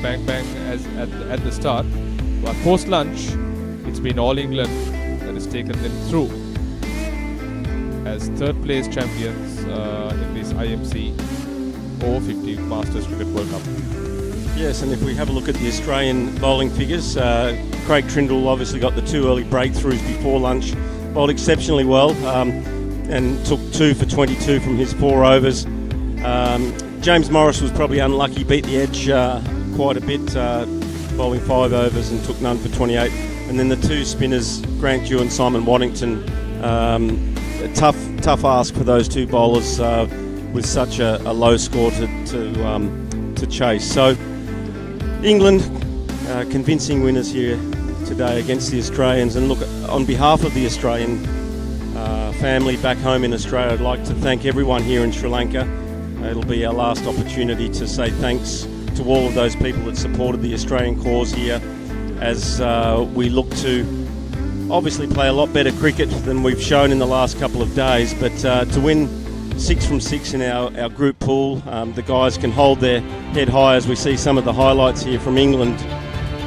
bang bang as at the start, but post lunch it's been all England that has taken them through as 3rd place champions in this IMC Over-50 Masters Cricket World Cup. Yes, and if we have a look at the Australian bowling figures, Craig Trindle obviously got the 2 early breakthroughs before lunch, bowled exceptionally well, and took 2 for 22 from his 4 overs. James Morris was probably unlucky, beat the edge quite a bit, bowling 5 overs and took none for 28. And then the 2 spinners, Grant Dew and Simon Waddington, a tough ask for those 2 bowlers with such a low score to chase. So England convincing winners here today against the Australians. And look, on behalf of the Australian family back home in Australia, I'd like to thank everyone here in Sri Lanka. It'll be our last opportunity to say thanks to all of those people that supported the Australian cause here, as we look to obviously play a lot better cricket than we've shown in the last couple of days. But to win 6 from 6 in our group pool, the guys can hold their head high as we see some of the highlights here from England.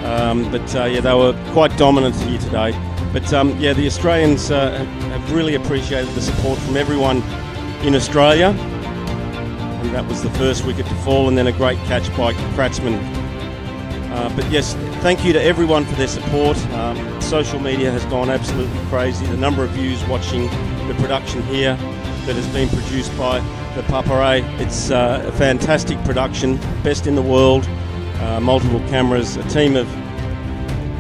Yeah, they were quite dominant here today. But yeah, the Australians have really appreciated the support from everyone in Australia. And that was the first wicket to fall, and then a great catch by Kratzmann. But yes, thank you to everyone for their support. Social media has gone absolutely crazy. The number of views watching the production here that has been produced by ThePapare. It's a fantastic production, best in the world, multiple cameras, a team of,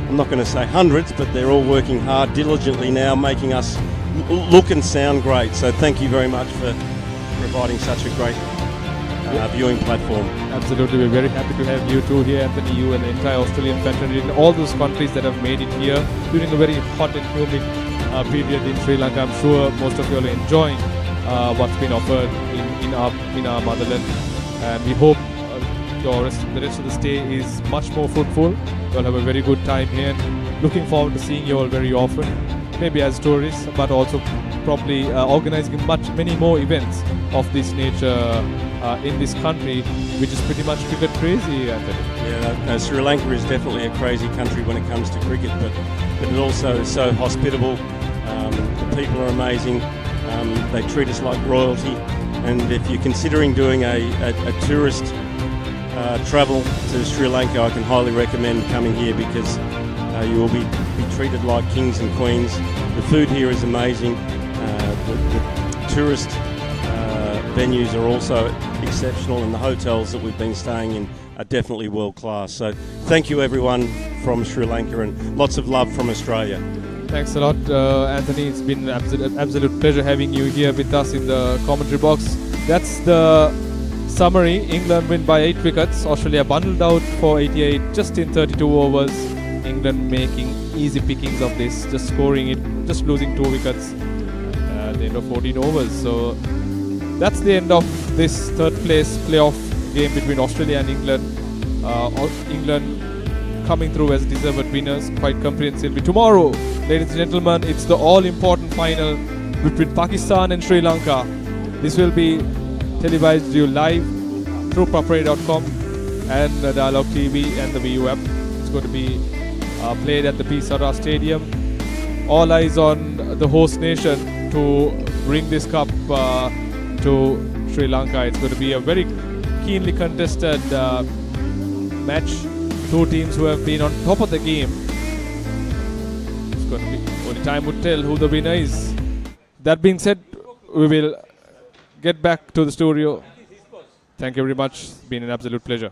I'm not going to say hundreds, but they're all working hard, diligently now, making us look and sound great. So thank you very much for providing such a great viewing platform. Absolutely, we're very happy to have you two here, Anthony, you and the entire Australian fraternity in all those countries that have made it here during a very hot and humid period in Sri Lanka. I'm sure most of you are enjoying what's been offered in our motherland, and we hope the rest of the stay is much more fruitful. You'll have a very good time here. Looking forward to seeing you all very often, maybe as tourists, but also probably organizing many more events of this nature in this country, which is pretty much cricket crazy, Anthony. Yeah, Sri Lanka is definitely a crazy country when it comes to cricket, but it also is so hospitable. The people are amazing. They treat us like royalty, And if you're considering doing a tourist travel to Sri Lanka, I can highly recommend coming here because you will be treated like kings and queens. The food here is amazing. The tourist venues are also exceptional, and the hotels that we've been staying in are definitely world class. So thank you everyone from Sri Lanka, and lots of love from Australia. Thanks a lot, Anthony. It's been an absolute pleasure having you here with us in the commentary box. That's the summary. England win by 8 wickets. Australia bundled out for 88 just in 32 overs. England making easy pickings of this, just scoring it, just losing 2 wickets at the end of 14 overs. So that's the end of this third place playoff game between Australia and England. England coming through as deserved winners quite comprehensively. Tomorrow, ladies and gentlemen, it's the all-important final between Pakistan and Sri Lanka. This will be televised to you live through papare.com and Dialog TV and the ViU App. It's going to be played at the Pisara Stadium. All eyes on the host nation to bring this cup to Sri Lanka. It's going to be a very keenly contested match. 2 teams who have been on top of the game. It's going to be, only time would tell who the winner is. That being said, we will get back to the studio. Thank you very much. It's been an absolute pleasure.